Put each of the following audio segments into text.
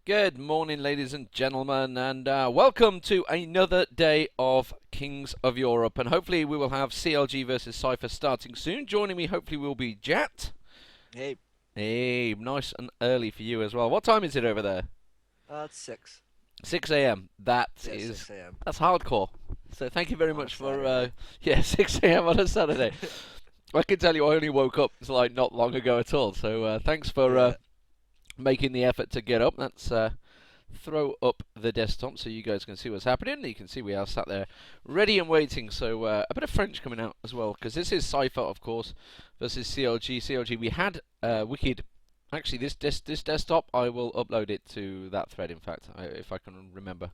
Good morning, ladies and gentlemen, and welcome to another day of Kings of Europe. And hopefully, we will have CLG versus Sypher starting soon. Joining me, hopefully, will be Jat. Hey, Hey, nice and early for you as well. What time is it over there? it's 6. 6 a.m. That Yeah, is 6 a.m. that's hardcore. So thank you very on a much for Saturday. yeah 6 a.m. on a Saturday. I can tell you, I only woke up like not long ago at all. So thanks for Yeah. making the effort to get up. That's throw up the desktop so you guys can see what's happening. You can see we are sat there ready and waiting. So a bit of French coming out as well, because this is Sypher, of course, versus CLG. CLG, we had Wicked. Actually, this desktop, I will upload it to that thread. In fact, if I can remember,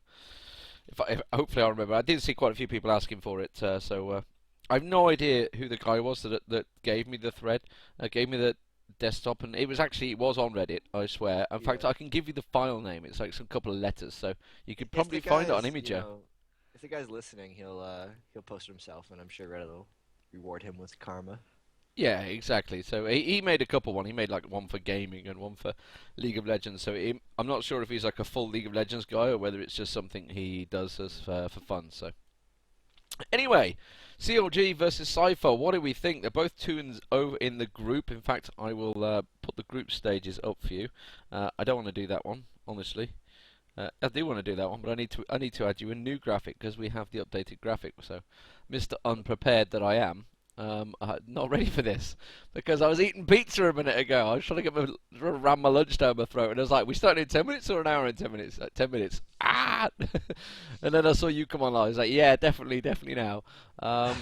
if hopefully I remember. I did see quite a few people asking for it, so I have no idea who the guy was that gave me the thread, gave me the desktop, and it was on Reddit, I swear. In fact, Yeah. I can give you the file name. It's like some couple of letters, so you could If probably the find it on guy's, Imager. if the guy's listening, he'll post it himself, and I'm sure Reddit will reward him with karma. Yeah, exactly. So he made a couple. He made like one for gaming and one for League of Legends. So I'm not sure if he's like a full League of Legends guy or whether it's just something he does as for fun. So anyway, CLG versus Sypher. What do we think? They're both 2-0 in the group. In fact, I will put the group stages up for you. I don't want to do that one, honestly. I do want to do that one, but I need to add you a new graphic because we have the updated graphic. So, Mr. Unprepared that I am, not ready for this because I was eating pizza a minute ago. I was trying to ram my lunch down my throat, and I was like, "We starting in 10 minutes or an hour in 10 minutes?" 10 minutes. Ah! And then I saw you come on. I was like, "Yeah, definitely, definitely now." Um,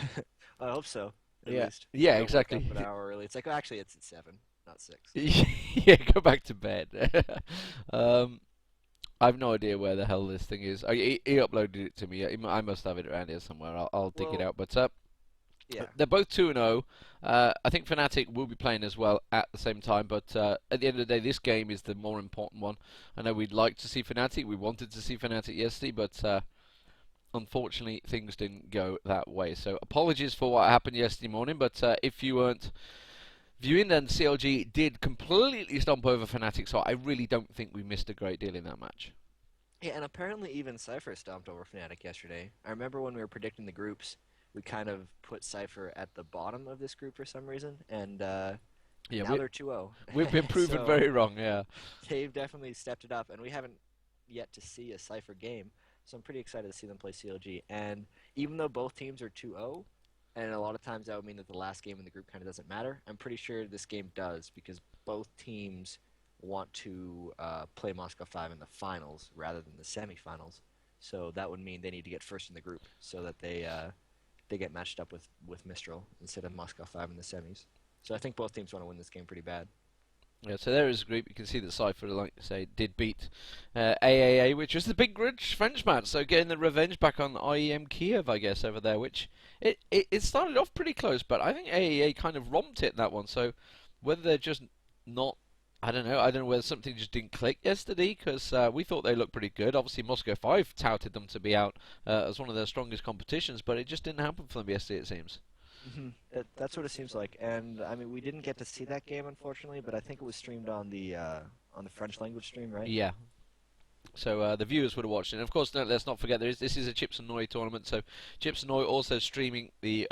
I hope so, at yeah, least. yeah, I got woke up exactly. an hour early. It's like, actually, it's at 7, not 6. Yeah, go back to bed. um, I've no idea where the hell this thing is. He uploaded it to me. I must have it around here somewhere. I'll dig it Well, out. But yeah. they're both 2-0. I think Fnatic will be playing as well at the same time. But at the end of the day, this game is the more important one. I know we'd like to see Fnatic. We wanted to see Fnatic yesterday, but unfortunately, things didn't go that way. So apologies for what happened yesterday morning. But if you weren't viewing, then CLG did completely stomp over Fnatic. So I really don't think we missed a great deal in that match. Yeah, and apparently even Cypher stomped over Fnatic yesterday. I remember when we were predicting the groups, we kind of put Cypher at the bottom of this group for some reason, and Yeah, now they're 2-0. we've been proven So very wrong. Yeah. they've definitely stepped it up, and we haven't yet to see a Cypher game, so I'm pretty excited to see them play CLG. And even though both teams are 2-0, and a lot of times that would mean that the last game in the group kind of doesn't matter, I'm pretty sure this game does because both teams want to play Moscow 5 in the finals rather than the semifinals. So that would mean they need to get first in the group so that they get matched up with Mistral instead of Moscow 5 in the semis. So I think both teams want to win this game pretty bad. Yeah, so there is a group. You can see that Cypher, like I say, did beat AAA, which was the big grudge French match. So getting the revenge back on IEM Kiev, I guess, over there, which it started off pretty close, but I think AAA kind of romped it in that one. So whether they're just not, I don't know. I don't know whether something just didn't click yesterday because we thought they looked pretty good. Obviously, Moscow 5 touted them to be out as one of their strongest competitions, but it just didn't happen for them yesterday, it seems. That's what it seems like, and I mean we didn't get to see that game unfortunately, but I think it was streamed on the French language stream, right? Yeah. So the viewers would have watched it. And of course, no, let's not forget this is a Chips and Noi tournament. So Chips and Noi also streaming the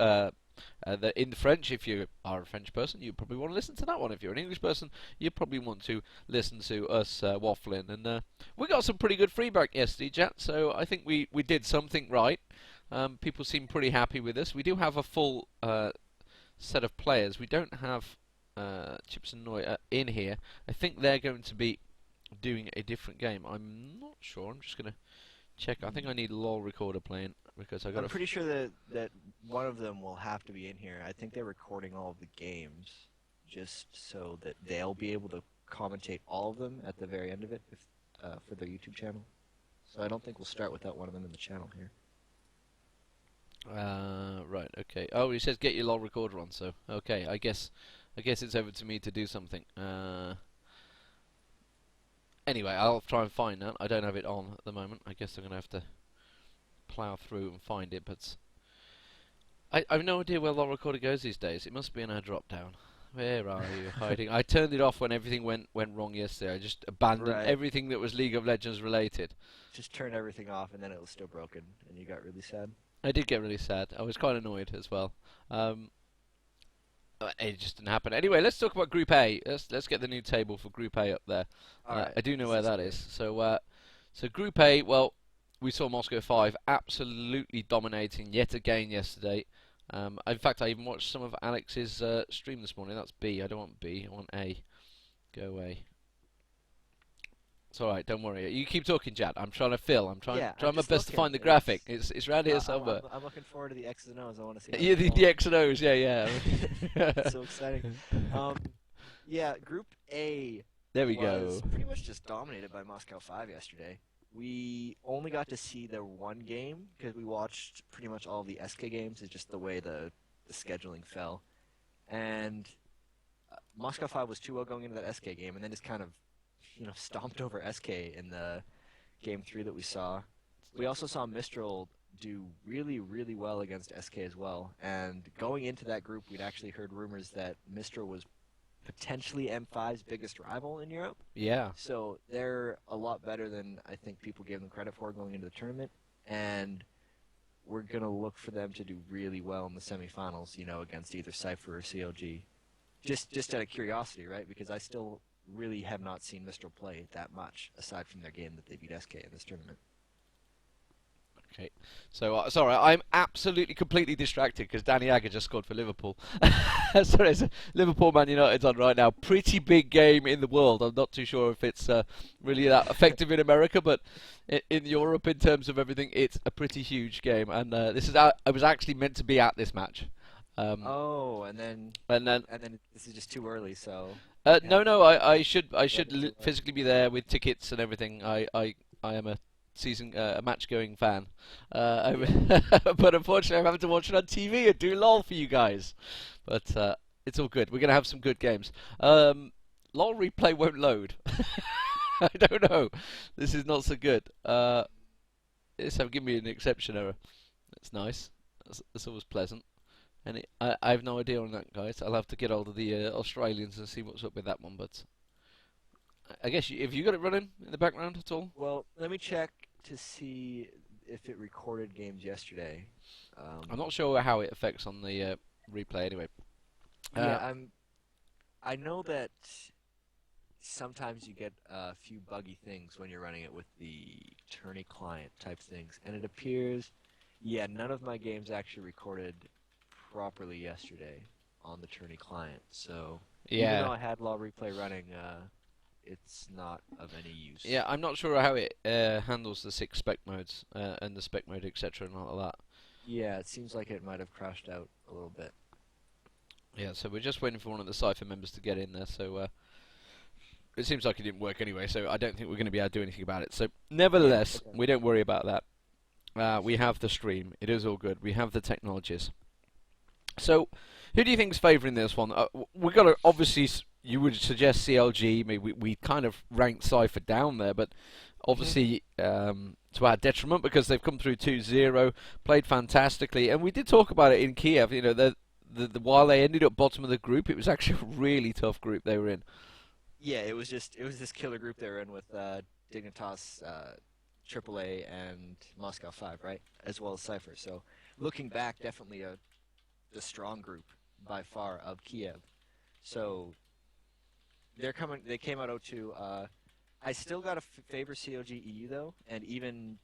in French. If you are a French person, you probably want to listen to that one. If you're an English person, you probably want to listen to us waffling. And we got some pretty good feedback yesterday, Jet. So I think we did something right. People seem pretty happy with us. We do have a full set of players. We don't have Chips and Noi in here. I think they're going to be doing a different game. I'm not sure. I'm just gonna check. I think I need LOL recorder playing because I got I'm a. pretty sure that one of them will have to be in here. I think they're recording all of the games just so that they'll be able to commentate all of them at the very end of it for their YouTube channel. So I don't think we'll start without one of them in the channel here. Right. Okay. Oh, he says get your LOL recorder on. So okay. I guess it's over to me to do something. Anyway, I'll try and find that. I don't have it on at the moment. I guess I'm gonna have to plough through and find it, but I've no idea where LOL recorder goes these days. It must be in our drop down. Where are you hiding? I turned it off when everything went wrong yesterday. I just abandoned Right. everything that was League of Legends related. Just turn everything off, and then it was still broken, and you got really sad. I did get really sad. I was quite annoyed as well. Um, it just didn't happen. Anyway, let's talk about Group A. Let's get the new table for Group A up there. All right. I do know This where is that great. is. So Group A. Well, we saw Moscow 5 absolutely dominating yet again yesterday. In fact, I even watched some of Alex's stream this morning. That's B. I don't want B. I want A. Go away. It's all right. Don't worry. You keep talking, Jad. I'm trying to fill. I'm Yeah, I'm trying my just best to looking. find the graphic. It's around here I'm, somewhere. I'm, I'm looking forward to the X's and O's. I want to see how Yeah, they're the falling. X and O's. Yeah, yeah. It's so exciting. Um, yeah, Group A There we was go. pretty much just dominated by Moscow 5 yesterday. We only got to see their one game because we watched pretty much all of the SK games. It's just the way the scheduling fell. And Moscow 5 was 2-0 going into that SK game, and then just kind of, stomped over SK in the game 3 that we saw. We also saw Mistral do really, really well against SK as well. And going into that group, we'd actually heard rumors that Mistral was potentially M5's biggest rival in Europe. Yeah. So they're a lot better than I think people gave them credit for going into the tournament. And we're going to look for them to do really well in the semifinals, against either Sypher or CLG. Just out of curiosity, right? Because I still really have not seen Mistral play that much, aside from their game that they beat SK in this tournament. Okay. So sorry, I'm absolutely completely distracted because Danny Agger just scored for Liverpool. Sorry, it's Liverpool Man United's on right now. Pretty big game in the world. I'm not too sure if it's really that effective in America, but in Europe, in terms of everything, it's a pretty huge game. And this is I was actually meant to be at this match. Oh, and And then then this is just too early, so yeah, no, I should yeah, it's too late. physically be there with tickets and everything. I am a match going fan. Yeah. But unfortunately, I'm having to watch it on TV and do LOL for you guys. But it's all good. We're gonna have some good games. LOL replay won't load. I don't know. This is not so good. It's giving me an exception error. That's nice. That's always pleasant. And I have no idea on that, guys. I'll have to get hold of the Australians and see what's up with that one. But I guess have you got it running in the background at all? Well, let me check to see if it recorded games yesterday. I'm not sure how it affects on the replay anyway. Yeah, I know that sometimes you get a few buggy things when you're running it with the tourney client type things, and it appears, yeah, none of my games actually recorded properly yesterday on the tourney client. So even though Yeah. I had Law Replay running, it's not of any use. Yeah, I'm not sure how it handles the 6 spec modes and the spec mode, etc. and all of that. Yeah, it seems like it might have crashed out a little bit. Yeah, so we're just waiting for one of the Sypher members to get in there. So it seems like it didn't work anyway. So I don't think we're going to be able to do anything about it. So nevertheless, Okay. we don't worry about that. We have the stream. It is all good. We have the technologies. So, who do you think's favouring this one? We got to obviously. You would suggest CLG. Maybe we kind of ranked Sypher down there, but obviously to our detriment because they've come through 2-0, played fantastically, and we did talk about it in Kiev. You know, while they ended up bottom of the group, it was actually a really tough group they were in. Yeah, it was this killer group they were in with Dignitas, AAA, and Moscow 5, right? As well as Cypher. So looking back, definitely the strong group by far of Kiev. So they came out 0-2. I still got to favor CLG.EU though, and even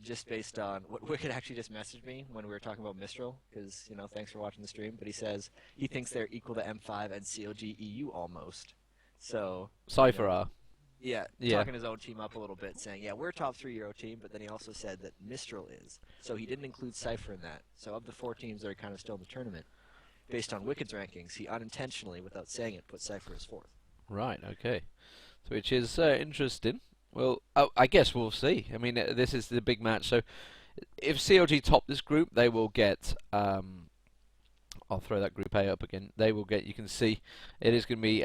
just based on what Wicked actually just messaged me when we were talking about Mistral, because thanks for watching the stream. But he says he thinks they're equal to M5 and CLG.EU almost. So Sypher are. yeah, Yeah. talking his own team up a little bit, saying, yeah, we're a top 3 Euro team, but then he also said that Mistral is. So he didn't include Sypher in that. So of the 4 teams that are kind of still in the tournament, based on Wicked's rankings, he unintentionally, without saying it, put Sypher as 4th. Right. Okay. So which is interesting. Well, I guess we'll see. I mean, this is the big match. So if CLG top this group, they will get. I'll throw that Group A up again. They will get. You can see, it is going to be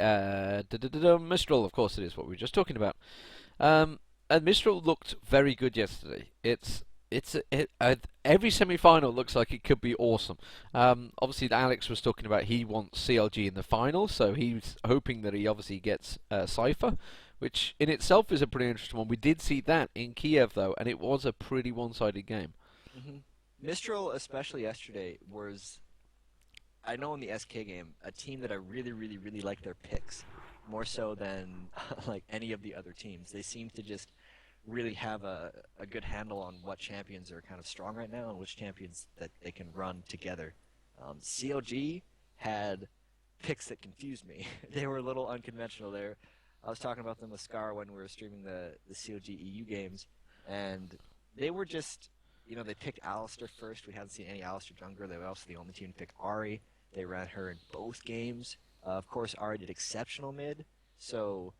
Mistral. Of course, it is what we were just talking about. And Mistral looked very good yesterday. It's every semi-final looks like it could be awesome. Obviously, Alex was talking about he wants CLG in the final, so he's hoping that he obviously gets Sypher, which in itself is a pretty interesting one. We did see that in Kiev though, and it was a pretty one-sided game. Hmm. Mistral, especially yesterday, was, I know in the SK game, a team that I really, really, really like their picks, more so than like any of the other teams. They seem to just really have a good handle on what champions are kind of strong right now and which champions that they can run together. CLG had picks that confused me. They were a little unconventional there. I was talking about them with Scar when we were streaming the CLG.EU games, and they were just, they picked Alistair first. We hadn't seen any Alistair jungler. They were also the only team to pick Ahri. They ran her in both games. Of course, Ahri did exceptional mid, so,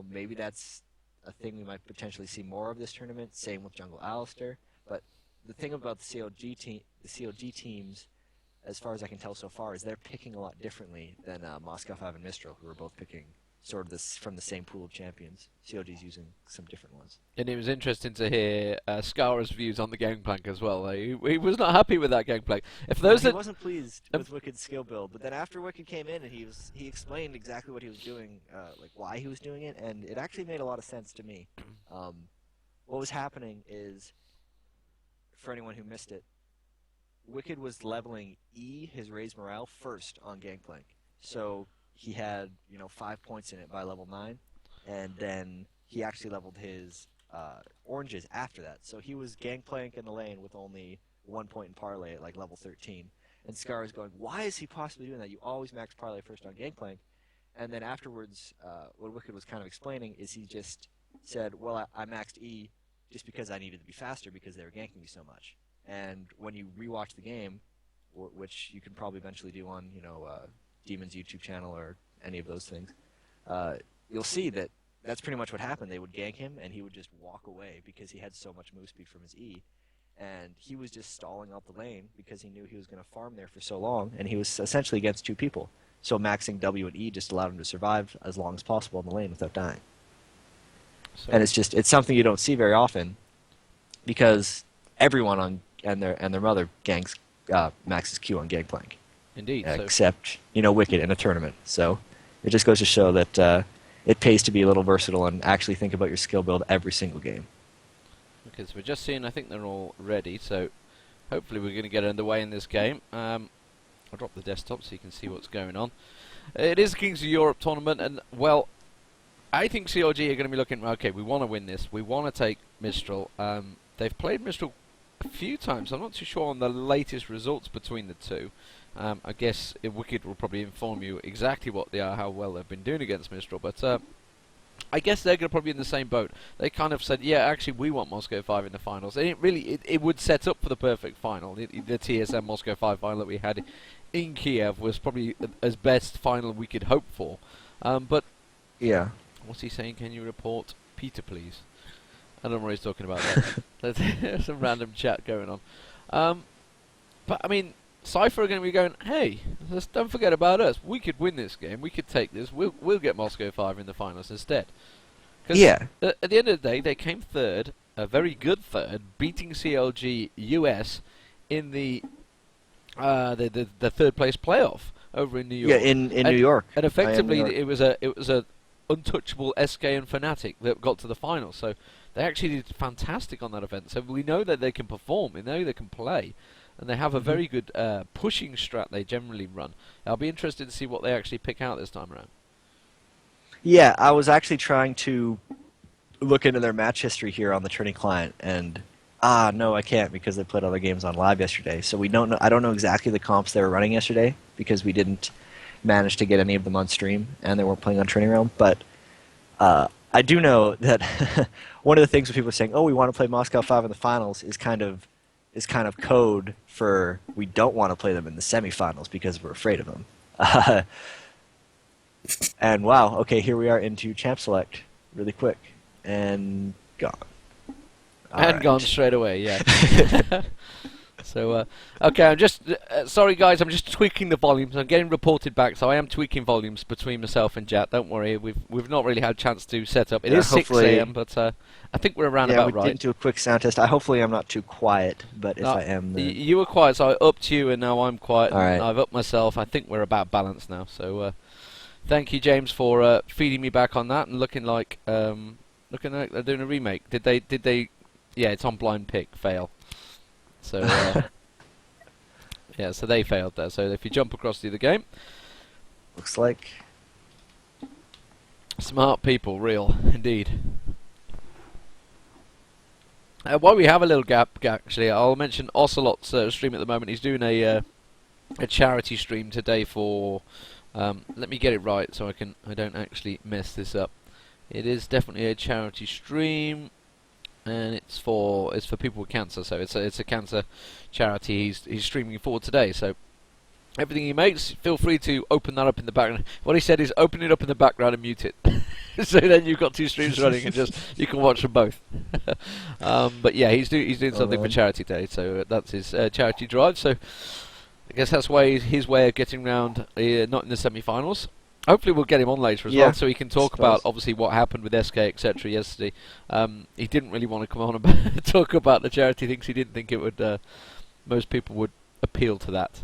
maybe that's a thing we might potentially see more of this tournament. Same with Jungle Alistair. But the thing about the CLG teams, as far as I can tell so far, is they're picking a lot differently than Moscow 5 and Mistral, who are both picking sort of this from the same pool of champions. CLG's using some different ones. And it was interesting to hear Scar's views on the gangplank as well. He was not happy with that gangplank. If those He wasn't pleased with Wicked's skill build, but then after Wicked came in and he explained exactly what he was doing, like why he was doing it, and it actually made a lot of sense to me. What was happening is, for anyone who missed it, Wicked was leveling E, his raised morale, first on gangplank. So he had 5 points in it by level 9, and then he actually leveled his oranges after that. So he was gangplank in the lane with only 1 point in parlay at like level 13. And Scar is going, why is he possibly doing that? You always max parlay first on gangplank. And then afterwards, what Wicked was kind of explaining is he just said, well, I maxed E just because I needed to be faster because they were ganking me so much. And when you rewatch the game, which you can probably eventually do on Demon's YouTube channel or any of those things, you'll see that that's pretty much what happened. They would gank him, and he would just walk away because he had so much move speed from his E. And he was just stalling out the lane because he knew he was going to farm there for so long, and he was essentially against two people. So maxing W and E just allowed him to survive as long as possible in the lane without dying. So, and it's something you don't see very often because everyone and their mother ganks maxes Q on Gangplank. Indeed. Except, Wicked in a tournament. So it just goes to show that it pays to be a little versatile and actually think about your skill build every single game. Okay, so we're just seeing, I think they're all ready, so hopefully we're going to get underway in this game. I'll drop the desktop so you can see what's going on. It is Kings of Europe tournament, and, well, I think CLG are going to be looking, okay, we want to win this. We want to take Mistral. They've played Mistral a few times. I'm not too sure on the latest results between the two. I guess Wicked will probably inform you exactly what they are, how well they've been doing against Mistral, but I guess they're going to probably be in the same boat. They kind of said, yeah, actually, we want Moscow 5 in the finals. And it would set up for the perfect final. The TSM Moscow 5 final that we had in Kiev was probably as best final we could hope for. But yeah, what's he saying? Can you report Peter, please? I don't know what he's talking about there. There's some random chat going on. But, I mean, Sypher are going to be going, hey, don't forget about us. We could win this game. We could take this. We'll get Moscow 5 in the finals instead. Yeah. At the end of the day, they came third, a very good third, beating CLG US in the third place playoff over in New York. Yeah, in New York. And effectively, it was a untouchable SK and Fnatic that got to the final. So they actually did fantastic on that event. So we know that they can perform. We know they can play. And they have a very good pushing strat they generally run. I'll be interested to see what they actually pick out this time around. Yeah, I was actually trying to look into their match history here on the Trinity client, and no, I can't because they played other games on live yesterday. So we don't know. I don't know exactly the comps they were running yesterday because we didn't manage to get any of them on stream, and they weren't playing on Trinity Realm. But I do know that one of the things when people are saying, "Oh, we want to play Moscow 5 in the finals," is kind of code for we don't want to play them in the semifinals because we're afraid of them. And wow, okay, here we are into Champ Select really quick. And gone. Gone straight away, yeah. So, okay, I'm just sorry, guys. I'm just tweaking the volumes. I'm getting reported back, so I am tweaking volumes between myself and Jat. Don't worry, we've not really had a chance to set up. It is 6 a.m., but I think we're around Yeah, about we right. didn't do a quick sound test. Hopefully I'm not too quiet, but if I am, then... You were quiet, so I upped you, and now I'm quiet, All and right. I've upped myself. I think we're about balanced now. So, thank you, James, for feeding me back on that and looking like they're doing a remake. Did they? Yeah, it's on blind pick. Fail. So. Yeah, so they failed there. So if you jump across to the game, Looks like... smart people, real indeed. While we have a little gap, actually, I'll mention Ocelot's stream at the moment. He's doing a charity stream today for. Let me get it right so I don't actually mess this up. It is definitely a charity stream, and it's for people with cancer. So it's a cancer charity he's streaming for today. So everything he makes, feel free to open that up in the background. What he said is open it up in the background and mute it. So then you've got 2 streams running and you can watch them both. But yeah, he's doing something for charity day. So that's his charity drive. So I guess that's his way of getting round not in the semi-finals. Hopefully we'll get him on later as well, so he can talk about obviously what happened with SK etc. yesterday. He didn't really want to come on and talk about the charity things. He didn't think it would. Most people would appeal to that.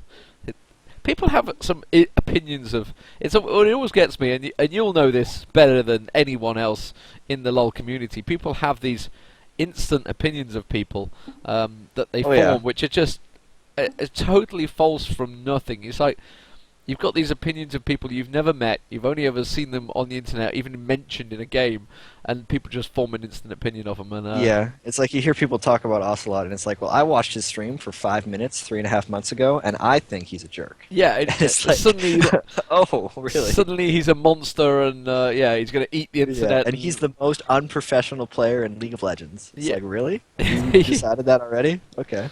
People have some opinions of it always gets me, and you'll know this better than anyone else in the LoL community. People have these instant opinions of people that they form, which are just totally false from nothing. It's like you've got these opinions of people you've never met, you've only ever seen them on the internet, even mentioned in a game, and people just form an instant opinion of them. And yeah, it's like you hear people talk about Ocelot, and it's like, well, I watched his stream for 5 minutes 3.5 months ago, and I think he's a jerk. Yeah, it's like, suddenly, oh, really? Suddenly he's a monster, and yeah, he's going to eat the internet. And he's the most unprofessional player in League of Legends. It's like, really? You decided that already? Okay.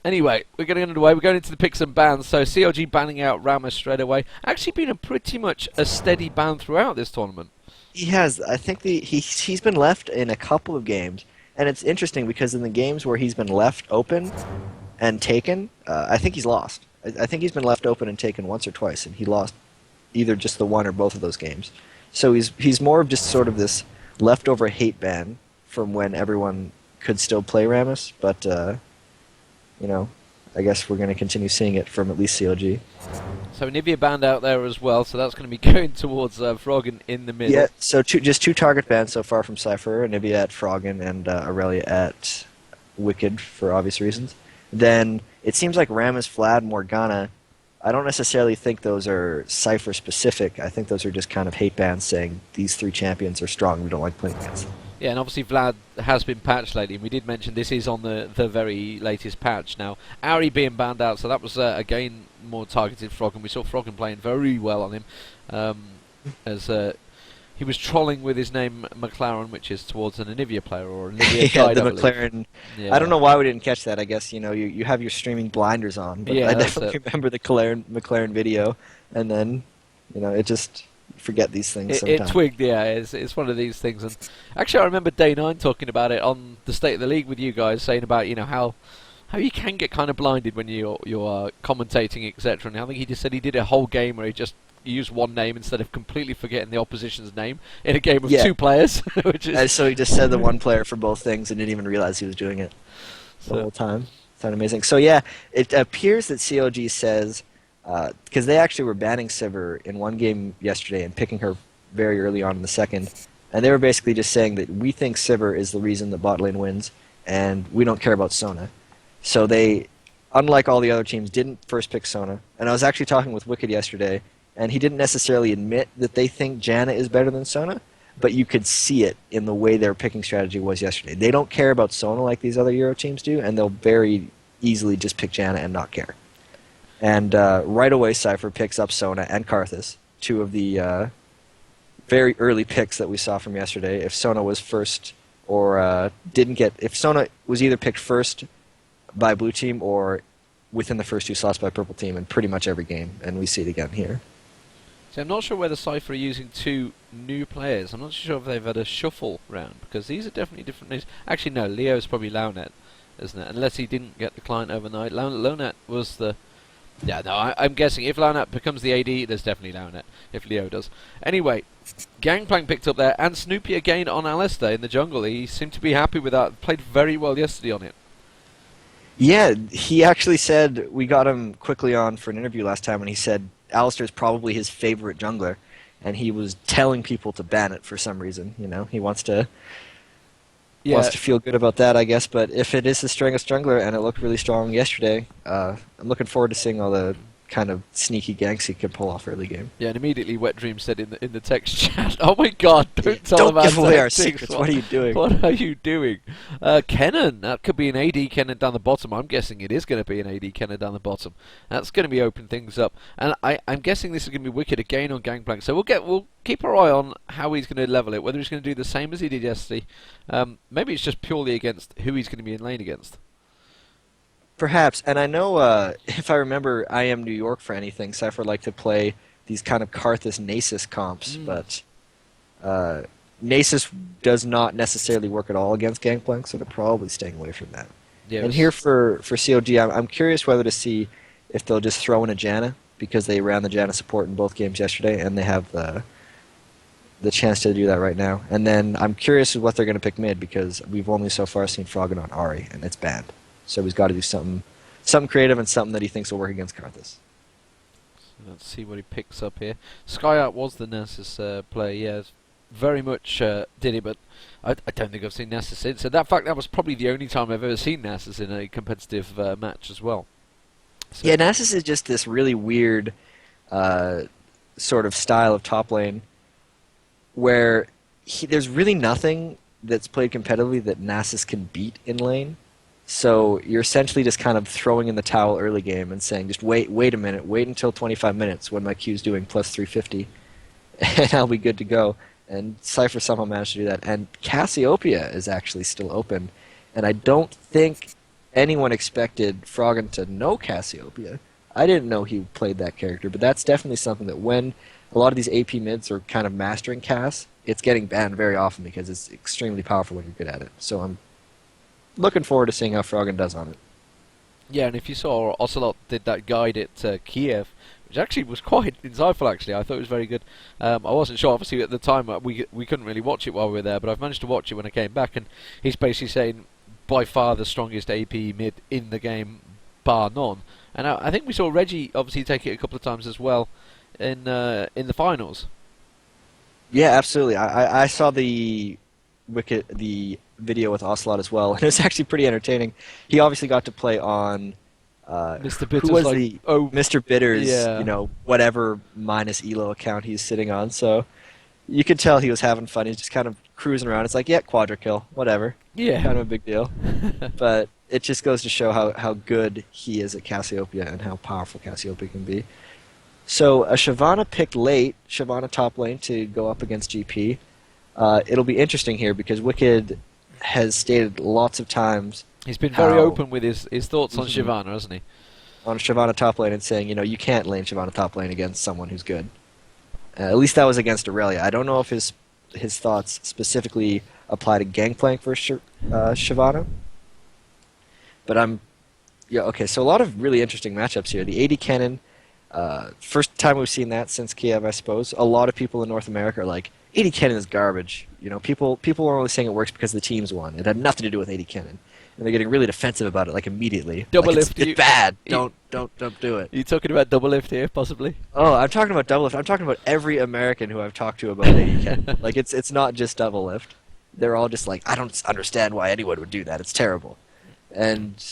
Anyway, we're getting underway. We're going into the picks and bans. So CLG banning out Ramos straight away. Actually been pretty much a steady ban throughout this tournament. He has. I think he's been left in a couple of games. And it's interesting because in the games where he's been left open and taken, I think he's lost. I think he's been left open and taken once or twice, and he lost either just the one or both of those games. So he's more of just sort of this leftover hate ban from when everyone could still play Ramos, but... you know, I guess we're going to continue seeing it from at least CLG. So Nivea banned out there as well, so that's going to be going towards Froggen in the middle. Yeah, so just 2 target bans so far from Sypher, Nivea at Froggen and Aurelia at Wicked for obvious reasons. Then it seems like Rammus, Vlad, Morgana, I don't necessarily think those are Sypher specific. I think those are just kind of hate bans saying these 3 champions are strong, we don't like playing against them. Yeah, and obviously Vlad has been patched lately, and we did mention this is on the very latest patch. Now, Ari being banned out, so that was, again, more targeted Froggen. We saw Froggen playing very well on him, as he was trolling with his name McLaren, which is towards an Anivia player, or an Anivia guide, the I believe. McLaren. Yeah. I don't know why we didn't catch that. I guess, you know, you have your streaming blinders on, but I definitely remember the McLaren video, and then, you know, it just... forget these things sometimes. It twigged, yeah. It's one of these things. And actually, I remember Day 9 talking about it on the State of the League with you guys, saying about, you know, how you can get kind of blinded when you're commentating, etc. And I think he just said he did a whole game where he just used one name instead of completely forgetting the opposition's name in a game of 2 players. Which is so he just said the one player for both things and didn't even realize he was doing it the whole time. Sounded amazing. So yeah, it appears that CLG says... because they actually were banning Sypher in one game yesterday and picking her very early on in the second. And they were basically just saying that we think Sypher is the reason that bot lane wins, and we don't care about Sona. So they, unlike all the other teams, didn't first pick Sona. And I was actually talking with Wicked yesterday, and he didn't necessarily admit that they think Janna is better than Sona, but you could see it in the way their picking strategy was yesterday. They don't care about Sona like these other Euro teams do, and they'll very easily just pick Janna and not care. And right away, Sypher picks up Sona and Karthus, 2 of the very early picks that we saw from yesterday. If Sona was first or if Sona was either picked first by blue team or within the first 2 slots by purple team in pretty much every game, and we see it again here. So I'm not sure whether Sypher are using 2 new players. I'm not sure if they've had a shuffle round, because these are definitely different names. Actually, no, Leo's probably Launet. isn't it? Unless he didn't get the client overnight. Lonat was the... Yeah, no, I'm guessing if Lonat becomes the AD, there's definitely Lonat, if Leo does. Anyway, Gangplank picked up there, and Snoopy again on Alistair in the jungle. He seemed to be happy with that. Played very well yesterday on it. Yeah, he actually said, we got him quickly on for an interview last time, and he said Alistair's probably his favorite jungler, and he was telling people to ban it for some reason. You know, he wants to feel good about that, I guess. But if it is the strongest jungler, and it looked really strong yesterday, I'm looking forward to seeing all the kind of sneaky ganks he can pull off early game. Yeah, and immediately Wet Dream said in the text chat, "Oh my God, don't tell don't give away our tactics. secrets. What are you doing? What are you doing?" Kennen, that could be an AD Kennen down the bottom. I'm guessing it is going to be an AD Kennen down the bottom. That's going to be open things up, and I'm guessing this is going to be wicked again on Gangplank. So we'll keep our eye on how he's going to level it. Whether he's going to do the same as he did yesterday. Maybe it's just purely against who he's going to be in lane against. Perhaps, and I know if I remember I Am New York for anything, Sypher liked to play these kind of Karthus-Nasus comps, but Nasus does not necessarily work at all against Gangplank, so they're probably staying away from that. Yeah, and here for CLG, I'm curious whether to see if they'll just throw in a Janna, because they ran the Janna support in both games yesterday, and they have the chance to do that right now. And then I'm curious what they're going to pick mid, because we've only so far seen Froggen on Ahri, and it's banned. So he's got to do something creative and something that he thinks will work against Karthus. Let's see what he picks up here. Skyart was the Nasus player, yeah, very much did it, but I don't think I've seen Nasus since. So that was probably the only time I've ever seen Nasus in a competitive match as well. So yeah, Nasus is just this really weird sort of style of top lane where there's really nothing that's played competitively that Nasus can beat in lane. So you're essentially just kind of throwing in the towel early game and saying, just wait a minute, wait until 25 minutes when my queue's doing plus 350, and I'll be good to go. And Sypher somehow managed to do that. And Cassiopeia is actually still open, and I don't think anyone expected Froggen to know Cassiopeia. I didn't know he played that character, but that's definitely something that when a lot of these AP mids are kind of mastering Cass, it's getting banned very often because it's extremely powerful when you're good at it. So I'm looking forward to seeing how Froggen does on it. yeah, and if you saw Ocelot did that guide at Kiev, which actually was quite insightful. Actually, I thought it was very good. I wasn't sure, obviously, at the time we couldn't really watch it while we were there, but I've managed to watch it when I came back, and he's basically saying by far the strongest AP mid in the game, bar none. And I think we saw Reggie obviously take it a couple of times as well in the finals. Yeah, absolutely. I saw the video with Ocelot as well, and it was actually pretty entertaining. He obviously got to play on Mr. Bitters, who was like, Mr. Bitters, yeah. you know, whatever minus Elo account he's sitting on. So you could tell he was having fun. He's just kind of cruising around. It's like, yeah, quadra kill, whatever. Yeah, Kind of a big deal. But it just goes to show how good he is at Cassiopeia and how powerful Cassiopeia can be. So a Shyvana picked late, Shyvana top lane to go up against GP. It'll be interesting here because Wicked has stated lots of times he's been very open with his thoughts on Shyvana, hasn't he? On Shyvana top lane and saying, you know, you can't lane Shyvana top lane against someone who's good. At least that was against Aurelia. I don't know if his thoughts specifically apply to Gangplank versus Shyvana. But okay, so a lot of really interesting matchups here. The AD Cannon, first time we've seen that since Kiev, I suppose. A lot of people in North America are like, AD Cannon is garbage. You know, people are only saying it works because the teams won. It had nothing to do with AD Cannon. And they're getting really defensive about it, like immediately. Double like, lift. It's bad. Don't do it. Are you talking about double lift here, possibly? Oh, I'm talking about double lift. I'm talking about every American who I've talked to about AD Cannon. Like it's not just double lift. They're all just like, I don't understand why anyone would do that. It's terrible. And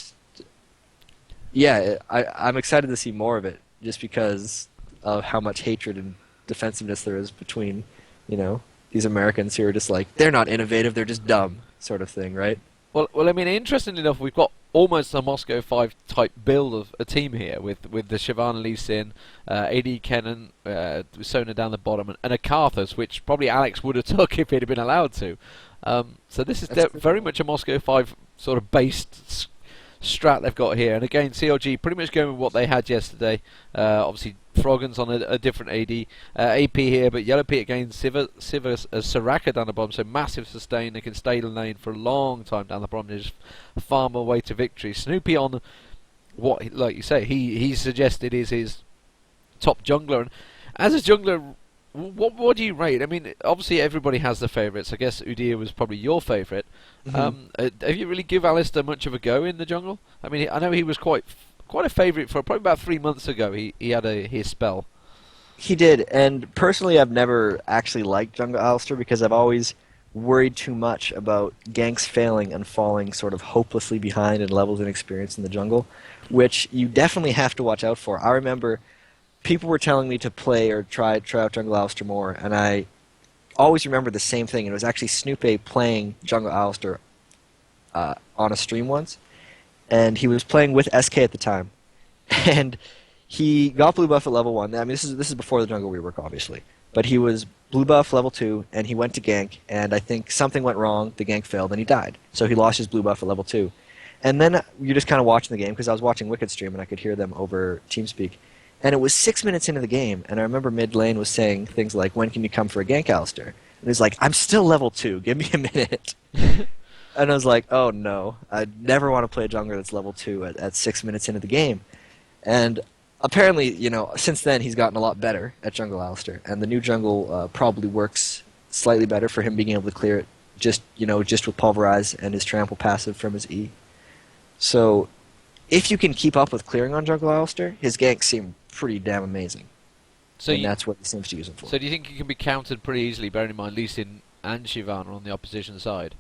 yeah, I'm excited to see more of it, just because of how much hatred and defensiveness there is between, you know, these Americans who are just like, they're not innovative, they're just dumb, sort of thing, right? Well, I mean, interestingly enough, we've got almost a Moscow 5 type build of a team here with the Shyvana Lee Sin, AD Kennen, Sona down the bottom, and a Karthus, which probably Alex would have took if he'd have been allowed to. So this is very much a Moscow 5 sort of based strat they've got here. And again, CLG pretty much going with what they had yesterday. Obviously, Froggen's on a different AP here, but Yellow Pete again, Sypher, Soraka down the bottom, so massive sustain. They can stay in lane for a long time down the bottom. They just farm away to victory. Snoopy on what, like you say, he suggested is his top jungler. And as a jungler, what do you rate? I mean, obviously everybody has their favourites. I guess Udyr was probably your favourite. Have you really give Alistair much of a go in the jungle? I mean, I know he was quite a favourite for probably about 3 months ago. He had his spell. He did, and personally, I've never actually liked Jungle Alistair because I've always worried too much about ganks failing and falling sort of hopelessly behind in levels and experience in the jungle, which you definitely have to watch out for. I remember people were telling me to play or try out Jungle Alistair more, and I always remember the same thing. It was actually Snoopy playing Jungle Alistair on a stream once, and he was playing with SK at the time, and he got blue buff at level 1. I mean, this is before the jungle rework, obviously, but he was blue buff level 2, and he went to gank, and I think something went wrong, the gank failed, and he died. So he lost his blue buff at level 2. And then you're just kind of watching the game, because I was watching Wicked stream, and I could hear them over TeamSpeak. And it was 6 minutes into the game, and I remember mid lane was saying things like, "When can you come for a gank, Alistair?" And he's like, "I'm still level 2, give me a minute." And I was like, oh no, I never want to play a jungler that's level 2 at 6 minutes into the game. And apparently, since then he's gotten a lot better at Jungle Alistair, and the new jungle probably works slightly better for him being able to clear it just with Pulverize and his trample passive from his E. So if you can keep up with clearing on Jungle Alistair, his ganks seem pretty damn amazing. And that's what he seems to use him for. So do you think he can be countered pretty easily, bearing in mind Lee Sin and Shyvana on the opposition side?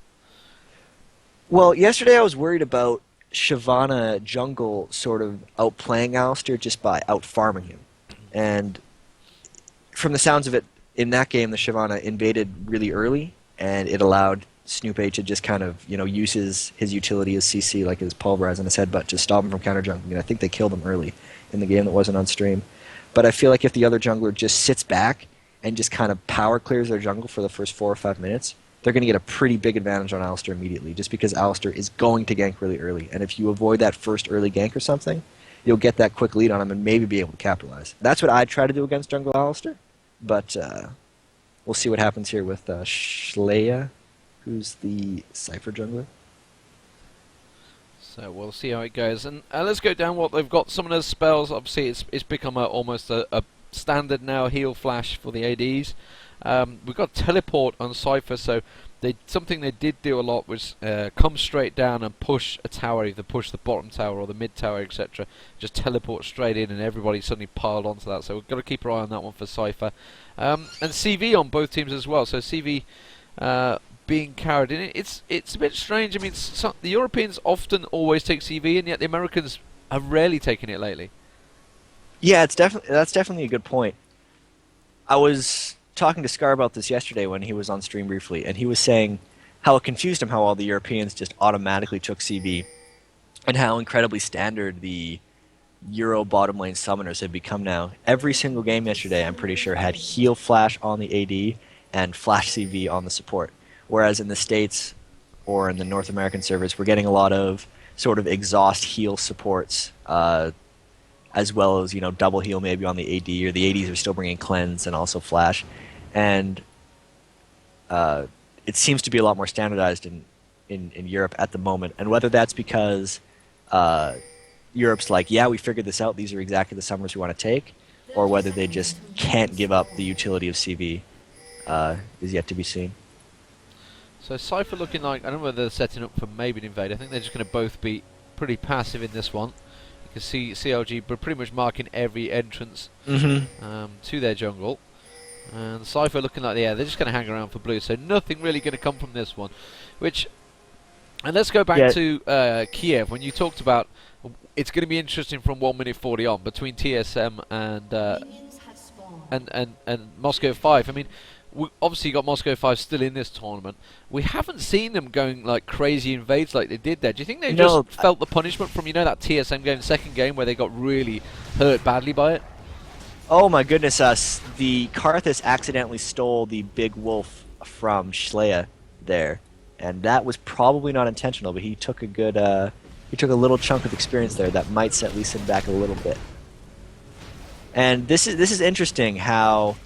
Well, yesterday I was worried about Shyvana jungle sort of outplaying Alistair just by out-farming him. And from the sounds of it, in that game, the Shyvana invaded really early, and it allowed Snoopy to just kind of, use his utility as CC, like his Pulverize and his Headbutt, to stop him from counter-jungling. And I think they killed him early in the game that wasn't on stream. But I feel like if the other jungler just sits back and just kind of power clears their jungle for the first 4 or 5 minutes, they're going to get a pretty big advantage on Alistair immediately, just because Alistair is going to gank really early. And if you avoid that first early gank or something, you'll get that quick lead on him and maybe be able to capitalize. That's what I'd try to do against Jungle Alistair, but we'll see what happens here with Shleya, who's the Sypher jungler. So we'll see how it goes. And let's go down what they've got. Some of those spells, obviously it's become almost a standard now, heal flash for the ADs. We've got teleport on Sypher, so something they did do a lot was come straight down and push a tower, either push the bottom tower or the mid tower, etc. Just teleport straight in, and everybody suddenly piled onto that. So we've got to keep our eye on that one for Sypher. And CV on both teams as well. So CV being carried in. It's a bit strange. I mean, the Europeans often always take CV, and yet the Americans have rarely taken it lately. Yeah, that's definitely a good point. I was talking to Scar about this yesterday when he was on stream briefly, and he was saying how it confused him how all the Europeans just automatically took CV, and how incredibly standard the Euro bottom lane summoners have become now. Every single game yesterday, I'm pretty sure, had heal flash on the AD and flash CV on the support, whereas in the States or in the North American servers, we're getting a lot of sort of exhaust heal supports, as well as double heal maybe on the AD, or the ADs are still bringing cleanse and also flash, and it seems to be a lot more standardized in Europe at the moment. And whether that's because Europe's like, yeah, we figured this out, these are exactly the summoners we want to take, or whether they just can't give up the utility of CV is yet to be seen. So Sypher looking like, I don't know whether they're setting up for maybe an invade. I think they're just going to both be pretty passive in this one. You can see CLG pretty much marking every entrance to their jungle. And Sypher looking like, they're just going to hang around for blue. So nothing really going to come from this one. And let's go back to Kiev. When you talked about, it's going to be interesting from 1 minute 40 on between TSM and Moscow 5. I mean, we obviously got Moscow 5 still in this tournament. We haven't seen them going like crazy invades like they did there. Do you think they just felt the punishment from that TSM game, second game, where they got really hurt badly by it? Oh my goodness, the Karthus accidentally stole the big wolf from Shleya there, and that was probably not intentional, but he took a little chunk of experience there that might set Lee Sin back a little bit. And this is interesting how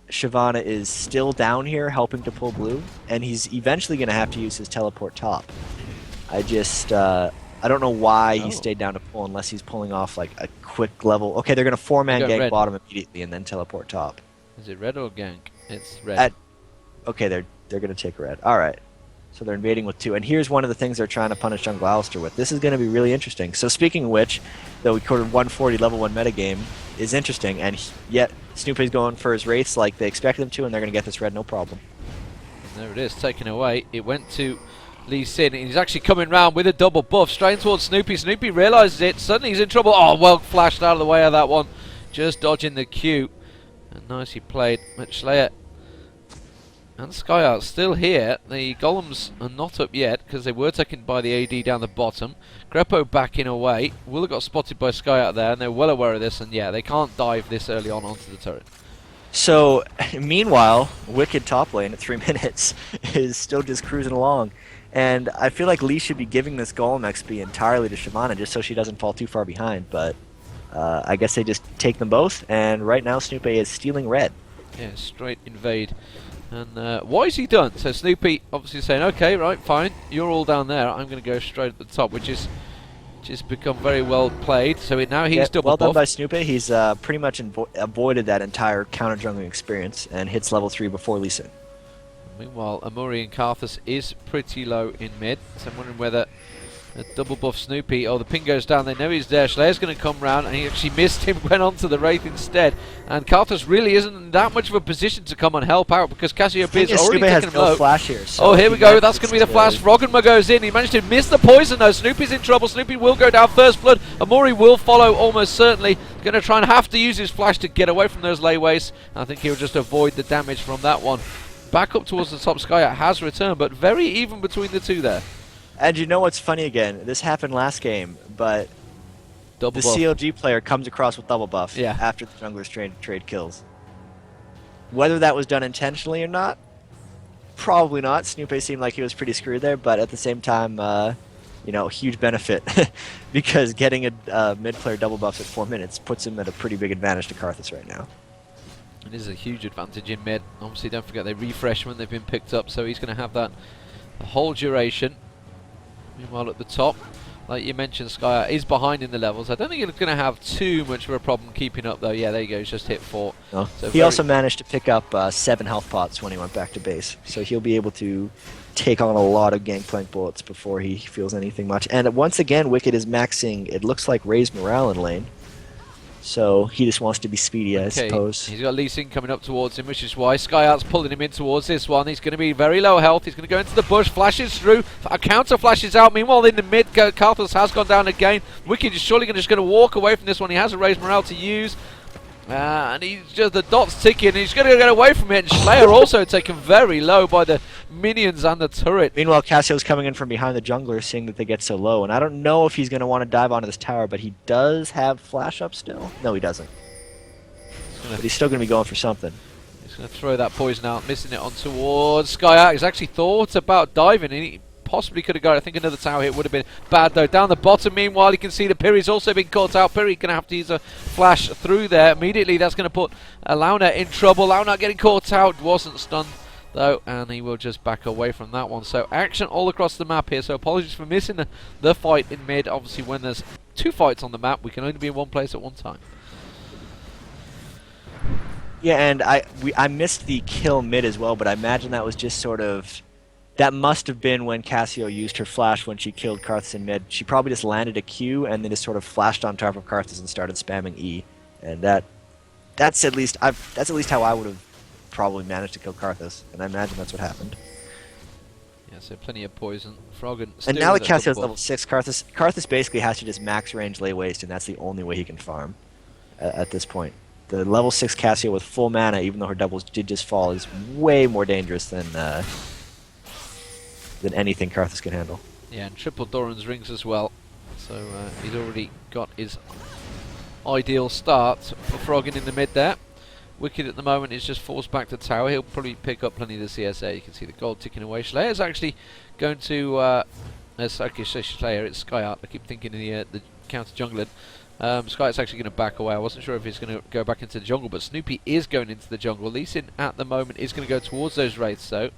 Shyvana is still down here helping to pull blue, and he's eventually going to have to use his teleport top. I don't know why he stayed down to pull unless he's pulling off like a quick level. Okay, they're going to 4-man gank red. bottom immediately and then teleport top. Is it red or gank? It's red. Okay, they're going to take red. All right. So they're invading with 2. And here's one of the things they're trying to punish Jungle Alistair with. This is going to be really interesting. So speaking of which, the recorded 140 level 1 metagame is interesting, and yet Snoopy's going for his Wraiths like they expected him to, and they're going to get this red no problem. And there it is, taken away. It went to Lee Sin, and he's actually coming round with a double buff, straight towards Snoopy. Snoopy realises it. Suddenly he's in trouble. Oh, well flashed out of the way of that one. Just dodging the Q. And nicely played. Slayer and Skyart still here. The golems are not up yet because they were taken by the AD down the bottom. Greppo backing away. Will have got spotted by Skyart there, and they're well aware of this. And yeah, they can't dive this early on onto the turret. So, meanwhile, Wicked top lane at 3 minutes is still just cruising along. And I feel like Lee should be giving this Golem XP entirely to Shyvana just so she doesn't fall too far behind. But I guess they just take them both, and right now Snoopy is stealing red. Yeah, straight invade. And what is he done? So Snoopy obviously saying, okay, right, fine, you're all down there, I'm going to go straight at the top, which is just become very well played. So now he's double well done buff. by Snoopy. He's pretty much avoided that entire counter jungling experience and hits level 3 before Lee Sin. Meanwhile, Amuri and Karthus is pretty low in mid, so I'm wondering whether a double buff Snoopy. Oh, the ping goes down. They know he's there. Slayer's going to come round, and he actually missed him, went on to the Wraith instead. And Karthus really isn't in that much of a position to come and help out because Cassiopeia's already taken him low. Flash here, so oh, here we go. That's going to be the flash. Froggenma goes in. He managed to miss the poison, though. Snoopy's in trouble. Snoopy will go down first blood. Amuri will follow almost certainly. Going to try and have to use his flash to get away from those layways. I think he'll just avoid the damage from that one. Back up towards the top. Skyat has returned, but very even between the two there. And you know what's funny again? This happened last game, but Double the buff. CLG player comes across with double buff after the jungler's trade kills. Whether that was done intentionally or not, probably not. Snoopy seemed like he was pretty screwed there, but at the same time, you know, huge benefit because getting a mid player double buff at 4 minutes puts him at a pretty big advantage to Karthus right now. It is a huge advantage in mid. Obviously, don't forget they refresh when they've been picked up, so he's going to have that the whole duration. Meanwhile, at the top, like you mentioned, Sky is behind in the levels. I don't think he's going to have too much of a problem keeping up, though. Yeah, there you go. He's just hit 4. Oh. So he also managed to pick up 7 health pots when he went back to base, so he'll be able to take on a lot of gangplank bullets before he feels anything much. And once again, Wicked is maxing, it looks like, Ray's morale in lane. So he just wants to be speedy, I suppose. He's got Lee Sin coming up towards him, which is why Skyart's pulling him in towards this one. He's going to be very low health. He's going to go into the bush, flashes through, a counter flashes out. Meanwhile, in the mid, Karthus has gone down again. Wicked is surely just going to walk away from this one. He has a raised morale to use. And he's just the dots ticking. He's going to get away from it. And Slayer also taken very low by the minions and the turret. Meanwhile, Cassio's coming in from behind the jungler, seeing that they get so low. And I don't know if he's going to want to dive onto this tower, but he does have flash up still. No, he doesn't. But he's still going to be going for something. He's going to throw that poison out, missing it on towards Skyart. He's actually thought about diving, and he possibly could have got it. I think another tower hit would have been bad, though. Down the bottom, meanwhile, you can see that Piri's also been caught out. Piri going to have to use a flash through there. Immediately, that's going to put Launa in trouble. Launa getting caught out. Wasn't stunned, though, and he will just back away from that one. So action all across the map here. So apologies for missing the fight in mid. Obviously, when there's 2 fights on the map, we can only be in one place at one time. Yeah, and I missed the kill mid as well, but I imagine that was just sort of... That must have been when Cassio used her flash when she killed Karthus in mid. She probably just landed a Q and then just sort of flashed on top of Karthus and started spamming E. And that's at least how I would have probably managed to kill Karthus, and I imagine that's what happened. Yeah, so plenty of poison. Froggen. And now that Cassio's level 6, Karthus basically has to just max range lay waste, and that's the only way he can farm at this point. The level 6 Cassio with full mana, even though her doubles did just fall, is way more dangerous than anything Karthus can handle. Yeah, and triple Doran's rings as well. So he's already got his ideal start for Froggen in the mid there. Wicked at the moment is just forced back to tower. He'll probably pick up plenty of the CSA. You can see the gold ticking away. Slayer's actually going to... Slayer, it's Skyart. I keep thinking the counter jungler. Sky's actually going to back away. I wasn't sure if he's going to go back into the jungle, but Snoopy is going into the jungle. Lee Sin at the moment is going to go towards those wraiths, though.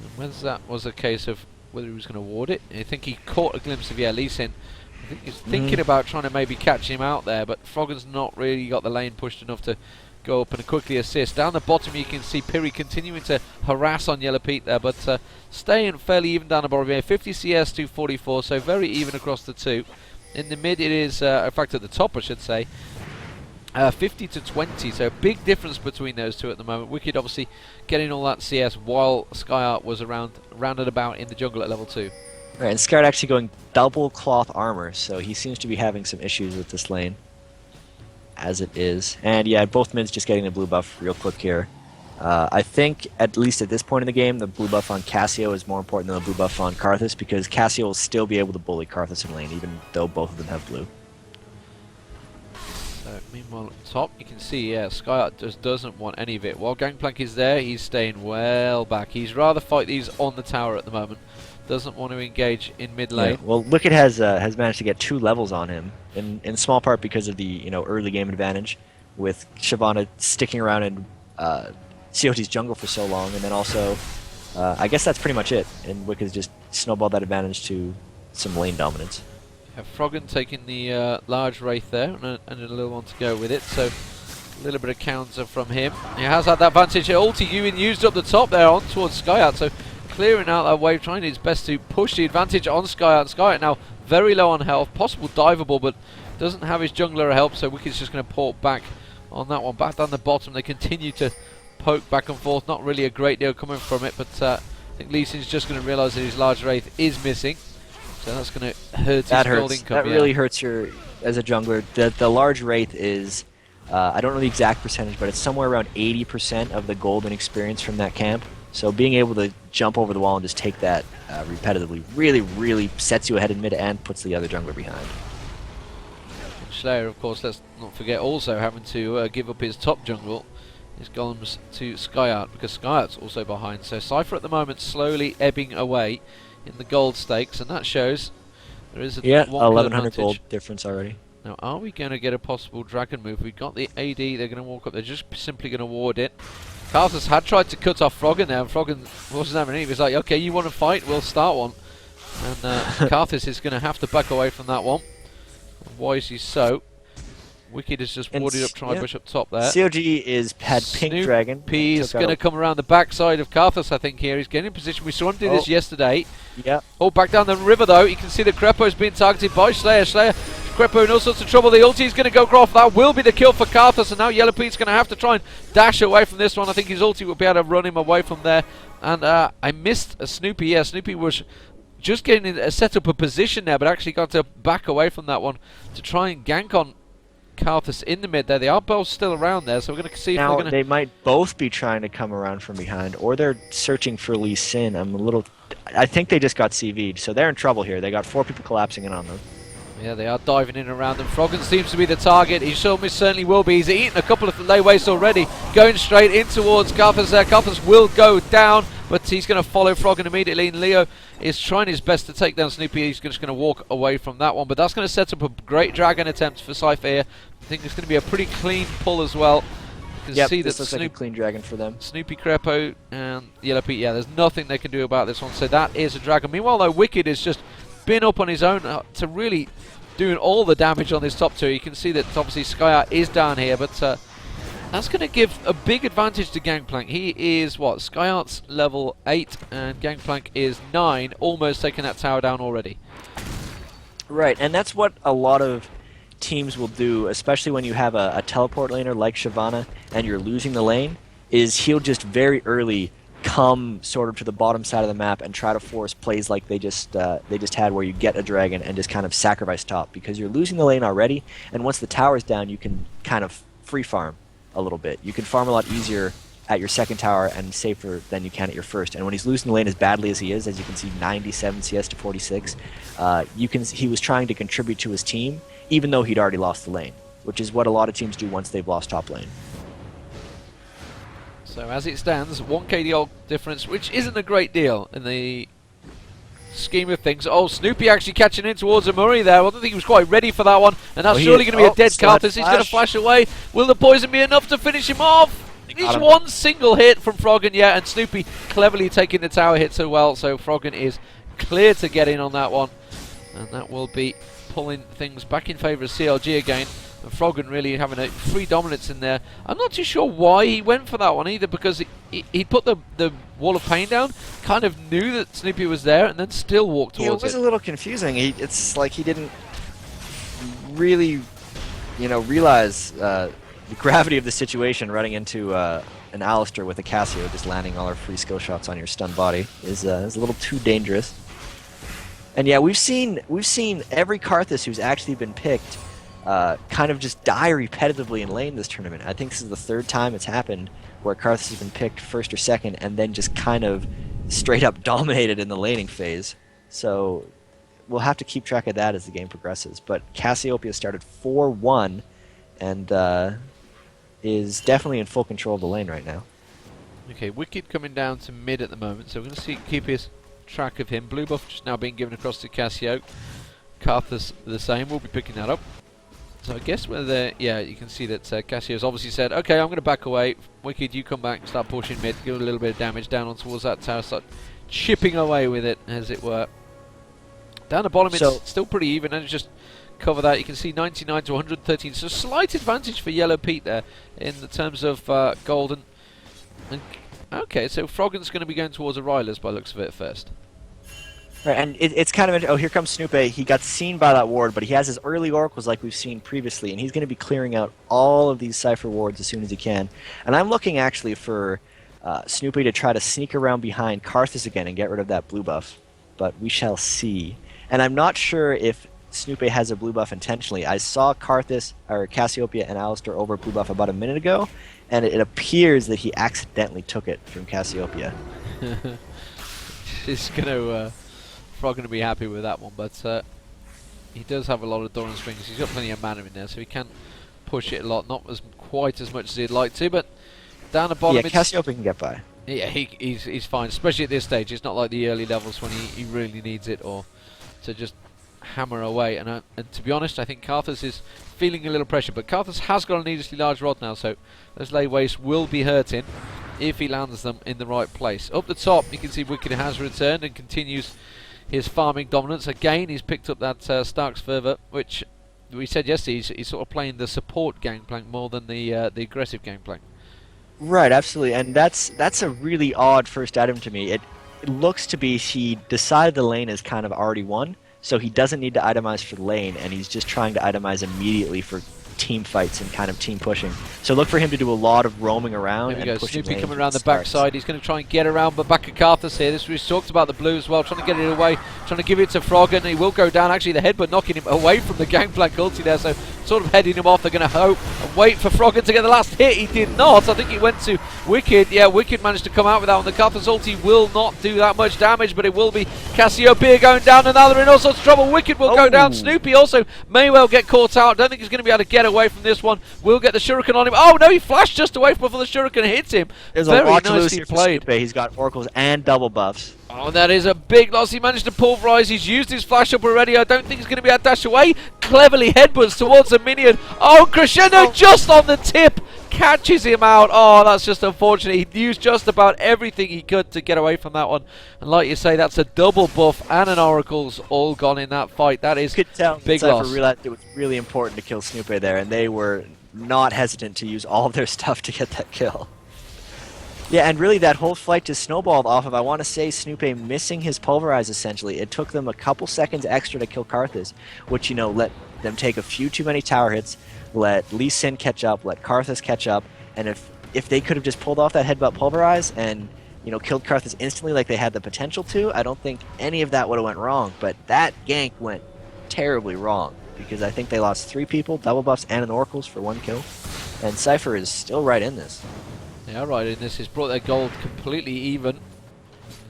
And whether that was a case of whether he was going to ward it, I think he caught a glimpse of Lee Sin. I think he's thinking about trying to maybe catch him out there, but Froggen's not really got the lane pushed enough to go up and quickly assist. Down the bottom you can see Piri continuing to harass on Yellow Pete there, but staying fairly even down the bottom here. 50 CS to 44, so very even across the two. In the mid it is, in fact at the top I should say, 50 to 20, so a big difference between those two at the moment. Wicked obviously getting all that CS while Skyart was rounded about in the jungle at level 2. Right, and Skyart actually going double cloth armor, so he seems to be having some issues with this lane as it is. And yeah, both mids just getting the blue buff real quick here. I think, at least at this point in the game, the blue buff on Cassio is more important than the blue buff on Karthus, because Cassio will still be able to bully Karthus in lane, even though both of them have blue. So, meanwhile at the top, you can see, yeah, Skyart just doesn't want any of it. While Gangplank is there, he's staying well back. He's rather fight these on the tower at the moment. Doesn't want to engage in mid lane. Yeah, well, Wicked has managed to get 2 levels on him, in small part because of the early game advantage, with Shyvana sticking around in COT's jungle for so long, and then also, I guess that's pretty much it. And Wicked's just snowballed that advantage to some lane dominance. Yeah, Froggen taking the large wraith there, and a little one to go with it. So a little bit of counter from him. He has had that advantage here. Ulti Ewan used up the top there on towards Skyart, so clearing out that wave, trying his best to push the advantage on Skyart. Skyart now very low on health, possible diveable, but doesn't have his jungler help, so Wicked's just going to port back on that one. Back down the bottom, they continue to poke back and forth, not really a great deal coming from it, but I think Lee Sin's just going to realise that his large wraith is missing, so that's going to hurt his gold income. That really hurts your, as a jungler. The large wraith is, I don't know the exact percentage, but it's somewhere around 80% of the golden experience from that camp. So being able to jump over the wall and just take that repetitively really sets you ahead in mid and puts the other jungler behind. Slayer, of course, let's not forget, also having to give up his top jungle, his golems, to Skyart, because Skyart's also behind. So Sypher at the moment slowly ebbing away in the gold stakes, and that shows there is a 1100 gold difference already. Now, are we going to get a possible dragon move? We've got the AD, they're going to walk up, they're just simply going to ward it. Karthus had tried to cut off Froggen there, and Froggen wasn't having any. He was like, okay, you want to fight? We'll start one. And Karthus is going to have to back away from that one. Wisely so. Wicked has just warded up Tribush up top there. CLG had Pink Dragon. He's going to come around the backside of Karthus, I think, here. He's getting in position. We saw him do this yesterday. Yeah. Oh, back down the river, though. You can see that Crepo's being targeted by Slayer. Crepo in all sorts of trouble. The ulti is going to go off. That will be the kill for Karthus, and now Yellow Pete's going to have to try and dash away from this one. I think his ulti will be able to run him away from there. And I missed a Snoopy. Yeah, Snoopy was just getting set up a position there, but actually got to back away from that one to try and gank on Karthus in the mid there. They are both still around there, so we're going to see if they're going to... They might both be trying to come around from behind, or they're searching for Lee Sin. I think they just got CV'd, so they're in trouble here. They got 4 people collapsing in on them. Yeah, they are diving in around them. Froggen seems to be the target. He certainly will be. He's eaten a couple of layways already. Going straight in towards Karthus there. Karthus will go down, but he's going to follow Froggen immediately. And Leo is trying his best to take down Snoopy. He's just going to walk away from that one. But that's going to set up a great dragon attempt for Sypher here. I think it's going to be a pretty clean pull as well. You can see this looks like a clean dragon for them. Snoopy, Crepo, and Yellow Pete. Yeah, there's nothing they can do about this one. So that is a dragon. Meanwhile, though, Wicked has just been up on his own to really doing all the damage on this top two. You can see that obviously Skyart is down here, but that's going to give a big advantage to Gangplank. He is, what, Skyart's level 8 and Gangplank is 9, almost taking that tower down already. Right, and that's what a lot of teams will do, especially when you have a teleport laner like Shyvana and you're losing the lane, is he'll just very early come sort of to the bottom side of the map and try to force plays like they just had, where you get a dragon and just kind of sacrifice top, because you're losing the lane already, and once the tower's down you can kind of free farm a little bit. You can farm a lot easier at your second tower and safer than you can at your first. And when he's losing the lane as badly as he is, as you can see, 97 CS to 46, he was trying to contribute to his team even though he'd already lost the lane, which is what a lot of teams do once they've lost top lane. So as it stands, 1 KD difference, which isn't a great deal in the scheme of things. Oh, Snoopy actually catching in towards Amuri there. I don't think he was quite ready for that one. And that's surely going to be a dead Karthus. He's going to flash away. Will the poison be enough to finish him off? Each one single hit from Froggen, yeah, and Snoopy cleverly taking the tower hit so well. So Froggen is clear to get in on that one. And that will be pulling things back in favour of CLG again. And Froggen really having a free dominance in there. I'm not too sure why he went for that one either, because he put the wall of pain down, kind of knew that Snoopy was there, and then still walked towards it. It was a little confusing. It's like he didn't really, realize the gravity of the situation. Running into an Alistair with a Cassio, just landing all our free skill shots on your stunned body is a little too dangerous. And yeah, we've seen every Karthus who's actually been picked kind of just die repetitively in lane this tournament. I think this is the third time it's happened where Karthus has been picked first or second and then just kind of straight up dominated in the laning phase. So we'll have to keep track of that as the game progresses. But Cassiopeia started 4-1 and is definitely in full control of the lane right now. Okay, Wicked coming down to mid at the moment, so we're going to keep his track of him. Blue buff just now being given across to Cassio. Karthus the same, we'll be picking that up. So I guess whether, yeah, you can see that Cassio's obviously said, okay, I'm going to back away. Wicked, you come back, start pushing mid, give it a little bit of damage down on towards that tower, start chipping away with it, as it were. Down the bottom, it's still pretty even, and just cover that. You can see 99 to 113, so slight advantage for Yellow Pete there in the terms of golden. And, okay, so Froggen's going to be going towards a Rylers by the looks of it first. Right, and it's kind of... Oh, here comes Snoopy. He got seen by that ward, but he has his early oracles like we've seen previously, and he's going to be clearing out all of these Sypher wards as soon as he can. And I'm looking actually for Snoopy to try to sneak around behind Karthus again and get rid of that blue buff. But we shall see. And I'm not sure if Snoopy has a blue buff intentionally. I saw Karthus, or Cassiopeia and Alistair over blue buff about a minute ago, and it appears that he accidentally took it from Cassiopeia. She's going to... Frog going to be happy with that one, but he does have a lot of Doran Springs. He's got plenty of mana in there, so he can push it a lot. Not quite as much as he'd like to, but down the bottom... Yeah, Cassiopeia can get by. Yeah, he's fine, especially at this stage. It's not like the early levels when he really needs it, or to just hammer away. And to be honest, I think Karthus is feeling a little pressure, but Karthus has got a needlessly large rod now, so those lay wastes will be hurting if he lands them in the right place. Up the top, you can see Wicked has returned and continues his farming dominance. Again, he's picked up that Stark's Fervor, which we said yesterday, he's sort of playing the support gangplank more than the aggressive gangplank. Right, absolutely, and that's a really odd first item to me. It looks to be he decided the lane is kind of already won, so he doesn't need to itemize for the lane, and he's just trying to itemize immediately for team fights and kind of team pushing. So look for him to do a lot of roaming around. There we and go, pushing Snoopy coming around the backside. He's going to try and get around, but back at Karthus here. This we've talked about the blue as well, trying to get it away, trying to give it to Froggen. He will go down. Actually, the headbutt knocking him away from the gangplank ulti there, so sort of heading him off. They're going to hope and wait for Froggen to get the last hit. He did not. I think he went to Wicked. Yeah, Wicked managed to come out with that one. The Karthus ulti will not do that much damage, but it will be Cassiopeia going down, and now they're in all sorts of trouble. Wicked will go down. Snoopy also may well get caught out. Don't think he's going to be able to get away from this one. Will get the shuriken on him. Oh no, he flashed just away before the shuriken hits him. There's very a lot to lose nicely here played. For Snoopy. He's got oracles and double buffs. Oh, that is a big loss. He managed to pulverize. He's used his flash up already. I don't think he's going to be able to dash away. Cleverly headbutts towards a minion. Oh, Crescendo just on the tip. Catches him out. Oh, that's just unfortunate. He used just about everything he could to get away from that one. And like you say, that's a double buff and an oracle's all gone in that fight. That is big loss. Realized it was really important to kill Snoopy there, and they were not hesitant to use all of their stuff to get that kill. Yeah, and really that whole fight just snowballed off of, I want to say, Snoopy missing his pulverize, essentially. It took them a couple seconds extra to kill Karthus, which, let them take a few too many tower hits, let Lee Sin catch up, let Karthus catch up, and if they could have just pulled off that headbutt pulverize and, killed Karthus instantly like they had the potential to, I don't think any of that would have went wrong, but that gank went terribly wrong, because I think they lost 3 people, double buffs and an oracles for 1 kill, and Sypher is still right in this. Yeah, right in this. He's brought their gold completely even.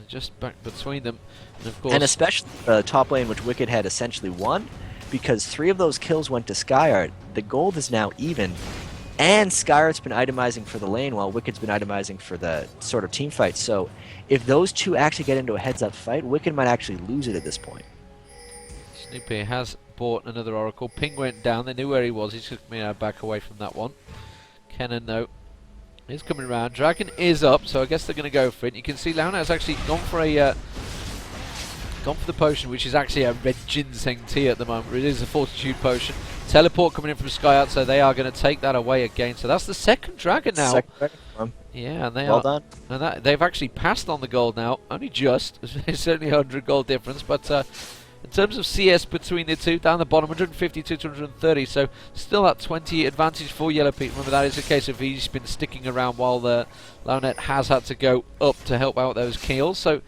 Just back between them. And, of course, and especially the top lane, which Wicked had essentially won, because 3 of those kills went to Skyart. The gold is now even, And Skyart's been itemizing for the lane while Wicked's been itemizing for the sort of team fight. So if those two actually get into a heads-up fight, Wicked might actually lose it at this point. Snoopy has bought another Oracle. Ping went down. They knew where he was. He's just going to back away from that one. Kennen, though, is coming around. Dragon is up, so I guess they're going to go for it. You can see Launa has actually gone for the potion, which is actually a red ginseng tea at the moment. It is a fortitude potion. Teleport coming in from Skyart, so they are going to take that away again. So that's the second dragon now. Second dragon. Yeah, and they well are done. And they've actually passed on the gold now. Only just. It's certainly 100 gold difference, but in terms of CS between the two, down the bottom, 150 to 230. So still that 20 advantage for Yellow Pete. Remember, that is a case of he's been sticking around while the Launet has had to go up to help out those kills. So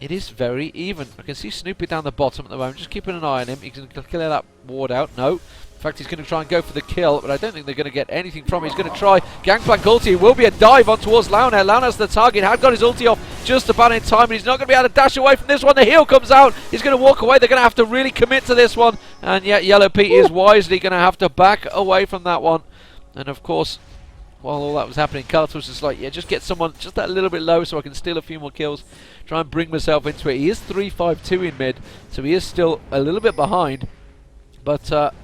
it is very even. I can see Snoopy down the bottom at the moment, just keeping an eye on him. He can clear that ward out. No. In fact, he's going to try and go for the kill, but I don't think they're going to get anything from it. He's going to try Gangplank ulti. It will be a dive on towards Launet. Launet's the target. Had got his ulti off just about in time, but he's not going to be able to dash away from this one. The heal comes out. He's going to walk away. They're going to have to really commit to this one. And yet Yellow Pete is wisely going to have to back away from that one. And of course, while all that was happening, Carlos was just like, yeah, just get someone just that little bit low so I can steal a few more kills. Try and bring myself into it. He is 3-5-2 in mid, so he is still a little bit behind. But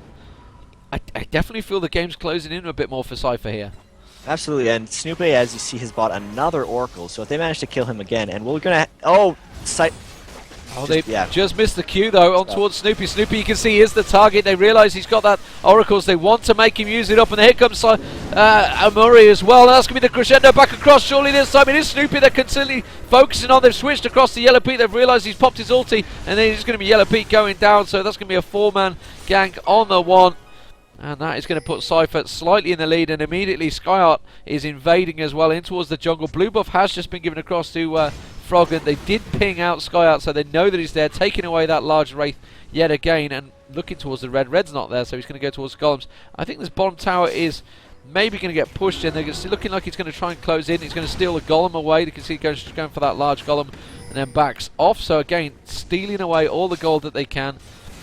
I definitely feel the game's closing in a bit more for Sypher here. Absolutely, and Snoopy, as you see, has bought another Oracle. So if they manage to kill him again, and we're going to... They just missed the Q though on towards Snoopy. Snoopy, you can see, is the target. They realise he's got that Oracles. They want to make him use it up, and here comes Amuri as well. That's going to be the crescendo back across. Surely this time it is Snoopy they're constantly focusing on. They've switched across to Yellow Pete. They've realised he's popped his ulti, and then it's going to be Yellow Pete going down. So that's going to be a 4-man gank on the one. And that is going to put Sypher slightly in the lead, and immediately Skyart is invading as well in towards the jungle. Blue buff has just been given across to Froggen. They did ping out Skyart, so they know that he's there, taking away that large wraith yet again, and looking towards the red. Red's not there, so he's going to go towards golems. I think this bottom tower is maybe going to get pushed in. They're looking like he's going to try and close in. He's going to steal the golem away. You can see he's going for that large golem and then backs off. So again, stealing away all the gold that they can.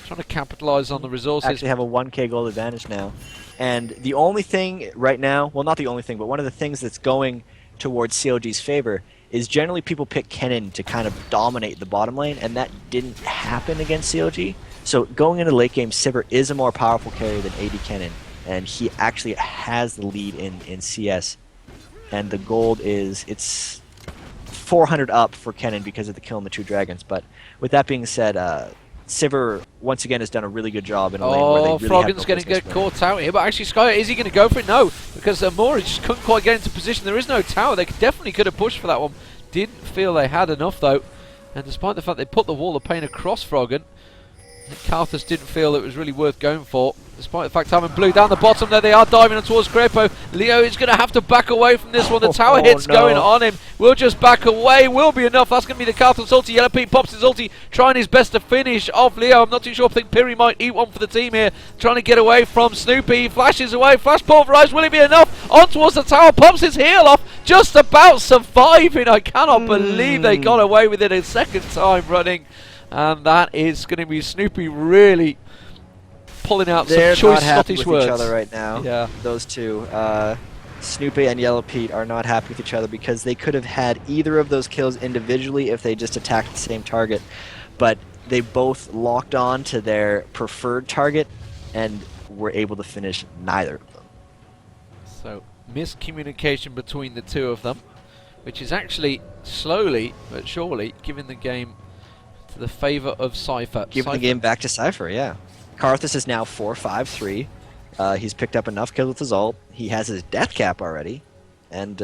Trying to capitalise on the resources. Actually have a 1k gold advantage now. And the only thing right now, well, not the only thing, but one of the things that's going towards CLG's favor is generally people pick Kennen to kind of dominate the bottom lane, and that didn't happen against CLG. So going into late game, Sypher is a more powerful carrier than AD Kennen, and he actually has the lead in CS. And the gold it's 400 up for Kennen because of the kill on the 2 dragons. But with that being said, Sypher once again has done a really good job in a lane where they really Froggen's going to get caught out here, but actually Sky, is he going to go for it? No, because Mori just couldn't quite get into position. There is no tower. They definitely could have pushed for that one. Didn't feel they had enough though, and despite the fact they put the wall of pain across Froggen, Karthus didn't feel it was really worth going for. Despite the fact having blue down the bottom there, they are diving in towards Crepo. Leo is going to have to back away from this one. The tower hit's going on him. We'll just back away. Will be enough. That's going to be the Karthus ulti. Yellow Pete pops his ulti, trying his best to finish off Leo. I'm not too sure. I think Piri might eat one for the team here. Trying to get away from Snoopy. Flashes away. Flash pulverized. Will it be enough? On towards the tower. Pops his heel off. Just about surviving. I cannot believe they got away with it a second time running. And that is going to be Snoopy really pulling out They're some choice not happy Scottish with words. each other right now. Yeah. Those two, Snoopy and Yellow Pete, are not happy with each other because they could have had either of those kills individually if they just attacked the same target. But they both locked on to their preferred target and were able to finish neither of them. So, miscommunication between the two of them, which is actually slowly but surely giving the game to the favour of Sypher. Giving the game back to Sypher, yeah. Karthus is now 4-5-3. He's picked up enough kills with his ult. He has his death cap already. And,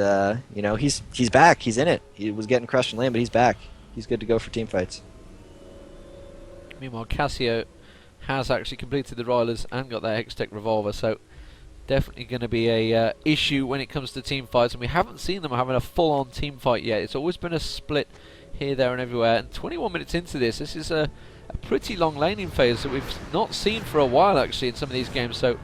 you know, he's back. He's in it. He was getting crushed in lane, but he's back. He's good to go for team fights. Meanwhile, Cassio has actually completed the Rilers and got that Hextech revolver, so definitely going to be a issue when it comes to team fights, and we haven't seen them having a full-on team fight yet. It's always been a split here, there and everywhere, and 21 minutes into this is a pretty long laning phase that we've not seen for a while actually in some of these games, so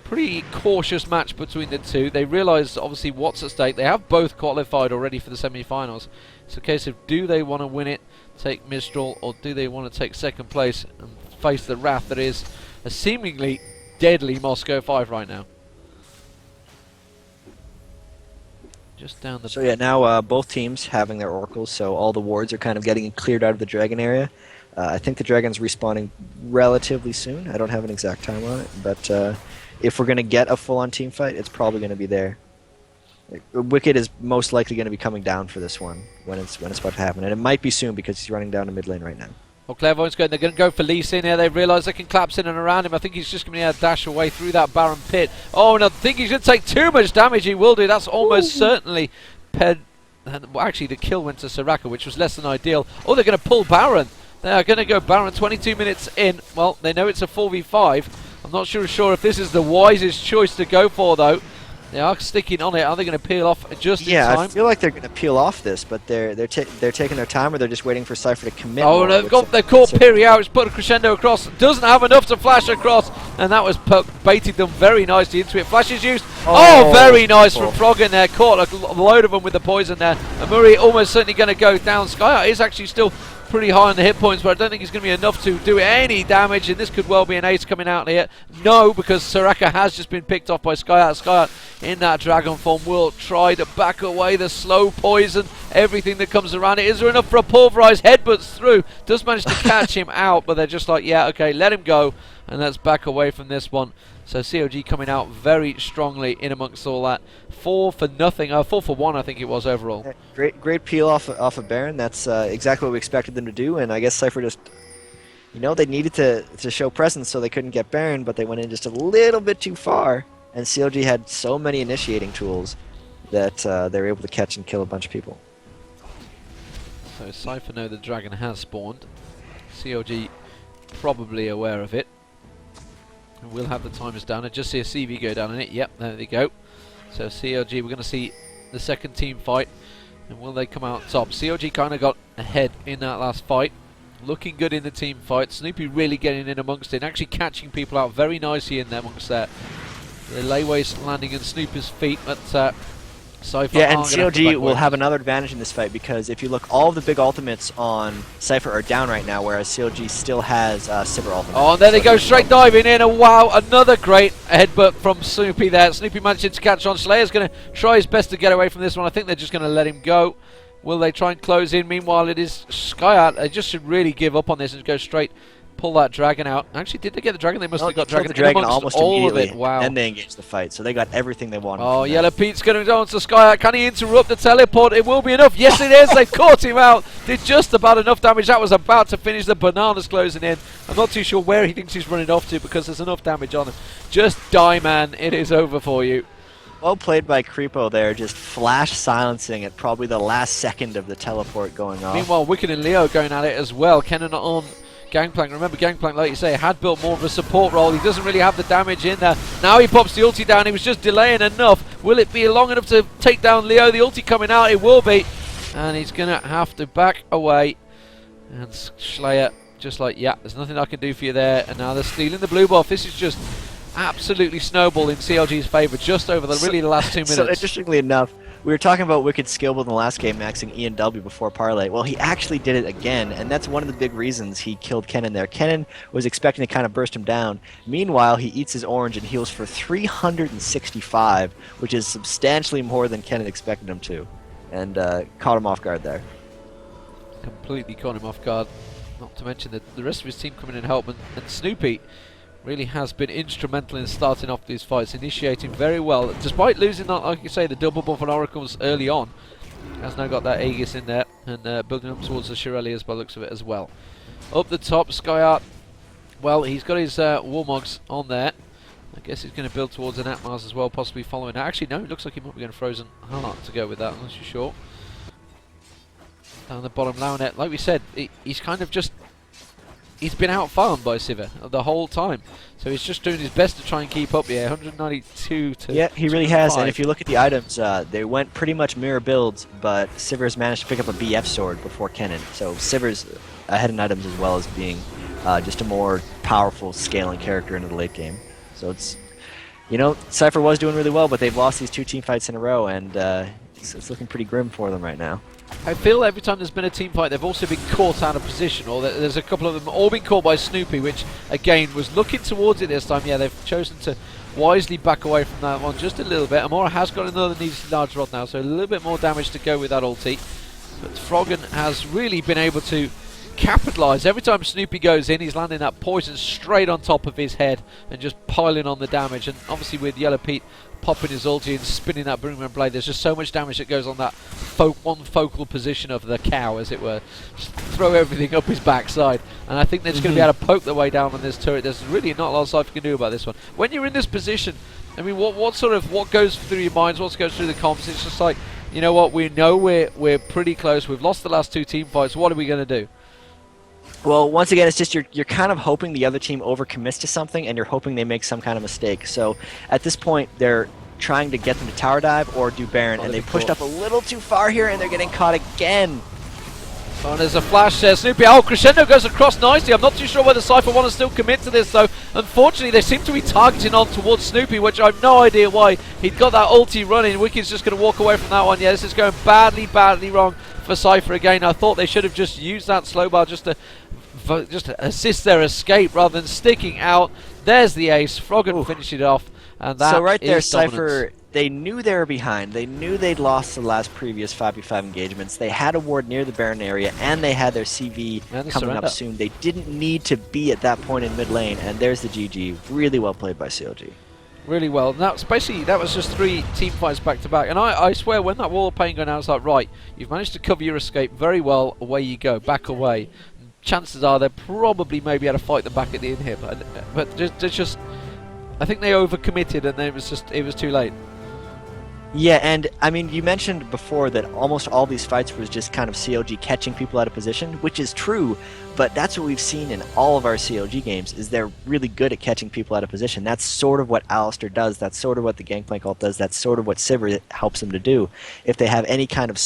pretty cautious match between the two. They realise obviously what's at stake. They have both qualified already for the semi-finals. It's a case of, do they want to win it, take Mistral, or do they want to take second place and face the wrath that is a seemingly deadly Moscow 5 right now? Just down the... So yeah, now both teams having their oracles, so all the wards are kind of getting cleared out of the dragon area. I think the dragon's respawning relatively soon. I don't have an exact time on it, but if we're going to get a full-on team fight, it's probably going to be there. Wicked is most likely going to be coming down for this one when it's about to happen, and it might be soon because he's running down to mid lane right now. Well, Clairvoyant's going. They're going to go for Lee Sin here. They've realised they can collapse in and around him. I think he's just going to be able to dash away through that Baron pit. Oh, and I think he's going to take too much damage. He will do. That's almost certainly... Well, actually, the kill went to Soraka, which was less than ideal. Oh, they're going to pull Baron. They are going to go Baron 22 minutes in. Well, they know it's a 4v5. I'm not sure if this is the wisest choice to go for, though. They are sticking on it. Are they going to peel off just in time? Yeah, I feel like they're going to peel off this, but they're taking their time, or they're just waiting for Sypher to commit. Oh, no, they've caught Piri out. It's put a crescendo across. Doesn't have enough to flash across, and that was baited them very nicely into it. Flash is used. Oh, very nice from Frog in there. Caught a load of them with the poison there. And Murray almost certainly going to go down. Skyheart is actually still pretty high on the hit points, but I don't think it's going to be enough to do any damage, and this could well be an ace coming out here. No, because Soraka has just been picked off by Skyheart. Skyheart in that dragon form will try to back away the slow poison, everything that comes around it. Is there enough for a pulverized headbutts through? Does manage to catch him out, but they're just like, yeah, okay, let him go, and let's back away from this one. So CLG coming out very strongly in amongst all that. 4 for nothing, 4 for 1 I think it was overall. Great peel off of Baron. That's exactly what we expected them to do, and I guess Sypher just, they needed to show presence, so they couldn't get Baron, but they went in just a little bit too far, and CLG had so many initiating tools that they were able to catch and kill a bunch of people. So Sypher know the dragon has spawned. CLG probably aware of it. And we'll have the timers down. I just see a CV go down in it. Yep, there they go. So CLG, we're going to see the second team fight. And will they come out top? CLG kind of got ahead in that last fight. Looking good in the team fight. Snoopy really getting in amongst it and actually catching people out very nicely in there amongst that. The layways landing in Snoopy's feet. But Sypher and CLG will have another advantage in this fight because if you look, all of the big ultimates on Sypher are down right now, whereas CLG still has Sypher ultimate. Oh, and there they go, straight diving in, and wow, another great headbutt from Snoopy there. Snoopy managed to catch on. Slayer's going to try his best to get away from this one. I think they're just going to let him go. Will they try and close in? Meanwhile, it is Skyheart. They just should really give up on this and go straight. Pull that dragon out. Actually, did they get the dragon? They must have got the dragon almost all immediately. Of it. Wow. Then they engaged the fight, so they got everything they wanted. Oh, Yellow Pete's going to go on to Skyheart. Can he interrupt the teleport? It will be enough. Yes, it is. They've caught him out. Did just about enough damage. That was about to finish. The bananas closing in. I'm not too sure where he thinks he's running off to because there's enough damage on him. Just die, man. It is over for you. Well played by Creepo there, just flash silencing at probably the last second of the teleport going off. Meanwhile, Wicked and Leo going at it as well. Kennen on Gangplank. Remember, Gangplank, like you say, had built more of a support role. He doesn't really have the damage in there. Now he pops the ulti down. He was just delaying enough. Will it be long enough to take down Leo? The ulti coming out. It will be. And he's going to have to back away. And Slayer just like, yeah, there's nothing I can do for you there. And now they're stealing the blue buff. This is just absolutely snowballed in CLG's favour just over the last 2 minutes. So interestingly enough, we were talking about Wicked's skill build in the last game, maxing E and W before Parlay. Well, he actually did it again, and that's one of the big reasons he killed Kennen there. Kennen was expecting to kind of burst him down. Meanwhile, he eats his orange and heals for 365, which is substantially more than Kennen expected him to, and caught him off guard there. Completely caught him off guard. Not to mention that the rest of his team coming in to help, and Snoopy really has been instrumental in starting off these fights, initiating very well, despite losing, like you say, the double buff on Oracles early on. Has now got that Aegis in there, and building up towards the Shirelias by the looks of it as well. Up the top, Skyheart, well, he's got his Warmogs on there. I guess he's going to build towards an Atmars as well, possibly following that. Actually, no, it looks like he might be going Frozen Heart to go with that, unless you're sure. Down the bottom, Launet, like we said, he's kind of just... He's been out-farmed by Sypher the whole time, so he's just doing his best to try and keep up here. 192 to... Yeah, he really has, and if you look at the items, they went pretty much mirror builds, but Sypher's managed to pick up a BF sword before Kennen, so Sypher's ahead in items as well as being just a more powerful scaling character into the late game. So it's... Sypher was doing really well, but they've lost these 2 team fights in a row, and it's looking pretty grim for them right now. I feel every time there's been a team fight, they've also been caught out of position, or there's a couple of them all been caught by Snoopy, which again was looking towards it this time. Yeah, they've chosen to wisely back away from that one just a little bit. Amora has got another needed large rod now, so a little bit more damage to go with that ulti. But Froggen has really been able to capitalise. Every time Snoopy goes in, he's landing that poison straight on top of his head and just piling on the damage. And obviously with Yellow Pete popping his ulti and spinning that boomerang blade, there's just so much damage that goes on that one focal position of the cow, as it were. Just throw everything up his backside, and I think they're just going to be able to poke their way down on this turret. There's really not a lot Sypher can do about this one. When you're in this position, I mean, what goes through your minds, what goes through the comms? It's just like, you know what, we know we're pretty close, we've lost the last two team fights, what are we going to do? Well, once again, it's just you're kind of hoping the other team overcommits to something, and you're hoping they make some kind of mistake. So at this point, they're trying to get them to tower dive or do Baron, and they pushed up a little too far here, and they're getting caught again. Oh, and there's a flash there. Snoopy, oh, Crescendo goes across nicely. I'm not too sure whether Sypher want to still commit to this, though. Unfortunately, they seem to be targeting on towards Snoopy, which I have no idea why. He'd got that ulti running. Wicked's just going to walk away from that one. Yeah, this is going badly, badly wrong for Sypher again. I thought they should have just used that slow bar just to assist their escape rather than sticking out. There's the ace. Froggen finished it off. And that so right there, Sypher, dominance. They knew they were behind. They knew they'd lost the last previous 5v5 engagements. They had a ward near the Baron area, and they had their CV coming up soon. They didn't need to be at that point in mid lane, and there's the GG. Really well played by CLG. Really well. And that was just 3 team fights back to back. And I swear, when that wall of pain went out, I was like, right, you've managed to cover your escape very well. Away you go, back away. Chances are they're probably maybe able to fight them back at the end here, but just I think they overcommitted, and then it was too late. Yeah, and I mean, you mentioned before that almost all these fights was just kind of CLG catching people out of position, which is true, but that's what we've seen in all of our CLG games, is they're really good at catching people out of position. That's sort of what Alistair does, that's sort of what the Gangplank ult does, that's sort of what Sypher helps them to do. If they have any kind of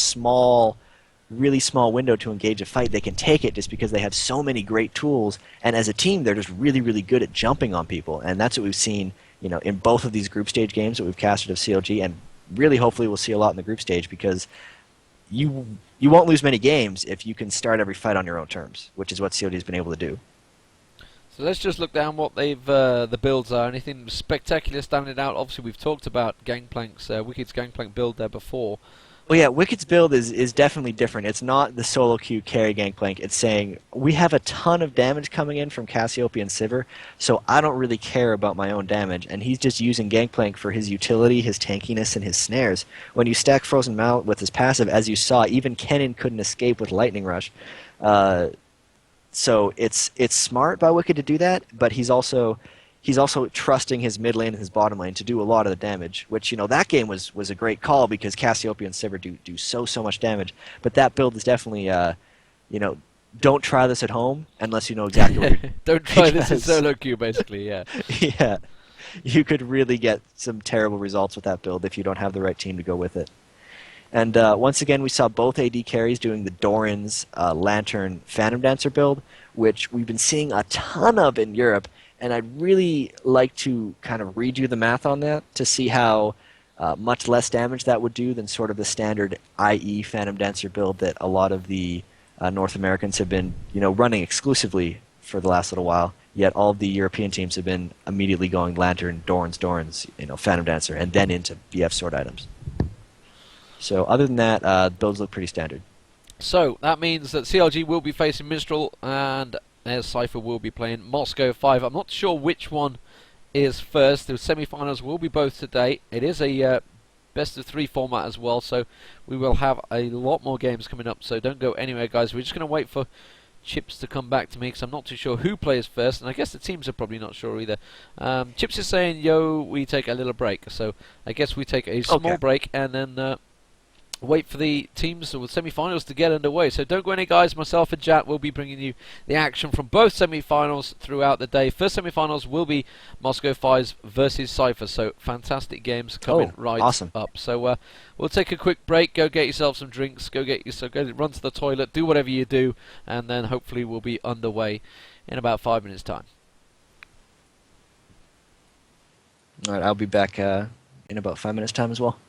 really small window to engage a fight, they can take it just because they have so many great tools, and as a team they're just really, really good at jumping on people, and that's what we've seen, you know, in both of these group stage games that we've casted of CLG, and really hopefully we'll see a lot in the group stage, because you won't lose many games if you can start every fight on your own terms, which is what CLG has been able to do. So let's just look down what they've the builds are. Anything spectacular standing out? Obviously we've talked about Gangplank's Wicked's Gangplank build there before. Well, yeah, Wicked's build is definitely different. It's not the solo queue carry Gangplank. It's saying, we have a ton of damage coming in from Cassiopeia and Sypher, so I don't really care about my own damage. And he's just using Gangplank for his utility, his tankiness, and his snares. When you stack Frozen Mallet with his passive, as you saw, even Kennen couldn't escape with Lightning Rush. So it's smart by Wicked to do that, but he's also trusting his mid lane and his bottom lane to do a lot of the damage, which, you know, that game was a great call because Cassiopeia and Sypher do so much damage. But that build is definitely, you know, don't try this at home unless you know exactly what you're doing. Don't try this in solo queue, basically, yeah. Yeah. You could really get some terrible results with that build if you don't have the right team to go with it. And once again, we saw both AD carries doing the Doran's Lantern Phantom Dancer build, which we've been seeing a ton of in Europe. And I'd really like to kind of redo the math on that to see how much less damage that would do than sort of the standard IE Phantom Dancer build that a lot of the North Americans have been, you know, running exclusively for the last little while. Yet all of the European teams have been immediately going Lantern, Doran's, you know, Phantom Dancer, and then into BF sword items. So other than that, builds look pretty standard. So that means that CLG will be facing Mistral, and Sypher will be playing Moscow 5. I'm not sure which one is first. The semi-finals will be both today. It is a best of 3 format as well, so we will have a lot more games coming up, so don't go anywhere, guys. We're just going to wait for Chips to come back to me, because I'm not too sure who plays first, and I guess the teams are probably not sure either. Chips is saying, yo, we take a little break, so I guess we take a small break, and then wait for the teams or the semi-finals to get underway. So don't go any, guys. Myself and Jat will be bringing you the action from both semi-finals throughout the day. First semi-finals will be Moscow 5 versus Sypher. So fantastic games coming up. So we'll take a quick break. Go get yourself some drinks. Go run to the toilet. Do whatever you do, and then hopefully we'll be underway in about 5 minutes' time. All right, I'll be back in about 5 minutes' time as well.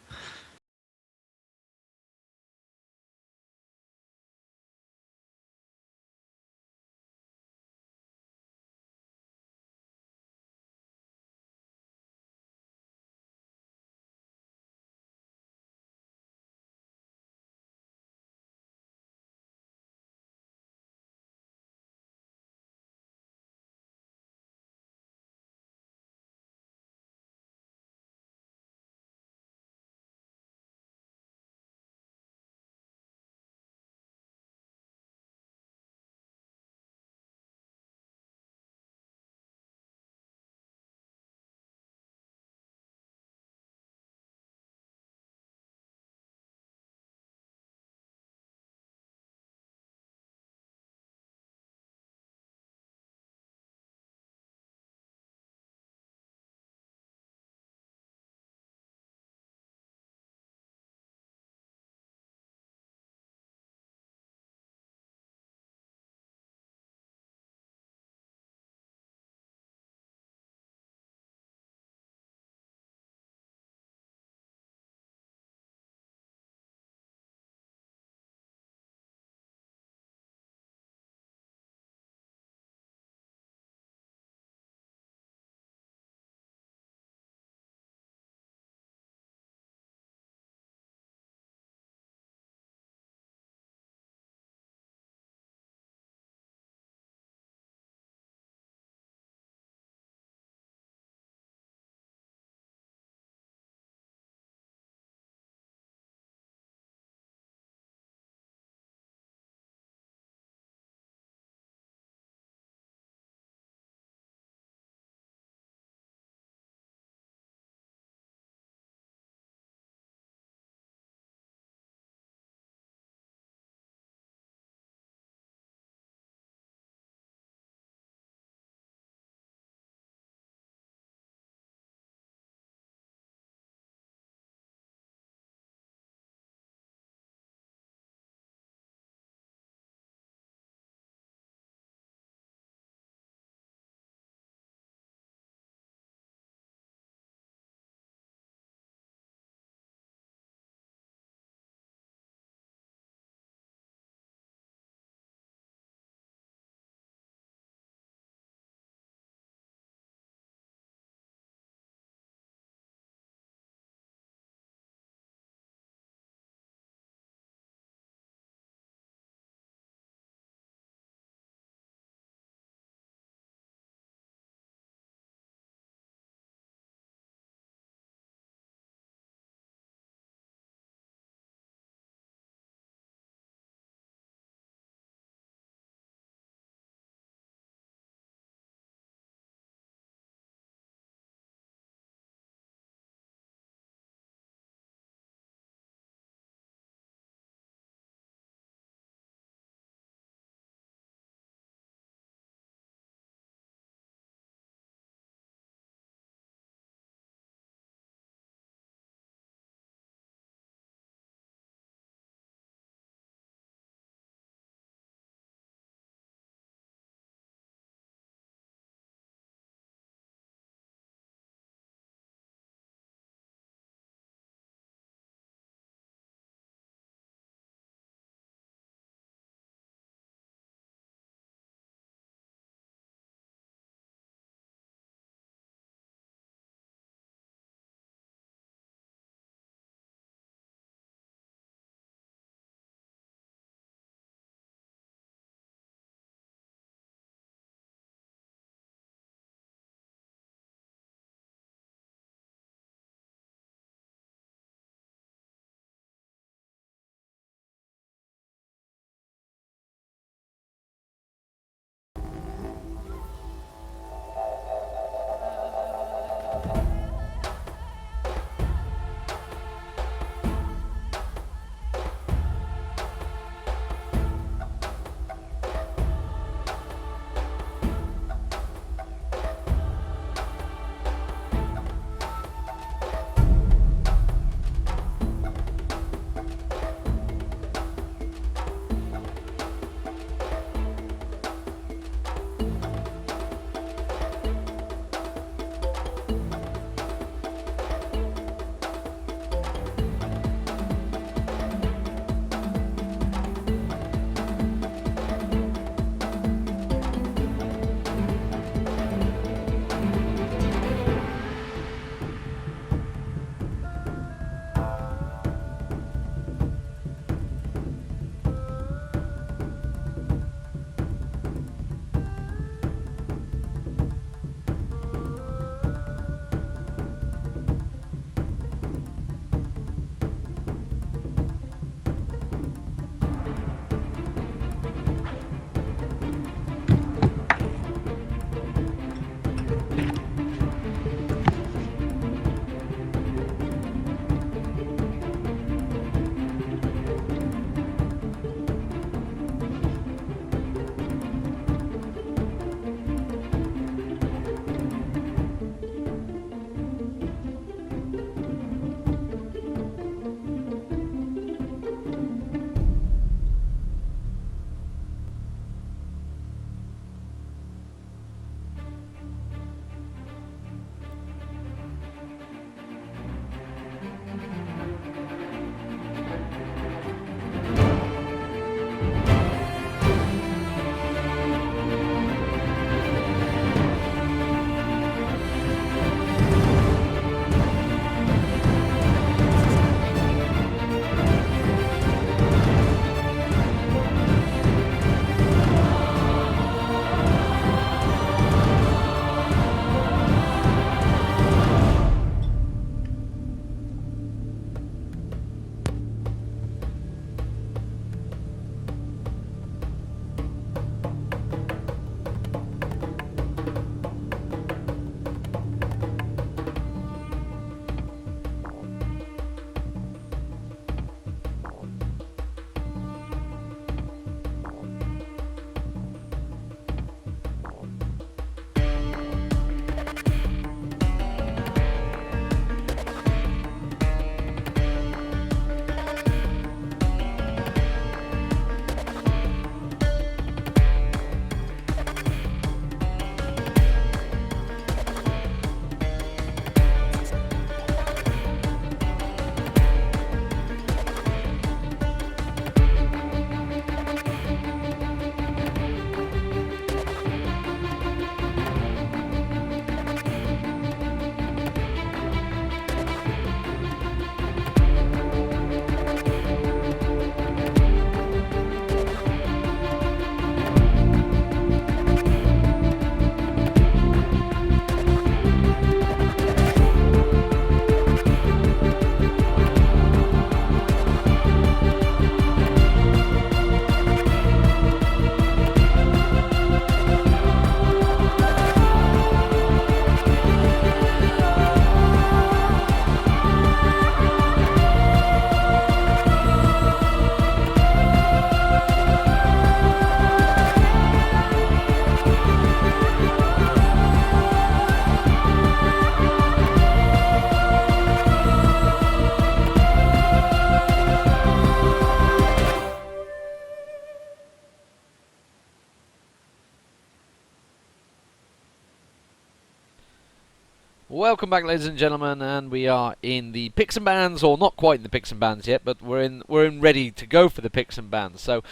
Welcome back, ladies and gentlemen, and we are in the picks and bans, or not quite in the picks and bans yet, but we're in ready to go for the picks and bans. So,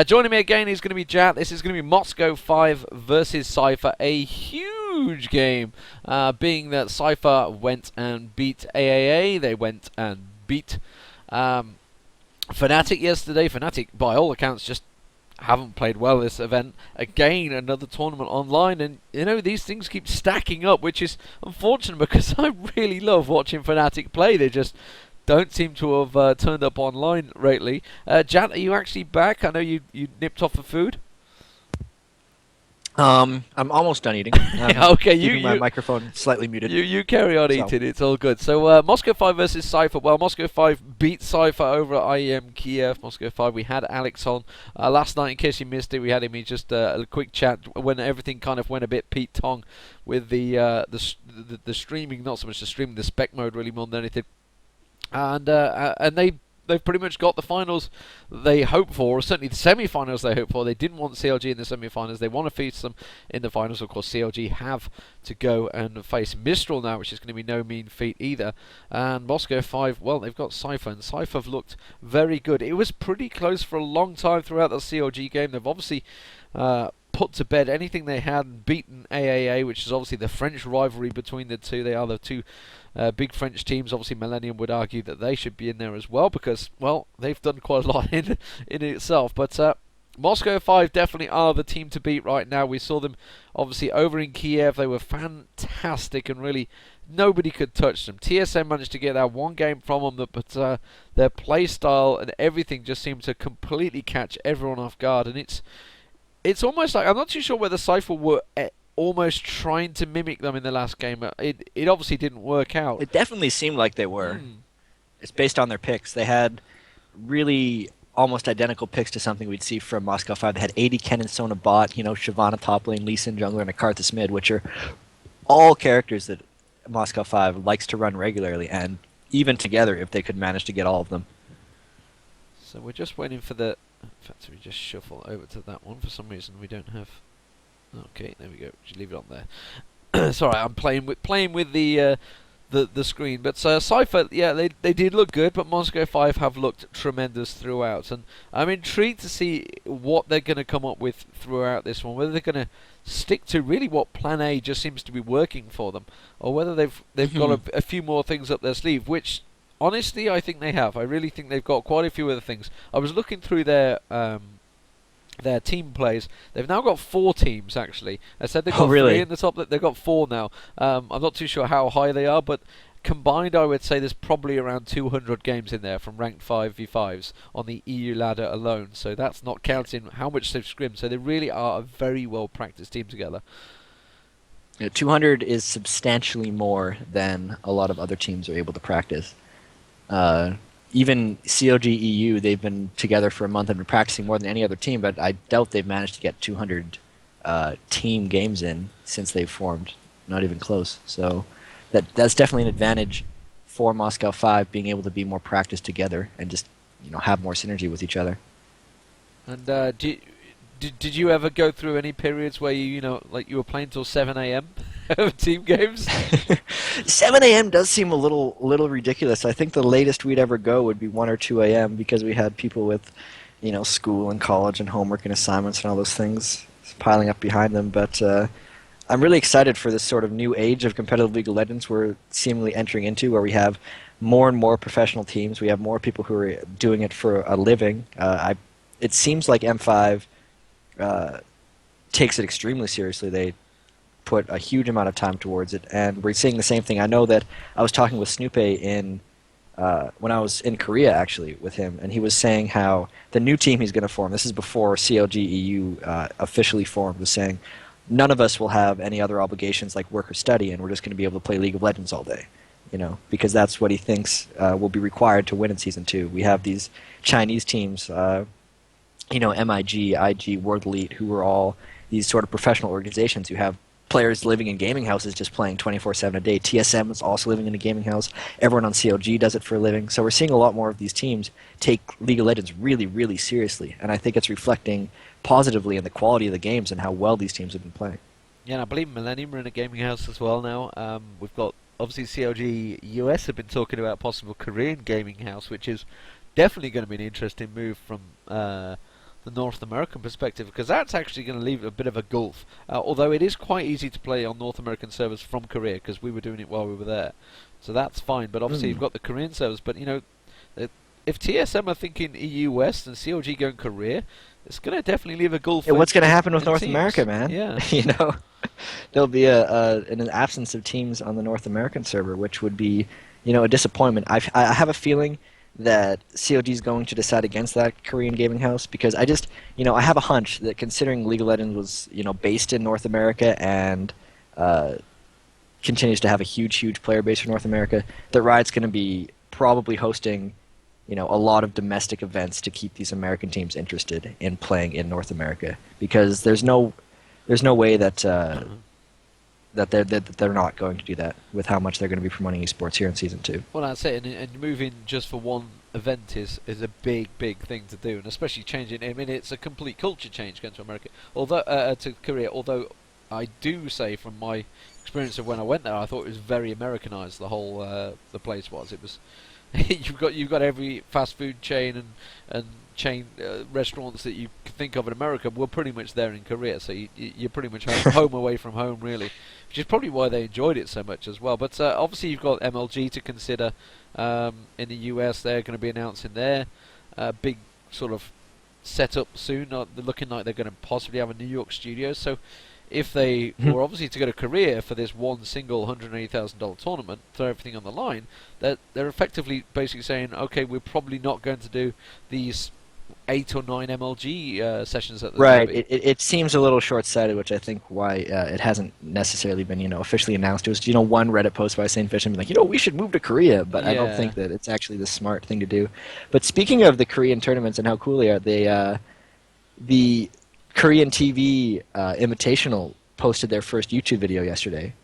joining me again is going to be Jat. This is going to be Moscow 5 versus Sypher, a huge game, being that Sypher went and beat AAA. They went and beat Fnatic yesterday. Fnatic, by all accounts, just haven't played well this event. Again, another tournament online, and these things keep stacking up, which is unfortunate because I really love watching Fnatic play. They just don't seem to have turned up online lately. Jat, are you actually back? I know you nipped off for food. I'm almost done eating. Okay, keeping my microphone slightly muted. You carry on eating. It's all good. So Moscow 5 versus Sypher. Well, Moscow 5 beat Sypher over at IEM Kiev. Moscow 5. We had Alex on last night. In case you missed it, we had him in just a quick chat when everything kind of went a bit Pete Tong with the streaming. Not so much the streaming, the spec mode really more than anything. And they've pretty much got the finals they hope for, or certainly the semi-finals they hope for. They didn't want CLG in the semi-finals. They want to face them in the finals. Of course, CLG have to go and face Mistral now, which is going to be no mean feat either. And Moscow 5, well, they've got Sypher, and Sypher have looked very good. It was pretty close for a long time throughout the CLG game. They've obviously put to bed anything they had and beaten AAA, which is obviously the French rivalry between the two. They are the two big French teams. Obviously, Millennium would argue that they should be in there as well because, well, they've done quite a lot in itself. But Moscow 5 definitely are the team to beat right now. We saw them, obviously, over in Kiev. They were fantastic and really nobody could touch them. TSM managed to get that one game from them, but their play style and everything just seemed to completely catch everyone off guard. And it's almost like, I'm not too sure whether Sypher were almost trying to mimic them in the last game. It obviously didn't work out. It definitely seemed like they were. It's based on their picks. They had really almost identical picks to something we'd see from Moscow 5. They had 80 Ken and Sona bot, Shyvana top lane, Lee Sin jungler, and Akarthus mid, which are all characters that Moscow 5 likes to run regularly, and even together if they could manage to get all of them. So we're just waiting for the... In fact, we just shuffle over to that one. For some reason, we don't have... Okay, there we go. Just leave it on there. Sorry, I'm playing with the screen. But Sypher, yeah, they did look good, but Moscow 5 have looked tremendous throughout, and I'm intrigued to see what they're going to come up with throughout this one. Whether they're going to stick to really what Plan A just seems to be working for them, or whether they've got a few more things up their sleeve, which honestly I think they have. I really think they've got quite a few other things. I was looking through their team plays. They've now got 4 teams, actually. I said they've got 3 in the top. They've got 4 now. I'm not too sure how high they are, but combined I would say there's probably around 200 games in there from ranked 5v5s on the EU ladder alone. So that's not counting how much they've scrimmed. So they really are a very well practiced team together. 200 is substantially more than a lot of other teams are able to practice. Even CLG.EU, they've been together for a month and been practicing more than any other team, but I doubt they've managed to get 200 team games in since they've formed. Not even close. So that's definitely an advantage for Moscow 5, being able to be more practiced together and just have more synergy with each other. And did you ever go through any periods where you were playing till 7 a.m. team games? 7 a.m. does seem a little ridiculous. I think the latest we'd ever go would be 1 or 2 a.m. because we had people with, school and college and homework and assignments and all those things piling up behind them. But I'm really excited for this sort of new age of competitive League of Legends we're seemingly entering into, where we have more and more professional teams. We have more people who are doing it for a living. It seems like M5 takes it extremely seriously. They put a huge amount of time towards it, and we're seeing the same thing. I know that I was talking with Snoopy when I was in Korea, actually, with him, and he was saying how the new team he's going to form, this is before CLG.EU officially formed, was saying none of us will have any other obligations like work or study, and we're just going to be able to play League of Legends all day, because that's what he thinks will be required to win in Season 2. We have these Chinese teams, MIG, IG, World Elite, who are all these sort of professional organizations who have players living in gaming houses just playing 24/7 a day. TSM is also living in a gaming house. Everyone on CLG does it for a living. So we're seeing a lot more of these teams take League of Legends really, really seriously. And I think it's reflecting positively in the quality of the games and how well these teams have been playing. Yeah, and I believe Millennium are in a gaming house as well now. We've got obviously CLG US have been talking about possible Korean gaming house, which is definitely going to be an interesting move from the North American perspective, because that's actually going to leave a bit of a gulf. Although it is quite easy to play on North American servers from Korea, because we were doing it while we were there, so that's fine. But obviously you've got the Korean servers. But if TSM are thinking EU West and CLG going Korea, it's going to definitely leave a gulf. Yeah, what's going to happen with North teams. America, man? Yeah. There'll be an absence of teams on the North American server, which would be, a disappointment. I have a feeling that CLG is going to decide against that Korean gaming house, because I have a hunch that, considering League of Legends was, based in North America and continues to have a huge player base for North America, that Riot's going to be probably hosting, a lot of domestic events to keep these American teams interested in playing in North America, because there's no way that that they're not going to do that with how much they're going to be promoting esports here in Season 2. Well, that's it, and moving just for one event is a big thing to do, and especially changing. I mean, it's a complete culture change going to America, although to Korea. Although I do say, from my experience of when I went there, I thought it was very Americanized. The whole the place was. It was you've got every fast food chain and chain restaurants that you can think of in America were pretty much there in Korea. So you're pretty much home away from home, really, which is probably why they enjoyed it so much as well. But obviously you've got MLG to consider. In the US, they're going to be announcing their big sort of setup soon. They're looking like they're going to possibly have a New York studio. So if they were obviously to go to Korea for this one single $180,000 tournament, throw everything on the line, they're effectively basically saying, okay, we're probably not going to do these 8 or 9 MLG sessions at the right. Derby. It seems a little short-sighted, which I think why it hasn't necessarily been officially announced. It was one Reddit post by St. Fisherman like, we should move to Korea, but I don't think that it's actually the smart thing to do. But speaking of the Korean tournaments and how cool they are, the Korean TV Invitational posted their first YouTube video yesterday,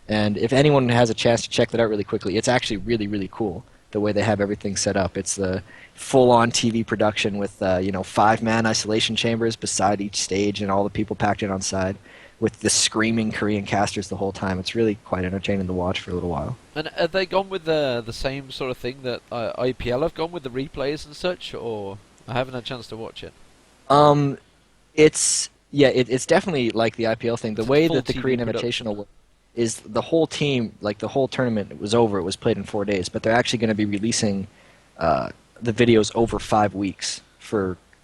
and if anyone has a chance to check that out really quickly, it's actually really cool the way they have everything set up. It's the full-on TV production with 5-man isolation chambers beside each stage and all the people packed in on side, with the screaming Korean casters the whole time. It's really quite entertaining to watch for a little while. And have they gone with the same sort of thing that IPL have gone with, the replays and such, or I haven't had a chance to watch it? It's definitely like the IPL thing. The way that the TV Korean Invitational is, the whole team, like the whole tournament was over. It was played in 4 days, but they're actually going to be releasing the videos over 5 weeks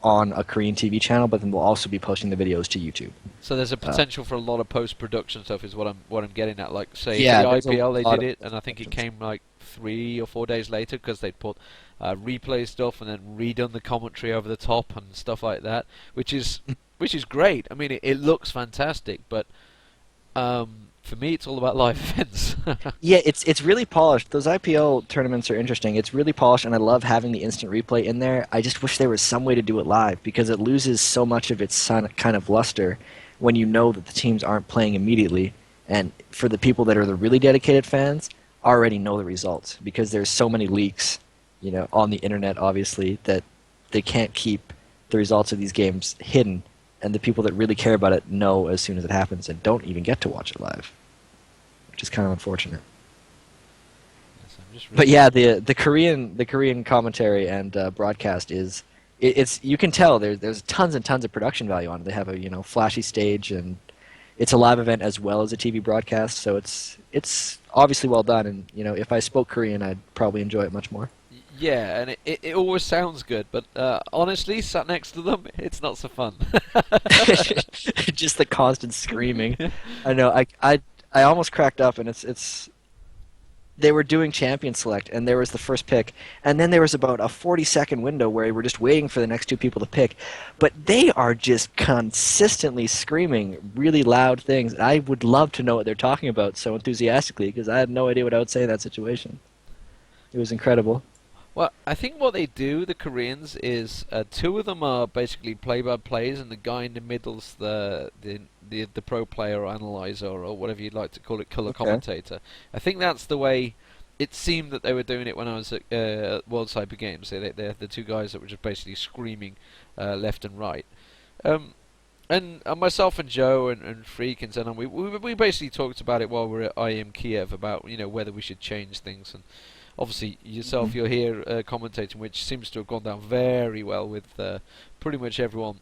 on a Korean TV channel, but then we'll also be posting the videos to YouTube. So there's a potential for a lot of post-production stuff, is what I'm getting at. Like, say, Yeah, for there's the a IPL, they lot did of it, and I think it came like 3 or 4 days later, because they'd put replay stuff and then redone the commentary over the top and stuff like that, which is great. I mean, it looks fantastic, but for me, it's all about live events. Yeah, it's really polished. Those IPL tournaments are interesting. It's really polished, and I love having the instant replay in there. I just wish there was some way to do it live, because it loses so much of its kind of luster when you know that the teams aren't playing immediately. And for the people that are the really dedicated fans, already know the results, because there's so many leaks, on the internet, obviously, that they can't keep the results of these games hidden. And the people that really care about it know as soon as it happens and don't even get to watch it live, which is kind of unfortunate. Yes, but yeah, the Korean commentary and broadcast it's you can tell there's tons and tons of production value on it. They have a flashy stage, and it's a live event as well as a TV broadcast, so it's obviously well done. And if I spoke Korean, I'd probably enjoy it much more. Yeah, and it always sounds good, but honestly, sat next to them, it's not so fun. Just the constant screaming. I know. I almost cracked up, and it's. They were doing champion select, and there was the first pick, and then there was about a 40-second window where we were just waiting for the next 2 people to pick, but they are just consistently screaming really loud things. I would love to know what they're talking about so enthusiastically, because I had no idea what I would say in that situation. It was incredible. Well, I think what they do, the Koreans, is 2 of them are basically play-by-plays, and the guy in the middle's the pro player or analyzer or whatever you'd like to call it, color commentator. I think that's the way it seemed that they were doing it when I was at World Cyber Games. They're the 2 guys that were just basically screaming left and right. And myself and Joe and Freak and Zenon, we basically talked about it while we were at IM Kiev about whether we should change things. And obviously yourself, you're here commentating, which seems to have gone down very well with pretty much everyone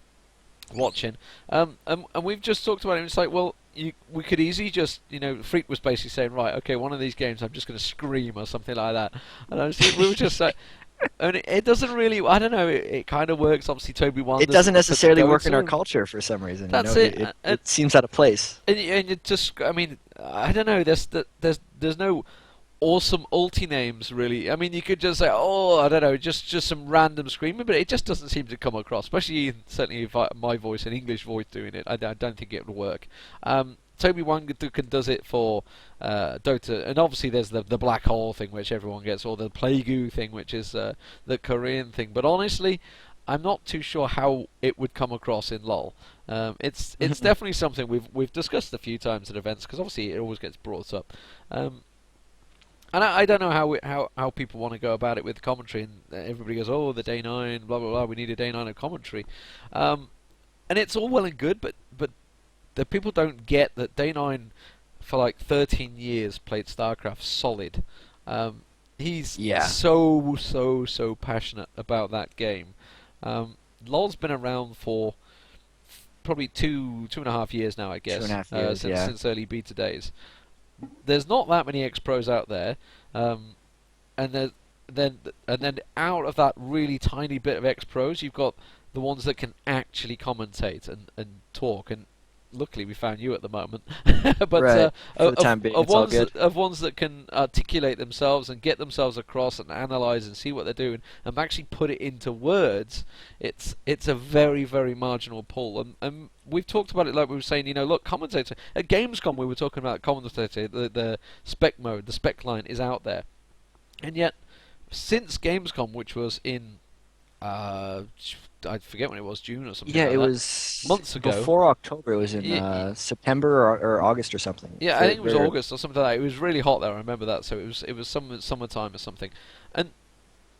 watching. And we've just talked about it. And it's like, well, we could easily just, Freak was basically saying, right, okay, one of these games I'm just going to scream or something like that. And we were just like. And it doesn't really. I don't know. It kind of works. Obviously, Toby won. It doesn't necessarily work in our culture for some reason. That's it seems out of place. And you just. I mean, I don't know. There's no awesome ulti names really. I mean, you could just say, oh, I don't know, just some random screaming, but it just doesn't seem to come across. Especially certainly if my voice, an English voice, doing it. I don't think it would work. Toby Wangadukan does it for Dota, and obviously there's the black hole thing which everyone gets, or the Plague thing which is the Korean thing. But honestly, I'm not too sure how it would come across in LoL. It's definitely something we've discussed a few times at events, because obviously it always gets brought up. And I don't know how people want to go about it with commentary, and everybody goes, oh, the day 9, blah blah blah, we need a day 9 of commentary, and it's all well and good, but the people don't get that Day 9 for like 13 years played StarCraft solid. He's so passionate about that game. LoL's been around for probably two and a half years now, I guess. 2.5 years, since early beta days. There's not that many ex-pros out there, and then out of that really tiny bit of ex-pros, you've got the ones that can actually commentate and talk. And luckily we found you at the moment. But right. For the time being, it's all good. Of ones that can articulate themselves and get themselves across and analyze and see what they're doing and actually put it into words, it's a very, very marginal pull. And we've talked about it, like we were saying, look, commentator at Gamescom, we were talking about commentator, the spec mode, the spec line is out there, and yet since Gamescom, which was in I forget when it was, June or something. Yeah, like it that. was Months ago. Before October. It was in September or August or something. Yeah, I think it was August or something like that. It was really hot there. I remember that. So it was summertime or something, and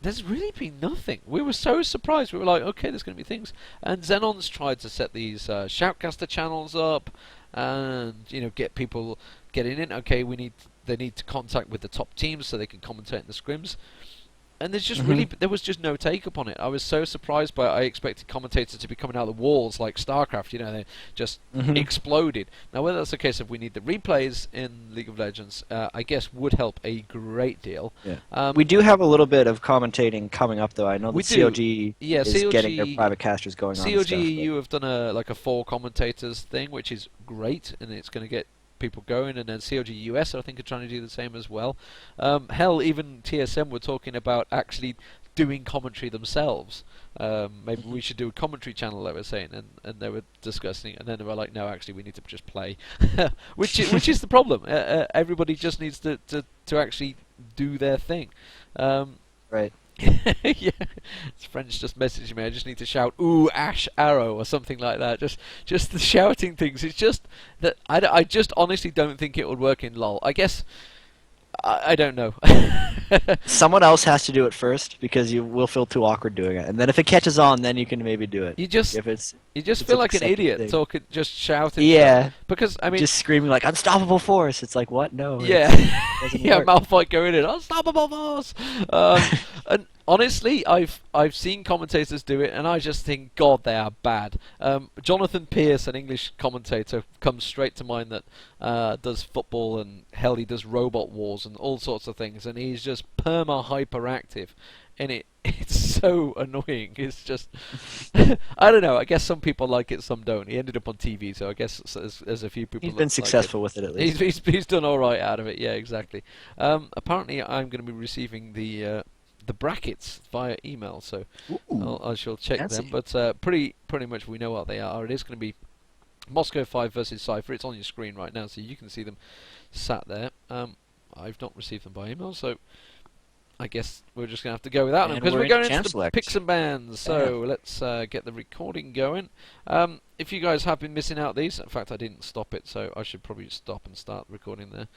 there's really been nothing. We were so surprised. We were like, okay, there's going to be things. And Xenon's tried to set these shoutcaster channels up, and get people getting in. Okay, they need to contact with the top teams so they can commentate in the scrims. And there's just there was just no take up on it. I was so surprised by it. I expected commentators to be coming out of the walls like StarCraft, they just exploded. Now, whether that's the case if we need the replays in League of Legends, I guess would help a great deal. Yeah. We do have a little bit of commentating coming up, though. I know that CLG is CLG, getting their private casters going on. CLG.EU have done a 4 commentators thing, which is great, and it's going to get people going, and then CLG US I think are trying to do the same as well. Hell, even TSM were talking about actually doing commentary themselves. Maybe we should do a commentary channel, they were saying, and they were discussing it, and then they were like, no, actually we need to just play. which is the problem. Everybody just needs to actually do their thing. Right. Yeah, friends just messaging me. I just need to shout "Ooh, Ash Arrow" or something like that. Just the shouting things. It's just that I just honestly don't think it would work in LoL. I guess I don't know. Someone else has to do it first, because you will feel too awkward doing it, and then if it catches on, then you can maybe do it. You just feel like an idiot talking, just shouting. Yeah. Stuff. Because I mean, just screaming like "Unstoppable Force." It's like, what? No. Yeah. Yeah. Malphite going in. Unstoppable Force. And honestly, I've seen commentators do it, and I just think, God, they are bad. Jonathan Pierce, an English commentator, comes straight to mind that does football, and hell, he does Robot Wars and all sorts of things, and he's just perma-hyperactive, and it's so annoying. It's just, I don't know, I guess some people like it, some don't. He ended up on TV, so I guess there's a few people He's been successful with it, at least. He's done alright out of it, yeah, exactly. Apparently, I'm going to be receiving the brackets via email, so I shall check them. But pretty much we know what they are. It is going to be Moscow 5 versus Sypher. It's on your screen right now, so you can see them sat there. I've not received them by email, so I guess we're just going to have to go without them, because we're going into the picks and bans. So let's get the recording going. If you guys have been missing out these, in fact I didn't stop it, so I should probably stop and start recording there.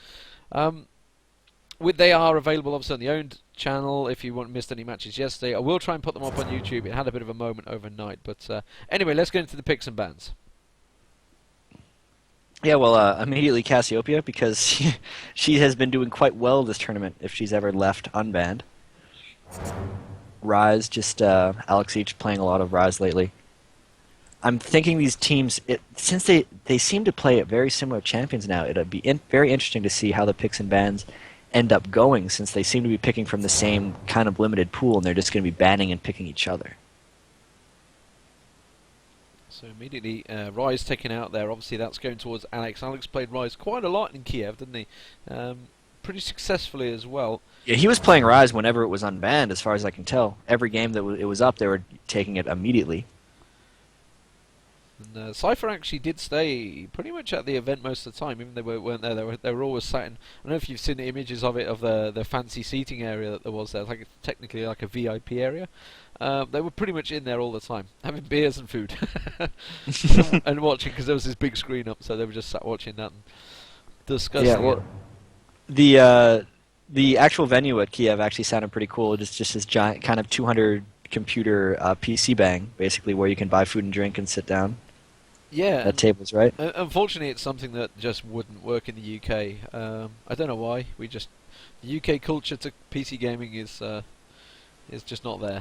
They are available obviously on the owned channel if you missed any matches yesterday. I will try and put them up on YouTube. It had a bit of a moment overnight, but anyway, let's get into the picks and bans. Yeah, well, immediately Cassiopeia because she has been doing quite well this tournament if she's ever left unbanned. Rise, just Alex Each playing a lot of Rise lately. I'm thinking these teams, since they seem to play at very similar champions now, it'll be very interesting to see how the picks and bans end up going, since they seem to be picking from the same kind of limited pool, and they're just going to be banning and picking each other. So immediately, Rise taken out there. Obviously, that's going towards Alex. Alex played Rise quite a lot in Kiev, didn't he? Pretty successfully as well. Yeah, he was playing Rise whenever it was unbanned, as far as I can tell. Every game that it was up, they were taking it immediately. And Sypher actually did stay pretty much at the event most of the time, even though they weren't there. They were always sat in. I don't know if you've seen the images of it, of the fancy seating area that there was there. It's like technically like a VIP area. They were pretty much in there all the time, having beers and food, and watching, because there was this big screen up, so they were just sat watching that and discussing Yeah, well, the actual venue at Kiev actually sounded pretty cool. It's just this giant kind of 200 computer PC bang, basically, where you can buy food and drink and sit down Yeah, at tables, right? unfortunately, it's something that just wouldn't work in the UK. I don't know why. The UK culture to PC gaming is just not there.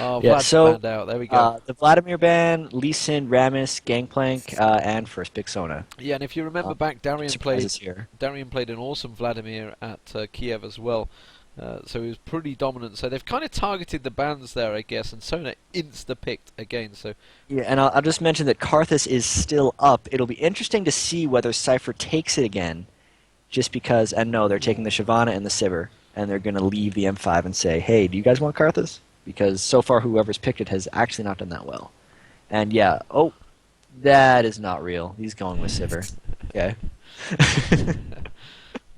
Oh, Yeah, Vlad's so banned out. There we go. the Vladimir ban, Lee Sin, Ramis, Gangplank, and First Big Sona. Yeah, and if you remember back, Surprises here. Darian played an awesome Vladimir at Kiev as well. So he was pretty dominant. So they've kind of targeted the bans there, I guess, and Sona insta-picked again. So Yeah, and I'll just mention that Karthus is still up. It'll be interesting to see whether Sypher takes it again, just because, and no, they're taking the Shyvana and the Sivir, and they're going to leave the M5 and say, hey, do you guys want Karthus? Because so far whoever's picked it has actually not done that well. And yeah, oh, that is not real. He's going with Sivir. Okay.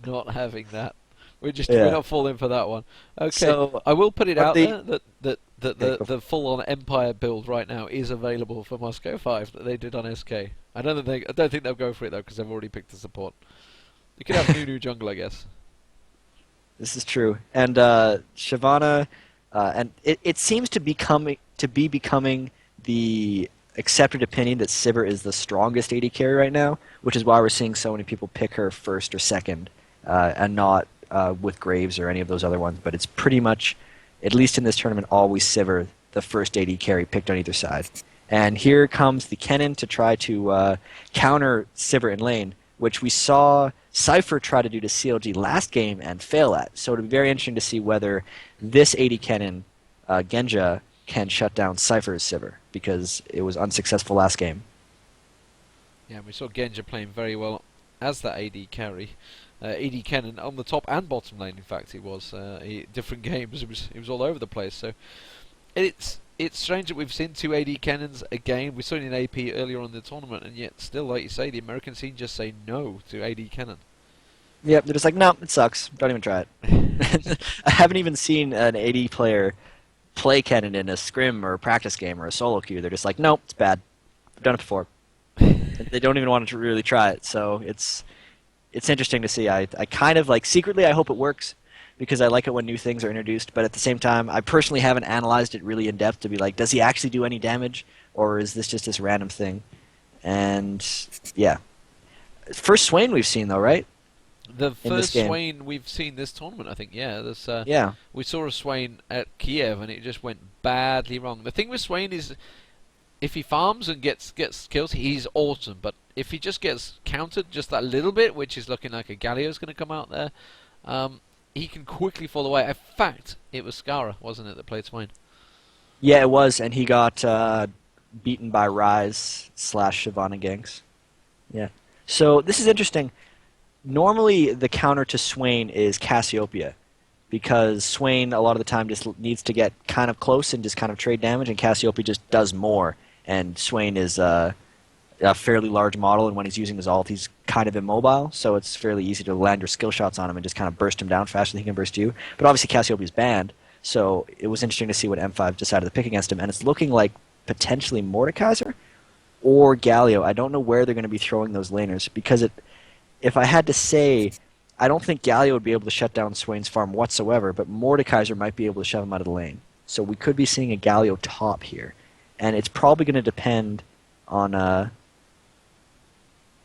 not having that. Yeah. We're not falling for that one. Okay, So, I will put it but out the- there that Okay, go the full-on Empire build right now is available for Moscow 5 that they did on SK. I don't think they'll go for it though, because they've already picked the support. You could have new jungle, I guess. This is true. And Shyvana, and it seems to be becoming the accepted opinion that Sivir is the strongest AD carry right now, which is why we're seeing so many people pick her first or second, and not with Graves or any of those other ones. But it's pretty much, at least in this tournament, always Sivir, the first AD carry picked on either side. And here comes the Kennen to try to counter Sivir in lane, which we saw Sypher try to do to CLG last game and fail at. So it'll be very interesting to see whether this AD Kennen, Genja, can shut down Sypher's Sivir, because it was unsuccessful last game. Yeah, we saw Genja playing very well as that AD carry. AD Kennen on the top and bottom lane, in fact, it was different games. It was all over the place. So it's strange that we've seen two AD Kennens again. We saw it in AP earlier on in the tournament, and yet still, like you say, the American scene just say no to AD Kennen. Yep, they're just like, no, it sucks. Don't even try it. I haven't even seen an AD player play Kennen in a scrim or a practice game or a solo queue. They're just like, nope, it's bad. I've done it before. They don't even want to really try it. So it's interesting to see. I kind of like, secretly I hope it works, because I like it when new things are introduced, but at the same time I personally haven't analyzed it really in depth to be like, does he actually do any damage, or is this just this random thing? And yeah. First Swain we've seen though, right? The In this first game. Swain we've seen this tournament, I think. Yeah, Yeah. we saw a Swain at Kiev, and it just went badly wrong. The thing with Swain is, if he farms and gets kills, he's awesome. But if he just gets countered just that little bit, which is looking like a Galio's going to come out there, he can quickly fall away. In fact, it was Skara, wasn't it, that played Swain? Yeah, it was, and he got beaten by Rise / Shyvana ganks. Yeah. So this is interesting. Normally, the counter to Swain is Cassiopeia, because Swain a lot of the time just needs to get kind of close and just kind of trade damage, and Cassiopeia just does more. And Swain is a fairly large model, and when he's using his ult, he's kind of immobile, so it's fairly easy to land your skill shots on him and just kind of burst him down faster than he can burst you. But obviously Cassiopeia's banned, so it was interesting to see what M5 decided to pick against him, and it's looking like potentially Mordekaiser or Galio. I don't know where they're going to be throwing those laners, because if I had to say, I don't think Galio would be able to shut down Swain's farm whatsoever, but Mordekaiser might be able to shove him out of the lane. So we could be seeing a Galio top here, and it's probably going to depend on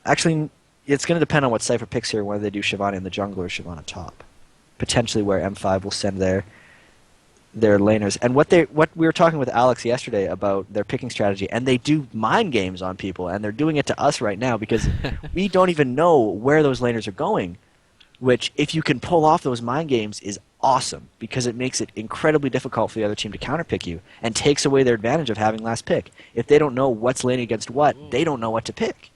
Actually, it's going to depend on what Sypher picks here, whether they do Shyvana in the jungle or Shyvana top. Potentially where M5 will send their laners. And what we were talking with Alex yesterday about their picking strategy, and they do mind games on people, and they're doing it to us right now because we don't even know where those laners are going, which, if you can pull off those mind games, is awesome because it makes it incredibly difficult for the other team to counterpick you and takes away their advantage of having last pick. If they don't know what's laning against what, they don't know what to pick.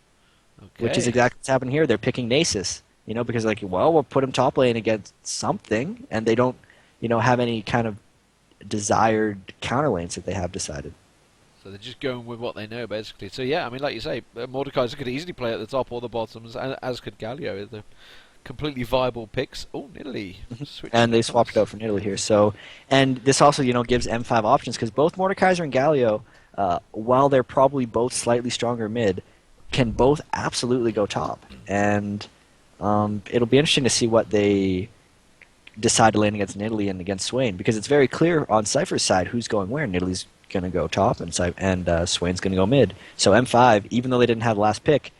Okay. Which is exactly what's happened here. They're picking Nasus, because like, well, we'll put him top lane against something, and they don't, have any kind of desired counter lanes that they have decided. So they're just going with what they know, basically. So yeah, I mean, like you say, Mordekaiser could easily play at the top or the bottoms, as could Galio. They're completely viable picks. Oh, Nidalee. And they swapped it out for Nidalee here. So, and this also, gives M5 options because both Mordekaiser and Galio, while they're probably both slightly stronger mid, can both absolutely go top. And it'll be interesting to see what they decide to lane against Nidalee and against Swain, because it's very clear on Sypher's side who's going where. Nidalee's going to go top, and Swain's going to go mid. So M5, even though they didn't have the last pick,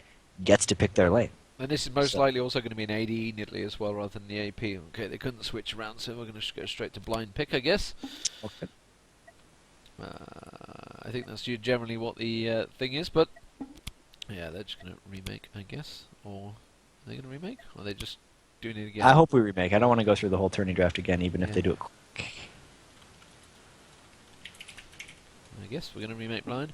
gets to pick their lane. And this is most likely also going to be an AD Nidalee as well, rather than the AP. Okay, they couldn't switch around, so we're going to go straight to blind pick, I guess. Okay. I think that's generally what the thing is, but yeah, they're just going to remake, I guess. Or are they going to remake? Or are they just doing it again? I hope we remake. I don't want to go through the whole tourney draft again, even if they do it quick. I guess we're going to remake blind.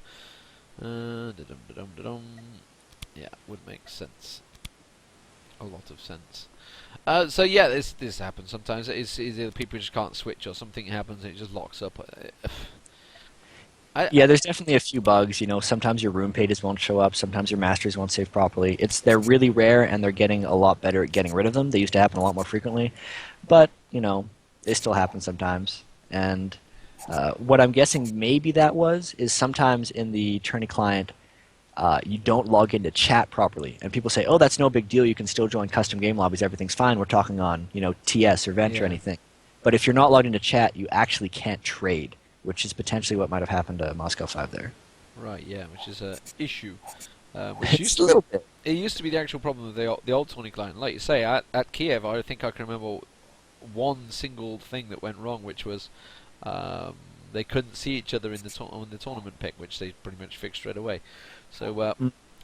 Yeah, would make sense. A lot of sense. So yeah, this happens sometimes. It's either people just can't switch, or something happens and it just locks up. Yeah, there's definitely a few bugs. Sometimes your rune pages won't show up. Sometimes your masters won't save properly. They're really rare, and they're getting a lot better at getting rid of them. They used to happen a lot more frequently, but they still happen sometimes. And what I'm guessing maybe that is sometimes in the tourney client, you don't log into chat properly, and people say, "Oh, that's no big deal. You can still join custom game lobbies. Everything's fine. We're talking on TS or Vent or anything." But if you're not logged into chat, you actually can't trade, which is potentially what might have happened to Moscow 5 there. Right, yeah, which is an issue. It's a little bit. It used to be the actual problem with the old tourney client. Like you say, at Kiev, I think I can remember one single thing that went wrong, which was they couldn't see each other in the tournament pick, which they pretty much fixed straight away. So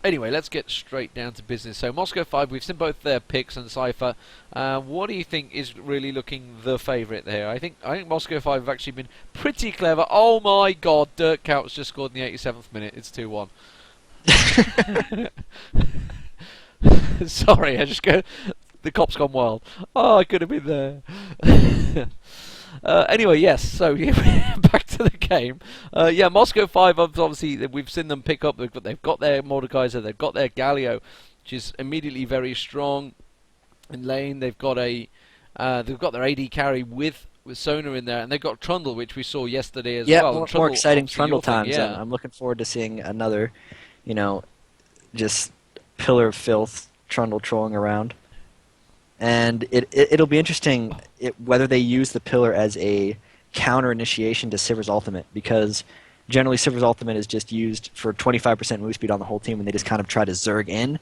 anyway, let's get straight down to business. So Moscow 5, we've seen both their picks and Sypher. What do you think is really looking the favourite there? I think Moscow 5 have actually been pretty clever. Oh my God, Dirk Coutts just scored in the 87th minute. It's 2-1. Sorry, the cop's gone wild. Oh, I could have been there. Anyway, yes, so back to the game. Yeah, Moscow 5, obviously, we've seen them pick up. They've got their Mordekaiser, they've got their Galio, which is immediately very strong in lane. They've got their AD carry with Sona in there, and they've got Trundle, which we saw yesterday as well. Yeah, more exciting Trundle times. Yeah. I'm looking forward to seeing another, just pillar of filth Trundle trolling around. And it'll be interesting whether they use the pillar as a counter initiation to Sypher's ultimate, because generally Sypher's ultimate is just used for 25% move speed on the whole team, and they just kind of try to zerg in.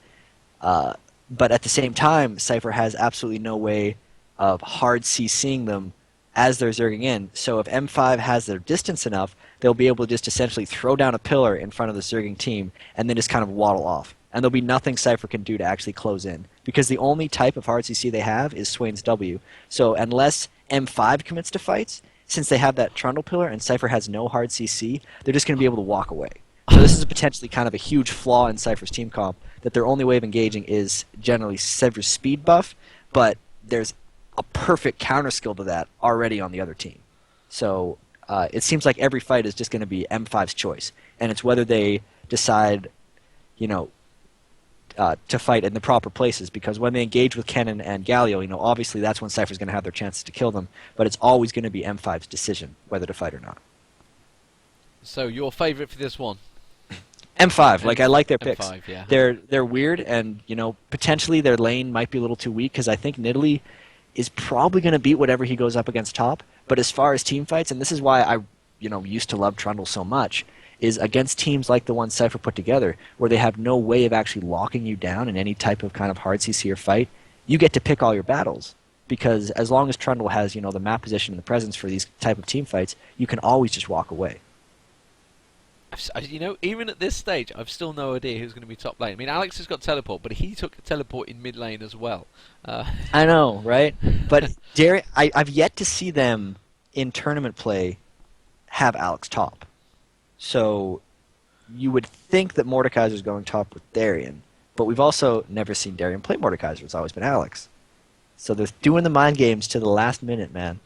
But at the same time, Sypher has absolutely no way of hard CCing them as they're zerging in. So if M5 has their distance enough, they'll be able to just essentially throw down a pillar in front of the zerging team and then just kind of waddle off. And there'll be nothing Sypher can do to actually close in, because the only type of hard CC they have is Swain's W. So unless M5 commits to fights, since they have that Trundle pillar and Sypher has no hard CC, they're just going to be able to walk away. So this is potentially kind of a huge flaw in Sypher's team comp, that their only way of engaging is generally Sypher's speed buff, but there's a perfect counter skill to that already on the other team. So it seems like every fight is just going to be M5's choice, and it's whether they decide, to fight in the proper places, because when they engage with Kennen and Galio, obviously that's when Sypher's going to have their chances to kill them, but it's always going to be M5's decision whether to fight or not. So your favourite for this one? M5, I like their picks. M5, yeah. They're weird, and potentially their lane might be a little too weak, because I think Nidalee is probably going to beat whatever he goes up against top. But as far as team fights, and this is why I used to love Trundle so much, is against teams like the one Sypher put together, where they have no way of actually locking you down in any type of kind of hard CC or fight. You get to pick all your battles, because as long as Trundle has, you know, the map position and the presence for these type of team fights, you can always just walk away. You know, even at this stage, I've still no idea who's going to be top lane. I mean, Alex has got teleport, but he took teleport in mid lane as well. I know, right? But I've yet to see them in tournament play have Alex top. So you would think that Mordekaiser's going top with Darien, but we've also never seen Darien play Mordekaiser. It's always been Alex. So they're doing the mind games to the last minute, man.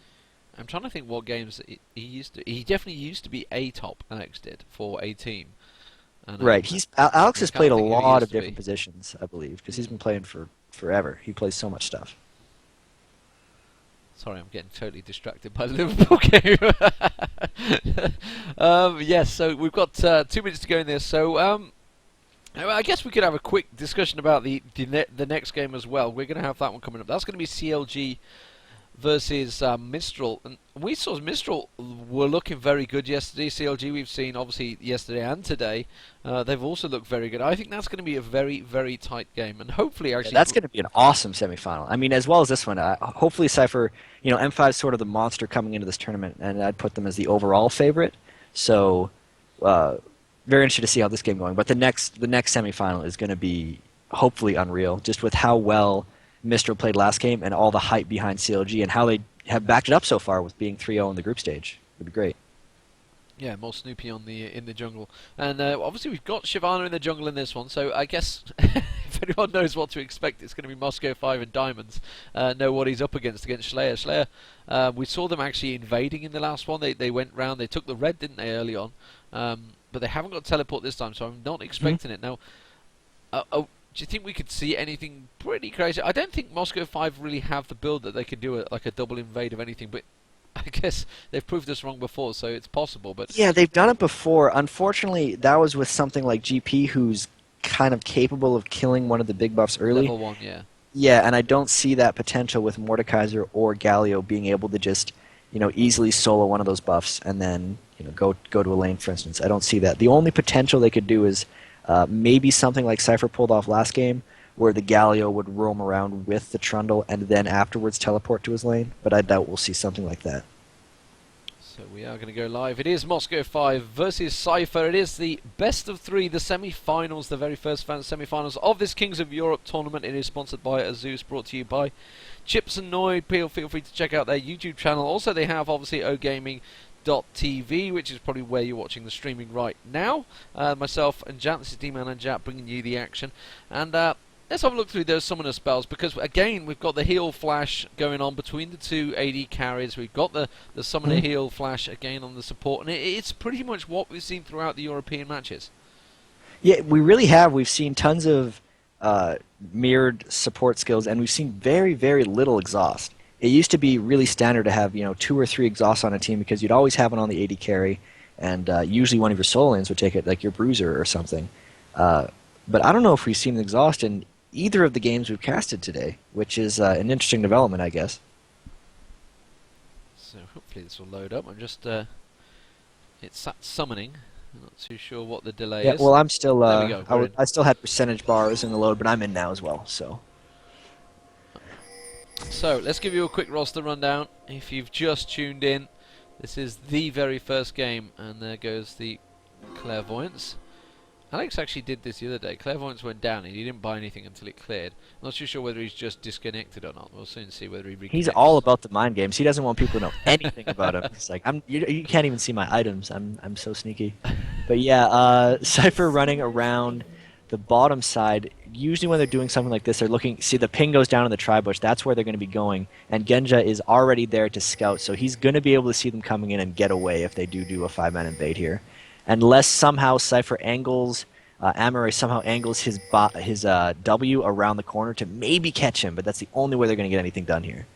I'm trying to think what games he used to. He definitely used to be a top. Alex did for a team. And, right. Alex has played a lot of different positions, I believe, because he's been playing for forever. He plays so much stuff. Sorry, I'm getting totally distracted by the Liverpool game. Yes, so we've got 2 minutes to go in this. So I guess we could have a quick discussion about the next game as well. We're going to have that one coming up. That's going to be CLG versus Mistral, and we saw Mistral were looking very good yesterday. CLG we've seen obviously yesterday and today. They've also looked very good. I think that's going to be a very, very tight game, and hopefully actually that's going to be an awesome semifinal. I mean, as well as this one. Hopefully Sypher, you know, M5 is sort of the monster coming into this tournament, and I'd put them as the overall favorite. So very interested to see how this game going. But the next semifinal is going to be hopefully unreal, just with how well Mistral played last game and all the hype behind CLG and how they have backed it up so far with being 3-0 in the group stage. It'd be great. Yeah, more Snoopy on in the jungle, and obviously we've got Shyvana in the jungle in this one. So I guess if anyone knows what to expect, it's going to be Moscow 5 and Diamonds. Know what he's up against Slayer. Slayer, we saw them actually invading in the last one. They went round. They took the red, didn't they, early on? But they haven't got teleport this time, so I'm not expecting it now. Do you think we could see anything pretty crazy? I don't think Moscow 5 really have the build that they could do like a double invade of anything, but I guess they've proved us wrong before, so it's possible. But yeah, they've done it before. Unfortunately, that was with something like GP, who's kind of capable of killing one of the big buffs early. Level 1, yeah. Yeah, and I don't see that potential with Mordekaiser or Galio being able to just, you know, easily solo one of those buffs and then, you know, go to a lane, for instance. I don't see that. The only potential they could do is maybe something like Sypher pulled off last game, where the Galio would roam around with the Trundle and then afterwards teleport to his lane, but I doubt we'll see something like that. So we are going to go live. It is Moscow 5 versus Sypher. It is the best of 3, the semi-finals, the very first semi-finals of this Kings of Europe tournament. It is sponsored by Azus, brought to you by Chips and Noid. Feel free to check out their YouTube channel. Also, they have obviously ogaming.tv, which is probably where you're watching the streaming right now. Myself and Jat, this is D-Man and Jat bringing you the action. And let's have a look through those summoner spells, because again we've got the heal flash going on between the two AD carries. We've got the summoner heal flash again on the support, and it's pretty much what we've seen throughout the European matches. Yeah, we really have. We've seen tons of mirrored support skills, and we've seen very, very little exhaust. It used to be really standard to have, you know, 2 or 3 exhausts on a team, because you'd always have one on the AD carry, and usually one of your solo lanes would take it, like your bruiser or something. But I don't know if we've seen an exhaust in either of the games we've casted today, which is an interesting development, I guess. So hopefully this will load up. I'm just it's summoning. I'm not too sure what the delay is. Yeah, well, I'm still there we go. I still had percentage bars in the load, but I'm in now as well. So let's give you a quick roster rundown. If you've just tuned in, this is the very first game, and there goes the Clairvoyance. Alex actually did this the other day. Clairvoyance went down and he didn't buy anything until it cleared. I'm not too sure whether he's just disconnected or not. We'll soon see whether he reconnects. He's all about the mind games. He doesn't want people to know anything about him. It's like, you can't even see my items. I'm so sneaky. But yeah, Sypher running around the bottom side. Usually when they're doing something like this, they're looking, see the ping goes down in the tri-bush. That's where they're going to be going. And Genja is already there to scout, so he's going to be able to see them coming in and get away if they do a 5-man invade here. Unless somehow Sypher angles, Amaray somehow angles his W around the corner to maybe catch him, but that's the only way they're going to get anything done here.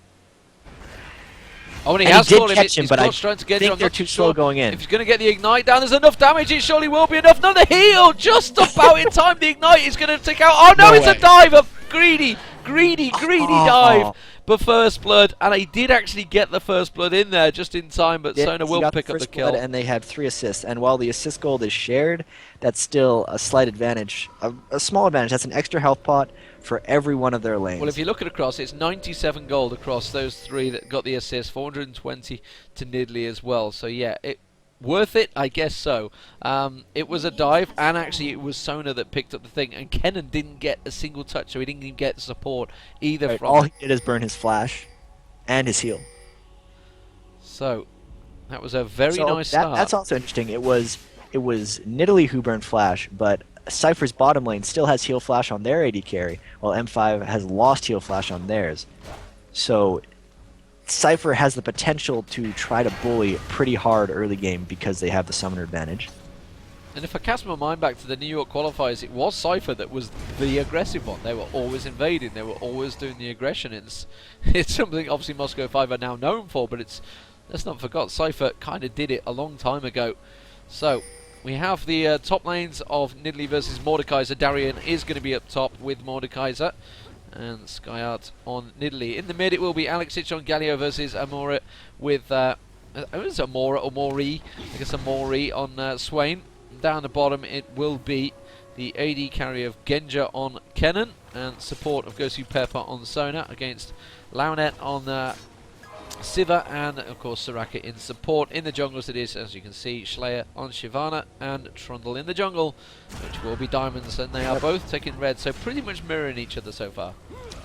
Oh, and he and has he did caught him. catch him, but I think they're too slow going in. If he's going to get the ignite down, there's enough damage. It surely will be enough. No, the heal just about in time. The ignite is going to take out. Oh no, it's a dive. Greedy greedy dive for first blood, and I did actually get the first blood in there just in time, but Sona will pick up the kill. And they had 3 assists, and while the assist gold is shared, that's still a slight advantage, a small advantage. That's an extra health pot for every one of their lanes. Well, if you look at across, it's 97 gold across those 3 that got the assist, 420 to Nidalee as well. So yeah, worth it? I guess so. It was a dive, and actually it was Sona that picked up the thing, and Kenan didn't get a single touch, so he didn't even get support either from all he did is burn his flash and his heal. So that was a very nice start. That's also interesting. It was Nidalee who burned flash, but Sypher's bottom lane still has heal flash on their AD carry, while M5 has lost heal flash on theirs. So Sypher has the potential to try to bully pretty hard early game because they have the summoner advantage. And if I cast my mind back to the New York qualifiers, it was Sypher that was the aggressive one. They were always invading, they were always doing the aggression. It's something obviously Moscow 5 are now known for, but let's not forget, Sypher kind of did it a long time ago. So we have the top lanes of Nidalee versus Mordekaiser. Darien is going to be up top with Mordekaiser, and Skyart on Nidalee. In the mid, it will be Alexic on Galio versus Amora with is it Amora or Mori? I guess Amori on Swain. Down the bottom, it will be the AD carry of Genja on Kenan, and support of Gosu Pepper on Sona against Launet on Siva, and of course Soraka in support. In the jungles it is, as you can see, Schleyer on Shyvana and Trundle in the jungle, which will be Diamonds, and they are both taking red, so pretty much mirroring each other so far.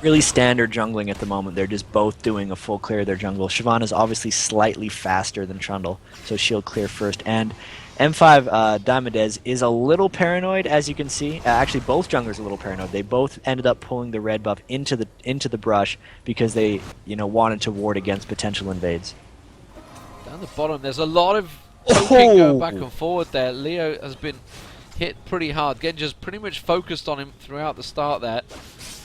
Really standard jungling at the moment. They're just both doing a full clear of their jungle. Shyvana's obviously slightly faster than Trundle, so she'll clear first, and M5 Diamondez is a little paranoid, as you can see. Actually, both junglers are a little paranoid. They both ended up pulling the red buff into the brush because they, wanted to ward against potential invades. Down the bottom, there's a lot of poking going back and forward there. Leo has been hit pretty hard. Genja's pretty much focused on him throughout the start there.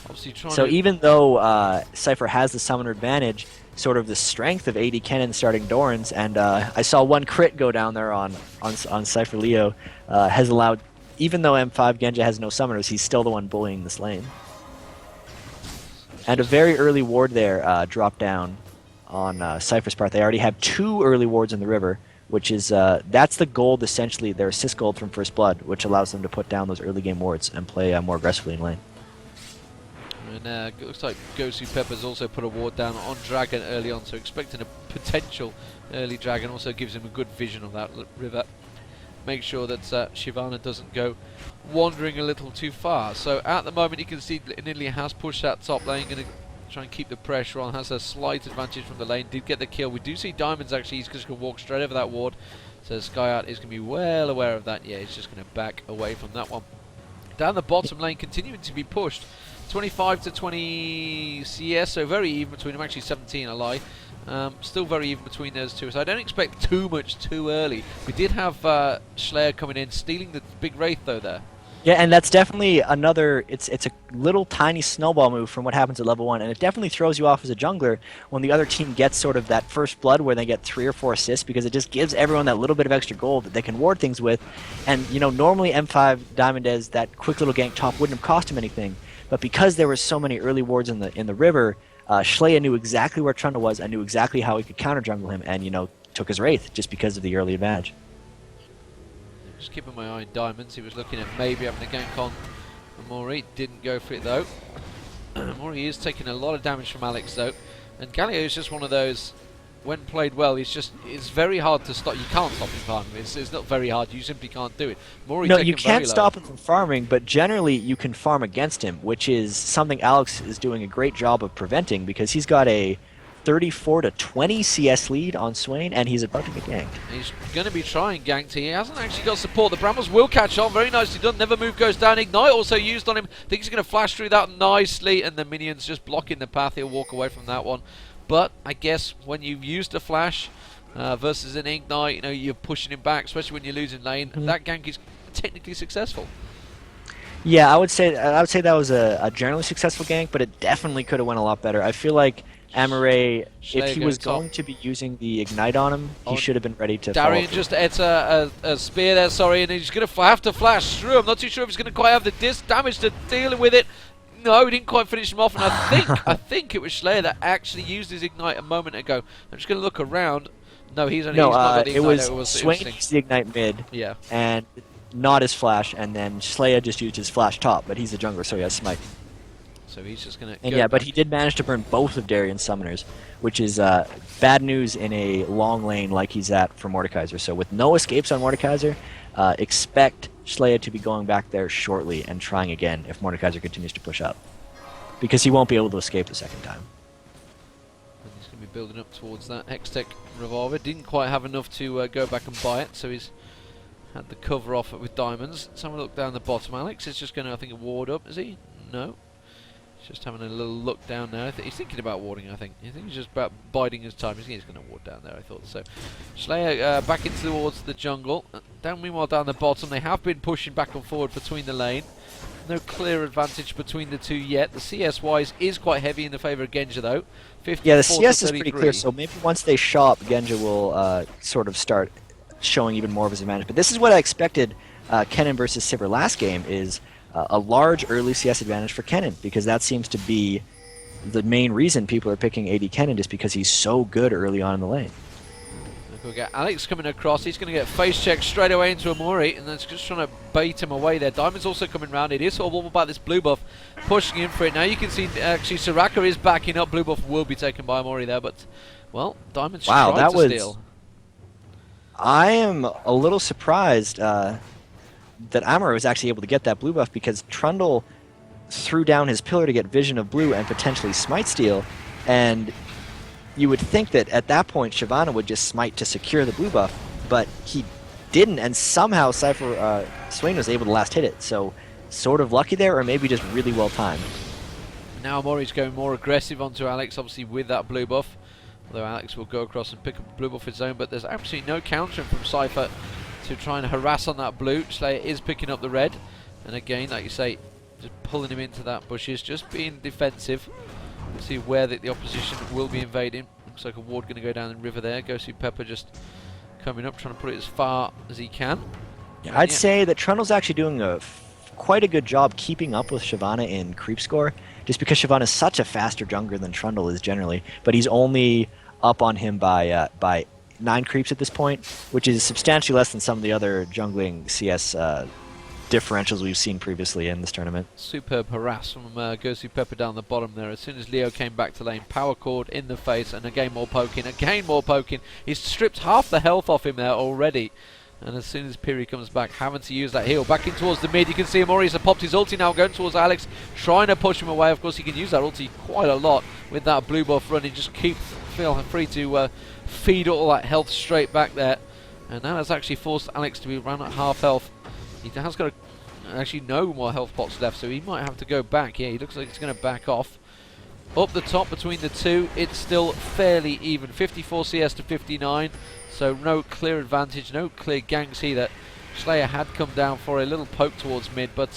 Obviously trying so even though Sypher has the summoner advantage, sort of the strength of AD Kenan starting Dorans, and I saw one crit go down there on Sypher Leo, has allowed, even though M5 Genja has no summoners, he's still the one bullying this lane. And a very early ward there dropped down on Sypher's part. They already have 2 early wards in the river, which is, that's the gold, essentially, their assist gold from First Blood, which allows them to put down those early game wards and play more aggressively in lane. And it looks like Gosu Pepper's also put a ward down on Dragon early on, so expecting a potential early Dragon. Also gives him a good vision of that river. Make sure that Shyvana doesn't go wandering a little too far. So at the moment you can see Nidalee has pushed that top lane, going to try and keep the pressure on, has a slight advantage from the lane, did get the kill. We do see Diamonds actually, he's just going to walk straight over that ward. So Skyart is going to be well aware of that. Yeah, he's just going to back away from that one. Down the bottom lane, continuing to be pushed. 25 to 20 CS, so very even between them. Actually 17, I lie. Still very even between those two, so I don't expect too much too early. We did have Schleyer coming in, stealing the big Wraith though there. Yeah, and that's definitely another, it's a little tiny snowball move from what happens at level 1, and it definitely throws you off as a jungler when the other team gets sort of that first blood where they get 3 or 4 assists, because it just gives everyone that little bit of extra gold that they can ward things with. And normally M5 Diamondez, that quick little gank top wouldn't have cost him anything. But because there were so many early wards in the river, Schleyer knew exactly where Trundle was and knew exactly how he could counter jungle him, and took his Wraith just because of the early advantage. Just keeping my eye on Diamonds. He was looking at maybe having a gank on Mori. Didn't go for it though. Mori is taking a lot of damage from Alex though, and Galio is just one of those. When played well, it's very hard to stop. You can't stop him farming. It's not very hard. You simply can't do it. No, you can't stop him from farming, but generally you can farm against him, which is something Alex is doing a great job of preventing, because he's got a 34 to 20 CS lead on Swain, and he's about to get ganked. He's going to be trying ganked. He hasn't actually got support. The Brambles will catch on. Very nicely done. Never Move goes down. Ignite also used on him. I think he's going to flash through that nicely, and the minions just blocking the path. He'll walk away from that one. But I guess when you've used a flash versus an ignite, you're pushing him back, especially when you're losing lane. That gank is technically successful. Yeah, I would say that was a generally successful gank, but it definitely could have went a lot better. I feel like Amaray, if he was going to be using the ignite on him, he should have been ready to. Darien just hits a spear there, sorry, and he's going to have to flash through. I'm not too sure if he's going to quite have the disc damage to deal with it. No, he didn't quite finish him off, and I think it was Slayer that actually used his ignite a moment ago. I'm just going to look around. No, he's not got the ignite. It was Swain used the ignite mid, yeah, and not his flash, and then Slayer just used his flash top, but he's a jungler, so he has smite. So he's just going to. And yeah, but he did manage to burn both of Darian's summoners, which is bad news in a long lane like he's at for Mordekaiser. So with no escapes on Mordekaiser, expect Slayer to be going back there shortly and trying again if Mordekaiser continues to push up, because he won't be able to escape the second time. And he's going to be building up towards that Hextech revolver. Didn't quite have enough to go back and buy it, so he's had the cover off it with diamonds. Let's have a look down the bottom. Alex is just going to, I think, ward up. Is he? No. Just having a little look down there. He's thinking about warding, I think. I think he's just about biding his time. He's going to ward down there, I thought. So, Slayer back into towards the jungle. Meanwhile, down the bottom, they have been pushing back and forward between the lane. No clear advantage between the two yet. The CS-wise is quite heavy in the favour of Genja, though. Yeah, the CS is pretty clear, so maybe once they shop, Genja will sort of start showing even more of his advantage. But this is what I expected Kennen versus Sypher last game, is a large early CS advantage for Kennen, because that seems to be the main reason people are picking AD Kennen, just because he's so good early on in the lane. We'll get Alex coming across. He's going to get face checked straight away into Amori, and that's just trying to bait him away there. Diamond's also coming round. It is all about this blue buff, pushing in for it. Now you can see actually Soraka is backing up. Blue buff will be taken by Amori there, but well, Diamond's tried to steal. I am a little surprised that Amaro was actually able to get that blue buff, because Trundle threw down his pillar to get Vision of Blue and potentially Smite Steal, and you would think that at that point Shyvana would just smite to secure the blue buff, but he didn't, and somehow Sypher Swain was able to last hit it, so sort of lucky there, or maybe just really well timed. Now Mori's going more aggressive onto Alex, obviously with that blue buff, although Alex will go across and pick up the blue buff of his own, but there's absolutely no countering from Sypher to try and harass on that blue. Slayer is picking up the red, and again, like you say, just pulling him into that bushes, just being defensive. We'll see where the opposition will be invading. Looks like a ward going to go down the river there. Groiup Pepper just coming up, trying to put it as far as he can. Yeah, I'd say that Trundle's actually doing quite a good job keeping up with Shyvana in creep score, just because Shyvana is such a faster jungler than Trundle is generally, but he's only up on him by 9 creeps at this point, which is substantially less than some of the other jungling CS differentials we've seen previously in this tournament. Superb harass from Groiup Pepper down the bottom there. As soon as Leo came back to lane, power cord in the face, and again more poking, He's stripped half the health off him there already. And as soon as Piri comes back, having to use that heal, back in towards the mid, you can see Amori's popped his ulti now, going towards Alex, trying to push him away. Of course, he can use that ulti quite a lot with that blue buff running, just feel free to feed all that health straight back there. And that has actually forced Alex to be around at half health. He has got actually no more health pots left, so he might have to go back. Yeah, he looks like he's going to back off. Up the top between the two, it's still fairly even. 54 CS to 59, so no clear advantage, no clear ganks either. Slayer had come down for a little poke towards mid, but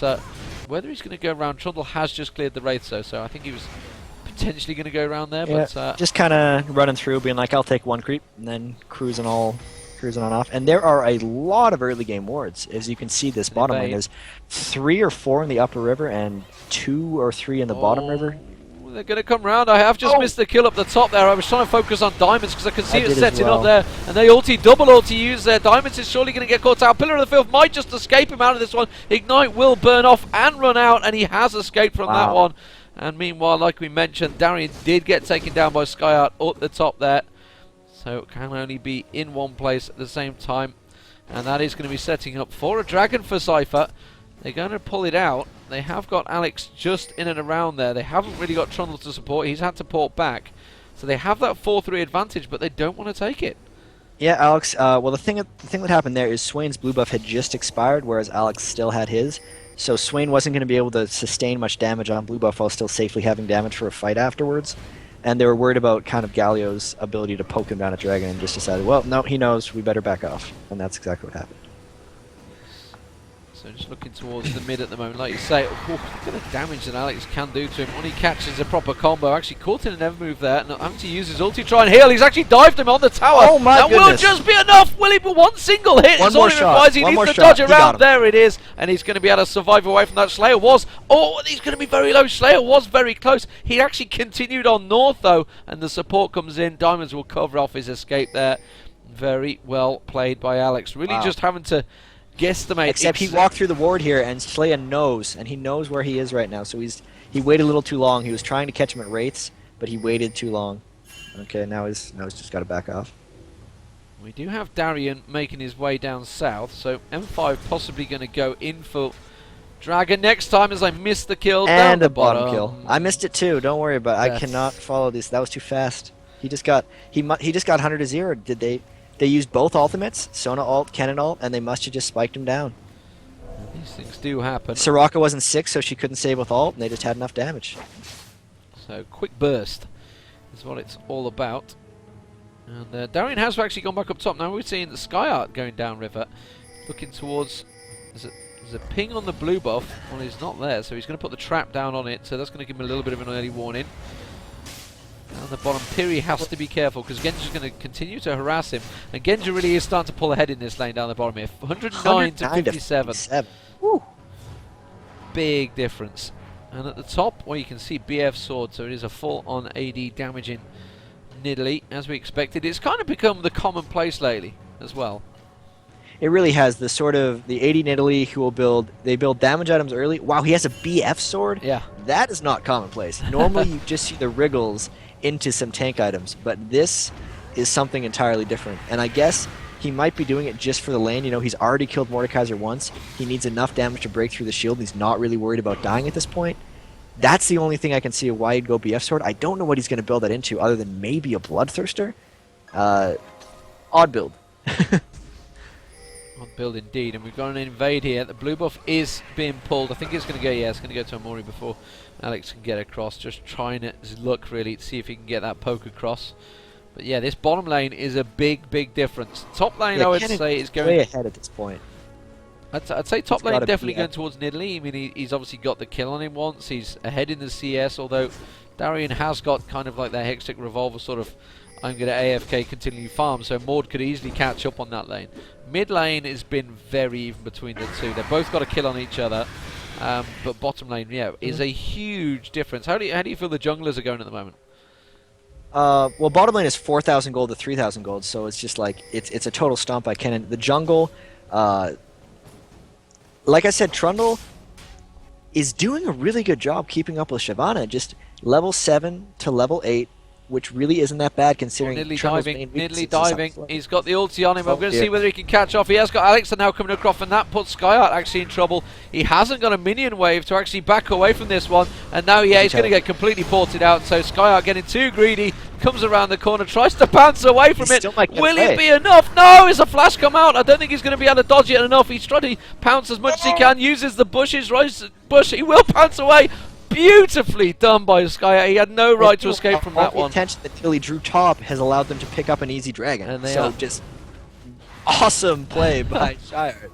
whether he's going to go around, Trundle has just cleared the Wraith, so I think he was potentially going to go around there. Yeah, but just kind of running through, being like, I'll take 1 creep, and then cruising on off. And there are a lot of early game wards, as you can see this bottom lane. There's 3 or 4 in the upper river and 2 or 3 in the bottom river. They're going to come round. I have just missed the kill up the top there. I was trying to focus on Diamonds because I could see it setting up there. And they double ulti use there. Diamonds is surely going to get caught out. Pillar of the Filth might just escape him out of this one. Ignite will burn off and run out, and he has escaped from that one. And meanwhile, like we mentioned, Darian did get taken down by Skyart up the top there. So it can only be in one place at the same time. And that is going to be setting up for a dragon for Sypher. They're going to pull it out. They have got Alex just in and around there. They haven't really got Trundle to support. He's had to port back. So they have that 4-3 advantage, but they don't want to take it. Yeah, Alex, well, the thing that happened there is Swain's blue buff had just expired, whereas Alex still had his. So Swain wasn't going to be able to sustain much damage on blue buff while still safely having damage for a fight afterwards. And they were worried about kind of Galio's ability to poke him down at Dragon, and just decided, well, no, he knows, we better back off. And that's exactly what happened. So just looking towards the mid at the moment, like you say. Oh, look at the damage that Alex can do to him when he catches a proper combo. Actually caught in an never move there, not having to use his ulti to try and heal. He's actually dived him on the tower. Oh my that goodness. will just be enough. Will he? But one single hit One is all more he shot. requires. He One needs more to shot. dodge He got around. him. There it is, and he's going to be able to survive away from that. Slayer was. Oh, he's going to be very low. Slayer was very close. He actually continued on north though, and the support comes in. Diamonds will cover off his escape there. Very well played by Alex. Really just having to guesstimate. Except he walked through the ward here, and Slayer knows, and he knows where he is right now. So he waited a little too long. He was trying to catch him at wraiths, but he waited too long. Okay, now he's just got to back off. We do have Darian making his way down south, so M5 possibly going to go in for Dragon next time as I missed the kill down And the a bottom kill. I missed it too. Don't worry about it. I cannot follow this. That was too fast. He just got 100 to 0. Did they? They used both ultimates, Sona ult, Kennen ult, and they must have just spiked him down. These things do happen. Soraka wasn't 6, so she couldn't save with ult, and they just had enough damage. So quick burst is what it's all about. And Darian has actually gone back up top. Now we're seeing the Skyart going down river, looking towards. There's a ping on the blue buff. Well, he's not there, so he's going to put the trap down on it. So that's going to give him a little bit of an early warning. Down the bottom, Piri has to be careful because Genji's going to continue to harass him. And Genji really is starting to pull ahead in this lane down the bottom here. 109 to 57. Woo. Big difference. And at the top, well, you can see BF sword, so it is a full-on AD damaging Nidalee, as we expected. It's kind of become the commonplace lately as well. It really has the sort of the 80 Nidalee who will build damage items early. Wow, he has a BF sword? Yeah. That is not commonplace. Normally you just see the wriggles into some tank items, but this is something entirely different. And I guess he might be doing it just for the lane. You know, he's already killed Mordekaiser once. He needs enough damage to break through the shield. He's not really worried about dying at this point. That's the only thing I can see of why he'd go BF sword. I don't know what he's going to build that into other than maybe a Bloodthirster. Odd build. Odd build indeed, and we've got an invade here. The blue buff is being pulled. I think it's going to go, yeah, it's going to go to Amori before Alex can get across. Just trying his luck, really, to see if he can get that poke across. But yeah, this bottom lane is a big, big difference. Top lane, yeah, I would say, is going way ahead at this point. I'd say top lane definitely going towards Nidalee. I mean, he's obviously got the kill on him once. He's ahead in the CS, although Darian has got kind of like that Hextech Revolver sort of, I'm going to AFK continue farm, so Mord could easily catch up on that lane. Mid lane has been very even between the two. They've both got a kill on each other, but bottom lane, yeah, is a huge difference. How do you feel the junglers are going at the moment? Well, bottom lane is 4,000 gold to 3,000 gold, so it's just like it's a total stomp by Kennen. The jungle, like I said, Trundle is doing a really good job keeping up with Shyvana. Just level 7 to level 8. Which really isn't that bad considering Nidalee diving. He's got the ulti on him. I'm going to see whether he can catch off. He has got Alexa now coming across, and that puts Skyart actually in trouble. He hasn't got a minion wave to actually back away from this one, and now he's going to get completely ported out. So Skyart getting too greedy, comes around the corner, tries to bounce away from it. Will it be enough? No, it's a flash come out. I don't think he's going to be able to dodge it enough. He's trying to pounce as much as he can, uses the bushes, bush. He will pounce away. Beautifully done by Sky. He had no right to escape from that one. The attention that Tilly drew top has allowed them to pick up an easy dragon. And just awesome play by Shire.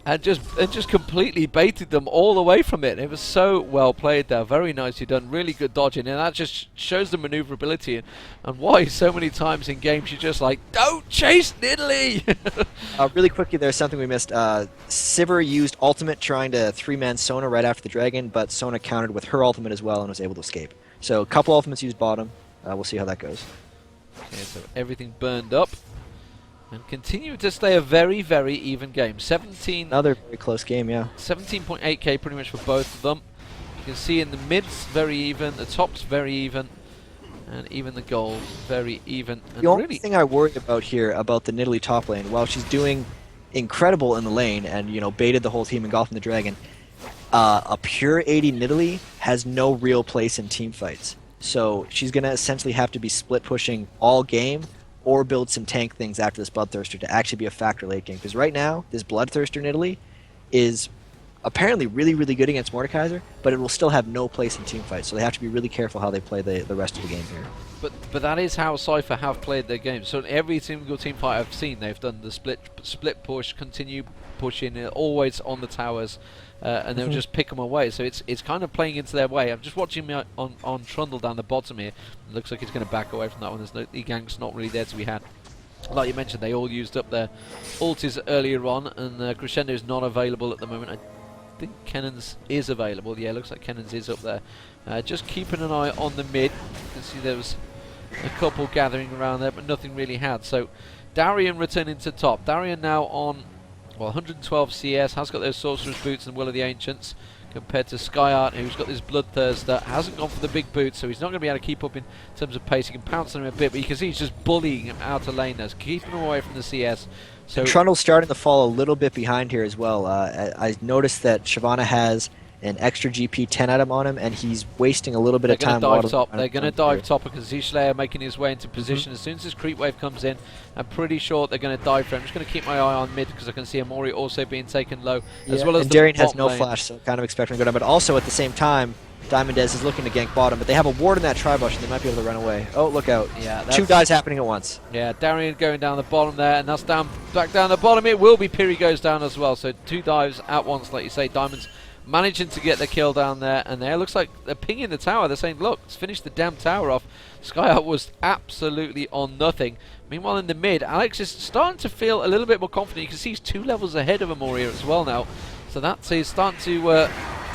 And just completely baited them all away from it. It was so well played there. Very nicely done. Really good dodging. And that just shows the maneuverability and why so many times in games you're just like, don't chase Nidalee! Really quickly, there's something we missed. Sypher used ultimate trying to 3-man Sona right after the dragon, but Sona countered with her ultimate as well and was able to escape. So a couple ultimates used bottom. We'll see how that goes. Okay, so everything burned up. And continue to stay a very, very even game. Another very close game, yeah. 17.8k pretty much for both of them. You can see in the mids, very even. The tops, very even. And even the gold, very even. And the only thing I worry about here, about the Nidalee top lane, while she's doing incredible in the lane and, you know, baited the whole team engulfing the dragon, a pure 80 Nidalee has no real place in team fights. So she's going to essentially have to be split pushing all game, or build some tank things after this Bloodthirster to actually be a factor late game. Because right now, this Bloodthirster Nidalee is apparently really, really good against Mordekaiser, but it will still have no place in team fights. So they have to be really careful how they play the rest of the game here. But that is how Sypher have played their game. So every single team fight I've seen, they've done the split push, continue pushing, always on the towers, and they'll just pick them away. So it's kind of playing into their way. I'm just watching me on Trundle down the bottom here. It looks like he's going to back away from that one. The gank's not really there to be had. Like you mentioned, they all used up their ultis earlier on, and Crescendo is not available at the moment. I think Kennon's is available. Yeah, looks like Kennon's is up there. Just keeping an eye on the mid. You can see there was a couple gathering around there, but nothing really had. So Darian returning to top. Darian now on 112 CS, has got those Sorcerer's Boots and Will of the Ancients, compared to Skyart, who's got this Bloodthirster, hasn't gone for the big boots, so he's not going to be able to keep up in terms of pace. He can pounce on him a bit, but you can see he's just bullying him out of lane. That's keeping him away from the CS. So Trundle's starting to fall a little bit behind here as well. I noticed that Shyvana has an extra GP 10 item on him, and he's wasting a little bit of time. They're going to dive top because Slayer making his way into position. As soon as this creep wave comes in, I'm pretty sure they're going to dive for him. I'm just going to keep my eye on mid because I can see Amori also being taken low, as well as and Darian has bot no lane. flash, so kind of expecting to go down. But also at the same time, Diamond Dez is looking to gank bottom, but they have a ward in that tri-bush and they might be able to run away. Oh, look out. Yeah, two dives happening at once. Yeah, Darian going down the bottom there, and that's back down the bottom. It will be Piri goes down as well. So two dives at once, like you say. Diamond's managing to get the kill down there, and there looks like they're pinging the tower. They're saying, look, let's finish the damn tower off. Skyart was absolutely on nothing. Meanwhile, in the mid, Alex is starting to feel a little bit more confident. You can see he's 2 levels ahead of Amoria as well now. So he's starting to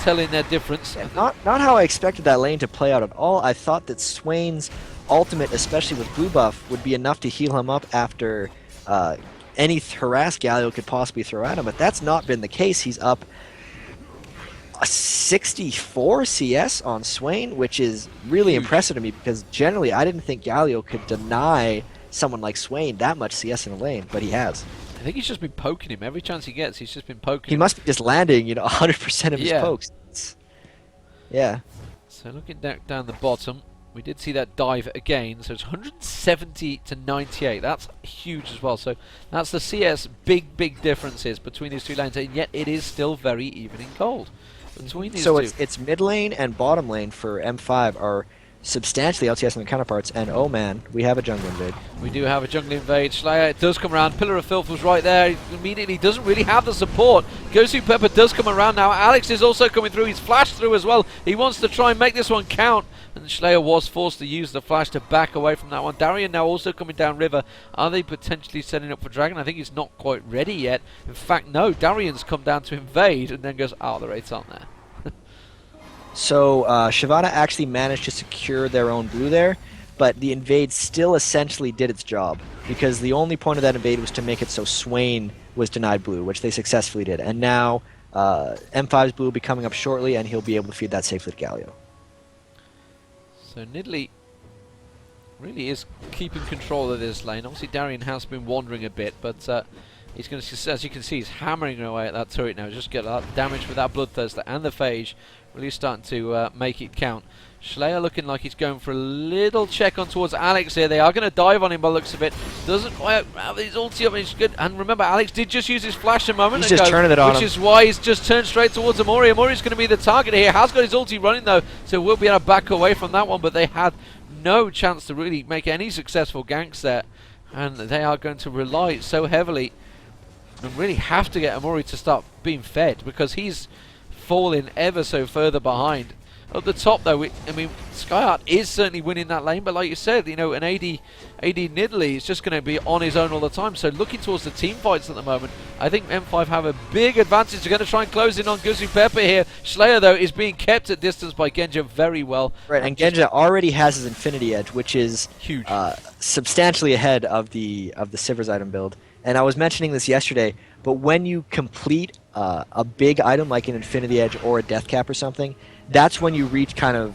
tell in their difference. Yeah, not how I expected that lane to play out at all. I thought that Swain's ultimate, especially with blue buff, would be enough to heal him up after any harass Galio could possibly throw at him, but that's not been the case. He's up a 64 CS on Swain, which is really impressive to me because generally I didn't think Galio could deny someone like Swain that much CS in a lane, but he has. I think he's just been poking him. Every chance he gets, he's just been poking him. He must be just landing, 100% of his pokes. Yeah. So looking down the bottom, we did see that dive again. So it's 170 to 98. That's huge as well. So that's the CS big differences between these two lanes, and yet it is still very even in gold between these two. So it's mid lane and bottom lane for M5 are substantially LTS their counterparts, and oh man, we have a jungle invade. We do have a jungle invade. Slayer does come around. Pillar of Filth was right there. He immediately doesn't really have the support. Gosu Pepper does come around now. Alex is also coming through. He's flashed through as well. He wants to try and make this one count, and Slayer was forced to use the flash to back away from that one. Darian now also coming down river. Are they potentially setting up for Dragon? I think he's not quite ready yet. In fact, no. Darian's come down to invade and then goes, oh, the rates aren't there. So Shyvana actually managed to secure their own blue there, but the invade still essentially did its job because the only point of that invade was to make it so Swain was denied blue, which they successfully did. And now M5's blue will be coming up shortly, and he'll be able to feed that safely to Galio. So Nidalee really is keeping control of this lane. Obviously Darian has been wandering a bit, but he's going to, as you can see, he's hammering away at that turret now. Just get that damage with that Bloodthirster and the Phage. Really starting to make it count. Slayer looking like he's going for a little check on towards Alex here. They are going to dive on him by the looks of it. Doesn't quite have his ulti up. It's good. And remember, Alex did just use his flash a moment ago. He's just turning it on which him. is why he's just turned straight towards Amori. Amori's going to be the target here. Has got his ulti running though, so we'll be able to back away from that one. But they had no chance to really make any successful ganks there. And they are going to rely so heavily and really have to get Amori to start being fed because he's falling ever so further behind. At the top though, I mean, Skyart is certainly winning that lane, but like you said, an AD Nidalee is just going to be on his own all the time. So looking towards the team fights at the moment, I think M5 have a big advantage. They're going to try and close in on Gosu Pepper here. Slayer though is being kept at distance by Genja very well. Right, and Genja already has his Infinity Edge, which is huge, substantially ahead of the Sypher's item build. And I was mentioning this yesterday, but when you complete a big item like an Infinity Edge or a Death Cap or something, that's when you reach kind of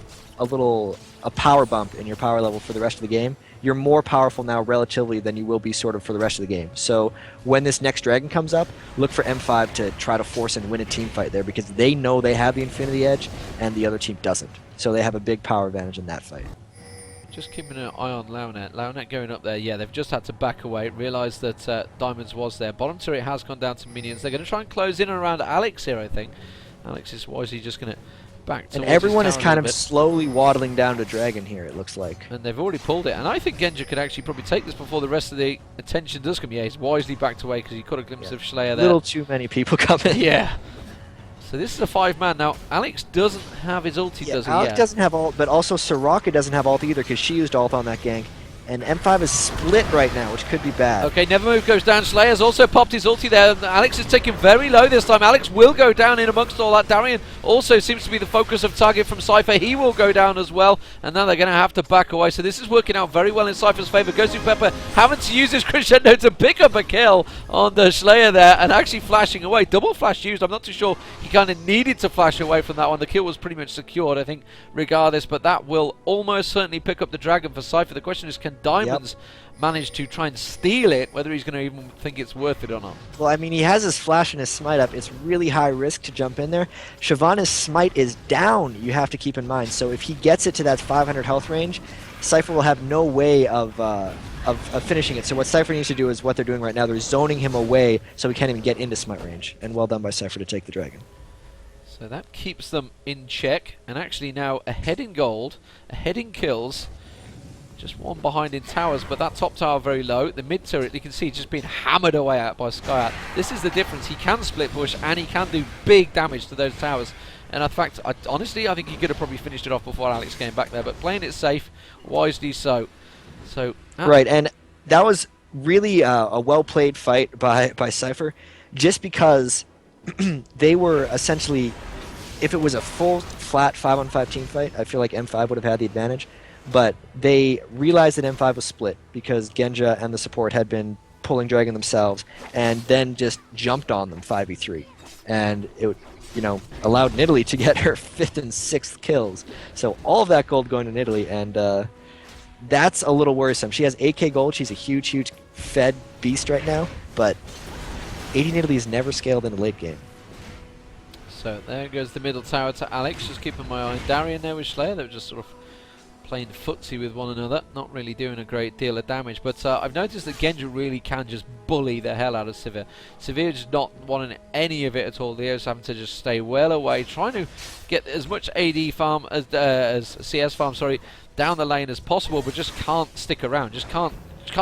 a power bump in your power level for the rest of the game. You're more powerful now relatively than you will be sort of for the rest of the game. So when this next dragon comes up, look for M5 to try to force and win a team fight there because they know they have the Infinity Edge and the other team doesn't. So they have a big power advantage in that fight. just keeping an eye on Launet. Launet going up there. Yeah, they've just had to back away. Realised that Diamonds was there. Bottom turret has gone down to minions. They're going to try and close in and around Alex here, I think. Alex is wisely just going to back towards And everyone his is tower a kind little of bit. slowly waddling down to Dragon here, it looks like. And they've already pulled it. And I think Genja could actually probably take this before the rest of the attention does come. Yeah, he's wisely backed away because he caught a glimpse of Slayer A there. little too many people coming. Yeah. So this is a 5-man. Now, Alex doesn't have his ulti, does he? Alex Yeah. doesn't have ult, but also Soraka doesn't have ult either because she used ult on that gank. And M5 is split right now, which could be bad. Okay, Nevermove goes down. Slayer's also popped his ulti there. Alex is taken very low this time. Alex will go down in amongst all that. Darian also seems to be the focus of target from Sypher. He will go down as well. And now they're going to have to back away. So this is working out very well in Sypher's favour. Goes to Pepper having to use his crescendo to pick up a kill on the Slayer there and actually flashing away. Double flash used. I'm not too sure he kind of needed to flash away from that one. The kill was pretty much secured, I think, regardless. But that will almost certainly pick up the Dragon for Sypher. The question is, can Diamonds manage to try and steal it, whether he's going to even think it's worth it or not? Well, I mean, he has his flash and his smite up. It's really high risk to jump in there. Shyvana's smite is down, you have to keep in mind. So if he gets it to that 500 health range, Sypher will have no way of finishing it. So what Sypher needs to do is what they're doing right now. They're zoning him away so he can't even get into smite range. And well done by Sypher to take the Dragon. So that keeps them in check, and actually now ahead in gold, ahead in kills. Just one behind in towers, but that top tower very low. The mid turret, you can see, just being hammered away at by Skyat. This is the difference. He can split push, and he can do big damage to those towers. And in fact, honestly, I think he could have probably finished it off before Alex came back there. But playing it safe, wisely so. Right, and that was really a well-played fight by Sypher, just because they were essentially, if it was a full, flat 5-on-5 team fight, I feel like M5 would have had the advantage. But they realized that M5 was split because Genja and the support had been pulling Dragon themselves, and then just jumped on them 5v3, and it, you know, allowed Nidalee to get her 5th and 6th kills. So all of that gold going to Nidalee, and that's a little worrisome. She has 8k gold. She's a huge fed beast right now, but 80 Nidalee has never scaled in a late game. So there goes the middle tower to Alex. Just keeping my eye on Darian there with Slayer. They were just sort of playing footsie with one another, not really doing a great deal of damage. But I've noticed that Genja really can just bully the hell out of Sypher. Sypher just not wanting any of it at all. Leo's having to just stay well away, trying to get as much AD farm as CS farm, sorry, down the lane as possible, but just can't stick around. Just can't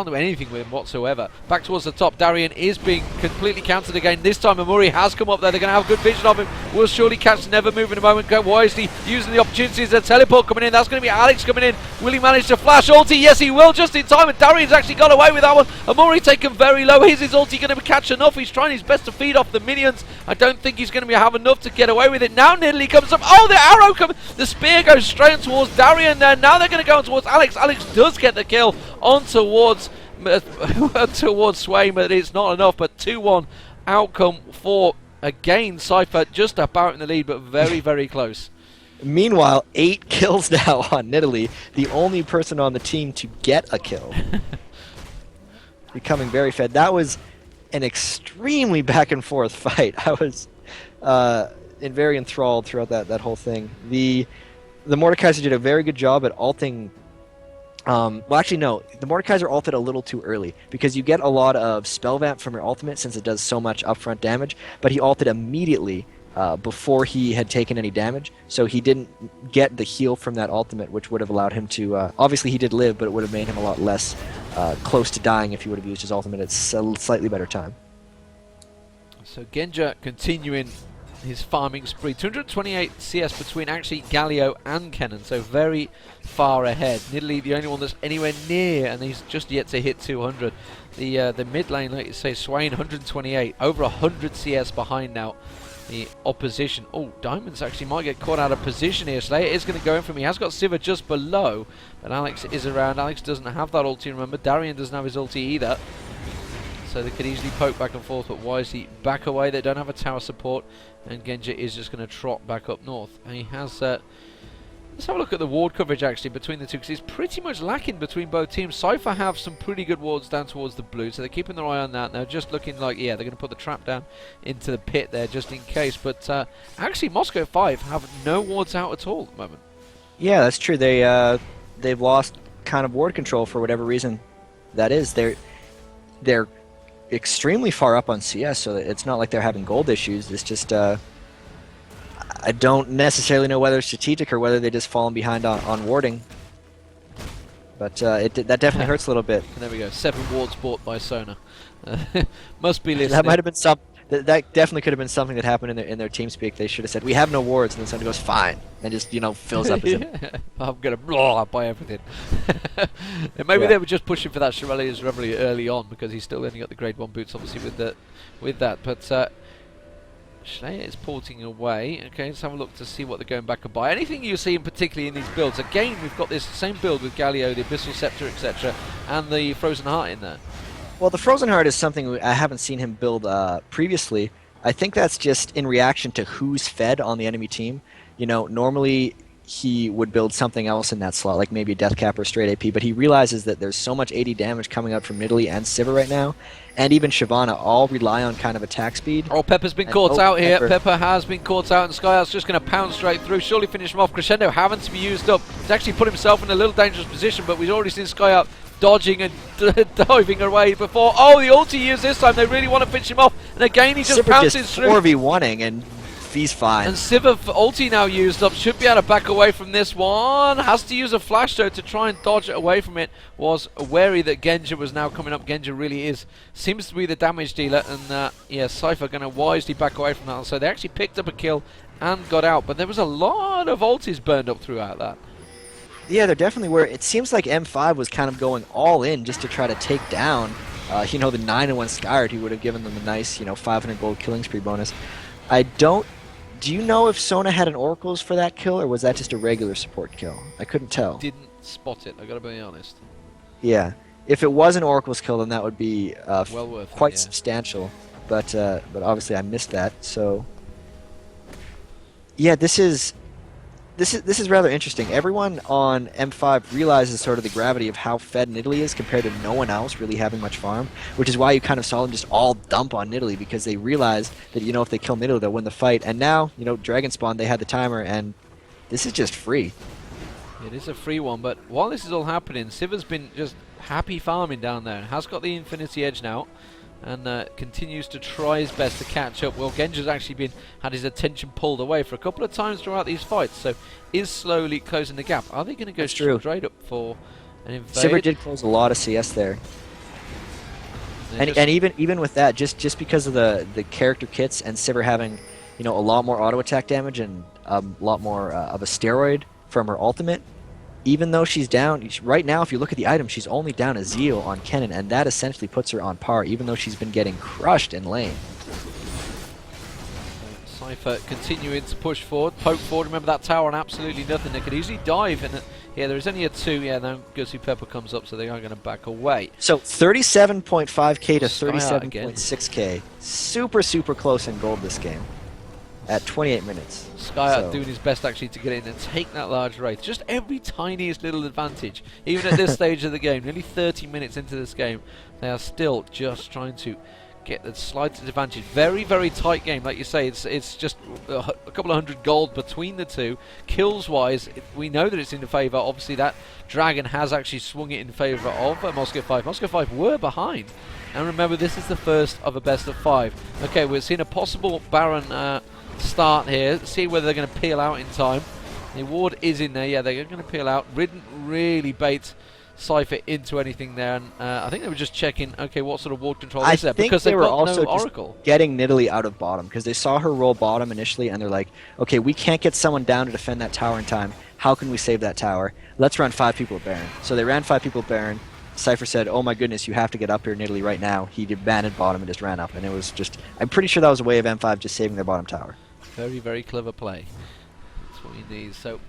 do anything with him whatsoever. Back towards the top, Darian is being completely countered again. This time Amuri has come up there. They're going to have good vision of him. Will surely catch Nevermove in a moment. Go wisely, using the opportunities. A teleport coming in. That's going to be Alex coming in. Will he manage to flash ulti? Yes, he will, just in time. And Darian's actually got away with that one. Amuri taken very low. Is his ulti going to catch enough? He's trying his best to feed off the minions. I don't think he's going to have enough to get away with it. Now Nidalee comes up. Oh, the arrow comes. The spear goes straight towards Darian there. Now they're going to go on towards Alex. Alex does get the kill on towards Swain, but it's not enough. But 2-1 outcome for, again, Sypher just about in the lead, but very close. Meanwhile, 8 kills now on Nidalee, the only person on the team to get a kill. Becoming very fed. That was an extremely back and forth fight. I was very enthralled throughout that whole thing. The Mordekaiser did a very good job at ulting. Well, actually, no. The Mordekaiser ulted a little too early because you get a lot of spell vamp from your ultimate since it does so much upfront damage, but he ulted immediately before he had taken any damage, so he didn't get the heal from that ultimate, which would have allowed him to... obviously, he did live, but it would have made him a lot less close to dying if he would have used his ultimate at a slightly better time. So Genja continuing his farming spree. 228 CS between actually Galio and Kennen, so very far ahead. Nidalee the only one that's anywhere near, and he's just yet to hit 200. The mid lane, like you say, Swain 128, over 100 CS behind now the opposition. Oh, Diamonds actually might get caught out of position here. Slayer is going to go in for him. He has got Sypher just below, but Alex is around. Alex doesn't have that ulti, remember. Darian doesn't have his ulti either. So they could easily poke back and forth, but wisely back away. They don't have a tower support, and Genja is just going to trot back up north. And he has... let's have a look at the ward coverage actually between the two, because it's pretty much lacking between both teams. Sypher have some pretty good wards down towards the blue, so they're keeping their eye on that. They're just looking like, yeah, they're going to put the trap down into the pit there just in case. But actually, Moscow 5 have no wards out at all at the moment. Yeah, that's true. They've lost kind of ward control for whatever reason that is. They're extremely far up on CS, so it's not like they're having gold issues. It's just I don't necessarily know whether it's strategic or whether they just fallen behind on warding. But that definitely hurts a little bit. And there we go, 7 wards bought by Sona. Must be listening. That might have been some. That definitely could have been something that happened in their team speak. They should have said, "We have no wards," and then somebody goes, "Fine," and just fills up his. I'm gonna buy everything. And maybe they were just pushing for that Shirelli's Reveille early on because he's still only got the grade 1 boots, obviously with that. But Schleyer is porting away. Okay, let's have a look to see what they're going back and buy. Anything you see, particularly in these builds. Again, we've got this same build with Galio, the Abyssal Scepter, etc., and the Frozen Heart in there. Well, the Frozen Heart is something I haven't seen him build previously. I think that's just in reaction to who's fed on the enemy team. Normally he would build something else in that slot, like maybe a Death Cap or straight AP, but he realizes that there's so much 80 damage coming out from Nidalee and Sypher right now, and even Shyvana all rely on kind of attack speed. Oh, Pepper's been caught out here. Pepper has been caught out, and Skyar's just going to pound straight through. Surely finish him off. Crescendo having to be used up. He's actually put himself in a little dangerous position, but we've already seen Skyar dodging and diving away before. Oh, the ulti used this time. They really want to finish him off, and again he just pounces through. 4v1ing, and he's fine. And Sypher ulti now used up. Should be able to back away from this one. Has to use a flash though to try and dodge away from it. Was wary that Genja was now coming up. Genja really seems to be the damage dealer, and yeah, Sypher going to wisely back away from that. So they actually picked up a kill and got out, but there was a lot of ultis burned up throughout that. Yeah, there definitely were. It seems like M5 was kind of going all in just to try to take down, the 9-1 Skyrd, who would have given them a nice, 500 gold killing spree bonus. Do you know if Sona had an Oracles for that kill, or was that just a regular support kill? I couldn't tell. Didn't spot it, I gotta be honest. Yeah. If it was an Oracles kill, then that would be well worth quite it, yeah. substantial. But obviously I missed that, so... Yeah, this is rather interesting. Everyone on M5 realizes sort of the gravity of how fed Nidalee is compared to no one else really having much farm, which is why you kind of saw them just all dump on Nidalee, because they realize that, if they kill Nidalee, they'll win the fight. And now, Dragon Spawn, they had the timer, and this is just free. It is a free one, but while this is all happening, Sypher's been just happy farming down there, and has got the Infinity Edge now, and continues to try his best to catch up. Well, Genja's actually had his attention pulled away for a couple of times throughout these fights, so is slowly closing the gap. Are they going to go straight up for an invade? Sypher did close a lot of CS there. And even with that, just because of the character kits and Sypher having, a lot more auto attack damage and a lot more of a steroid from her ultimate, even though she's down, right now if you look at the item, she's only down a Zeo on Kennen, and that essentially puts her on par, even though she's been getting crushed in lane. Sypher continuing to push forward, poke forward. Remember that tower and absolutely nothing. They could easily dive, and yeah, there's only a 2. Yeah, now Gussie Pepper comes up, so they are going to back away. So 37.5k to 37.6k. Super close in gold this game at 28 minutes. Skyart doing his best actually to get in and take that large Wraith. Just every tiniest little advantage. Even at this stage of the game, nearly 30 minutes into this game, they are still just trying to get the slightest advantage. Very tight game, like you say. It's just a couple of 100 gold between the two. Kills wise, we know that it's in favour. Obviously that Dragon has actually swung it in favour of Moscow 5. Moscow 5 were behind. And remember, this is the first of a best of 5. Okay, we're seeing a possible Baron start here. See whether they're going to peel out in time. The ward is in there. Yeah, they're going to peel out. Didn't really bait Sypher into anything there, and I think they were just checking, okay, what sort of ward control is there, because they were also no Oracle. Getting Nidalee out of bottom, because they saw her roll bottom initially, and they're like, okay, we can't get someone down to defend that tower in time. How can we save that tower? Let's run 5 people at Baron. So they ran 5 people at Baron. Sypher said, oh my goodness, you have to get up here, Nidalee, right now. He abandoned bottom and just ran up, and it was just, I'm pretty sure that was a way of M5 just saving their bottom tower. Very clever play. That's what you need. So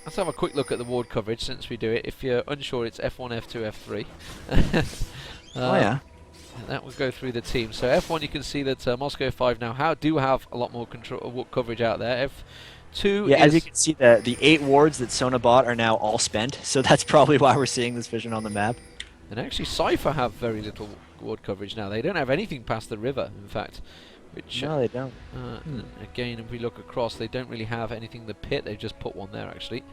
let's have a quick look at the ward coverage since we do it. If you're unsure, it's F1, F2, F3. Oh yeah. That will go through the team. So F1, you can see that Moscow 5 now do have a lot more control coverage out there. F2, yeah, as you can see, the 8 wards that Sona bought are now all spent. So that's probably why we're seeing this vision on the map. And actually, Sypher have very little ward coverage now. They don't have anything past the river, in fact. which No, they don't. again, if we look across, they don't really have anything in the pit. They've just put one there, actually.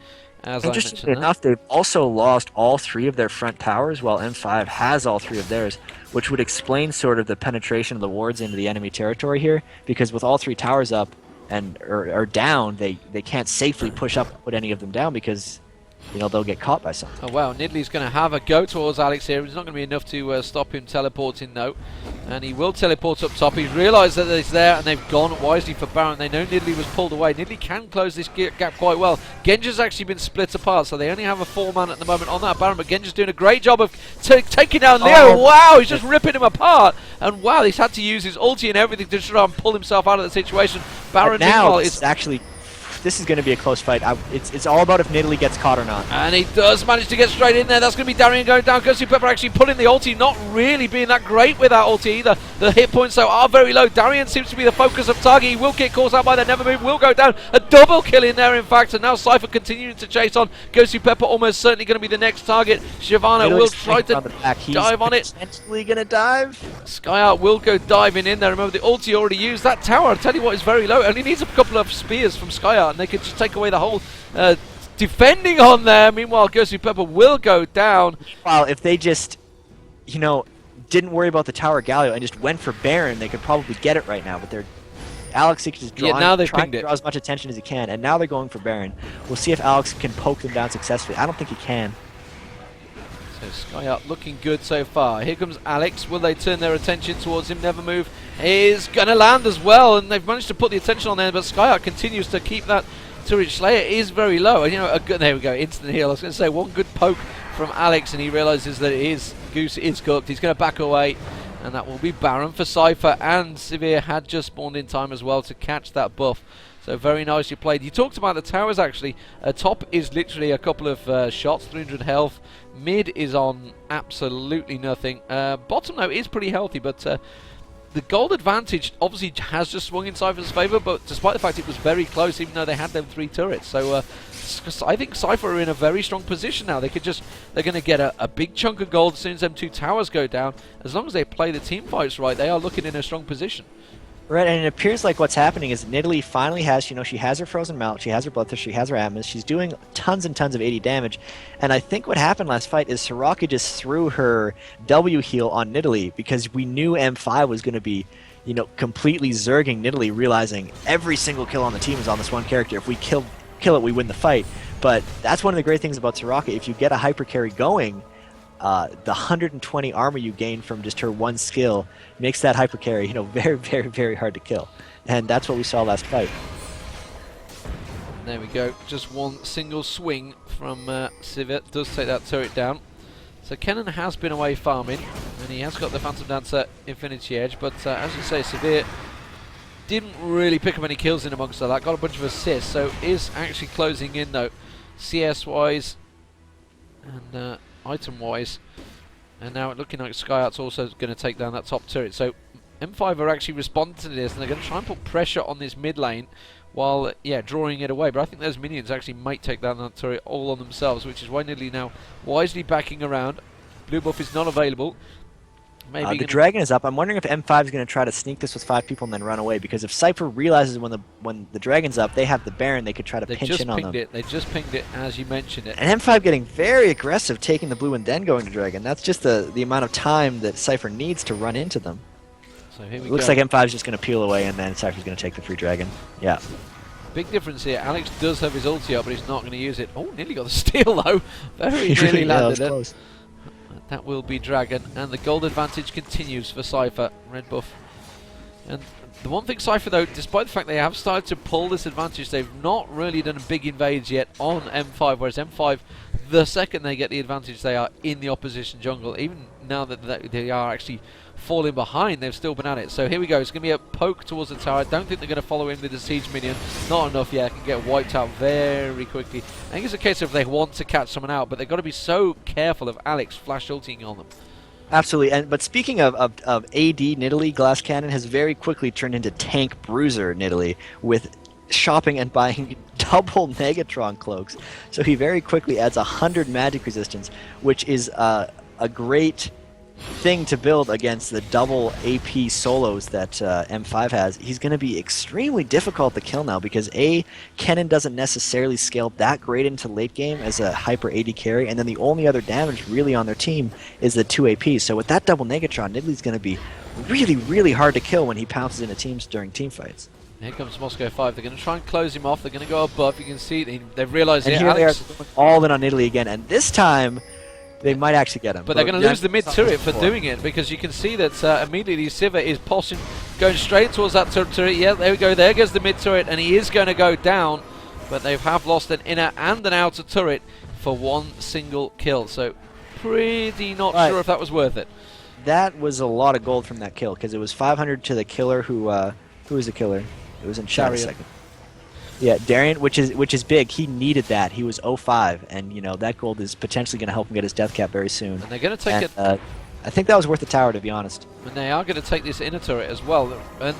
As I Interestingly mentioned enough, they've also lost all 3 of their front towers, while M5 has all 3 of theirs, which would explain sort of the penetration of the wards into the enemy territory here, because with all 3 towers up and or down, they can't safely push up and put any of them down because they'll get caught by something. Oh wow, Nidley's going to have a go towards Alex here. It's not going to be enough to stop him teleporting, though. And he will teleport up top. He's realised that it's there, and they've gone wisely for Baron. They know Nidley was pulled away. Nidley can close this gap quite well. Genji's actually been split apart, so they only have a 4-man at the moment on that Baron. But Genji's doing a great job of taking down Leo. Oh. Wow, he's just ripping him apart. And wow, he's had to use his ulti and everything to try and pull himself out of the situation. Baron, But now meanwhile, it's actually... This is going to be a close fight. It's all about if Nidalee gets caught or not. And he does manage to get straight in there. That's going to be Darian going down. Sypher actually pulling the ulti, not really being that great with that ulti either. The hit points, though, are very low. Darian seems to be the focus of target. He will get caught out by the Never Move, will go down. A double kill in there, in fact. And now Sypher continuing to chase on. Sypher almost certainly going to be the next target. Shyvana will try to dive on it. Potentially going to dive. Skyart will go diving in there. Remember, the ulti already used. That tower, I'll tell you what, is very low. Only needs a couple of spears from Skyart, and they could just take away the whole defending on there. Meanwhile, Sypher will go down. Well, if they just, didn't worry about the tower Galio and just went for Baron, they could probably get it right now. But Alex is just trying to draw as much attention as he can, and now they're going for Baron. We'll see if Alex can poke them down successfully. I don't think he can. So Skyart looking good so far. Here comes Alex. Will they turn their attention towards him? Never Move is going to land as well, and they've managed to put the attention on there, but Skyart continues to keep that turret. Slayer is very low, and there we go, instant heal. I was going to say, one good poke from Alex, and he realises that Goose is cooked. He's going to back away, and that will be Baron for Sypher, and Severe had just spawned in time as well to catch that buff. So very nicely played. You talked about the towers, actually. Top is literally a couple of shots, 300 health. Mid is on absolutely nothing. Bottom, though, is pretty healthy, but the gold advantage obviously has just swung in Sypher's favour, but despite the fact it was very close, even though they had them 3 turrets. So I think Sypher are in a very strong position now. They're going to get a big chunk of gold as soon as them 2 towers go down. As long as they play the team fights right, they are looking in a strong position. Right, and it appears like what's happening is Nidalee finally has, she has her Frozen Mount, she has her Bloodthirst, she has her Atmos, she's doing tons and tons of 80 damage, and I think what happened last fight is Soraka just threw her W heal on Nidalee because we knew M5 was going to be, completely zerging Nidalee, realizing every single kill on the team is on this one character. If we kill it, we win the fight. But that's one of the great things about Soraka. If you get a hyper carry going, the 120 armor you gain from just her one skill makes that hyper carry, very, very, very hard to kill. And that's what we saw last fight. There we go. Just one single swing from Sypher. Does take that turret down. So Kennen has been away farming, and he has got the Phantom Dancer Infinity Edge, but as you say, Sypher didn't really pick up any kills in amongst all that. Got a bunch of assists, so is actually closing in, though, CS-wise and item-wise. And now looking like Skyart's also going to take down that top turret. So M5 are actually responding to this, and they're going to try and put pressure on this mid lane while, drawing it away. But I think those minions actually might take down that turret all on themselves, which is why Nidalee now wisely backing around. Blue buff is not available. Maybe the dragon is up. I'm wondering if M5 is going to try to sneak this with 5 people and then run away, because if Sypher realizes when the dragon's up, they have the Baron, they could try to pinch in on them. They just pinged it as you mentioned it. And M5 getting very aggressive, taking the blue and then going to dragon. That's just the amount of time that Sypher needs to run into them. So here we go. Looks like M5 is just going to peel away, and then Sypher's going to take the free dragon. Yeah. Big difference here. Alex does have his ulti up, but he's not going to use it. Oh, nearly got the steal, though. Very nearly landed it. Close. That will be dragon, and the gold advantage continues for Sypher. Red buff. And the one thing Sypher, though, despite the fact they have started to pull this advantage, they've not really done big invades yet on M5, whereas M5, the second they get the advantage, they are in the opposition jungle. Even now that they are actually falling behind, they've still been at it. So here we go. It's going to be a poke towards the tower. I don't think they're going to follow in with the siege minion. Not enough yet. Can get wiped out very quickly. I think it's a case of they want to catch someone out, but they've got to be so careful of Alex flash ulting on them. Absolutely. But speaking of AD, Nidalee Glass Cannon has very quickly turned into Tank Bruiser Nidalee with shopping and buying double Negatron cloaks. So he very quickly adds 100 magic resistance, which is a great thing to build against the double AP solos that M5 has. He's going to be extremely difficult to kill now because Kennen doesn't necessarily scale that great into late game as a hyper AD carry, and then the only other damage really on their team is the 2 AP. So with that double Negatron, Nidalee going to be really, really hard to kill when he pounces into teams during team fights. Here comes Moscow 5. They're going to try and close him off. They're going to go above. You can see they've realised and it. here Alex, they are going all in on Nidalee again, and this time they might actually get him. but they're going to lose the mid turret for doing it, because you can see that immediately Sypher is going straight towards that turret. Yeah, there we go. There goes the mid turret, and he is going to go down. But they have lost an inner and an outer turret for one single kill. So pretty not sure if that was worth it. That was a lot of gold from that kill, because it was 500 to the killer who was the killer? It was in chat a second. Yeah, Darian, which is big. He needed that. He was 0-5, and you know that gold is potentially going to help him get his death cap very soon. And they're going to take it. I think that was worth the tower, to be honest. And they are going to take this inner turret as well. And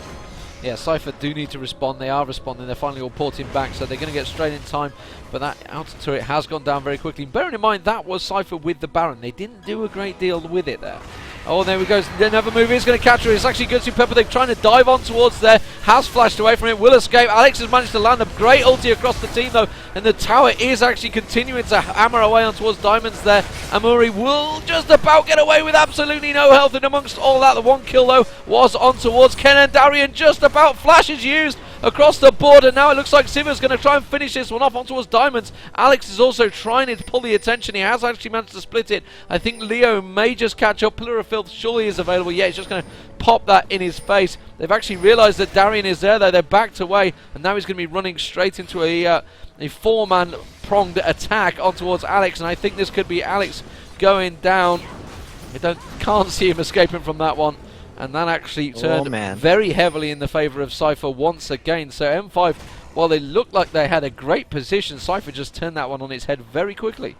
yeah, Sypher do need to respond. They are responding. They're finally all porting back, so they're going to get straight in time. But that outer turret has gone down very quickly. And bearing in mind, that was Sypher with the Baron. They didn't do a great deal with it there. Oh, there we go. Another move is going to catch her. It's actually good to Pepper. They're trying to dive on towards there. Has flashed away from it. Will escape. Alex has managed to land a great ulti across the team, though. And the tower is actually continuing to hammer away on towards Diamonds there. Amuri will just about get away with absolutely no health. And amongst all that, the one kill, though, was on towards Ken and Darian. Just about flashes used across the board, and now it looks like Sypher's going to try and finish this one off on towards Diamonds. Alex is also trying to pull the attention. He has actually managed to split it. I think Leo may just catch up. Pillar of Filth surely is available. Yeah, he's just going to pop that in his face. They've actually realised that Darian is there, though. They're backed away, and now he's going to be running straight into a four-man pronged attack on towards Alex, and I think this could be Alex going down. I can't see him escaping from that one. And that actually turned very heavily in the favour of Sypher once again. So M5, while they looked like they had a great position, Sypher just turned that one on its head very quickly.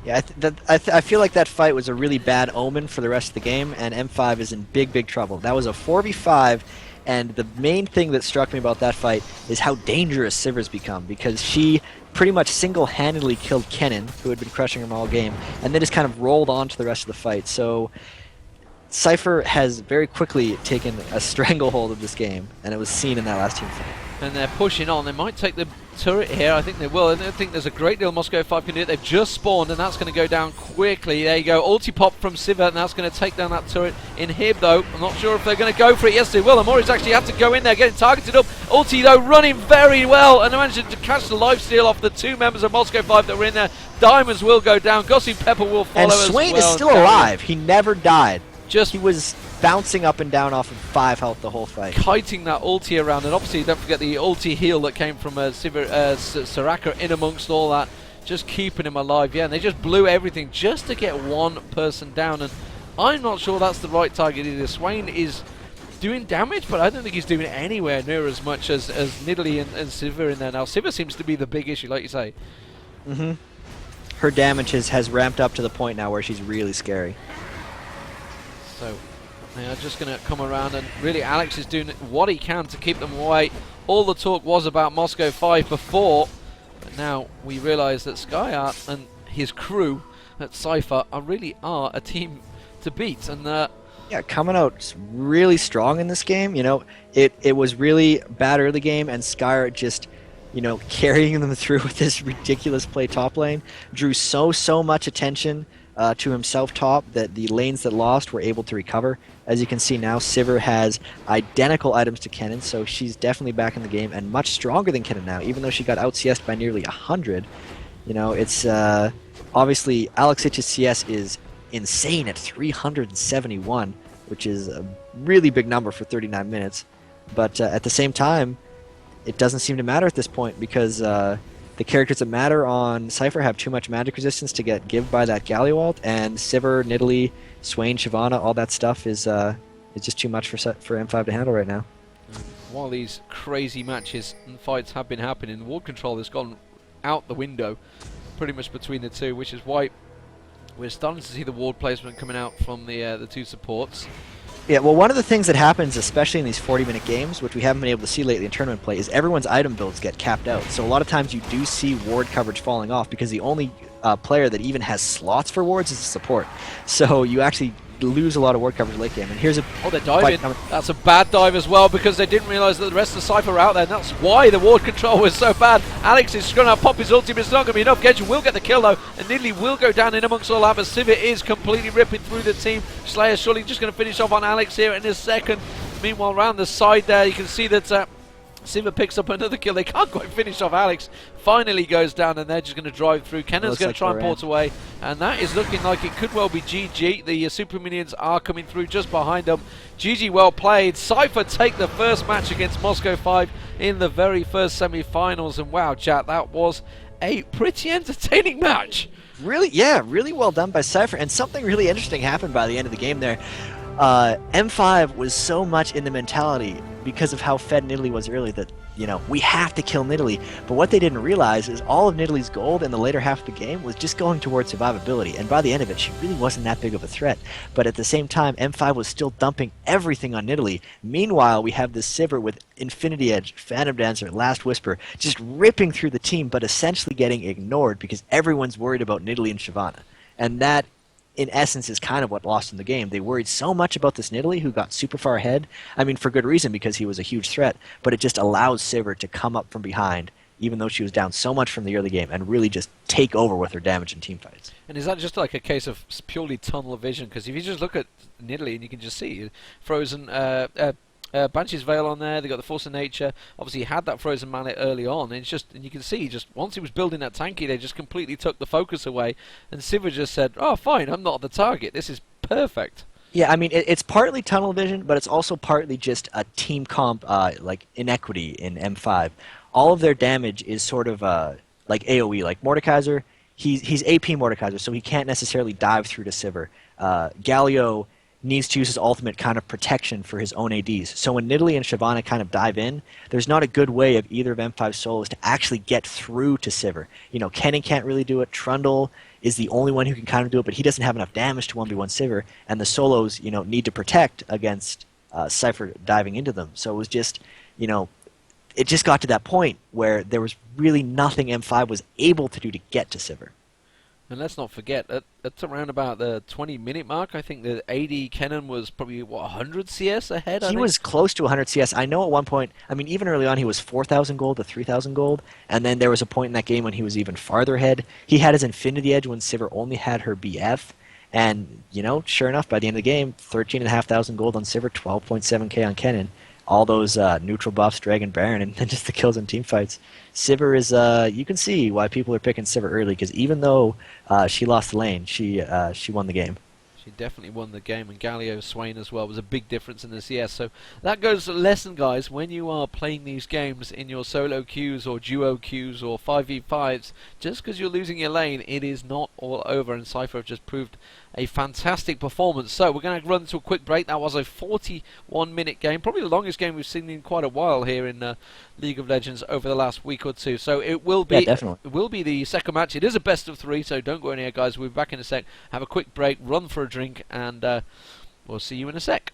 Yeah, I feel like that fight was a really bad omen for the rest of the game, and M5 is in big, big trouble. That was a 4v5, and the main thing that struck me about that fight is how dangerous Sypher's become, because she pretty much single-handedly killed Kennen, who had been crushing him all game, and then just kind of rolled on to the rest of the fight. So Sypher has very quickly taken a stranglehold of this game, and it was seen in that last team fight. And they're pushing on. They might take the turret here. I think they will. I don't think there's a great deal Moscow 5 can do it. They've just spawned, and that's going to go down quickly. There you go. Ulti pop from Sypher, and that's going to take down that turret in Hib, though. I'm not sure if they're going to go for it. Yes, they will. Amori's actually had to go in there, getting targeted up. Ulti, though, running very well, and they managed to catch the lifesteal off the two members of Moscow 5 that were in there. Diamonds will go down. Gossip Pepper will follow as well. And Swain is still alive. He never died. He was bouncing up and down off of 5 health the whole fight. Kiting that ulti around, and obviously don't forget the ulti heal that came from Soraka in amongst all that, just keeping him alive. Yeah, and they just blew everything just to get one person down, and I'm not sure that's the right target either. Swain is doing damage, but I don't think he's doing anywhere near as much as Nidalee and Sypher in there now. Sypher seems to be the big issue, like you say. Her damage has ramped up to the point now where she's really scary. So they are just going to come around, and really Alex is doing what he can to keep them away. All the talk was about Moscow 5 before, but now we realise that Skyart and his crew at Sypher really are a team to beat. And yeah, coming out really strong in this game. You know, it was really bad early game, and Skyart just, you know, carrying them through with this ridiculous play top lane, drew so much attention to himself top that the lanes that lost were able to recover. As you can see now, Sypher has identical items to Kennen, so she's definitely back in the game and much stronger than Kennen now, even though she got out CS'd by nearly 100. You know, it's obviously Alex Itch's CS is insane at 371, which is a really big number for 39 minutes. But at the same time, it doesn't seem to matter at this point, because the characters that matter on Sypher have too much magic resistance to get give by that Galio ult, and Sypher, Nidalee, Swain, Shyvana, all that stuff is just too much for M5 to handle right now. While these crazy matches and fights have been happening, ward control has gone out the window pretty much between the two, which is why we're starting to see the ward placement coming out from the two supports. Yeah, well, one of the things that happens, especially in these 40-minute games, which we haven't been able to see lately in tournament play, is everyone's item builds get capped out. So a lot of times you do see ward coverage falling off, because the only player that even has slots for wards is the support. So you actually lose a lot of ward coverage late game. And here's a Oh, they're diving. That's a bad dive as well because they didn't realise that the rest of the Sypher were out there. And that's why the ward control was so bad. Alex is going to pop his ulti, but it's not going to be enough. Genji will get the kill though, and Nidalee will go down in amongst all that. But Sypher is completely ripping through the team. Slayer surely just going to finish off on Alex here in a second. Meanwhile, around the side there, you can see that Sypher picks up another kill. They can't quite finish off Alex. Finally goes down, and they're just going to drive through. Kennan's going to try and port away, and that is looking like it could well be GG. The Super Minions are coming through just behind them. GG, well played. Sypher take the first match against Moscow 5 in the very first semi-finals, and wow, chat, that was a pretty entertaining match. Really, yeah, really well done by Sypher, and something really interesting happened by the end of the game there. M5 was so much in the mentality because of how fed Nidalee was early that, you know, we have to kill Nidalee. But what they didn't realize is all of Nidalee's gold in the later half of the game was just going towards survivability. And by the end of it, she really wasn't that big of a threat. But at the same time, M5 was still dumping everything on Nidalee. Meanwhile, we have this Sypher with Infinity Edge, Phantom Dancer, Last Whisper, just ripping through the team, but essentially getting ignored because everyone's worried about Nidalee and Shyvana. And that, in essence, is kind of what lost in the game. They worried so much about this Nidalee, who got super far ahead. I mean, for good reason, because he was a huge threat, but it just allows Sypher to come up from behind, even though she was down so much from the early game, and really just take over with her damage in team fights. And is that just like a case of purely tunnel vision? Because if you just look at Nidalee, and you can just see Frozen Banshee's Veil on there. They got the Force of Nature. Obviously, he had that Frozen Mallet early on, and you can see just once he was building that tanky, they just completely took the focus away. And Sypher just said, "Oh, fine, I'm not the target. This is perfect." Yeah, I mean, it's partly tunnel vision, but it's also partly just a team comp like inequity in M5. All of their damage is sort of like AOE, like Mordekaiser. He's AP Mordekaiser, so he can't necessarily dive through to Sypher. Galio needs to use his ultimate kind of protection for his own ADs. So when Nidalee and Shyvana kind of dive in, there's not a good way of either of M5's solos to actually get through to Sypher. You know, Kennen can't really do it. Trundle is the only one who can kind of do it, but he doesn't have enough damage to 1v1 Sypher, and the solos, you know, need to protect against Sypher diving into them. So it was just, you know, it just got to that point where there was really nothing M5 was able to do to get to Sypher. And let's not forget, at around about the 20-minute mark, I think the AD Kennen was probably, what, 100 CS ahead? He was close to 100 CS. I know at one point, I mean, even early on, he was 4,000 gold to 3,000 gold. And then there was a point in that game when he was even farther ahead. He had his Infinity Edge when Sypher only had her BF. And, you know, sure enough, by the end of the game, 13,500 gold on Sypher, 12.7k on Kennen. All those neutral buffs, Dragon Baron, and then just the kills in team fights. Sypher is, you can see why people are picking Sypher early, because even though she lost the lane, she won the game. She definitely won the game, and Galio Swain as well was a big difference in the CS. So that goes to lesson, guys, when you are playing these games in your solo queues or duo queues or 5v5s, just because you're losing your lane, it is not all over, and Sypher have just proved a fantastic performance. So we're going to run to a quick break. That was a 41-minute game, probably the longest game we've seen in quite a while here in League of Legends over the last week or two. So it will be, definitely. It will be the second match. It is a best of 3, so don't go anywhere, guys. We'll be back in a sec. Have a quick break, run for a drink, and we'll see you in a sec.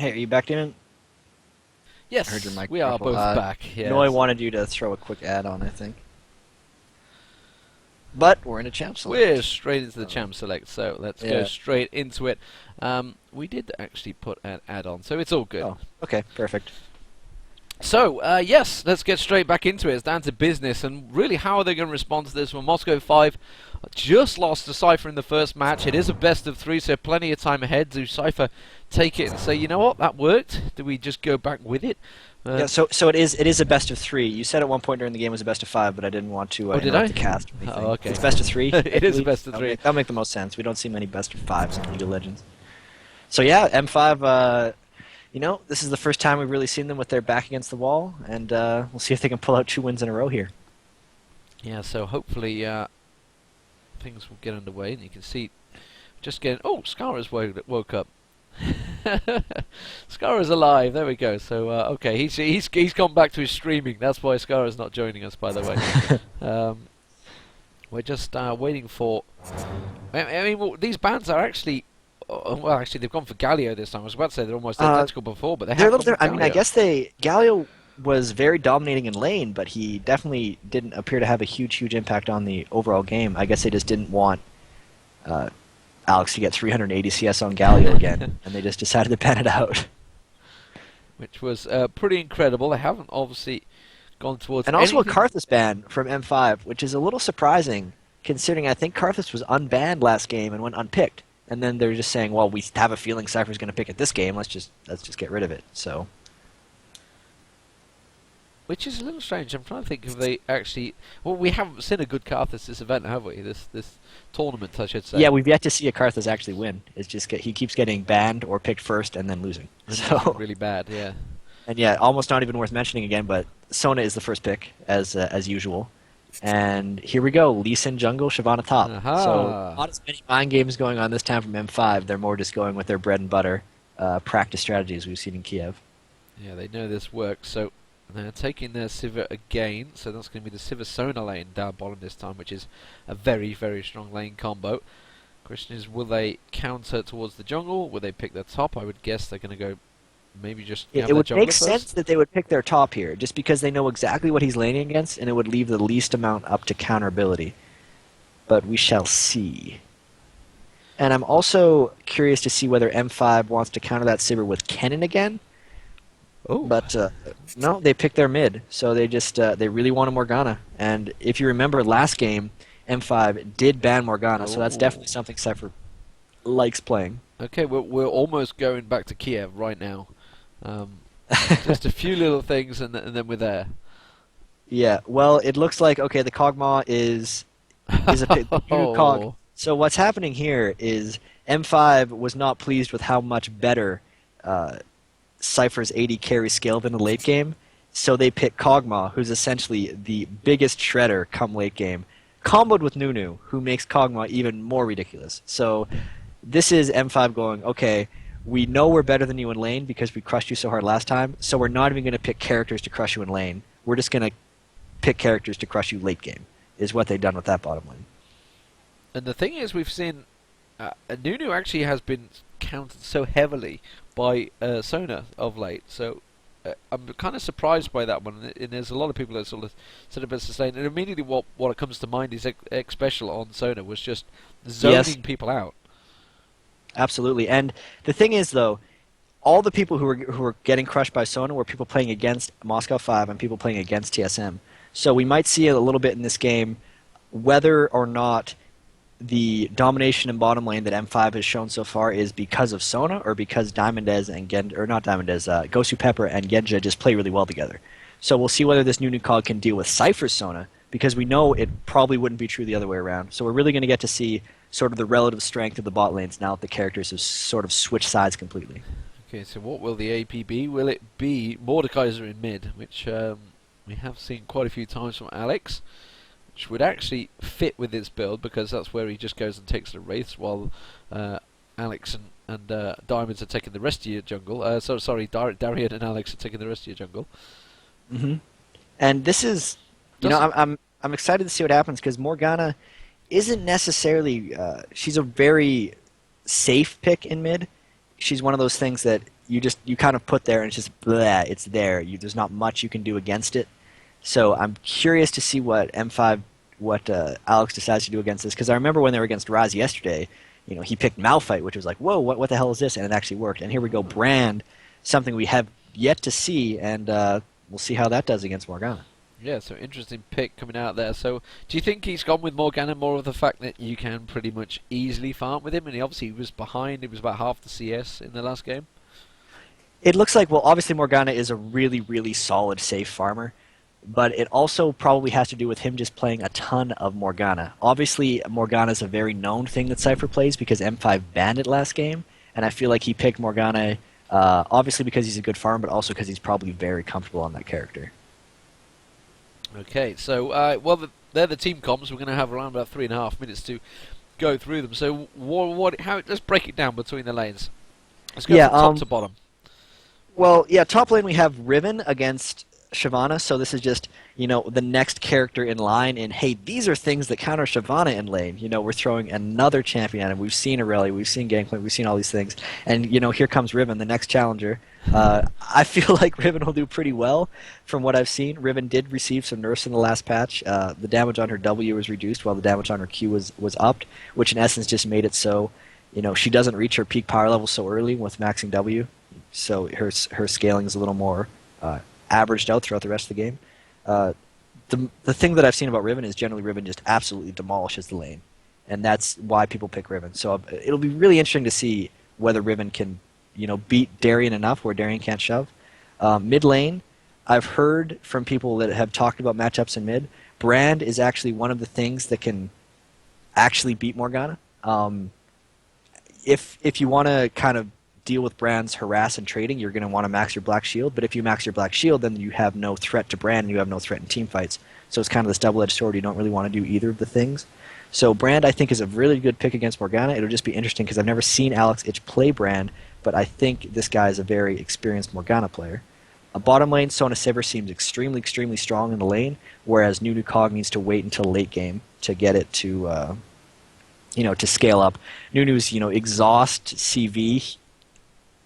Hey, are you back in? I heard your Yes, mic we are muffle. both back. Noy Yes. wanted you to throw a quick ad on, I think. But we're in a champ We're select. straight into the So, champ select, so let's go yeah. straight into it. We did actually put an ad on, so it's all good. Oh, okay, perfect. So, yes, let's get straight back into it. It's down to business, and really, how are they going to respond to this? Well, Moscow 5 just lost to Sypher in the first match. It is a best of 3, so plenty of time ahead. Do Sypher take it and say, you know what, that worked? Do we just go back with it? Yeah, so it is a best of 3. You said at one point during the game it was a best of 5, but I didn't want to Oh, did interrupt I? the cast or anything. Oh, okay. It's best of 3. I It is a believe. best of 3. That'll make the most sense. We don't see many best of 5s in League of Legends. So yeah, M5. This is the first time we've really seen them with their back against the wall, and we'll see if they can pull out 2 wins in a row here. Yeah, so hopefully things will get underway, and you can see just getting. Oh, Scarra's woke up. Scarra's alive. There we go. So okay, he's gone back to his streaming. That's why Scarra's not joining us, by the way. We're just waiting for. I mean, well, these bands are actually. Well, actually, they've gone for Galio this time. I was about to say they're almost identical before, but they They're a have little gone for different. I mean, I Galio. guess Galio was very dominating in lane, but he definitely didn't appear to have a huge impact on the overall game. I guess they just didn't want uh, Alex to get 380 CS on Galio again, and they just decided to pan it out. Which was pretty incredible. They haven't obviously gone towards And also a anything. Karthus ban from M5, which is a little surprising, considering I think Karthus was unbanned last game and went unpicked. And then they're just saying, well, we have a feeling Cypher's going to pick it this game. Let's just get rid of it. So Which is a little strange. I'm trying to think if they actually. Well, we haven't seen a good Karthus this event, have we? This tournament, I should say. yeah, we've yet to see a Karthus actually win. It's just he keeps getting banned or picked first and then losing. So Really bad, yeah. and yeah, almost not even worth mentioning again. But Sona is the first pick as usual. And here we go, Lee Sin jungle, Shyvana top. Aha. So not as many mind games going on this time from M5. They're more just going with their bread and butter practice strategies we've seen in Kiev. Yeah, they know this works. So they're taking their Sivir again. So that's going to be the Sivir Sona lane down bottom this time, which is a very strong lane combo. Question is, will they counter towards the jungle? Will they pick their top? I would guess they're going to go. Maybe just have It their would jungler make first. sense that they would pick their top here, just because they know exactly what he's laning against, and it would leave the least amount up to counter ability. But we shall see. And I'm also curious to see whether M5 wants to counter that Sivir with Kennen again. Oh, But no, they picked their mid, so they really want a Morgana. And if you remember last game, M5 did ban Morgana, so that's definitely something Cypher likes playing. okay. We're almost going back to Kiev right now. Just a few little things, and then we're there. Yeah, well, it looks like okay, the Kog'Maw is a new cog. So what's happening here is M5 was not pleased with how much better Cypher's AD carry scaled in the late game, so they picked Kog'Maw, who's essentially the biggest shredder come late game, comboed with Nunu, who makes Kog'Maw even more ridiculous. So this is M5 going, okay, we know we're better than you in lane because we crushed you so hard last time, so we're not even going to pick characters to crush you in lane. We're just going to pick characters to crush you late game, is what they've done with that bottom lane. And the thing is, we've seen Nunu actually has been counted so heavily by Sona of late. So I'm kind of surprised by that one. And there's a lot of people that sort of been sustained. And immediately, what comes to mind is X Special on Sona was just zoning people out. Absolutely. And the thing is, though, all the people who were getting crushed by Sona were people playing against Moscow 5 and people playing against TSM. So we might see it a little bit in this game, whether or not the domination in bottom lane that M5 has shown so far is because of Sona or because Diamondez and Gosu Pepper and Genja just play really well together. So we'll see whether this new cog can deal with Cypher's Sona, because we know it probably wouldn't be true the other way around. So we're really going to get to see sort of the relative strength of the bot lanes now that the characters have sort of switched sides completely. Okay, so what will the AP be? Will it be Mordekaiser in mid, which we have seen quite a few times from Alex, which would actually fit with this build because that's where he just goes and takes the Wraiths while Alex and Diamonds are taking the rest of your jungle. Darian and Alex are taking the rest of your jungle. Mm-hmm. And this is, I'm excited to see what happens because Morgana isn't necessarily she's a very safe pick in mid. she's one of those things that you kind of put there and it's just bleh, it's there. There's not much you can do against it. So I'm curious to see what M5, what Alex decides to do against this, because I remember when they were against Raz yesterday, he picked Malphite, which was like, whoa, what the hell is this? And it actually worked. And here we go, Brand, something we have yet to see, and we'll see how that does against Morgana. Yeah, so interesting pick coming out there. So, do you think he's gone with Morgana more of the fact that you can pretty much easily farm with him? And he obviously was behind. It was about half the CS in the last game. It looks like, well, obviously Morgana is a really, really solid, safe farmer. But it also probably has to do with him just playing a ton of Morgana. Obviously, Morgana is a very known thing that Sypher plays because M5 banned it last game. And I feel like he picked Morgana, obviously because he's a good farmer, but also because he's probably very comfortable on that character. Okay, so well, they're the team comms. We're going to have around about 3.5 minutes to go through them. So, let's break it down between the lanes. Let's go from top to bottom. Well, yeah, top lane we have Riven against Shyvana. So this is just the next character in line. And hey, these are things that counter Shyvana in lane. We're throwing another champion at him. We've seen Aurelia, we've seen Gangplank, we've seen all these things. And here comes Riven, the next challenger. I feel like Riven will do pretty well from what I've seen. Riven did receive some nerfs in the last patch. The damage on her W was reduced while the damage on her Q was upped, which in essence just made it so she doesn't reach her peak power level so early with maxing W. So her scaling is a little more averaged out throughout the rest of the game. The thing that I've seen about Riven is generally Riven just absolutely demolishes the lane, and that's why people pick Riven. So it'll be really interesting to see whether Riven can beat Darien enough where Darien can't shove. Mid lane, I've heard from people that have talked about matchups in mid, Brand is actually one of the things that can actually beat Morgana. If you want to kind of deal with Brand's harass and trading, you're going to want to max your Black Shield, but if you max your Black Shield, then you have no threat to Brand and you have no threat in team fights. So it's kind of this double-edged sword. You don't really want to do either of the things. So Brand, I think, is a really good pick against Morgana. It'll just be interesting because I've never seen Alex Itch play Brand, but I think this guy is a very experienced Morgana player. A bottom lane, Sona Sivir seems extremely, extremely strong in the lane, whereas Nunu Cog needs to wait until late game to get it to, to scale up. Nunu's, exhaust CV,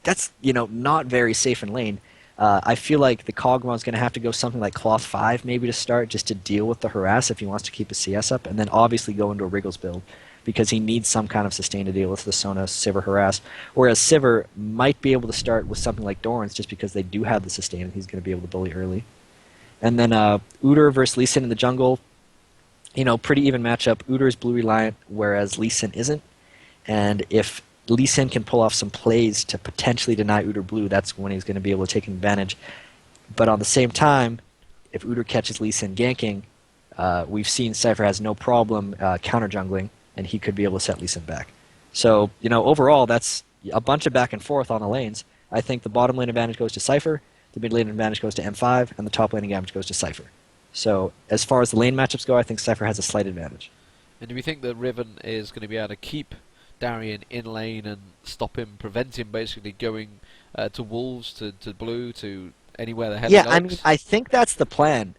that's, not very safe in lane. I feel like the Cogmon's going to have to go something like Cloth 5 maybe to start, just to deal with the harass if he wants to keep his CS up, and then obviously go into a Wriggles build, because he needs some kind of sustain to deal with the Sona Sivir harass. Whereas Sivir might be able to start with something like Doran's just because they do have the sustain and he's going to be able to bully early. And then Udyr versus Lee Sin in the jungle, pretty even matchup. Udyr is blue reliant, whereas Lee Sin isn't. And if Lee Sin can pull off some plays to potentially deny Udyr blue, that's when he's going to be able to take advantage. But on the same time, if Udyr catches Lee Sin ganking, we've seen Sypher has no problem counter jungling, and he could be able to set Lee Sin back. So, overall, that's a bunch of back and forth on the lanes. I think the bottom lane advantage goes to Sypher, the mid lane advantage goes to M5, and the top lane advantage goes to Sypher. So, as far as the lane matchups go, I think Sypher has a slight advantage. And do we think that Riven is going to be able to keep Darien in lane and stop him, prevent him basically going to Wolves, to Blue, to anywhere the hell he likes? I mean, I think that's the plan.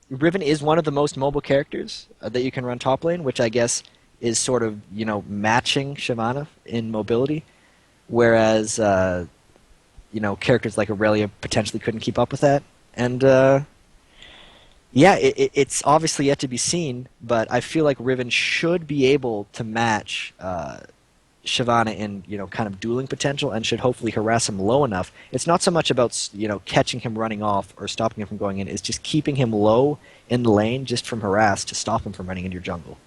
Riven is one of the most mobile characters that you can run top lane, which I guess is sort of, matching Shyvana in mobility, whereas, characters like Aurelia potentially couldn't keep up with that. And, it's obviously yet to be seen, but I feel like Riven should be able to match Shyvana in, kind of dueling potential, and should hopefully harass him low enough. It's not so much about, catching him running off or stopping him from going in. It's just keeping him low in the lane just from harass to stop him from running into your jungle.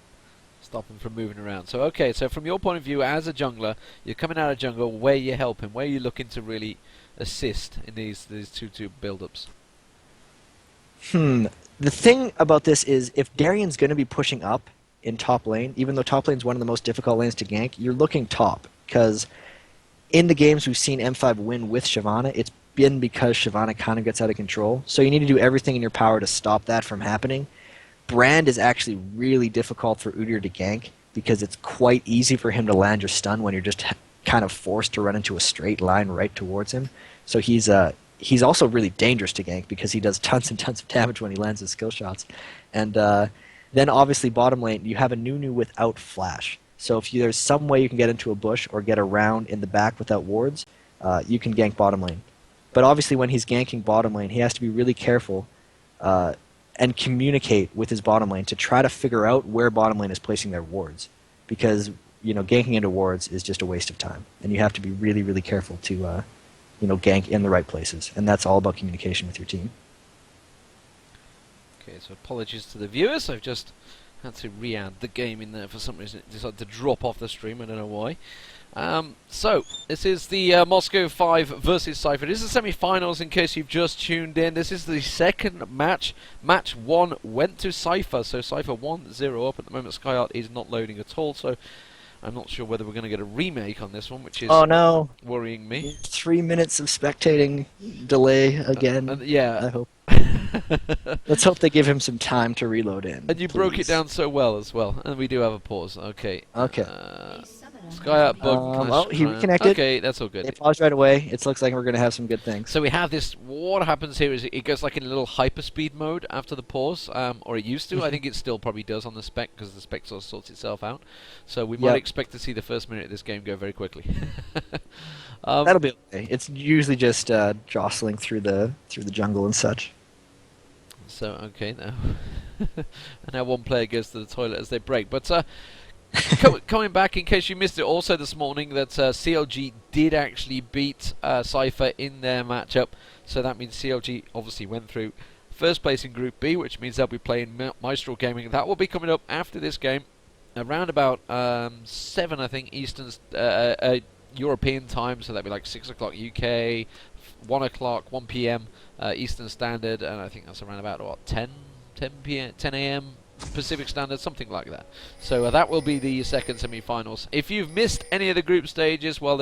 Stop him from moving around. So, okay, so from your point of view as a jungler, you're coming out of jungle, where you help him? Where are you looking to really assist in these 2-2 build-ups? The thing about this is, if Darien's going to be pushing up in top lane, even though top lane's one of the most difficult lanes to gank, you're looking top, because in the games we've seen M5 win with Shyvana, it's been because Shyvana kind of gets out of control. So you need to do everything in your power to stop that from happening. Brand is actually really difficult for Udyr to gank, because it's quite easy for him to land your stun when you're just kind of forced to run into a straight line right towards him. So he's also really dangerous to gank, because he does tons and tons of damage when he lands his skill shots. And then obviously bottom lane, you have a Nunu without flash. So if there's some way you can get into a bush or get around in the back without wards, you can gank bottom lane. But obviously when he's ganking bottom lane, he has to be really careful and communicate with his bottom lane to try to figure out where bottom lane is placing their wards. Because, ganking into wards is just a waste of time. And you have to be really, really careful to, gank in the right places. And that's all about communication with your team. Okay, so apologies to the viewers. I've just had to re-add the game in there for some reason. It decided to drop off the stream. I don't know why. So, this is the Moscow 5 versus Sypher. This is the semi-finals in case you've just tuned in. This is the second match. Match 1 went to Sypher, so Sypher 1-0 up. At the moment, SkyArt is not loading at all, so I'm not sure whether we're going to get a remake on this one, which is worrying me. 3 minutes of spectating delay again. Yeah. I hope. Let's hope they give him some time to reload in. And you broke it down so well as well. And we do have a pause. Okay. Okay. SkyArt bug. Well, he reconnected. Okay, that's all good. It paused right away. It looks like we're going to have some good things. So we have this. What happens here is it goes like in a little hyperspeed mode after the pause, or it used to. I think it still probably does on the spec because the spec sort of sorts itself out. So we might expect to see the first minute of this game go very quickly. That'll be okay. It's usually just jostling through the jungle and such. So okay now, and now one player goes to the toilet as they break. But coming back, in case you missed it, also this morning that CLG did actually beat Sypher in their matchup. So that means CLG obviously went through first place in Group B, which means they'll be playing Mistral Gaming. That will be coming up after this game, around about 7, I think, Eastern European time. So that'll be like 6 o'clock UK, 1 o'clock, 1 p.m. Eastern Standard, and I think that's around about what 10 a.m. Pacific Standard, something like that. So that will be the second semi-finals. If you've missed any of the group stages, well,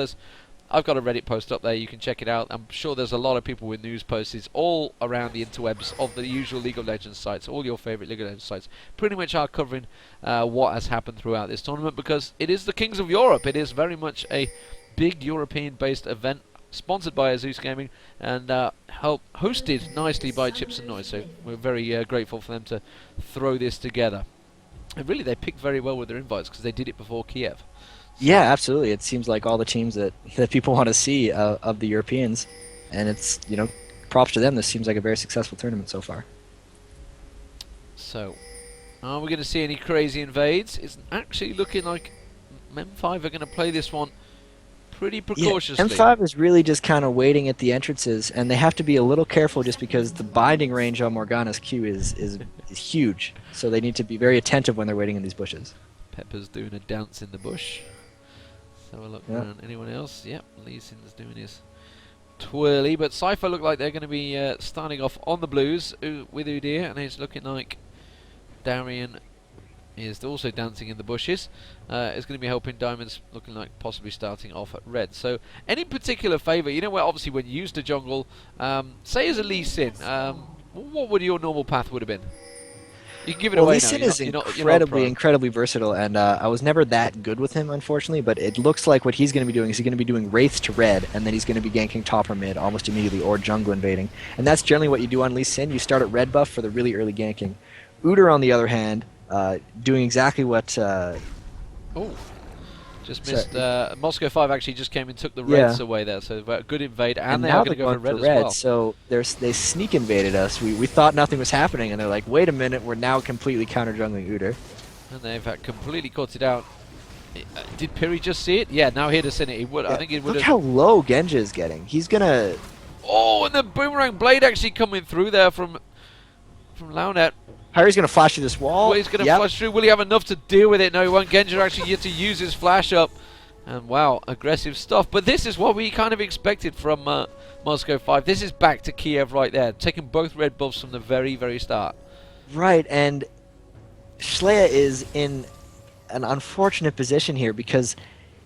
I've got a Reddit post up there. You can check it out. I'm sure there's a lot of people with news posts all around the interwebs of the usual League of Legends sites. All your favorite League of Legends sites pretty much are covering what has happened throughout this tournament, because it is the Kings of Europe. It is very much a big European-based event, sponsored by Azus Gaming and hosted nicely by Chips and Noise. So we're very grateful for them to throw this together. And really, they picked very well with their invites because they did it before Kiev. Yeah, absolutely. It seems like all the teams that people want to see of the Europeans, and it's, props to them. This seems like a very successful tournament so far. So, are we going to see any crazy invades? It's actually looking like M5 are going to play this one pretty precautiously. Yeah, M5 is really just kind of waiting at the entrances, and they have to be a little careful just because the binding range on Morgana's Q is huge. So they need to be very attentive when they're waiting in these bushes. Pepper's doing a dance in the bush. So we'll look around. Anyone else? Yep, Lee Sin's doing his twirly. But Sypher look like they're going to be starting off on the blues with Udyr, and it's looking like Darian is also dancing in the bushes. Is going to be helping Diamonds, looking like possibly starting off at red. So any particular favour? Where obviously when you used to jungle, say as a Lee Sin, what would your normal path would have been? You can give it away Lee now. Sin is incredibly versatile, and I was never that good with him, unfortunately, but it looks like what he's going to be doing is he's going to be doing Wraiths to red, and then he's going to be ganking top or mid almost immediately, or jungle invading. And that's generally what you do on Lee Sin. You start at red buff for the really early ganking. Udyr, on the other hand, doing exactly what... just missed. Moscow 5 actually just came and took the reds away there, so good invade, and they are going to go for red as well. So they sneak invaded us. We thought nothing was happening, and they're like, wait a minute, we're now completely counter-jungling Udyr. And they've completely caught it out. Did Piri just see it? Yeah, now here to send it. He would. I think it would. Look how low Genja is getting. He's gonna... Oh, and the boomerang blade actually coming through there from Launet. Harry's going to flash through this wall. Well, he's going to flash through. Will he have enough to deal with it? No, he won't. Genja actually yet to use his flash up. And wow, aggressive stuff. But this is what we kind of expected from Moscow 5. This is back to Kiev right there. Taking both red buffs from the very, very start. Right, and Schleya is in an unfortunate position here because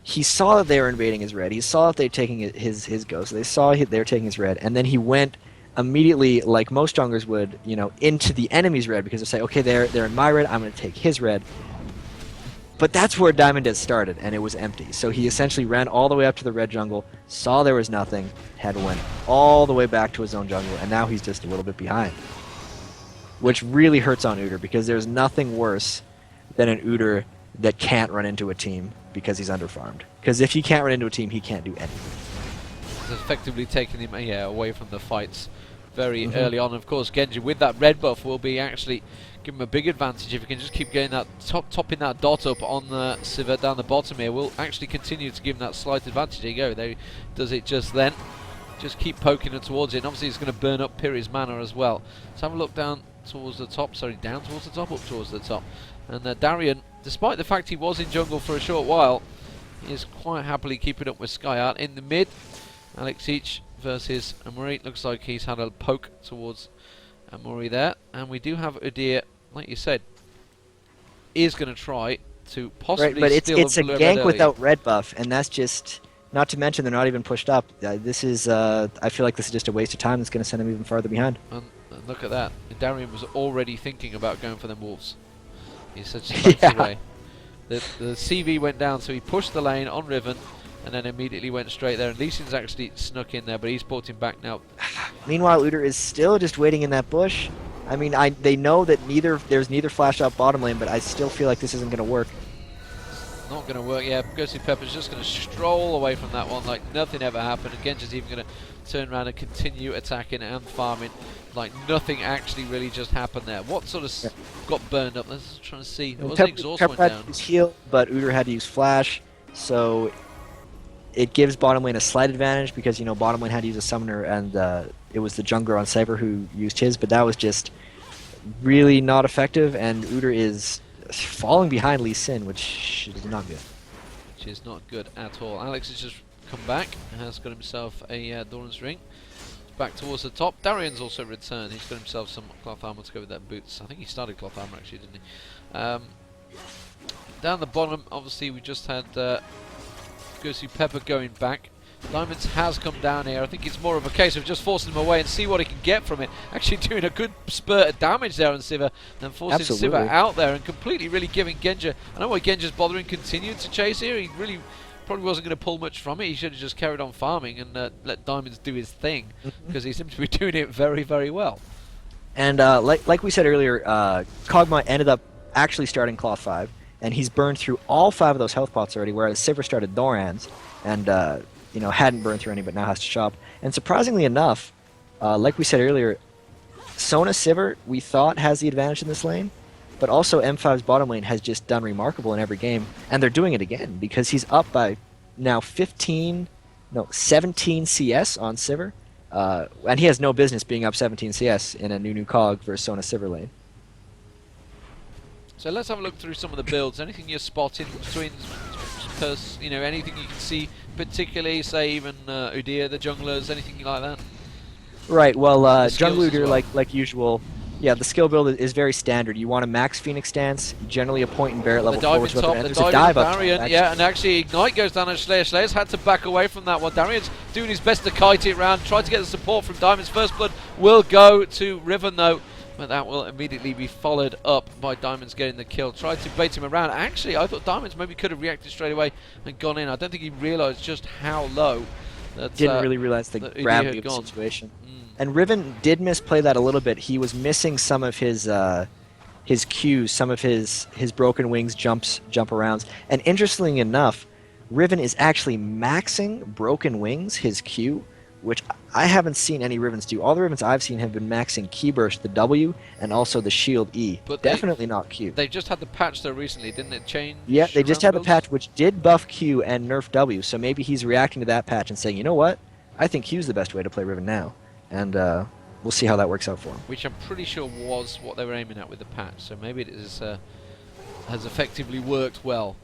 he saw that they were invading his red. He saw that they were taking his ghost. They saw they were taking his red. And then he went immediately, like most junglers would, into the enemy's red because they say, okay, they're in my red, I'm going to take his red. But that's where Diamond Dead started, and it was empty. So he essentially ran all the way up to the red jungle, saw there was nothing, had went all the way back to his own jungle, and now he's just a little bit behind. Which really hurts on Udyr, because there's nothing worse than an Udyr that can't run into a team because he's underfarmed. Because if he can't run into a team, he can't do anything. It's effectively taking him away from the fights very early on. Of course, Genji with that red buff will be actually give him a big advantage if he can just keep getting that topping that dot up on the Sypher down the bottom here. Will actually continue to give him that slight advantage. There you go. There he does it just then. Just keep poking it towards it. And obviously, it's going to burn up Piri's mana as well. Let's have a look down towards the top. Sorry, down towards the top, up towards the top. And Darien, despite the fact he was in jungle for a short while, he is quite happily keeping up with Skyart in the mid. Alex Each versus Amuri. Looks like he's had a poke towards Amuri there. And we do have Udyr, like you said, is going to try to possibly but steal it's a blue red gank early. without red buff, and that's just... Not to mention they're not even pushed up. This is... I feel like this is just a waste of time that's going to send him even farther behind. And look at that. Darien was already thinking about going for them wolves. He's such straight away. The CV went down, so he pushed the lane on Riven, and then immediately went straight there. And Lee Sin's actually snuck in there, but he's brought him back now. Meanwhile, Udyr is still just waiting in that bush. I mean, they know that there's neither flash out bottom lane, but I still feel like this isn't going to work. Not going to work, yeah. Ghostly Pepper's just going to stroll away from that one like nothing ever happened. And Genji's even going to turn around and continue attacking and farming like nothing actually really just happened there. What sort of got burned up? Let's try and see. There was an exhaust went down. Pepper heal, but Udyr had to use flash, so it gives bottom lane a slight advantage because, you know, bottom lane had to use a summoner, and it was the jungler on Sypher who used his, but that was just really not effective, and Udyr is falling behind Lee Sin, which is not good. Which is not good at all. Alex has just come back, has got himself a Doran's ring. Back towards the top. Darian's also returned. He's got himself some cloth armor to go with that boots. I think he started cloth armor actually, didn't he? Down the bottom, obviously, we just had Ghostly Pepper going back. Diamonds has come down here. I think it's more of a case of just forcing him away and see what he can get from it. Actually doing a good spurt of damage there on Sypher, then forcing Sypher out there and completely really giving Genji. I don't know why Genji's bothering continuing to chase here. He really probably wasn't going to pull much from it. He should have just carried on farming and let Diamonds do his thing, because he seems to be doing it very, very well. And like we said earlier, Kog'Maw ended up actually starting Cloth 5, and he's burned through all 5 of those health pots already, whereas Sypher started Doran's and you know, hadn't burned through any, but now has to shop. And surprisingly enough, like we said earlier, Sona Sypher, we thought, has the advantage in this lane, but also M5's bottom lane has just done remarkable in every game, and they're doing it again, because he's up by now 17 CS on Sypher, and he has no business being up 17 CS in a new Cog versus Sona Sypher lane. So let's have a look through some of the builds. Anything you're spotting between, you know, anything you can see, particularly, say, even Udyr, the junglers, anything like that? Right, well, jungle Udyr, like usual, yeah, the skill build is very standard. You want a max Phoenix stance, generally a point in Barret level 4. The dive up Darien, yeah, and actually Ignite goes down on Slayer. Slayer's had to back away from that one. Darien's doing his best to kite it around, try to get the support from Diamond's. First blood will go to Riven, though, but that will immediately be followed up by Diamonds getting the kill. Tried to bait him around. Actually, I thought Diamonds maybe could have reacted straight away and gone in. I don't think he realised just how low. That, didn't really realise the gravity of the situation. And Riven did misplay that a little bit. He was missing some of his cues, some of his broken wings jump arounds. And interestingly enough, Riven is actually maxing broken wings, his Q, which I haven't seen any Rivens do. All the Rivens I've seen have been maxing Key Burst, the W, and also the Shield E. But definitely not Q. They just had the patch though recently, didn't it change? Yeah, they just had the patch which did buff Q and nerf W, so maybe he's reacting to that patch and saying, you know what, I think Q's the best way to play Riven now. And we'll see how that works out for him. Which I'm pretty sure was what they were aiming at with the patch, so maybe it is, has effectively worked well.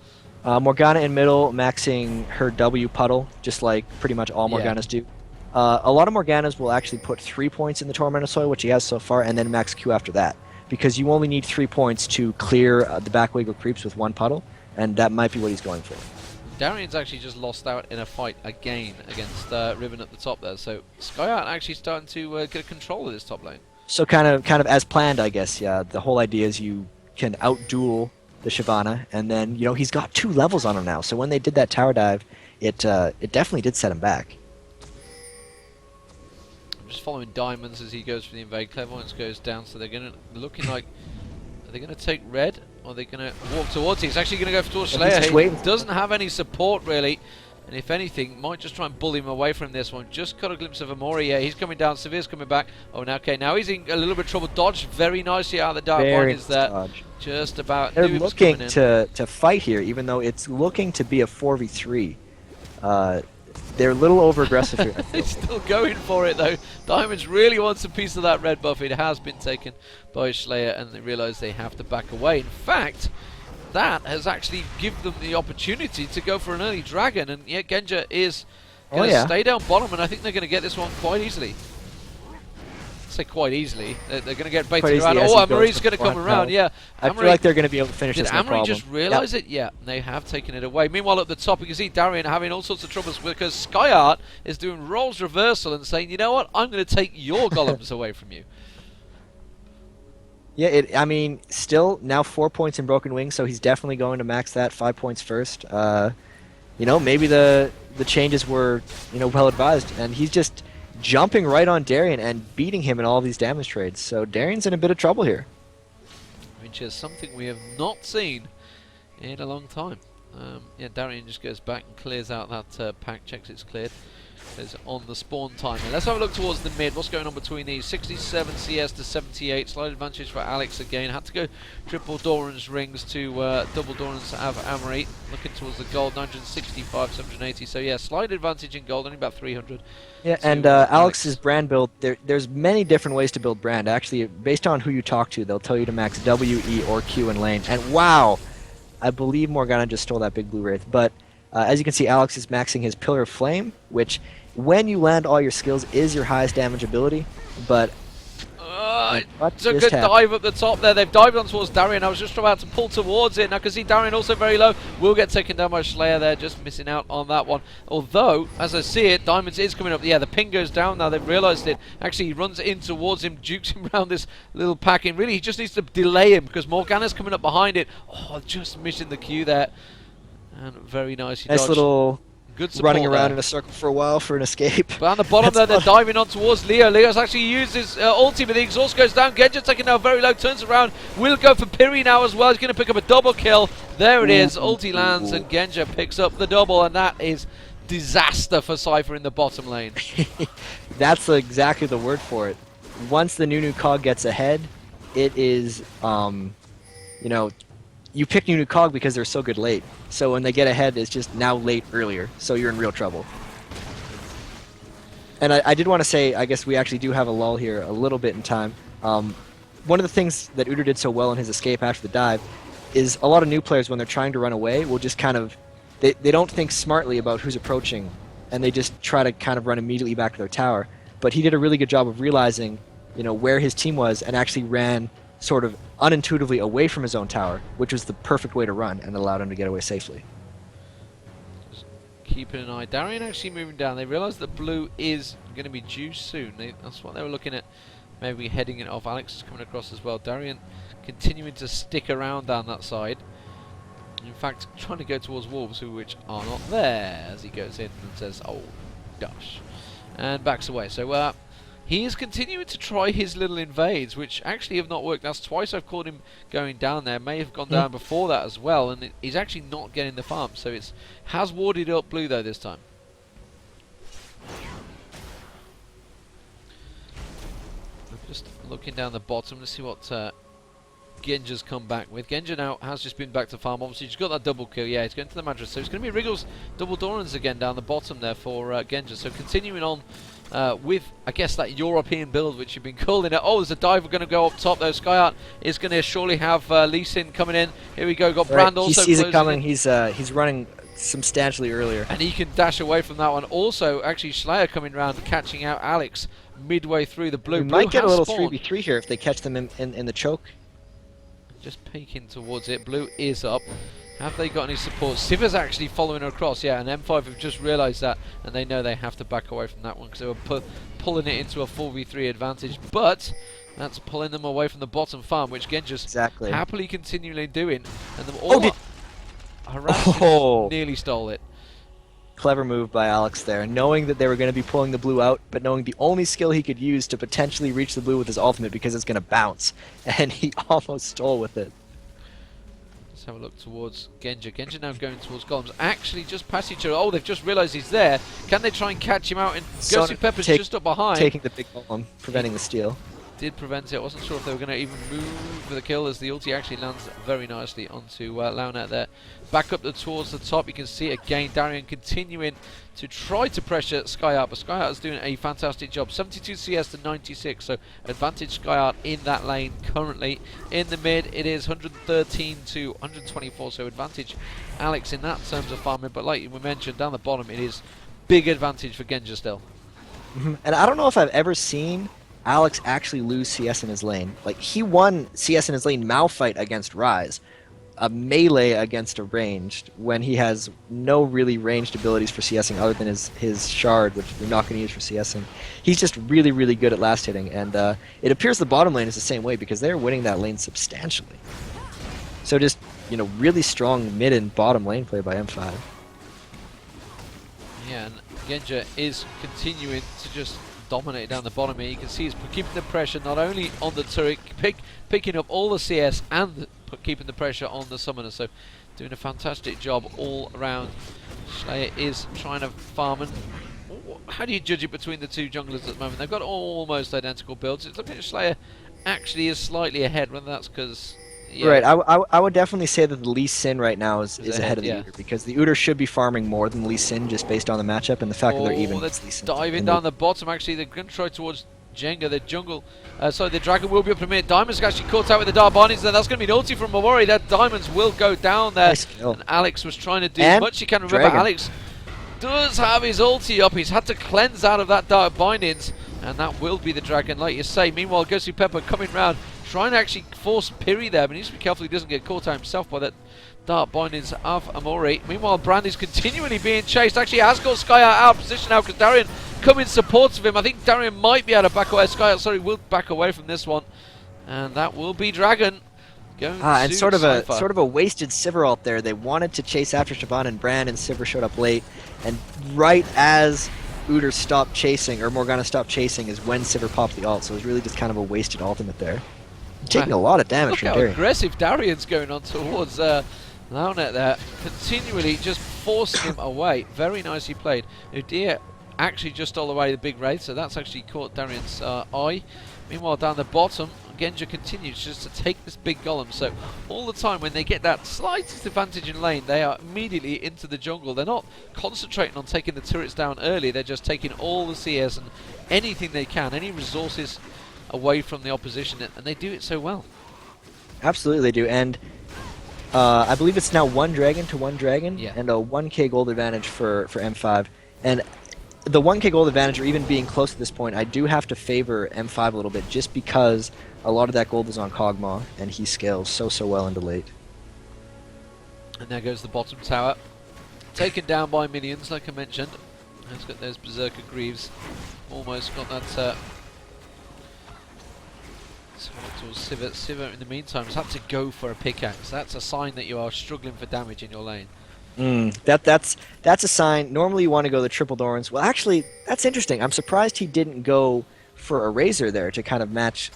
Morgana in middle, maxing her W puddle, just like pretty much all Morganas do. A lot of Morganas will actually put 3 points in the Tormented Soil, which he has so far, and then max Q after that. Because you only need 3 points to clear the back wiggle creeps with 1 puddle, and that might be what he's going for. Darian's actually just lost out in a fight again against Riven at the top there, so Skyart actually starting to get control of this top lane. So kind of as planned, I guess. Yeah, the whole idea is you can out-duel the Shyvana, and then, you know, he's got 2 levels on him now. So when they did that tower dive, it definitely did set him back. I'm just following Diamonds as he goes for the invade. Clairvoyance goes down, so they're looking like, are they going to take red, Or are they going to walk towards it? He's actually going to go towards He's Slayer. just He waiting. doesn't have any support, really. And if anything, might just try and bully him away from this one. Just got a glimpse of Amori. Yeah, he's coming down. Severe's coming back. Oh, now, okay, now he's in a little bit of trouble. Dodged very nicely out of the dark Very point. Is that dodge. just about... They're knew he was looking coming in. to fight here, even though it's looking to be a 4v3. They're a little over-aggressive here, I feel. He's still going for it, though. Diamonds really wants a piece of that red buff. It has been taken by Slayer, and they realise they have to back away. In fact, that has actually given them the opportunity to go for an early dragon, and yet Genja is going to stay down bottom, and I think they're going to get this one quite easily. Say quite easily. They're going to get baited around. Oh, Amarie's going to come around. Yeah, I feel like they're going to be able to finish this. Did Amory just realise it? Yeah, they have taken it away. Meanwhile, at the top, you can see Darien having all sorts of troubles because Skyart is doing roles reversal and saying, you know what, I'm going to take your golems away from you. Yeah, I mean, still now 4 points in Broken Wing, so he's definitely going to max that 5 points first. You know, maybe the changes were, you know, well advised, and he's just jumping right on Darien and beating him in all these damage trades. So Darien's in a bit of trouble here. Which is something we have not seen in a long time. Yeah, Darien just goes back and clears out that pack, checks it's cleared. Is on the spawn timer. Let's have a look towards the mid. What's going on between these? 67 CS to 78. Slight advantage for Alex again. Had to go triple Doran's rings to double Doran's Amory. Looking towards the gold, 965, 780. So yeah, slight advantage in gold, only about 300. Yeah, and Alex's brand build, there's many different ways to build brand. Actually, based on who you talk to, they'll tell you to max W, E, or Q in lane. And wow, I believe Morgana just stole that big blue wraith. But as you can see, Alex is maxing his Pillar of Flame, which, when you land all your skills, is your highest damage ability. But it's a good dive up the top there. They've dived on towards Darien. I was just about to pull towards it. Now I can see Darien also very low. Will get taken down by Slayer there, just missing out on that one. Although, as I see it, Diamonds is coming up. Yeah, the ping goes down now. They've realised it. Actually, he runs in towards him, jukes him around this little pack. And really, he just needs to delay him because Morgana's coming up behind it. Oh, just missing the Q there. And very nice. Nice little good running around in a circle for a while for an escape. But on the bottom there, they're diving on towards Leo. Leo's actually used his ulti, but the exhaust goes down. Genja taking now very low, turns around. Will go for Piri now as well. He's going to pick up a double kill. There it is. Ulti lands, and Genja picks up the double, and that is disaster for Sypher in the bottom lane. That's exactly the word for it. Once the Nunu Cog gets ahead, it is, you know, you pick Nunu Cog because they're so good late. So when they get ahead, it's just now late earlier. So you're in real trouble. And I did want to say, I guess we actually do have a lull here a little bit in time. One of the things that Udyr did so well in his escape after the dive is a lot of new players, when they're trying to run away, will just kind of, they don't think smartly about who's approaching, and they just try to kind of run immediately back to their tower. But he did a really good job of realizing, you know, where his team was, and actually ran sort of unintuitively away from his own tower, which was the perfect way to run and allowed him to get away safely. Just keeping an eye. Darien actually moving down. They realised that blue is going to be due soon. That's what they were looking at, maybe heading it off. Alex is coming across as well. Darien continuing to stick around down that side. In fact, trying to go towards Wolves, which are not there, as he goes in and says, oh, gosh. And backs away. So, he is continuing to try his little invades, which actually have not worked. That's twice I've caught him going down there. May have gone down before that as well, and he's actually not getting the farm. So it has warded up blue though this time. I'm just looking down the bottom to see what Genja's come back with. Genja now has just been back to farm. Obviously, he's got that double kill. Yeah, he's going to the mattress. So it's going to be Wriggles, double Dorans again down the bottom there for Genja. So continuing on with, I guess, that European build which you've been calling it. Oh, there's a diver going to go up top though. Skyart is going to surely have Lee Sin coming in. Here we go. Got Brand also. He sees it coming. He's running substantially earlier, and he can dash away from that one. Also, actually, Slayer coming around, catching out Alex midway through the blue. We might get a little 3v3 here if they catch them in the choke. Just peeking towards it. Blue is up. Have they got any support? Sypher's actually following her across, yeah, and M5 have just realised that, and they know they have to back away from that one because they were pulling it into a 4v3 advantage, but that's pulling them away from the bottom farm, which Genja's happily continually doing, and them all harassing, nearly stole it. Clever move by Alex there, knowing that they were going to be pulling the blue out, but knowing the only skill he could use to potentially reach the blue with his ultimate because it's going to bounce, and he almost stole with it. have a look towards Genja. Genja now going towards Golems. Actually, just past each other. Oh, they've just realised he's there. Can they try and catch him out? And Ghosty Pepper's just up behind. Taking the big golem, preventing the steal. Did prevent it. I wasn't sure if they were going to even move for the kill, as the ulti actually lands very nicely onto Launet there. Back up towards the top, you can see again Darian continuing to try to pressure Skyheart, but Skyheart is doing a fantastic job. 72 CS to 96, so advantage Skyheart in that lane currently. In the mid, it is 113 to 124, so advantage Alex in that terms of farming, but like we mentioned, down the bottom, it is big advantage for Genja still. And I don't know if I've ever seen Alex actually lose CS in his lane. Like, he won CS in his lane Malphite against Ryze, a melee against a ranged, when he has no really ranged abilities for CSing other than his shard, which we're not going to use for CSing. He's just really, really good at last hitting, and it appears the bottom lane is the same way because they're winning that lane substantially. So just, you know, really strong mid and bottom lane play by M5. Yeah, and Genja is continuing to just dominate down the bottom here. You can see he's keeping the pressure not only on the turret, picking up all the CS and keeping the pressure on the summoner, so doing a fantastic job all around. Slayer is trying to farm, and how do you judge it between the two junglers at the moment? They've got almost identical builds. It's looking at Slayer actually is slightly ahead, whether that's because... Yeah. Right, I would definitely say that the Lee Sin right now is ahead of the Uter, because the Uter should be farming more than Lee Sin just based on the matchup and the fact that they're even. Let's diving down the bottom. Actually, they're going to try towards Jenga, the jungle. Sorry, the dragon will be up in a minute. Diamond's actually caught out with the dark bindings there. That's going to be an ulti from Mawari. That Diamonds will go down there. Nice kill. And Alex was trying to do as much as he can. Remember, dragon. Alex does have his ulti up. He's had to cleanse out of that dark bindings, and that will be the dragon, like you say. Meanwhile, Ghosty Pepper coming round, trying to actually force Piri there, but he needs to be careful he doesn't get caught out himself by that dark bindings of Amori. Meanwhile, Brandy's continually being chased. Actually has got Skyheart out of position now because Darian come in support of him. I think Darian might be able to back away. Skyheart, sorry, will back away from this one. And that will be Dragon going and to sort of Sypher. a wasted Sypher ult there. They wanted to chase after Shaban and Brand, and Sypher showed up late. And right as Uter stopped chasing, or Morgana stopped chasing, is when Sypher popped the ult. So it was really just kind of a wasted ultimate there. Taking a lot of damage Look from how Darian. aggressive Darian's going on towards Launet there, continually just forcing him away. Very nicely played. Udyr actually just stole away the big raid, so that's actually caught Darian's eye. Meanwhile, down the bottom, Genja continues just to take this big golem. So all the time when they get that slightest advantage in lane, they are immediately into the jungle. They're not concentrating on taking the turrets down early. They're just taking all the CS and anything they can, any resources away from the opposition, and they do it so well. Absolutely they do, and I believe it's now 1 dragon to 1 dragon, yeah, and a 1k gold advantage for M5. And the 1k gold advantage, or even being close at this point, I do have to favor M5 a little bit, just because a lot of that gold is on Kog'Maw, and he scales so well into late. And there goes the bottom tower, taken down by minions, like I mentioned. He's got those Berserker Greaves, almost got that. Sypher in the meantime has had to go for a pickaxe. That's a sign that you are struggling for damage in your lane. That's a sign. Normally you want to go the triple Dorans. Well, actually, that's interesting. I'm surprised he didn't go for a Razor there to kind of match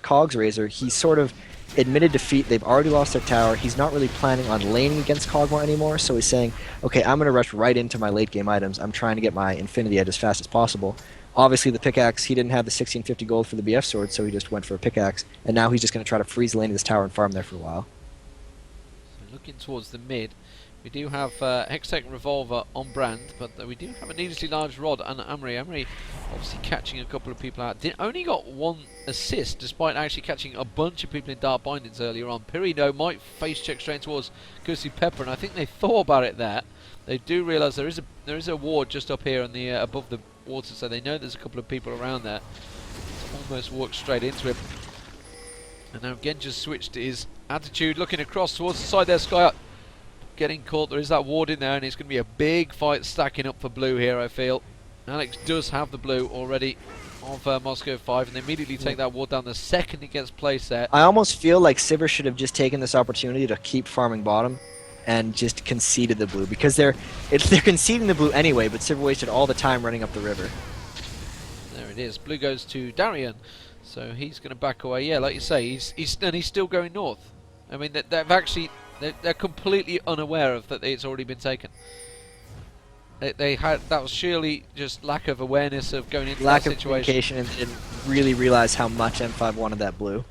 Cog's Razor. He sort of admitted defeat. They've already lost their tower. He's not really planning on laning against Kog'Maw anymore, so he's saying, okay, I'm going to rush right into my late game items. I'm trying to get my Infinity Edge as fast as possible. Obviously, the pickaxe, he didn't have the 1650 gold for the BF sword, so he just went for a pickaxe. And now he's just going to try to freeze lane this tower and farm there for a while. So looking towards the mid, we do have Hextech Revolver on Brand, but we do have a needlessly large rod and Amri. Amri obviously catching a couple of people out. Only got 1 assist, despite actually catching a bunch of people in dark bindings earlier on. Pirino might face check straight towards Ghosty Pepper, and I think they thought about it there. They do realise there is a ward just up here on the above the water, so they know there's a couple of people around there. It's almost walked straight into him. And now Genja's switched his attitude, looking across towards the side there. Skyheart getting caught. There is that ward in there, and it's going to be a big fight stacking up for blue here, I feel. Alex does have the blue already of Moscow 5, and they immediately take that ward down the second it gets placed there. I almost feel like Sypher should have just taken this opportunity to keep farming bottom and just conceded the blue, because they're conceding the blue anyway, but Sypher wasted all the time running up the river. There it is. Blue goes to Darian, so he's going to back away. Yeah, like you say, he's still going north. I mean, they've actually They're completely unaware of that it's already been taken. They had, that was surely just lack of awareness of going into Lack that of situation. communication, and didn't really realize how much M5 wanted that blue.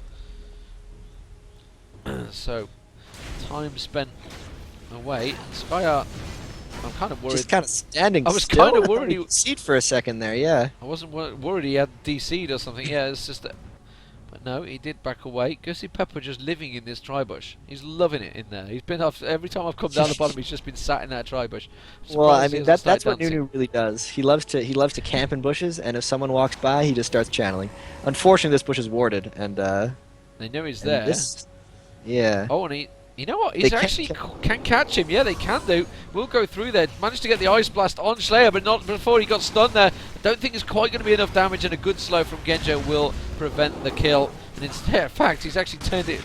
So, time spent away. And Skyart, I'm kind of worried. Just kind of standing I was still. kind of worried. He seat for a second there, yeah. I wasn't worried he had DC'd or something. Yeah, it's just that. But no, he did back away. Gussie Pepper just living in this tri-bush. He's loving it in there. He's been off every time I've come down the bottom. He's just been sat in that tri-bush. Well, I Surprised he mean hasn't that's started what dancing. Nunu really does. He loves to camp in bushes, and if someone walks by, he just starts channeling. Unfortunately, this bush is warded, and They know he's and there. yeah. Oh, and you know what? They He's can actually can catch him. Yeah, they can do. We'll go through there. Managed to get the Ice Blast on Slayer, but not before he got stunned there. I don't think it's quite going to be enough damage, and a good slow from Genjo will prevent the kill. And instead, in fact, he's actually turned it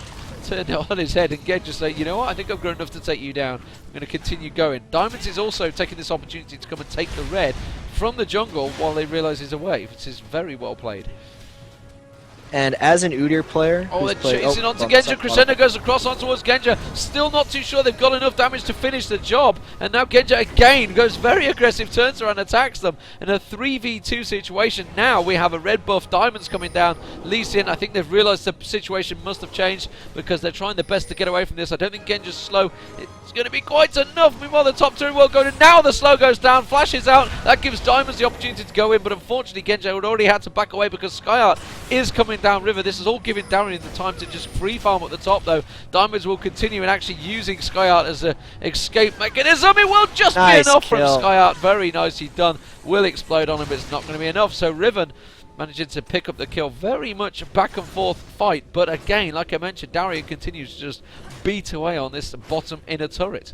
on his head, and Genjo said, you know what? I think I've grown enough to take you down. I'm going to continue going. Diamonds is also taking this opportunity to come and take the red from the jungle while they realise he's away, which is very well played. And as an Udyr player, Oh, who's they're played, chasing onto Genja. Crescendo goes across on towards Genja. Still not too sure they've got enough damage to finish the job. And now Genja again goes very aggressive, turns around, attacks them in a 3v2 situation. Now we have a red buff. Diamonds coming down. Lee Sin, I think they've realised the situation must have changed because they're trying their best to get away from this. I don't think Genja's slow. It's going to be quite enough. Meanwhile, the top two will go to now. The slow goes down, flashes out. That gives Diamonds the opportunity to go in, but unfortunately, Genja had already had to back away because Skyart is coming down river. This is all giving Darian the time to just free farm at the top, though. Diamonds will continue and actually using Skyart as an escape mechanism. It will just Nice be enough from kill. Skyart. Very nicely done. Will explode on him, but it's not going to be enough. So Riven managing to pick up the kill. Very much a back and forth fight, but again, like I mentioned, Darian continues to just beat away on this bottom inner turret.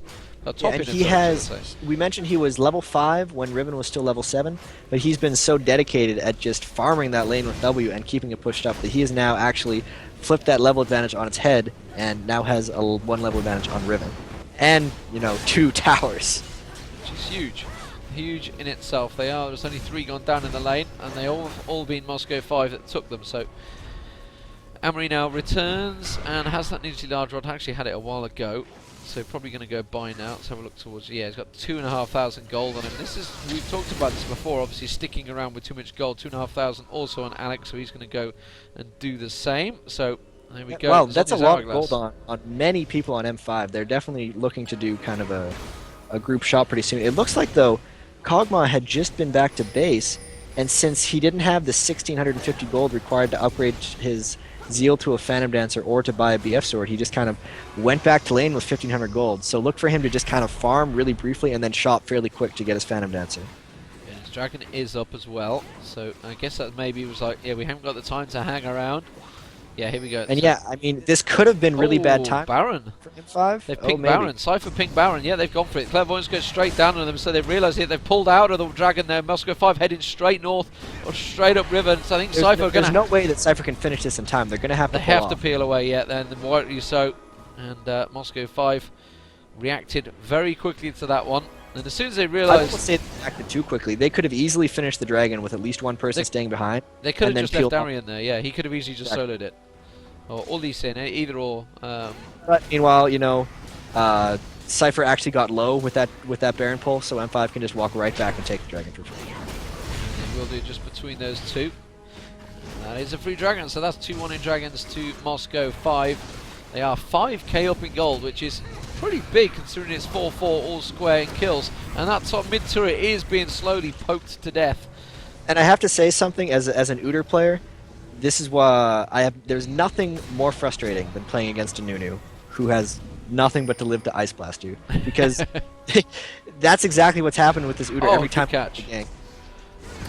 Yeah, and he has. We mentioned he was level 5 when Riven was still level 7, but he's been so dedicated at just farming that lane with W and keeping it pushed up that he has now actually flipped that level advantage on its head and now has a 1 level advantage on Riven. And, you know, 2 towers. Which is huge. Huge in itself. They are. There's only 3 gone down in the lane, and they all been Moscow 5 that took them. So Amory now returns and has that needly large rod. Actually had it a while ago. So probably going to go buy now. Let's have a look towards. Yeah, he's got 2,500 gold on him. This is, we've talked about this before. Obviously sticking around with too much gold. 2,500 also on Alex, so he's going to go and do the same. So there we go. Well, that's a lot of gold on many people on M5. They're definitely looking to do kind of a group shot pretty soon. It looks like though, Kog'Maw had just been back to base, and since he didn't have the 1,650 gold required to upgrade his Zeal to a Phantom Dancer or to buy a BF sword, he just kind of went back to lane with 1,500 gold. So look for him to just kind of farm really briefly and then shop fairly quick to get his Phantom Dancer. Yeah, his dragon is up as well, so I guess that maybe was like, yeah, we haven't got the time to hang around. Yeah, here we go. And yeah, I mean, this could have been really bad time Baron. for M5. They've picked Baron. Sypher picked Baron. Yeah, they've gone for it. Clairvoyance goes straight down on them, so they've realised it. They've pulled out of the dragon there. Moscow 5 heading straight north or straight up river. So I think Sypher There's no way that Sypher can finish this in time. They're going to have to They have to peel away, yeah, then rightly so. And Moscow 5 reacted very quickly to that one. And as soon as they I realised... won't say they acted too quickly. They could have easily finished the dragon with at least one person staying behind. They could have and just then left peeled Darian there, yeah. He could have easily just soloed it. Or Lee Sin, either or. But meanwhile, you know, Sypher actually got low with that Baron pull, so M5 can just walk right back and take the dragon for free. And they will do just between those two. And that is a free dragon, so that's 2 1-in dragons to Moscow 5. They are 5k up in gold, which is pretty big considering it's 4-4 all square in kills. And that top mid turret is being slowly poked to death. And I have to say something as an Udyr player. This is why there's nothing more frustrating than playing against a Nunu who has nothing but to live to Ice Blast you, because that's exactly what's happened with this Udyr every time. Catch.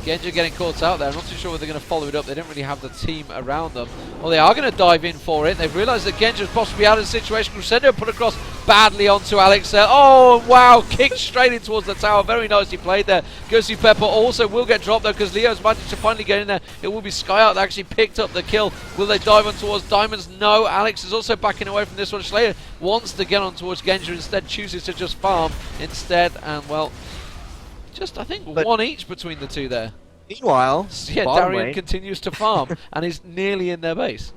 Genja getting caught out there. I'm not too sure whether they're going to follow it up. They don't really have the team around them. Well, they are going to dive in for it. They've realised that Genja's possibly out of the situation. Crescendo put across badly onto Alex there. Oh, wow. Kicked straight in towards the tower. Very nicely played there. Gussie Pepper also will get dropped, though, because Leo's managed to finally get in there. It will be Skyart that actually picked up the kill. Will they dive on towards Diamonds? No. Alex is also backing away from this one. Slayer wants to get on towards Genja. Instead, chooses to just farm instead. And, well... just, I think, one each between the two there. Meanwhile, yeah, Darian continues to farm and is nearly in their base.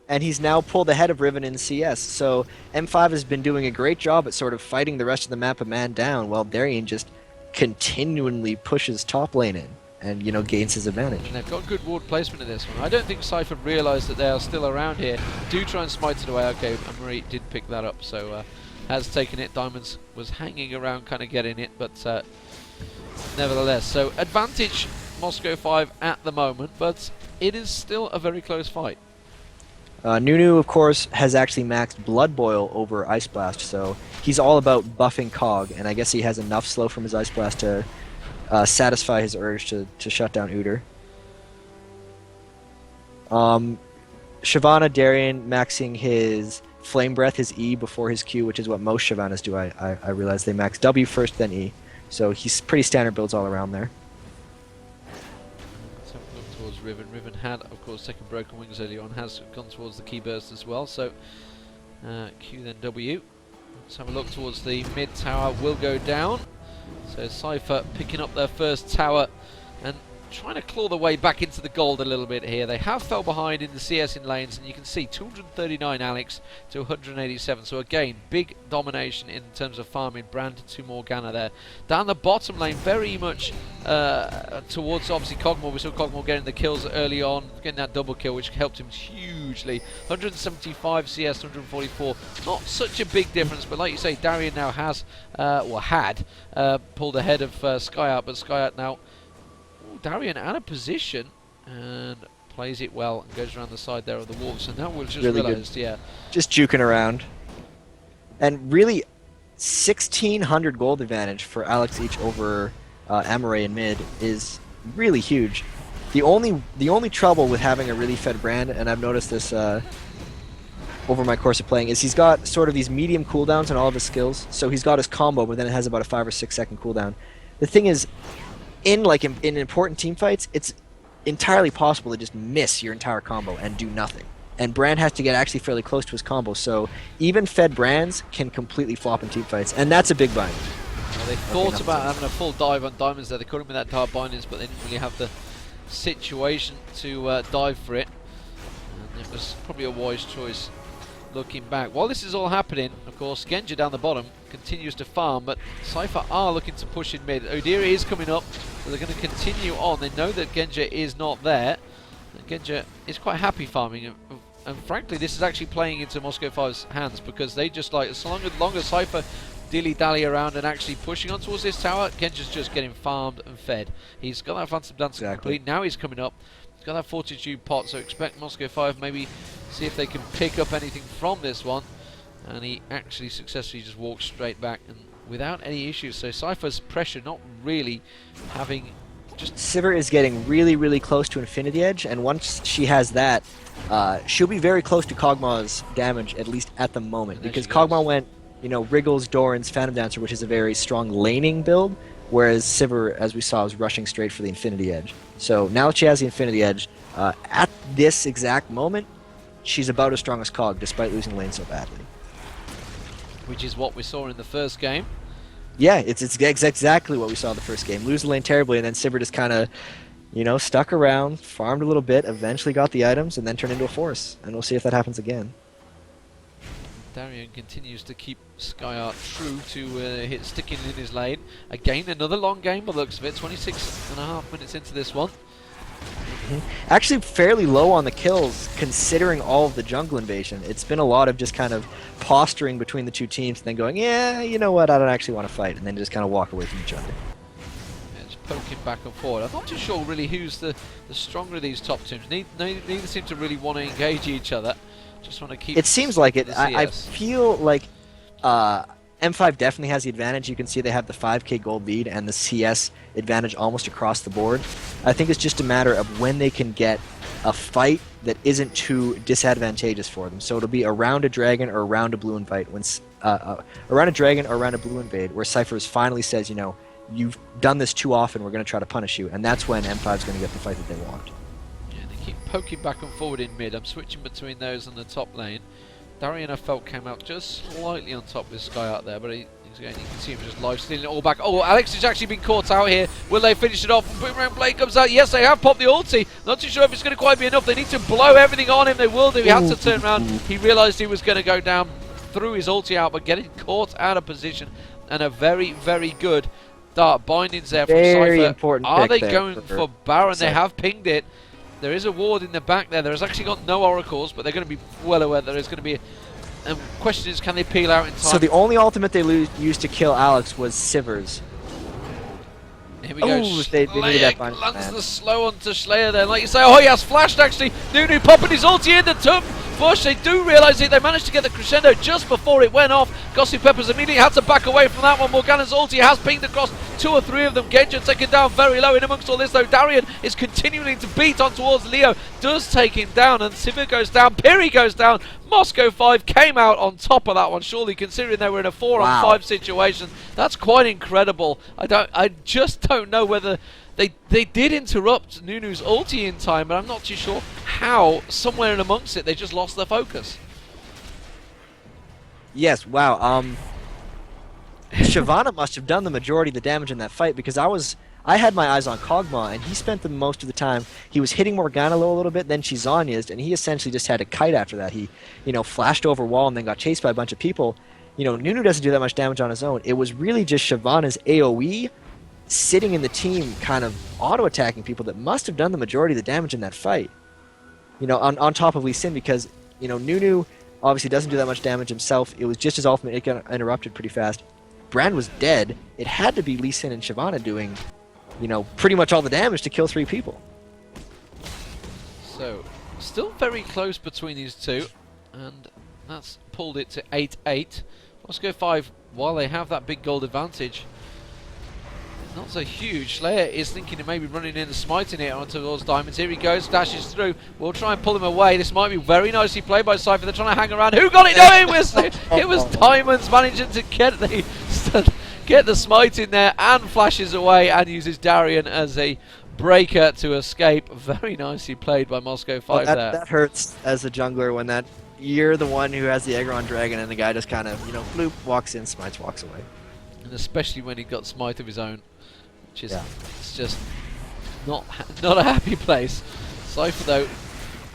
and he's now pulled ahead of Riven in CS. So M5 has been doing a great job at sort of fighting the rest of the map a man down, while Darien just continually pushes top lane in and, you know, gains his advantage. And they've got good ward placement in this one. I don't think Sypher realised that they are still around here. Do try and smite it away. Okay, Marie did pick that up, so has taken it. Diamonds was hanging around kind of getting it, but nevertheless. So advantage Moscow 5 at the moment, but it is still a very close fight. Nunu, of course, has actually maxed Blood Boil over Ice Blast, so he's all about buffing Cog, and I guess he has enough slow from his Ice Blast to satisfy his urge to shut down Udyr. Shyvana Darien maxing his Flame Breath, his E, before his Q, which is what most Shyvanas do. I realize they max W first, then E. So he's pretty standard builds all around there. Let's have a look towards Riven. Riven had, of course, taken Broken Wings early on, has gone towards the Key Burst as well. So Q then W. Let's have a look towards the mid tower. Will go down. So Sypher picking up their first tower and trying to claw their way back into the gold a little bit here. They have fell behind in the CS in lanes, and you can see 239 Alex to 187. So again, big domination in terms of farming. Brand to Morgana there. Down the bottom lane, very much towards obviously Cogmore. We saw Cogmore getting the kills early on, getting that double kill, which helped him hugely. 175 CS, 144. Not such a big difference, but like you say, Darien now has, or had, pulled ahead of Groiup, but Groiup now Darien out of position and plays it well and goes around the side there of the Wolves, and now we've just Really realised, good. yeah. Just juking around. And really, 1,600 gold advantage for Alex each over Amaray in mid is really huge. The only trouble with having a really fed Brand, and I've noticed this over my course of playing, is he's got sort of these medium cooldowns on all of his skills. So he's got his combo, but then it has about a 5 or 6 second cooldown. The thing is, in important team fights, it's entirely possible to just miss your entire combo and do nothing. And Brand has to get actually fairly close to his combo, so even fed Brands can completely flop in team fights, and that's a big bind. Well, they thought about having a full dive on Diamonds there. They caught him with that dark bindings, but they didn't really have the situation to dive for it. And it was probably a wise choice looking back. While this is all happening, of course, Genja down the bottom continues to farm, but Sypher are looking to push in mid. Odiri is coming up, so they're going to continue on. They know that Genja is not there. Genja is quite happy farming, and frankly, this is actually playing into Moscow 5's hands, because they just like, as long as Sypher dilly-dally around and actually pushing on towards this tower, Genja's just getting farmed and fed. He's got that Phantom Dance complete. Now he's coming up. He's got that Fortitude pot, so expect Moscow 5 maybe see if they can pick up anything from this one. And he actually successfully just walks straight back and without any issues. So Sypher's pressure not really having just... Sypher is getting really, really close to Infinity Edge, and once she has that, she'll be very close to Kog'Maw's damage, at least at the moment. Because Kog'Maw went, you know, Wriggles, Doran's, Phantom Dancer, which is a very strong laning build, whereas Sypher, as we saw, was rushing straight for the Infinity Edge. So now that she has the Infinity Edge, at this exact moment, she's about as strong as Cog, despite losing lane so badly. Which is what we saw in the first game. Yeah, it's exactly what we saw in the first game. Lose the lane terribly, and then Sypher just kind of, you know, stuck around, farmed a little bit, eventually got the items, and then turned into a force. And we'll see if that happens again. Darien continues to keep Groiup true to sticking in his lane. Again, another long game by the looks of it. 26.5 minutes into this one. Actually fairly low on the kills, considering all of the jungle invasion. It's been a lot of just kind of posturing between the two teams and then going, yeah, you know what, I don't actually want to fight, and then just kind of walk away from each other. Yeah, just poking back and forward. I'm not too sure really who's the stronger of these top teams. Neither seem to really want to engage each other. Just want to keep... It seems like it. I feel like M5 definitely has the advantage. You can see they have the 5k gold lead and the CS advantage almost across the board. I think it's just a matter of when they can get a fight that isn't too disadvantageous for them. So it'll be around a dragon or around a blue invade, when around a dragon or around a blue invade, where Sypher finally says, you know, you've done this too often, we're going to try to punish you, and that's when M5's going to get the fight that they want. Yeah, they keep poking back and forward in mid. I'm switching between those on the top lane. Darien, I felt, came out just slightly on top with Sky out there, but he Again, you can see him just live stealing it all back. Oh, Alex has actually been caught out here. Will they finish it off? Boomerang Blade comes out. Yes, they have popped the ulti. Not too sure if it's going to quite be enough. They need to blow everything on him. They will do. He had to turn around. He realised he was going to go down, threw his ulti out, but getting caught out of position. And a very, very good dart bindings there from Very Sypher. important Are they pick going there for Baron? They Sypher. have pinged it. There is a ward in the back there. There has actually got no oracles, but they're going to be well aware there is going to be a question is, can they peel out in time? So the only ultimate they used to kill Alex was Sypher's. Here we go. They needed that bind, lands man. the slow onto Slayer there. Like you say, oh, he has flashed actually. Nunu popping his ulti in the tub. Bush, they do realise it. They managed to get the crescendo just before it went off. Gossip Peppers immediately had to back away from that one. Morgana's ulti has pinged across 2 or 3 of them. Genja taken down very low. In amongst all this though, Darian is continuing to beat on towards Leo. Does take him down, and Sypher goes down. Piri goes down. Moscow 5 came out on top of that one, surely, considering they were in a 4-on-5 situation. That's quite incredible. I just don't know whether they did interrupt Nunu's ulti in time, but I'm not too sure how. Somewhere in amongst it, they just lost their focus. Yes, wow. Shyvana must have done the majority of the damage in that fight, because I had my eyes on Kog'Maw, and he spent the most of the time. He was hitting Morgana low a little bit, then she Zhonya's, and he essentially just had a kite after that. He, flashed over wall and then got chased by a bunch of people. Nunu doesn't do that much damage on his own. It was really just Shyvana's AoE sitting in the team, kind of auto-attacking people, that must have done the majority of the damage in that fight. On top of Lee Sin, because, Nunu obviously doesn't do that much damage himself. It was just his ultimate. It got interrupted pretty fast. Brand was dead. It had to be Lee Sin and Shyvana doing, pretty much all the damage to kill 3 people. So, still very close between these two, and that's pulled it to 8-8. Moscow 5, while they have that big gold advantage, not so huge. Slayer is thinking of maybe running in and smiting it onto those diamonds. Here he goes, dashes through. We'll try and pull him away. This might be very nicely played by Sypher. They're trying to hang around. Who got it? No, it was Diamonds managing to get the smite in there, and flashes away and uses Darian as a breaker to escape. Very nicely played by Moscow 5 there. That hurts as a jungler when you're the one who has the Aggron Dragon and the guy just kind of, bloop, walks in, smites, walks away. And especially when he got smite of his own. It's just not a happy place. Sypher though,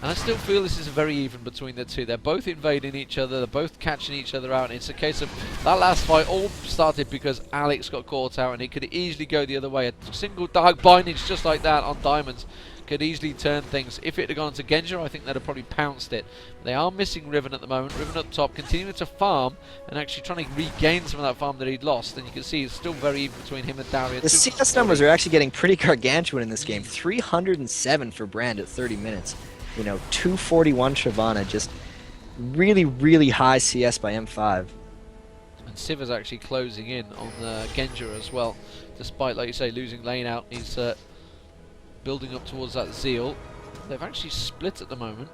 and I still feel this is very even between the two. They're both invading each other, they're both catching each other out, and it's a case of that last fight all started because Alex got caught out, and it could easily go the other way. A single dark bindage just like that on Diamonds could easily turn things. If it had gone to Genja, I think they'd have probably pounced it. They are missing Riven at the moment. Riven up top, continuing to farm and actually trying to regain some of that farm that he'd lost. And you can see it's still very even between him and Darian. The CS numbers are actually getting pretty gargantuan in this game. 307 for Brand at 30 minutes. 241 Shyvana. Just really, really high CS by M5. And Sypher's actually closing in on Genja as well. Despite, like you say, losing lane out, he's building up towards that Zeal. They've actually split at the moment.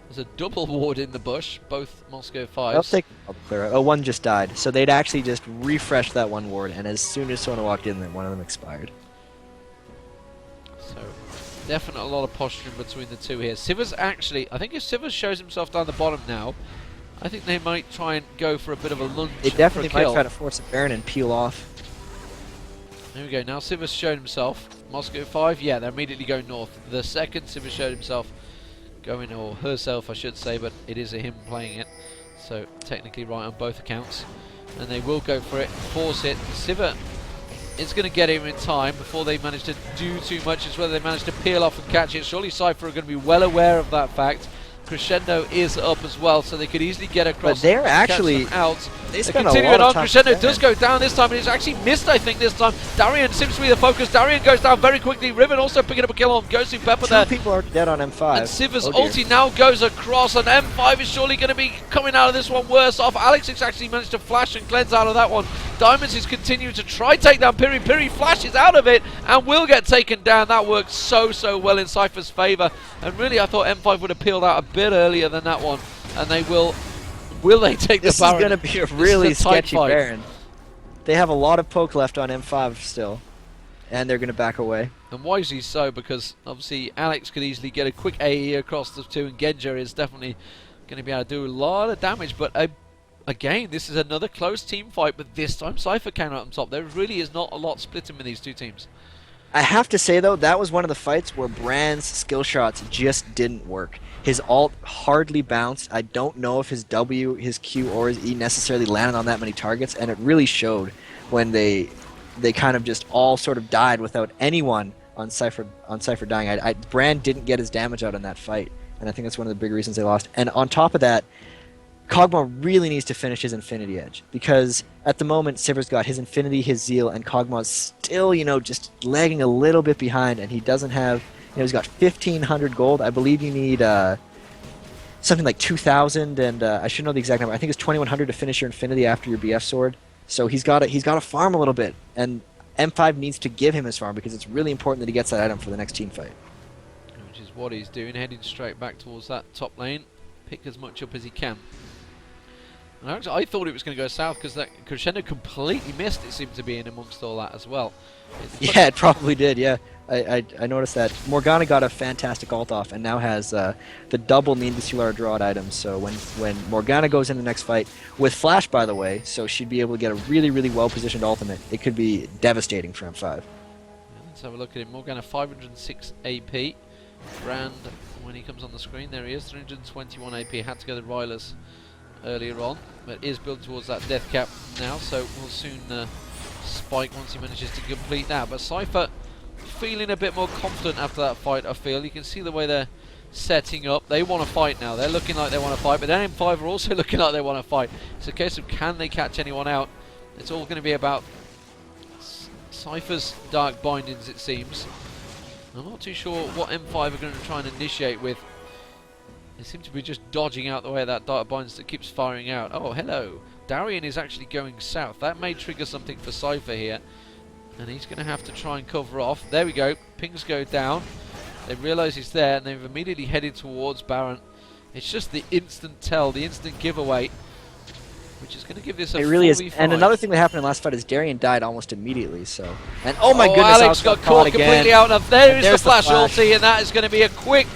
There's a double ward in the bush, both Moscow 5s. Oh, one just died. So they'd actually just refreshed that one ward, and as soon as someone walked in, then one of them expired. So, definitely a lot of posturing between the two here. Sypher's actually, I think if Sypher shows himself down the bottom now, I think they might try and go for a bit of a lunge. They definitely might try to force a Baron and peel off. There we go, now Sypher's shown himself. Moscow 5, yeah, they're immediately going north. The second Sypher showed himself, going, or herself I should say, but it is a him playing it. So technically right on both accounts. And they will go for it, force it. Sypher is going to get him in time before they manage to do too much. It's whether they manage to peel off and catch it. Surely Sypher are going to be well aware of that fact. Crescendo is up as well, so they could easily get across. But they're actually out. They continue it on. Crescendo does go down this time, and it's actually missed, I think, this time. Darian seems to be the focus. Darian goes down very quickly. Riven also picking up a kill on Gosu Pepper there. 2 people are dead on M5. And Sypher's ulti now goes across, and M5 is surely going to be coming out of this one worse off. Alex has actually managed to flash and cleanse out of that one. Diamonds is continuing to try take down Piri. Piri flashes out of it and will get taken down. That worked so well in Sypher's favour. And really, I thought M5 would have peeled out a bit earlier than that one. And they will they take the Baron? This is going to be a really sketchy Baron. They have a lot of poke left on M5 still. And they're going to back away. And wisely so, because obviously Alex could easily get a quick AE across the two, and Genja is definitely going to be able to do a lot of damage. But a again, this is another close team fight, but this time Sypher came out on top. There really is not a lot splitting with these two teams. I have to say, though, that was one of the fights where Brand's skill shots just didn't work. His ult hardly bounced. I don't know if his W, his Q, or his E necessarily landed on that many targets, and it really showed when they kind of just all sort of died without anyone on Sypher dying. Brand didn't get his damage out in that fight, and I think that's one of the big reasons they lost. And on top of that, Kog'Maw really needs to finish his Infinity Edge, because at the moment, Sypher's got his Infinity, his Zeal, and Kog'Maw's still, just lagging a little bit behind, and he doesn't have, he's got 1,500 gold. I believe you need something like 2,000, and I should know the exact number. I think it's 2,100 to finish your Infinity after your BF sword. So he's got to farm a little bit, and M5 needs to give him his farm, because it's really important that he gets that item for the next team fight. Which is what he's doing, heading straight back towards that top lane, pick as much up as he can. And actually, I thought it was going to go south because that Crescendo completely missed. It seemed to be in amongst all that as well. Yeah, it probably did. Yeah, I noticed that. Morgana got a fantastic ult off and now has the double Mean-to-Solar Drawed items. So when Morgana goes in the next fight with Flash, by the way, so she'd be able to get a really, really well-positioned ultimate. It could be devastating for M5. Yeah, let's have a look at it. Morgana 506 AP. Brand, when he comes on the screen, there he is, 321 AP. Had to go the Rylers earlier on, but is built towards that death cap now, so we'll soon spike once he manages to complete that. But Sypher feeling a bit more confident after that fight, I feel. You can see the way they're setting up. They want to fight now. They're looking like they want to fight, but then M5 are also looking like they want to fight. It's a case of can they catch anyone out. It's all going to be about Sypher's dark bindings, it seems. I'm not too sure what M5 are going to try and initiate with. They seem to be just dodging out the way of that dark binds that keeps firing out. Oh, hello. Darian is actually going south. That may trigger something for Sypher here. And he's going to have to try and cover off. There we go. Pings go down. They realise he's there and they've immediately headed towards Baron. It's just the instant tell, the instant giveaway, which is going to give this a It really is. 4v5. And another thing that happened in the last fight is Darian died almost immediately. So, and oh my goodness, Alex got caught completely out. Now there is the flash ulti, and that is going to be a quick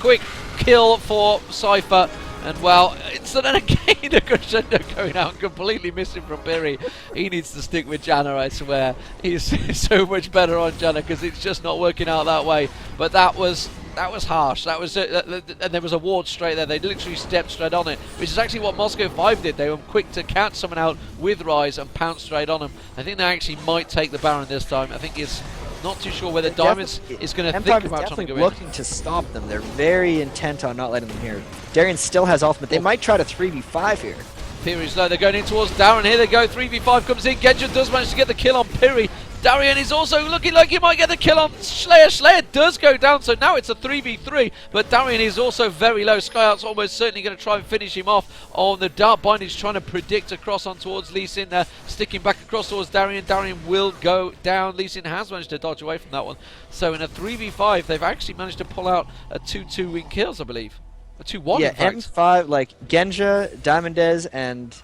kill for Sypher. And well, it's then again a Crescendo going out and completely missing from Piri. He needs to stick with Janna, I swear. He's so much better on Janna because it's just not working out that way. But that was harsh. That was and there was a ward straight there. They literally stepped straight on it, which is actually what Moscow 5 did. They were quick to catch someone out with Rise and pounce straight on him. I think they actually might take the Baron this time. I think it's not too sure whether Diamonds is going to think about trying to go in. Looking to stop them. They're very intent on not letting them here. Darian still has ultimate. They might try to 3v5 here. Piri's low. They're going in towards Darren. Here they go. 3v5 comes in. Genja does manage to get the kill on Piri. Darian is also looking like he might get the kill on Slayer. Slayer does go down, so now it's a 3v3, but Darian is also very low. Skyart's almost certainly going to try and finish him off on the Dark Bind. He's trying to predict across on towards Lee Sin there, sticking back across towards Darian. Darian will go down. Lee Sin has managed to dodge away from that one. So in a 3v5, they've actually managed to pull out a 2-2 win kills, I believe. A 2-1, yeah, in fact. M5, like Genja, Diamondez, and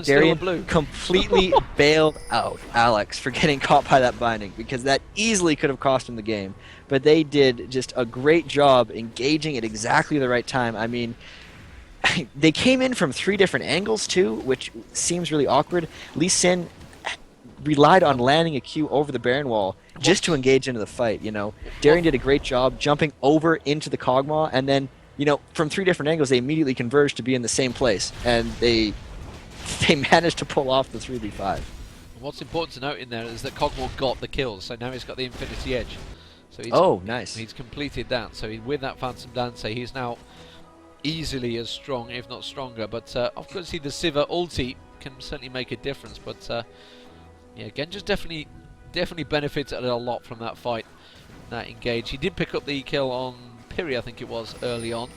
Darian completely bailed out Alex for getting caught by that binding, because that easily could have cost him the game. But they did just a great job engaging at exactly the right time. I mean, they came in from 3 different angles too, which seems really awkward. Lee Sin relied on landing a Q over the Baron wall just to engage into the fight, Darian did a great job jumping over into the Kog'Maw, and then from 3 different angles, they immediately converged to be in the same place, and they managed to pull off the 3v5. What's important to note in there is that Kog'Maw got the kills, so now he's got the Infinity Edge. So nice. He's completed that, so with that Phantom Dance, he's now easily as strong, if not stronger. But of course, the Sypher ulti can certainly make a difference. But yeah, Genja's definitely benefited a lot from that fight, that engage. He did pick up the kill on Piri, I think it was, early on.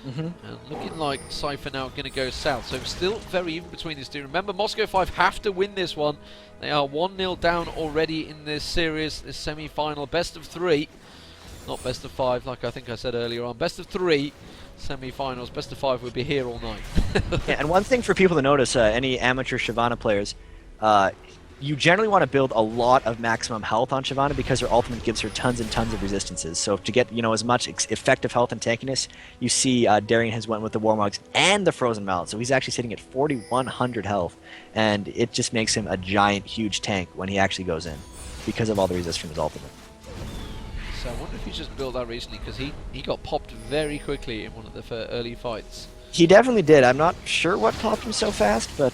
And looking like Sypher now going to go south. So still very even between these two. Remember, Moscow 5 have to win this one. They are 1-0 down already in this series, this semi-final. Best of 3. Not best of 5, like I think I said earlier on. Best of 3 semi-finals. Best of 5 would be here all night. Yeah, and one thing for people to notice, any amateur Shyvana players, you generally want to build a lot of maximum health on Shyvana because her ultimate gives her tons and tons of resistances. So to get as much effective health and tankiness, you see Darien has went with the Warmogs and the Frozen Mallet. So he's actually sitting at 4,100 health, and it just makes him a giant, huge tank when he actually goes in because of all the resist from his ultimate. So I wonder if he's just built that recently, because he got popped very quickly in one of the early fights. He definitely did. I'm not sure what popped him so fast, but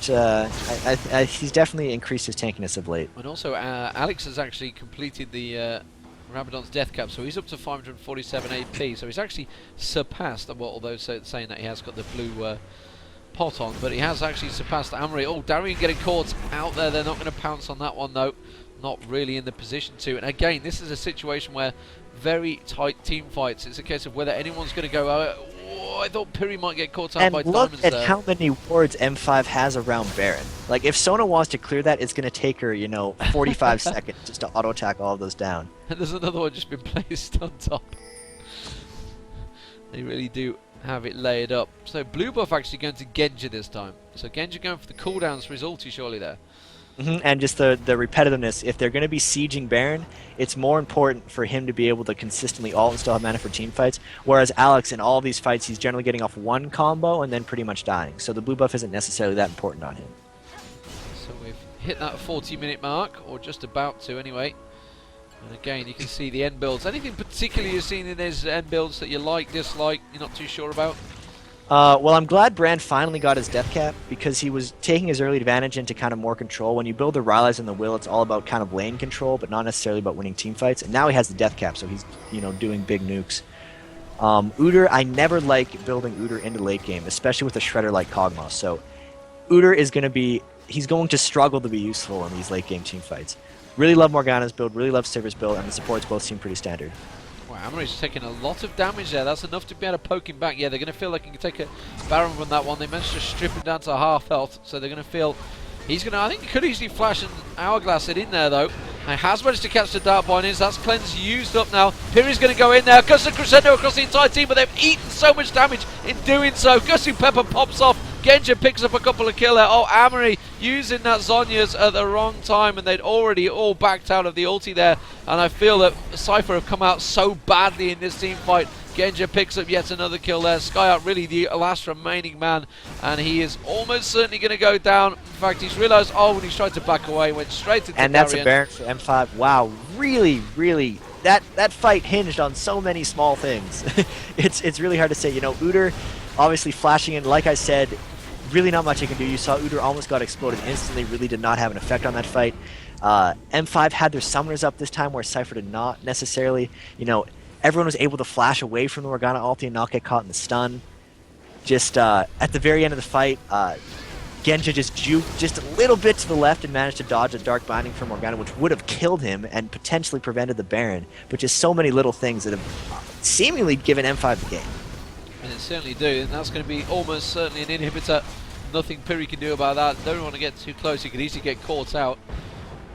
he's definitely increased his tankiness of late. And also, Alex has actually completed the Rabadon's death cap, so he's up to 547 AP. So he's actually surpassed, although saying that he has got the blue pot on, but he has actually surpassed Amory. Oh, Darien getting caught out there. They're not going to pounce on that one, though. Not really in the position to. And again, this is a situation where very tight team fights. It's a case of whether anyone's going to go. Oh, I thought Piri might get caught out by diamonds there. And look at how many wards M5 has around Baron. Like, if Sona wants to clear that, it's going to take her, 45 seconds just to auto-attack all of those down. And there's another one just been placed on top. They really do have it laid up. So blue buff actually going to Genji this time. So Genji going for the cooldowns for his ulti surely there. And just the repetitiveness. If they're going to be sieging Baron, it's more important for him to be able to consistently ult and still have mana for team fights. Whereas Alex, in all these fights, he's generally getting off one combo and then pretty much dying. So the blue buff isn't necessarily that important on him. So we've hit that 40-minute mark, or just about to anyway. And again, you can see the end builds. Anything particularly you've seen in these end builds that you like, dislike, you're not too sure about? Well, I'm glad Brand finally got his death cap, because he was taking his early advantage into kind of more control. When you build the Rylai's and the Will, it's all about kind of lane control, but not necessarily about winning team fights. And now he has the death cap, so he's doing big nukes. Udyr, I never like building Udyr into late game, especially with a shredder like Kog'Maw. So Udyr is he's going to struggle to be useful in these late game team fights. Really love Morgana's build, really love Sypher's build, and the supports both seem pretty standard. Wow, Amory's taking a lot of damage there. That's enough to be able to poke him back. Yeah, they're going to feel like he can take a Baron from that one. They managed to strip him down to half health, so they're going to feel he's going to. I think he could easily flash and hourglass it in there though. And has managed to catch the dark bindings. That's cleanse used up now. Piri's going to go in there. Gus and Crescendo across the entire team, but they've eaten so much damage in doing so. Gussie Pepper pops off. Genji picks up a couple of kill there. Oh, Amory using that Zhonya's at the wrong time, and they'd already all backed out of the ulti there. And I feel that Sypher have come out so badly in this team fight. Genji picks up yet another kill there. Skyout really the last remaining man, and he is almost certainly going to go down. In fact, he's realised, when he's tried to back away, went straight into And that's a Baron for M5. Wow, really, really, that fight hinged on so many small things. It's really hard to say. Udyr obviously flashing in, like I said, really not much he can do. You saw Udyr almost got exploded instantly, really did not have an effect on that fight. M5 had their summoners up this time, where Sypher did not necessarily. Everyone was able to flash away from the Morgana ulti and not get caught in the stun. Just at the very end of the fight, Genji just juked just a little bit to the left and managed to dodge a Dark Binding from Morgana, which would have killed him and potentially prevented the Baron. But just so many little things that have seemingly given M5 the game. And it certainly do, and that's going to be almost certainly an inhibitor. Nothing Piri can do about that. Don't want to get too close. He could easily get caught out.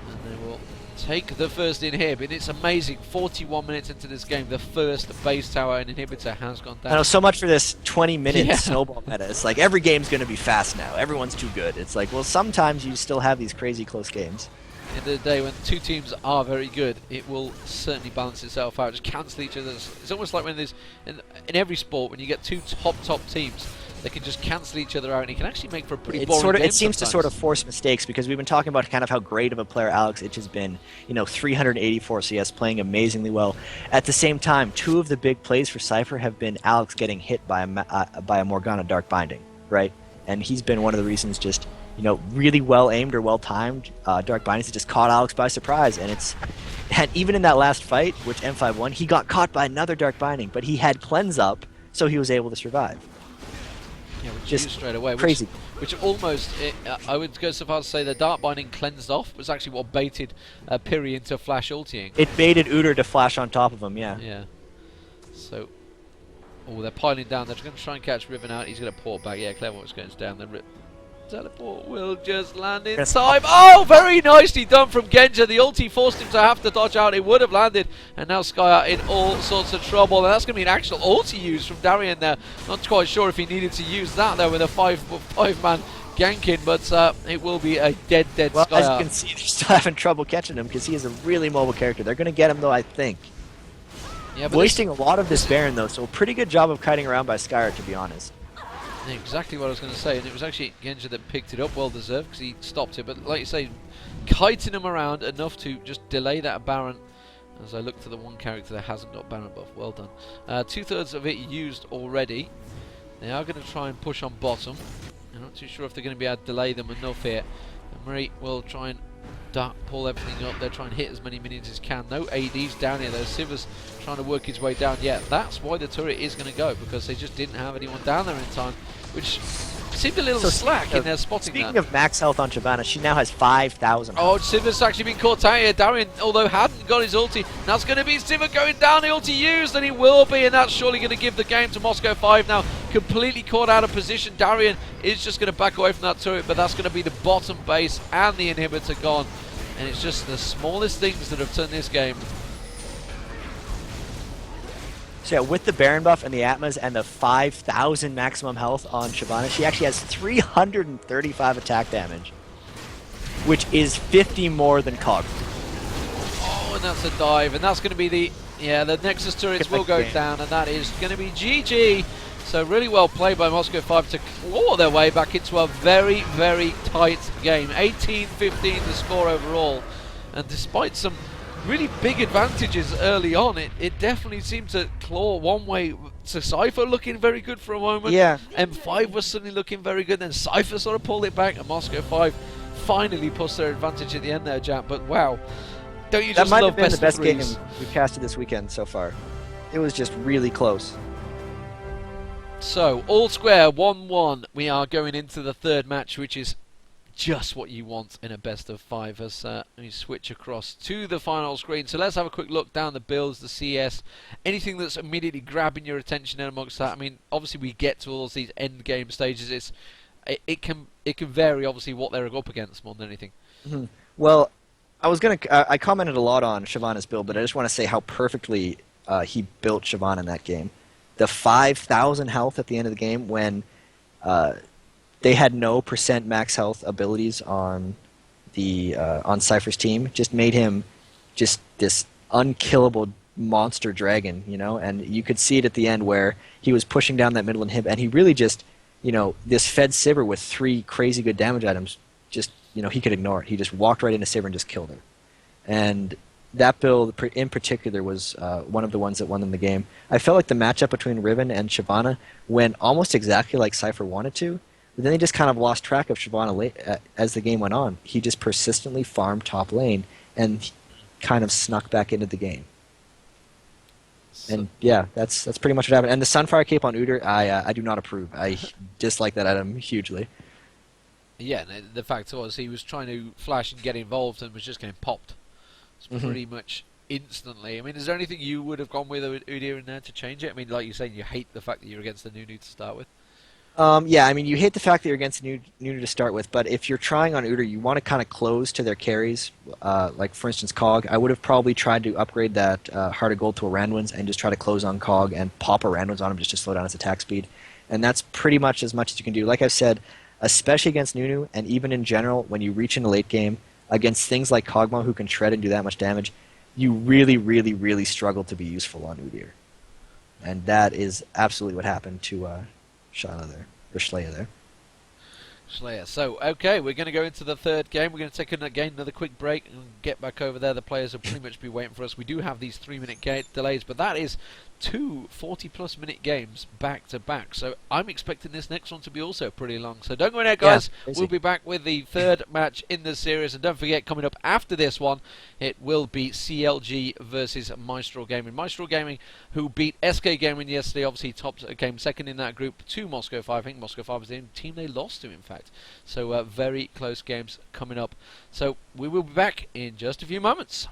And they will take the first inhib. And it's amazing, 41 minutes into this game, the first base tower and inhibitor has gone down. I know, so much for this 20-minute snowball meta. It's like every game's going to be fast now. Everyone's too good. It's like, well, sometimes you still have these crazy close games. At the end of the day, when two teams are very good, it will certainly balance itself out. Just cancel each other. It's almost like when there's in every sport, when you get two top teams, they can just cancel each other out, and it can actually make for a pretty boring game. It seems to sort of force mistakes, because we've been talking about kind of how great of a player Alex Ich has been. 384 CS, playing amazingly well. At the same time, two of the big plays for Sypher have been Alex getting hit by a Morgana Dark Binding, right? And he's been one of the reasons. Just really well aimed or well timed Dark Bindings that just caught Alex by surprise. And even in that last fight, which M5 won, he got caught by another Dark Binding, but he had cleanse up, so he was able to survive. Yeah, which just straight away. Crazy. Which almost, I would go so far as to say the Dark Binding cleansed off was actually what baited Piri into flash ultiing. It baited Udyr to flash on top of him, yeah. Yeah. So, they're piling down. They're going to try and catch Riven out. He's going to port back. Yeah, clever what's going down. The teleport will just land in time. Oh, very nicely done from Genji. The ulti forced him to have to dodge out. It would have landed, and now Skyout in all sorts of trouble. And that's going to be an actual ulti use from Darien there. Not quite sure if he needed to use that there with a five-man ganking, but it will be a dead Well, Sky as you Art. can see, they're still having trouble catching him because he is a really mobile character. They're going to get him, though, I think. Yeah, but Wasting a lot of this Baron, though, so a pretty good job of kiting around by Skyart, to be honest. Exactly what I was going to say, and it was actually Genji that picked it up, well deserved, because he stopped it. But like you say, kiting him around enough to just delay that Baron. As I look to the one character that hasn't got Baron buff, well done. 2/3 of it used already. They are going to try and push on bottom. I'm not too sure if they're going to be able to delay them enough here. And Marie will try and pull everything up. They're trying to hit as many minions as can. No ADs down here though. Sypher's trying to work his way down. Yeah, that's why the turret is going to go, because they just didn't have anyone down there in time, which seemed a little slack in their spotting. Speaking of max health on Shyvana, she now has 5,000. Oh, Sypher's actually been caught out here. Darian, although hadn't got his ulti, now it's going to be Sypher going down. The ulti used, and he will be, and that's surely going to give the game to Moscow 5 now. Completely caught out of position. Darian is just going to back away from that turret, but that's going to be the bottom base and the inhibitor gone. And it's just the smallest things that have turned this game. So yeah, with the Baron buff and the Atmas and the 5,000 maximum health on Shyvana, she actually has 335 attack damage, which is 50 more than Cog. Oh, and that's a dive, and that's going to be the Nexus turrets will go down, and that is going to be GG. So really well played by Moscow 5 to claw their way back into a very, very tight game. 18-15 the score overall, and despite some really big advantages early on, it definitely seemed to claw one way to Sypher, looking very good for a moment. Yeah. M5 was suddenly looking very good, then Sypher sort of pulled it back, and Moscow 5 finally pushed their advantage at the end there, Jap. But wow, don't you just love been the best game threes? we've casted this weekend so far. It was just really close. So, all square, 1-1. We are going into the third match, which is just what you want in a best of 5 as we switch across to the final screen. So let's have a quick look down the builds, the CS, anything that's immediately grabbing your attention in amongst that. I mean, obviously we get to all these end game stages. It can vary obviously what they're up against more than anything. Mm-hmm. Well, I commented a lot on Shyvana's build, but I just want to say how perfectly he built Shyvana in that game. The 5,000 health at the end of the game when they had no % max health abilities on Sypher's team just made him just this unkillable monster dragon, you know. And you could see it at the end where he was pushing down that middle inhib, and he really just, you know, this fed Sypher with 3 crazy good damage items. Just, you know, he could ignore it. He just walked right into Sypher and just killed her. And that build in particular was one of the ones that won them the game. I felt like the matchup between Riven and Shyvana went almost exactly like Sypher wanted to, but then they just kind of lost track of Shyvana as the game went on. He just persistently farmed top lane and kind of snuck back into the game. And yeah, that's pretty much what happened. And the Sunfire Cape on Udyr, I do not approve. I dislike that item hugely. Yeah, the fact was he was trying to flash and get involved and was just getting popped. It's pretty much instantly. I mean, is there anything you would have gone with Udyr in there to change it? I mean, like you're saying, you hate the fact that you're against the Nunu to start with. Yeah, I mean, you hate the fact that you're against Nunu to start with, but if you're trying on Udyr, you want to kind of close to their carries. Like, for instance, Cog. I would have probably tried to upgrade that Heart of Gold to a Randuin's and just try to close on Cog and pop a Randuin's on him just to slow down his attack speed. And that's pretty much as you can do. Like I've said, especially against Nunu, and even in general, when you reach in a late game, against things like Kog'Maw who can shred and do that much damage, you really, really, really struggle to be useful on Udyr. And that is absolutely what happened to Shyla there, or Shlaya there. Slayer. So, okay, we're going to go into the third game. We're going to take another quick break and get back over there. The players will pretty much be waiting for us. We do have these 3-minute delays, but that is 2 40-plus minute games back to back. So I'm expecting this next one to be also pretty long. So don't go anywhere, guys. Yeah, we'll be back with the third match in the series. And don't forget, coming up after this one, it will be CLG versus Mistral Gaming. Mistral Gaming, who beat SK Gaming yesterday, obviously came second in that group to Moscow 5. I think Moscow 5 was the team they lost to, in fact. So very close games coming up. So we will be back in just a few moments.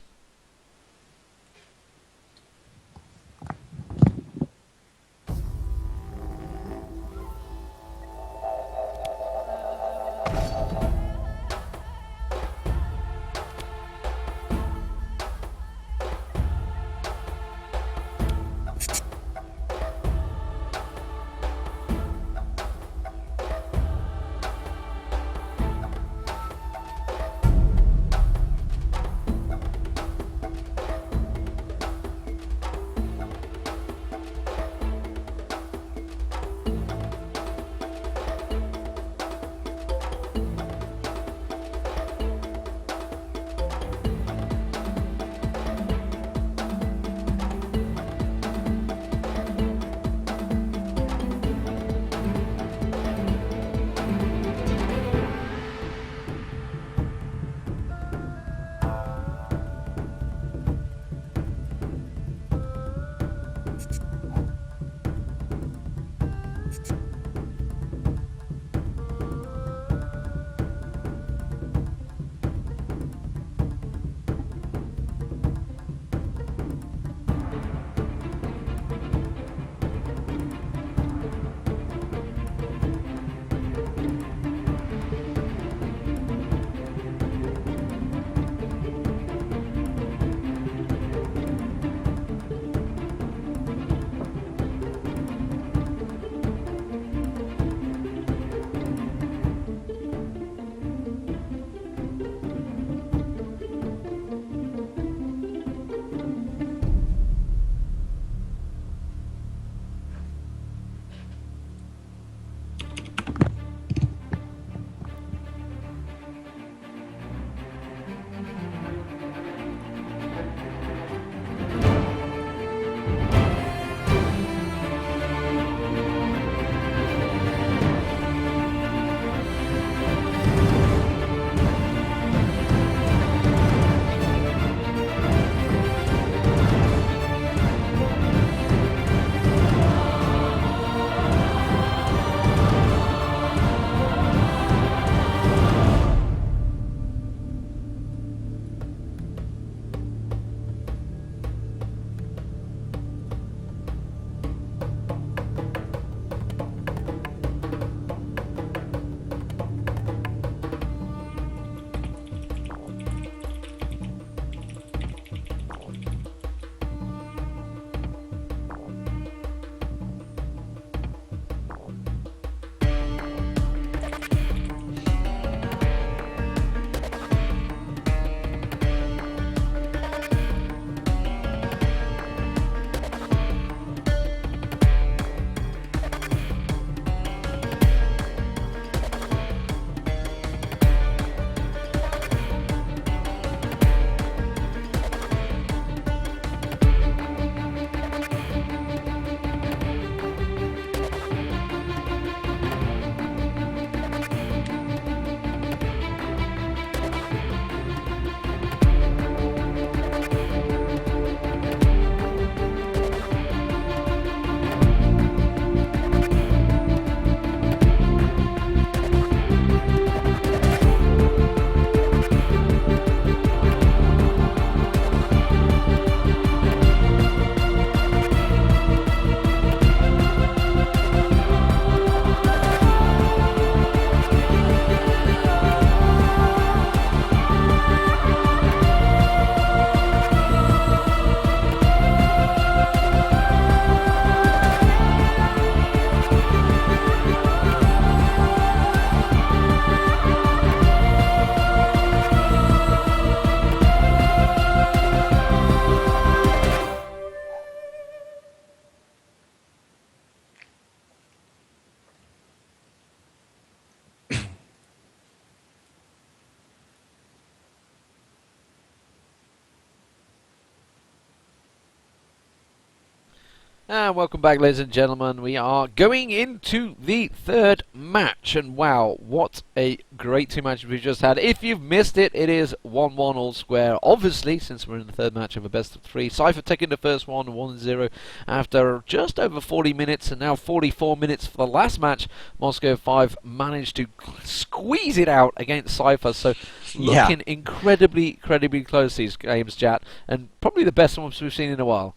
And welcome back, ladies and gentlemen. We are going into the third match, and wow, what a great two matches we just had. If you've missed it, it is 1-1 all square. Obviously, since we're in the third match of a best of three, Sypher taking the first one, 1-0 after just over 40 minutes, and now 44 minutes for the last match. Moscow 5 managed to squeeze it out against Sypher, so looking incredibly close these games, Jat, and probably the best ones we've seen in a while.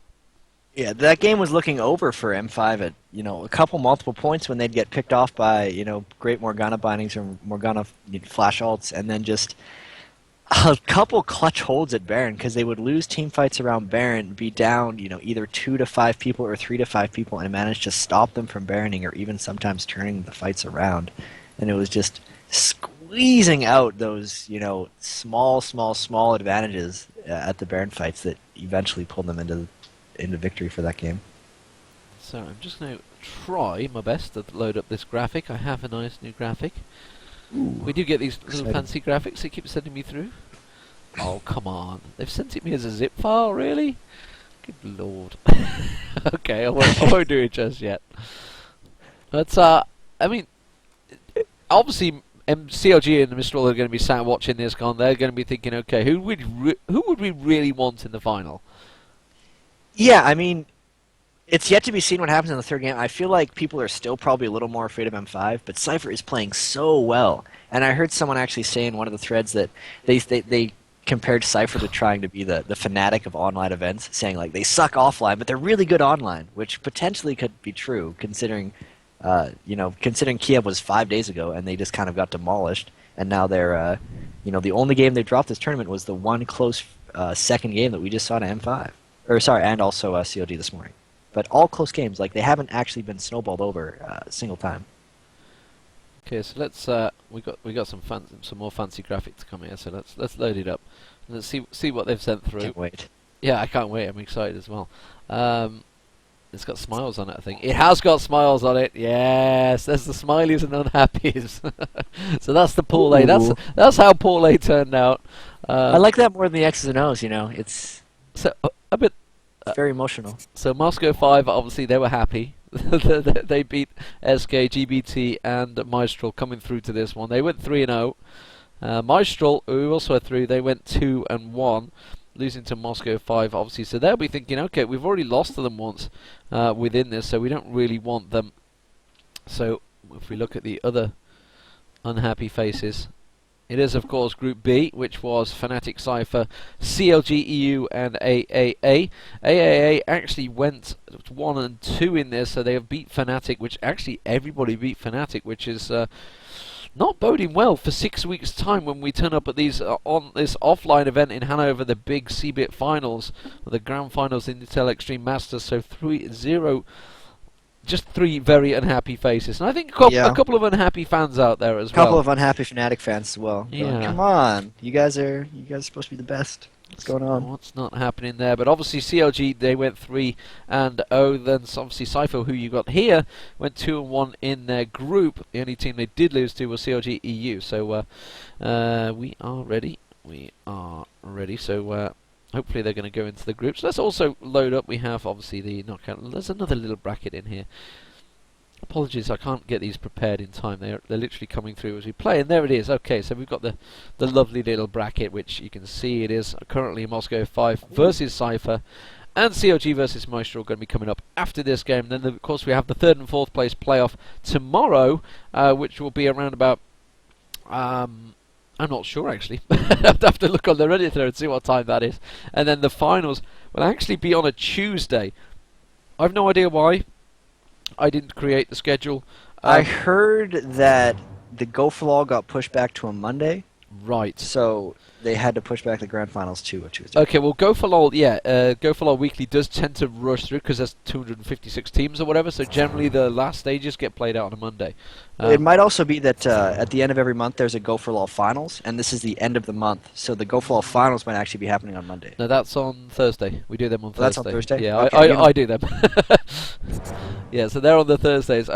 Yeah, that game was looking over for M5 at, a couple multiple points when they'd get picked off by, great Morgana bindings or Morgana flash ults, and then just a couple clutch holds at Baron, because they would lose team fights around Baron, be down, either 2 to 5 people or 3 to 5 people, and manage to stop them from Baroning or even sometimes turning the fights around. And it was just squeezing out those, small advantages at the Baron fights that eventually pulled them into victory for that game. So I'm just going to try my best to load up this graphic. I have a nice new graphic. Ooh, we do get these little exciting. fancy graphics they keep sending me through. Oh, come on. They've sent it me as a zip file, really? Good lord. Okay, I won't do it just yet. But, I mean, obviously CLG and Mistral are going to be sat watching this con. They're going to be thinking, okay, who would we really want in the final? Yeah, I mean, it's yet to be seen what happens in the third game. I feel like people are still probably a little more afraid of M5, but Sypher is playing so well. And I heard someone actually say in one of the threads that they compared Sypher to trying to be the fanatic of online events, saying like they suck offline, but they're really good online, which potentially could be true, considering Kiev was 5 days ago and they just kind of got demolished, and now they're the only game they dropped this tournament was the one close second game that we just saw to M5. And also CLG this morning. But all close games, like they haven't actually been snowballed over a single time. Okay, so let's we got some more fancy graphics coming here. So let's load it up and let's see what they've sent through. Can't wait. Yeah, I can't wait. I'm excited as well. It's got smiles on it, I think. It has got smiles on it. Yes, there's the smileys and unhappies. So that's the pool A. That's how pool A turned out. I like that more than the X's and O's. It's so a bit. It's very emotional. So Moscow 5, obviously they were happy. They beat SK, GBT and Mistral coming through to this one. They went 3-0. Mistral, who also went through, they went 2-1, losing to Moscow 5, obviously. So they'll be thinking, okay, we've already lost to them once within this, so we don't really want them. So if we look at the other unhappy faces, it is, of course, Group B, which was Fnatic, Sypher, CLG.EU, and AAA. AAA actually went 1 and 2 in this, so they have beat Fnatic, which actually everybody beat Fnatic, which is not boding well for 6 weeks' time when we turn up at these on this offline event in Hanover, the big CBIT finals, the grand finals in Intel Extreme Masters. So 3-0. Just 3 very unhappy faces, and I think a couple of unhappy fans out there as well. A couple of unhappy Fnatic fans as well. Yeah. Like, come on, you guys are supposed to be the best. What's going on? What's not happening there? But obviously CLG, they went 3-0. Then obviously Sypher, who you got here, went 2-1 in their group. The only team they did lose to was CLG.EU. So we are ready. We are ready. So. Hopefully they're going to go into the groups. Let's also load up. We have obviously the knockout. There's another little bracket in here. Apologies, I can't get these prepared in time. They're literally coming through as we play, and there it is. Okay, so we've got the lovely little bracket, which you can see it is currently Moscow 5 versus Sypher, and CLG versus Mistral going to be coming up after this game. Then of course we have the 3rd and 4th place playoff tomorrow, which will be around about. I'm not sure actually. I'd have to look on the Reddit thread and see what time that is. And then the finals will actually be on a Tuesday. I've no idea why. I didn't create the schedule. I heard that the Go For All got pushed back to a Monday. Right. So they had to push back the grand finals to a Tuesday. Okay, well, Go For All, Go For All Weekly does tend to rush through because there's 256 teams or whatever, so generally the last stages get played out on a Monday. It might also be that at the end of every month there's a Go For All finals, and this is the end of the month, so the Go For All finals might actually be happening on Monday. No, that's on Thursday. We do them on Thursday. That's on Thursday? Yeah, Okay, I do them. Yeah, so they're on the Thursdays.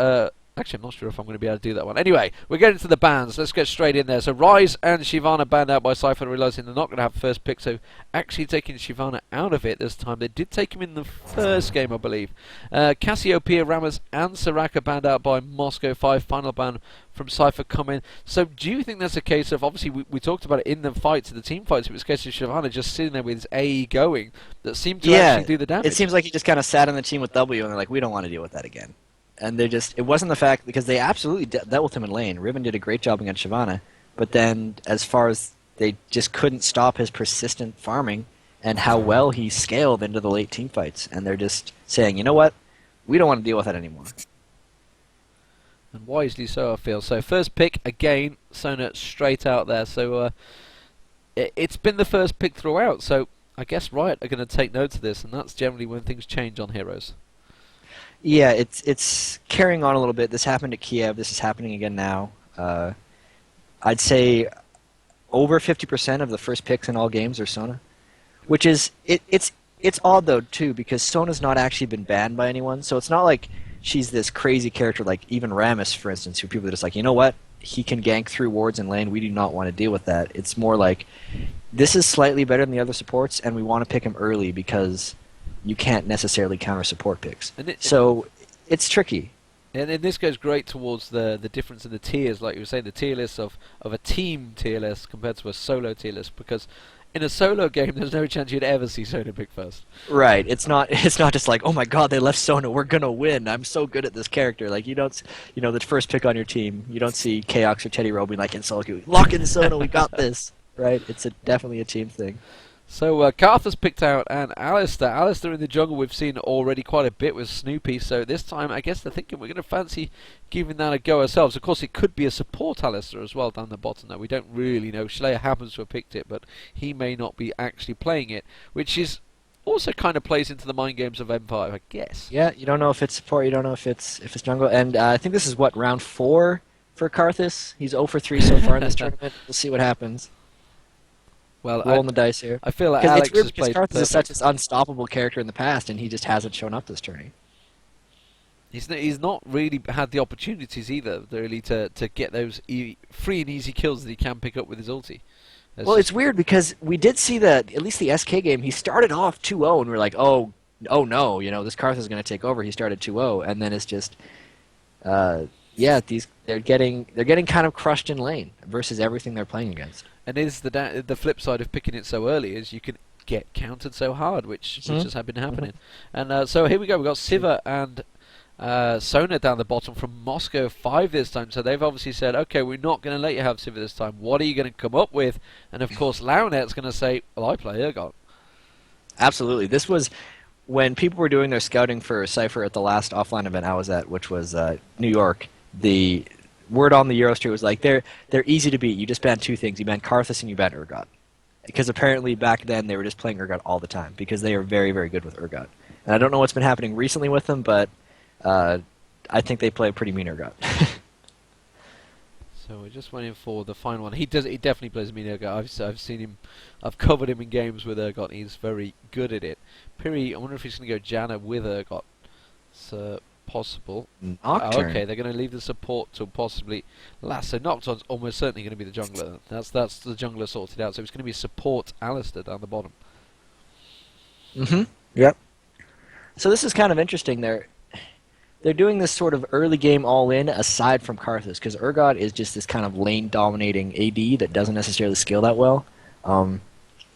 Actually, I'm not sure if I'm going to be able to do that one. Anyway, we're getting to the bans. Let's get straight in there. So Rise and Shyvana banned out by Sypher, realising they're not going to have first pick. So actually taking Shyvana out of it this time. They did take him in the first game, I believe. Cassiopeia, Ramos and Soraka banned out by Moscow 5. Final ban from Sypher coming. So do you think that's a case of, obviously we talked about it in the fights, the team fights, it was a case of Shyvana just sitting there with his AE going that seemed to actually do the damage. It seems like he just kind of sat on the team with W and they're like, we don't want to deal with that again. And they just, it wasn't the fact, because they absolutely dealt with him in lane. Riven did a great job against Shyvana, but then as far as they just couldn't stop his persistent farming and how well he scaled into the late team fights. And they're just saying, you know what, we don't want to deal with that anymore. And wisely so, I feel. So first pick, again, Sona straight out there. So it's been the first pick throughout, so I guess Riot are going to take note of this, and that's generally when things change on Heroes. Yeah, it's carrying on a little bit. This happened at Kiev. This is happening again now. I'd say over 50% of the first picks in all games are Sona, which is it's odd though too, because Sona's not actually been banned by anyone. So it's not like she's this crazy character like even Rammus, for instance, who people are just like, you know what, he can gank through wards in lane. We do not want to deal with that. It's more like this is slightly better than the other supports, and we want to pick him early because you can't necessarily counter support picks. So it's tricky. And this goes great towards the difference in the tiers, like you were saying, the tier list of a team tier list compared to a solo tier list, because in a solo game there's no chance you'd ever see Sona pick first. Right. It's not just like, oh my god, they left Sona, we're gonna win. I'm so good at this character. Like the first pick on your team, you don't see Chaox or Teddy Rowe being like in solo queue, lock in Sona, we got this. Right? It's definitely a team thing. So Karthus picked out, and Alistair. Alistair in the jungle we've seen already quite a bit with Snoopy, so this time I guess they're thinking we're going to fancy giving that a go ourselves. Of course it could be a support Alistair as well down the bottom there. We don't really know. Schleyer happens to have picked it, but he may not be actually playing it, which is also kind of plays into the mind games of M5, I guess. Yeah, you don't know if it's support, you don't know if it's jungle, and I think this is round 4 for Karthus. He's 0 for 3 so far in this tournament. We'll see what happens. Well, rolling the dice here. I feel like Alex has played Karthus is such an unstoppable character in the past, and he just hasn't shown up this tourney. He's not really had the opportunities either, really, to get those free and easy kills that he can pick up with his ulti. Well, it's weird because we did see that, at least the SK game, he started off 2-0, and we're like, oh no, this Karthus is going to take over. He started 2-0, and then it's just, they're getting kind of crushed in lane versus everything they're playing against. And is the flip side of picking it so early is you can get countered so hard, which has been happening. And so here we go. We've got Sypher and Sona down the bottom from Moscow 5 this time. So they've obviously said, okay, we're not going to let you have Sypher this time. What are you going to come up with? And of course, Launette's going to say, well, I play Urgot. Absolutely. This was when people were doing their scouting for Sypher at the last offline event I was at, which was New York. The word on the Eurostreet was like, they're easy to beat. You just ban 2 things. You ban Karthus and you ban Urgot. Because apparently back then they were just playing Urgot all the time because they are very, very good with Urgot. And I don't know what's been happening recently with them, but I think they play a pretty mean Urgot. So we're just waiting for the final one. He definitely plays mean Urgot. I've seen him. I've covered him in games with Urgot. He's very good at it. Piri, I wonder if he's going to go Janna with Urgot. It's possible. Nocturne. Oh, okay, they're going to leave the support till possibly last. So Nocturne's almost certainly going to be the jungler. That's the jungler sorted out. So it's going to be support Alistair down the bottom. Yep. So this is kind of interesting. They're doing this sort of early game all-in aside from Karthus, because Urgot is just this kind of lane-dominating AD that doesn't necessarily scale that well.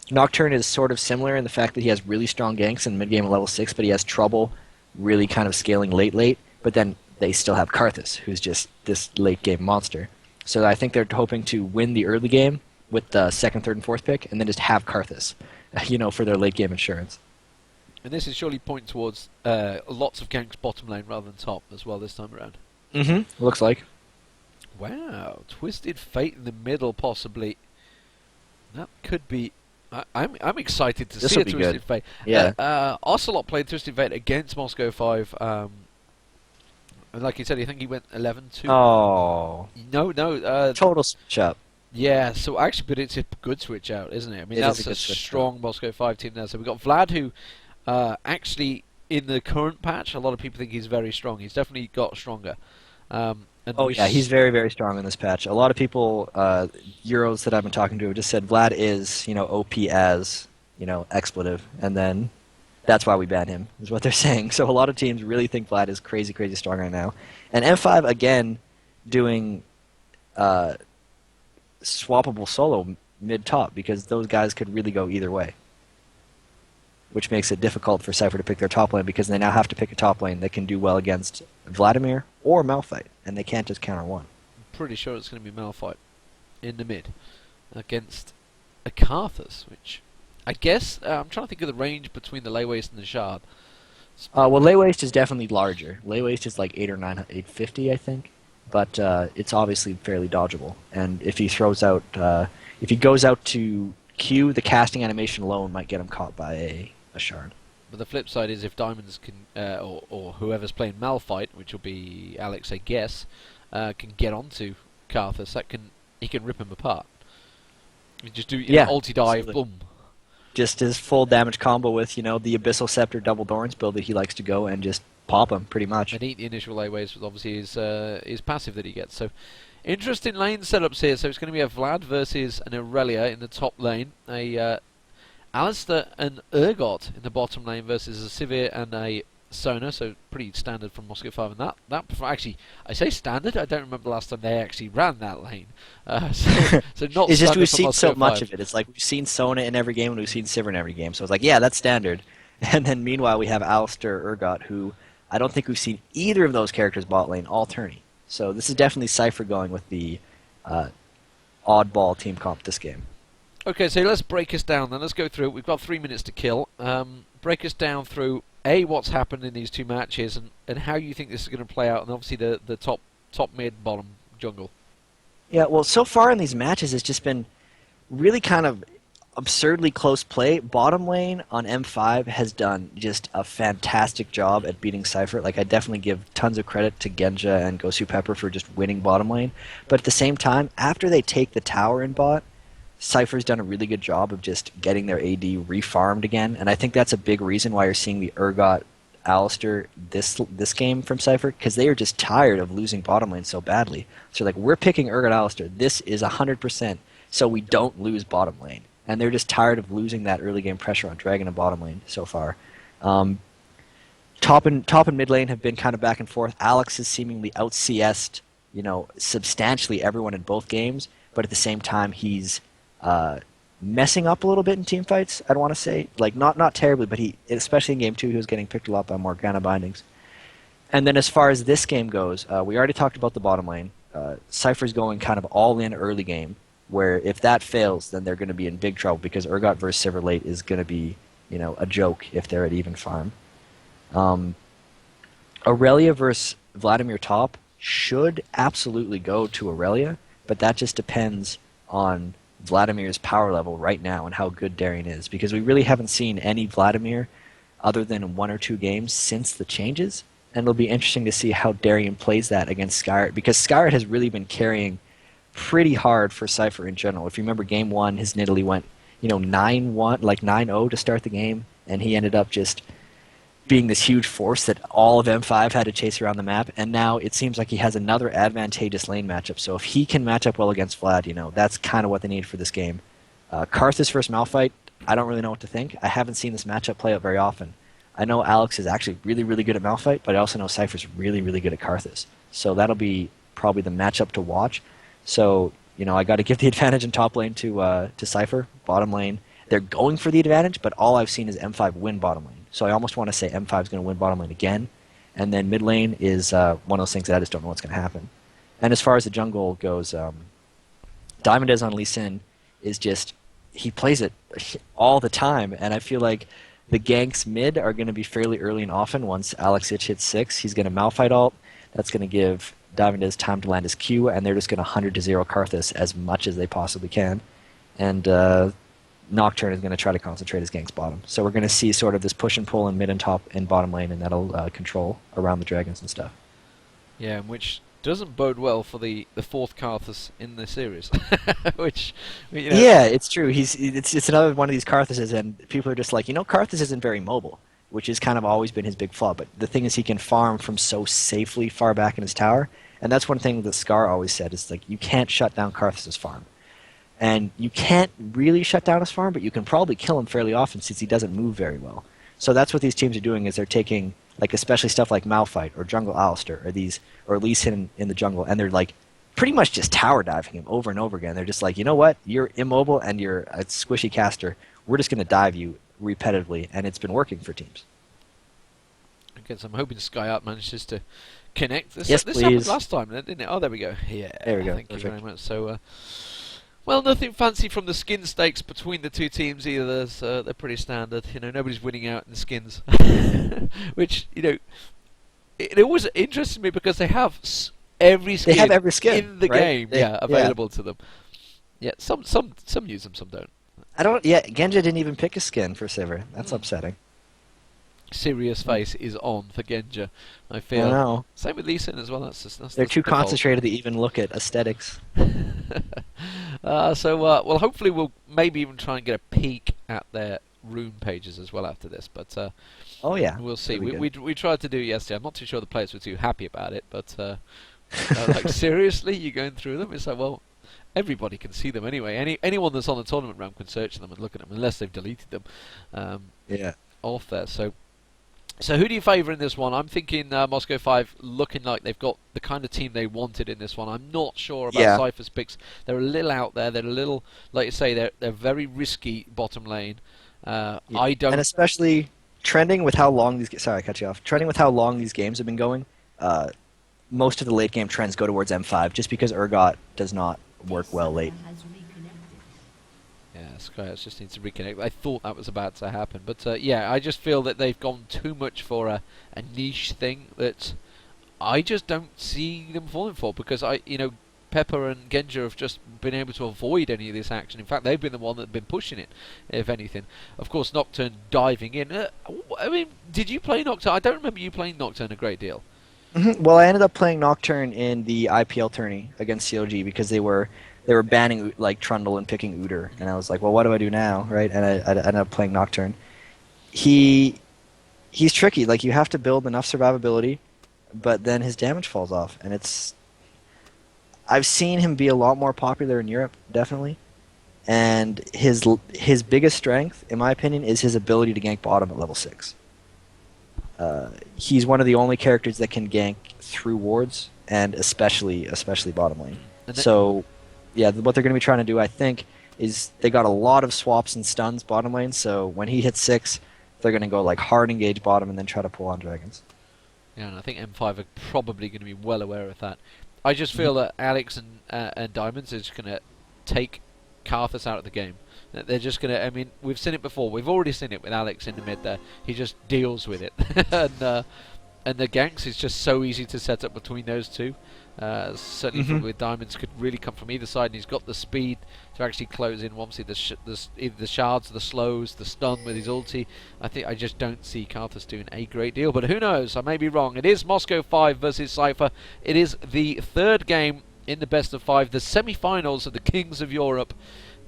Nocturne is sort of similar in the fact that he has really strong ganks in mid-game at level 6, but he has trouble really kind of scaling late, but then they still have Karthus, who's just this late-game monster. So I think they're hoping to win the early game with the 2nd, 3rd, and 4th pick, and then just have Karthus, for their late-game insurance. And this is surely pointing towards lots of ganks bottom lane rather than top as well this time around. Looks like. Wow, Twisted Fate in the middle possibly. That could be. I'm excited to see a Twisted Fate. Yeah. Ocelot played Twisted Fate against Moscow 5. And like you said, I think he went 11-2. Oh. No. Total switch up. Yeah, so actually, but it's a good switch out, isn't it? I mean, that's a strong Moscow 5 team there. So we've got Vlad, who actually, in the current patch, a lot of people think he's very strong. He's definitely got stronger. And Oh yeah, he's very, very strong in this patch. A lot of people, Euros that I've been talking to, have just said Vlad is, OP as, expletive, and then that's why we ban him, is what they're saying. So a lot of teams really think Vlad is crazy, crazy strong right now. And M5, again, doing swappable solo mid-top, because those guys could really go either way, which makes it difficult for Sypher to pick their top lane, because they now have to pick a top lane that can do well against Vladimir or Malphite, and they can't just counter one. I'm pretty sure it's going to be Malphite in the mid against a Karthus, which I guess I'm trying to think of the range between the lay waste and the shard. Well, lay waste is definitely larger. Lay waste is like 8 or 9, 850, I think, but it's obviously fairly dodgeable. And if he throws out, if he goes out to Q, the casting animation alone might get him caught by a shard. But the flip side is if Diamonds can, or whoever's playing Malphite, which will be Alex, I guess, can get onto Karthus, he can rip him apart. You just do ulti dive, absolutely. boom. Just his full damage combo with, the Abyssal Scepter double Dorns build that he likes to go and just pop him, pretty much. And eat the initial lay waves with obviously his passive that he gets. So interesting lane setups here. So it's going to be a Vlad versus an Aurelia in the top lane, a Alistair and Urgot in the bottom lane versus a Sivir and a Sona, so pretty standard from Moscow 5. And that actually, I say standard, I don't remember the last time they actually ran that lane. So not It's just standard we've for seen Moscow so much 5. of it. It's like we've seen Sona in every game and we've seen Sivir in every game. So it's like, yeah, that's standard. And then meanwhile we have Alistair Urgot, who I don't think we've seen either of those characters bot lane all tourney. So this is definitely Sypher going with the oddball team comp this game. Okay, so let's break us down then. Let's go through. We've got 3 minutes to kill. Break us down through what's happened in these two matches and how you think this is going to play out, and obviously the top mid bottom jungle. Yeah, well, so far in these matches it's just been really kind of absurdly close play. Bottom lane on M5 has done just a fantastic job at beating Sypher. Like, I definitely give tons of credit to Genja and Gosu Pepper for just winning bottom lane. But at the same time, after they take the tower in bot, Sypher's done a really good job of just getting their AD refarmed again, and I think that's a big reason why you're seeing the Urgot Alistair this game from Sypher, because they are just tired of losing bottom lane so badly. So like, we're picking Urgot Alistair. This is 100%, so we don't lose bottom lane. And they're just tired of losing that early game pressure on Dragon and bottom lane so far. Top and mid lane have been kind of back and forth. Alex has seemingly out CS'd, substantially everyone in both games, but at the same time he's messing up a little bit in team fights, I'd want to say. Like, not terribly, but especially in game 2, he was getting picked a lot by Morgana bindings. And then as far as this game goes, we already talked about the bottom lane. Sypher's going kind of all in early game, where if that fails, then they're going to be in big trouble, because Urgot versus Sivir late is going to be, a joke if they're at even farm. Aurelia versus Vladimir top should absolutely go to Aurelia, but that just depends on Vladimir's power level right now and how good Darien is, because we really haven't seen any Vladimir other than 1 or 2 games since the changes, and it'll be interesting to see how Darien plays that against Skyrett, because Skyrett has really been carrying pretty hard for Sypher in general. If you remember game 1, his Nidalee went 9-1, like 9-0 to start the game, and he ended up just being this huge force that all of M5 had to chase around the map, and now it seems like he has another advantageous lane matchup. So if he can match up well against Vlad, that's kind of what they need for this game. Karthus versus Malphite, I don't really know what to think. I haven't seen this matchup play out very often. I know Alex is actually really, really good at Malphite, but I also know Sypher's really, really good at Karthus. So that'll be probably the matchup to watch. So, I got to give the advantage in top lane to Sypher. Bottom lane, they're going for the advantage, but all I've seen is M5 win bottom lane. So I almost want to say M5 is going to win bottom lane again. And then mid lane is one of those things that I just don't know what's going to happen. And as far as the jungle goes, Diamondez on Lee Sin is just, he plays it all the time. And I feel like the ganks mid are going to be fairly early and often. Once Alex Ich hits 6, he's going to Malphite ult. That's going to give Diamondez time to land his Q, and they're just going to 100-0 Karthus as much as they possibly can. And Nocturne is going to try to concentrate his ganks bottom. So we're going to see sort of this push and pull in mid and top and bottom lane, and that'll control around the dragons and stuff. Yeah, which doesn't bode well for the fourth Karthus in the series. Which, Yeah, it's true. It's another one of these Karthuses, and people are just like, Karthus isn't very mobile, which has kind of always been his big flaw. But the thing is, he can farm from so safely far back in his tower, And that's one thing that Scar always said is like you can't shut down Karthus' farm. And you can't really shut down his farm, but you can probably kill him fairly often since he doesn't move very well. So that's what these teams are doing is they're taking like especially stuff like Malphite or Jungle Alistair or Lee Sin in the jungle, and they're like pretty much just tower diving him over and over again. They're just like, you know what? You're immobile and you're a squishy caster. We're just going to dive you repetitively, and it's been working for teams. I guess I'm hoping Skyup manages to connect. This Yes, happened please. last time, didn't it? Oh, there we go. Yeah, There we go. Thank you Perfect. very much. So, well, nothing fancy from the skin stakes between the two teams either. They're pretty standard. You know, nobody's winning out in the skins, which it always interests me because they have every skin They have every skin in the right? game, available to them. Yeah, some use them, some don't. I don't. Yeah, Genja didn't even pick a skin for Sypher. That's upsetting. Serious face is on for Genja, I I feel. know. Same with Lee Sin as well. That's They're too default. concentrated to even look at aesthetics. Well, hopefully we'll maybe even try and get a peek at their rune pages as well after this. But Oh yeah. we'll see. That'll be We tried to do it yesterday. I'm not too sure the players were too happy about it. But like seriously, you going through them? It's like, well, everybody can see them anyway. Anyone that's on the tournament realm can search them and look at them unless they've deleted them Yeah. off there. So who do you favour in this one? I'm thinking Moscow 5 looking like they've got the kind of team they wanted in this one. I'm not sure about Yeah. Sypher's picks. They're a little out there. They're a little, like you say, they're very risky bottom lane. Yeah. I don't. And especially trending with how long these. Sorry, I cut you off. Trending with how long these games have been going. Most of the late game trends go towards M5 just because Urgot does not work well late. Yeah, Skyhouse just needs to reconnect. I thought that was about to happen, but yeah, I just feel that they've gone too much for a niche thing that I just don't see them falling for because Pepper and Genja have just been able to avoid any of this action. In fact, they've been the one that's been pushing it, if anything. Of course, Nocturne diving in. I mean, did you play Nocturne? I don't remember you playing Nocturne a great deal. Well, I ended up playing Nocturne in the IPL tourney against CLG because they were banning like Trundle and picking Udyr, and I was like, well, what do I do now, right? And I ended up playing Nocturne. He's tricky. Like you have to build enough survivability, but then his damage falls off, and I've seen him be a lot more popular in Europe, definitely. And his biggest strength, in my opinion, is his ability to gank bottom at level 6. He's one of the only characters that can gank through wards, and especially bottom lane. So, yeah, what they're going to be trying to do, I think, is they got a lot of swaps and stuns bottom lane, so when he hits 6, they're going to go like hard engage bottom and then try to pull on dragons. Yeah, and I think M5 are probably going to be well aware of that. I just feel that Alex and Diamonds is going to take Karthus out of the game. They're just going to, I mean, we've seen it before. We've already seen it with Alex in the mid there. He just deals with it. And the ganks is just so easy to set up between those two. Certainly with Diamonds could really come from either side, and he's got the speed to actually close in. Obviously, either the shards, the slows, the stun with his ulti. I just don't see Karthus doing a great deal, but who knows? I may be wrong. It is Moscow 5 versus Sypher. It is the third game in the best of 5, the semi-finals of the Kings of Europe,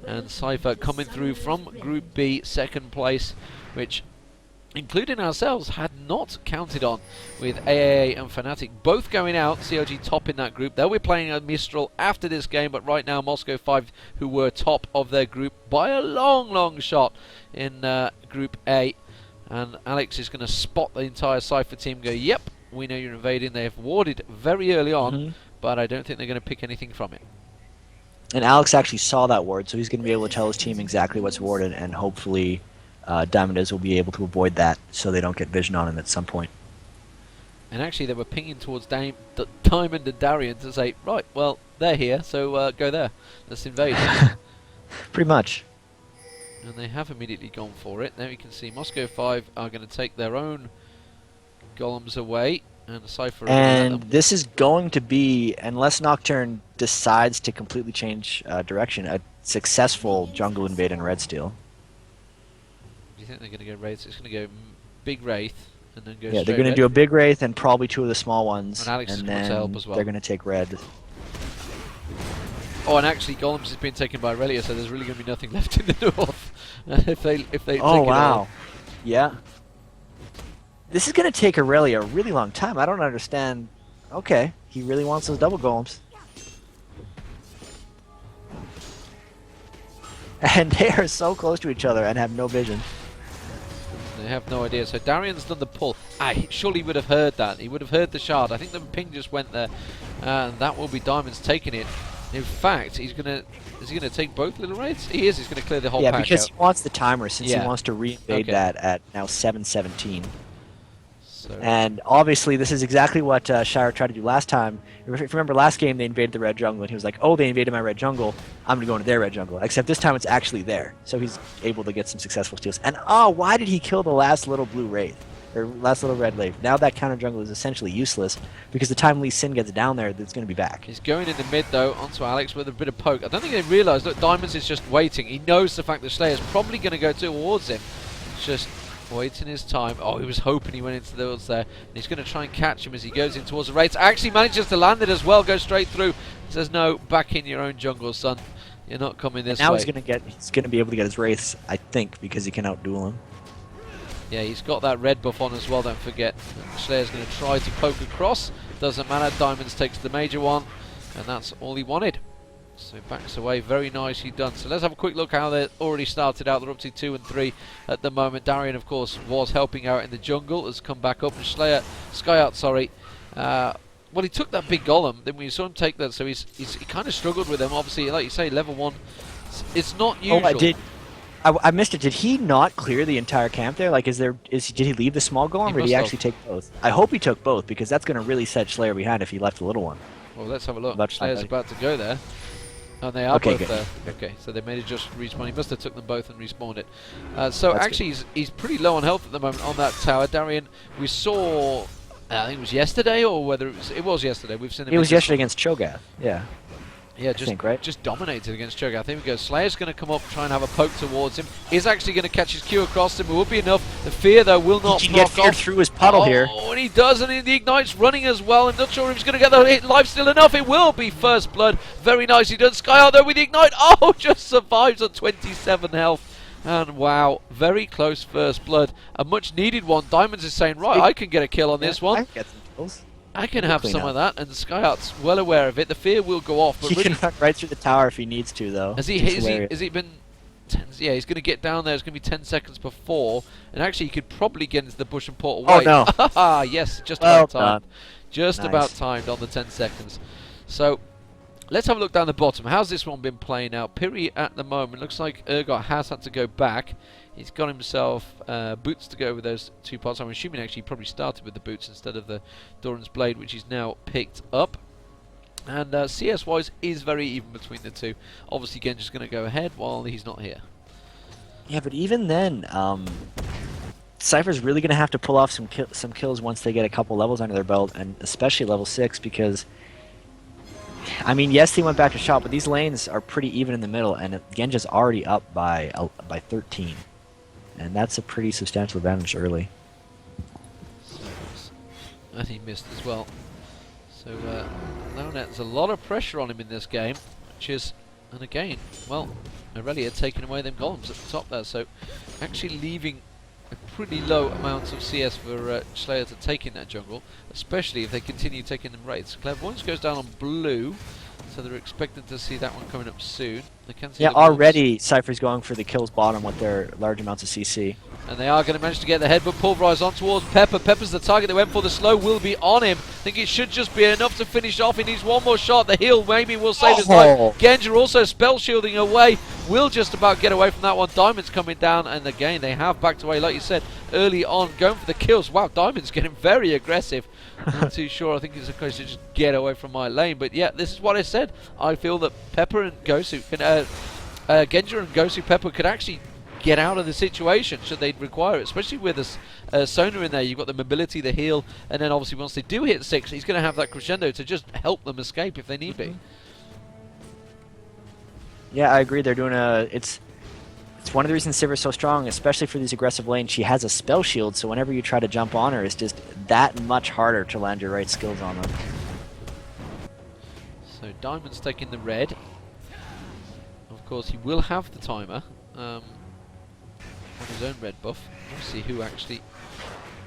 and Sypher coming through from Group B, second place, which, including ourselves, had not counted on, with AAA and Fnatic both going out. CLG top in that group. They'll be playing a Mistral after this game, but right now Moscow 5, who were top of their group by a long shot in Group A. And Alex is going to spot the entire Sypher team, go, yep, we know you're invading. They have warded very early on, but I don't think they're going to pick anything from it. And Alex actually saw that ward, so he's going to be able to tell his team exactly what's warded, and hopefully Diamondez will be able to avoid that so they don't get vision on him at some point. And actually they were pinging towards Diamond and Darian to say, right, well, they're here, so go there. Let's invade. Pretty much. And they have immediately gone for it. There you can see Moscow 5 are going to take their own golems away, and Sypher. And this is going to be, unless Nocturne decides to completely change direction, a successful jungle invade in Red Steel. Do you think they're going to go Wraith? It's going to go big Wraith and then go Yeah, straight they're going to red. do a big Wraith and probably 2 of the small ones, And Alex is and going to then help as well. they're going to take red. Oh, and actually Golems has been taken by Aurelia, so there's really going to be nothing left in the north if they take Oh it wow, all. yeah. This is going to take Aurelia a really long time. I don't understand Okay, he really wants those double golems. And they are so close to each other and have no vision. They have no idea. So Darian's done the pull. Surely he would have heard that. He would have heard the shard. I think the ping just went there. And that will be Diamond's taking it. In fact, he's going to... Is he going to take both little raids? He is. He's going to clear the whole pack because out. he wants the timer since he wants to re-invade that at now 7:17. So. And obviously, this is exactly what Shire tried to do last time. If you remember last game, they invaded the red jungle, and he was like, oh, they invaded my red jungle. I'm going to go into their red jungle. Except this time, it's actually there. So he's able to get some successful steals. And, oh, why did he kill the last little blue wraith? Or last little red wraith? Now that counter jungle is essentially useless, because the time Lee Sin gets down there, it's going to be back. He's going in the mid, though, onto Alex with a bit of poke. I don't think they realise, look, Diamonds is just waiting. He knows the fact that Slayer's probably going to go towards him. It's just... waiting his time. Oh, he was hoping he went into the woods there. And he's going to try and catch him as he goes in towards the Wraiths. Actually manages to land it as well. Goes straight through. Says, no, back in your own jungle, son. You're not coming this way. Now he's going to be able to get his Wraiths, I think, because he can outduel him. Yeah, he's got that red buff on as well, don't forget. Slayer's going to try to poke across. Doesn't matter. Diamonds takes the major one. And that's all he wanted. So he backs away, very nicely done. So let's have a quick look how they already started out. They're up to 2 and 3 at the moment. Darian, of course, was helping out in the jungle, has come back up. And Skyart, sorry. Well, he took that big golem. Then we saw him take that, so he kind of struggled with him. Obviously, like you say, level 1. It's not usual. I missed it. Did he not clear the entire camp there? Like, did he leave the small golem, or did he actually take both? I hope he took both, because that's going to really set Slayer behind if he left the little one. Well, let's have a look. Slayer's about to go there. Oh, they are both there. Okay, so they made it just respawn. He must have took them both and respawned it. So that's actually, he's pretty low on health at the moment on that tower. Darian, we saw, I think it was yesterday, or whether it was yesterday. We've seen him. It was yesterday against Cho'Gath. Yeah. Yeah, just dominated against Cho'Gath. Here we go. Slayer's going to come up, try and have a poke towards him. He's actually going to catch his Q across him. It will be enough. The fear, though, will not proc off. He can get through his puddle here. Oh, and he does, and the Ignite's running as well. I'm not sure if he's going to get the hit life still enough. It will be first blood. Very nicely done. Skyar, though, with the Ignite. Oh, just survives on 27 health. And wow, very close first blood. A much needed one. Diamonds is saying, right, I can get a kill on this one. I can get some kills. I can have some of that, and Skyart's well aware of it. The fear will go off, but he can run right through the tower if he needs to, though. Has he been? Yeah, he's going to get down there. It's going to be 10 seconds before, and actually, he could probably get into the bush and port away. Oh no! Yes, just about timed. Just about timed on the 10 seconds. So, let's have a look down the bottom. How's this one been playing out? Piri at the moment looks like Urgot has had to go back. He's got himself boots to go with those 2 parts. I'm assuming actually he probably started with the boots instead of the Doran's blade, which he's now picked up. And CS-wise is very even between the two. Obviously Genji's going to go ahead while he's not here. Yeah, but even then, Sypher's really going to have to pull off some kills once they get a couple levels under their belt, and especially level 6, because I mean, yes, he went back to shot, but these lanes are pretty even in the middle, and Genji's already up by 13. And that's a pretty substantial advantage early. And he missed as well. So now there's a lot of pressure on him in this game, which is, and again, well, Aurelia taking away them golems at the top there, so actually leaving a pretty low amount of CS for Slayer to take in that jungle, especially if they continue taking them raids. Clairvoyance goes down on blue, so they're expecting to see that one coming up soon. They can see already Sypher's going for the kills bottom with their large amounts of CC. And they are going to manage to get the headbutt pulverized on towards Pepper. Pepper's the target they went for. The slow will be on him. I think it should just be enough to finish off. He needs one more shot. The heal maybe will save his life. Genji also spell shielding away. Will just about get away from that one. Diamond's coming down, and again they have backed away, like you said, early on, going for the kills. Wow, Diamond's getting very aggressive. Not too sure. I think it's a case to just get away from my lane. But yeah, this is what I said. I feel that Pepper and Gosu can, Genji and Gosu Pepper could actually get out of the situation should they require it, especially with a Sona in there. You've got the mobility, the heal, and then obviously once they do hit 6, he's going to have that crescendo to just help them escape if they need be. Yeah, I agree. They're doing it's one of the reasons Sypher's so strong, especially for these aggressive lanes. She has a spell shield, so whenever you try to jump on her, it's just that much harder to land your right skills on them. So Diamond's taking the red. Of course, he will have the timer on his own red buff. We'll see who actually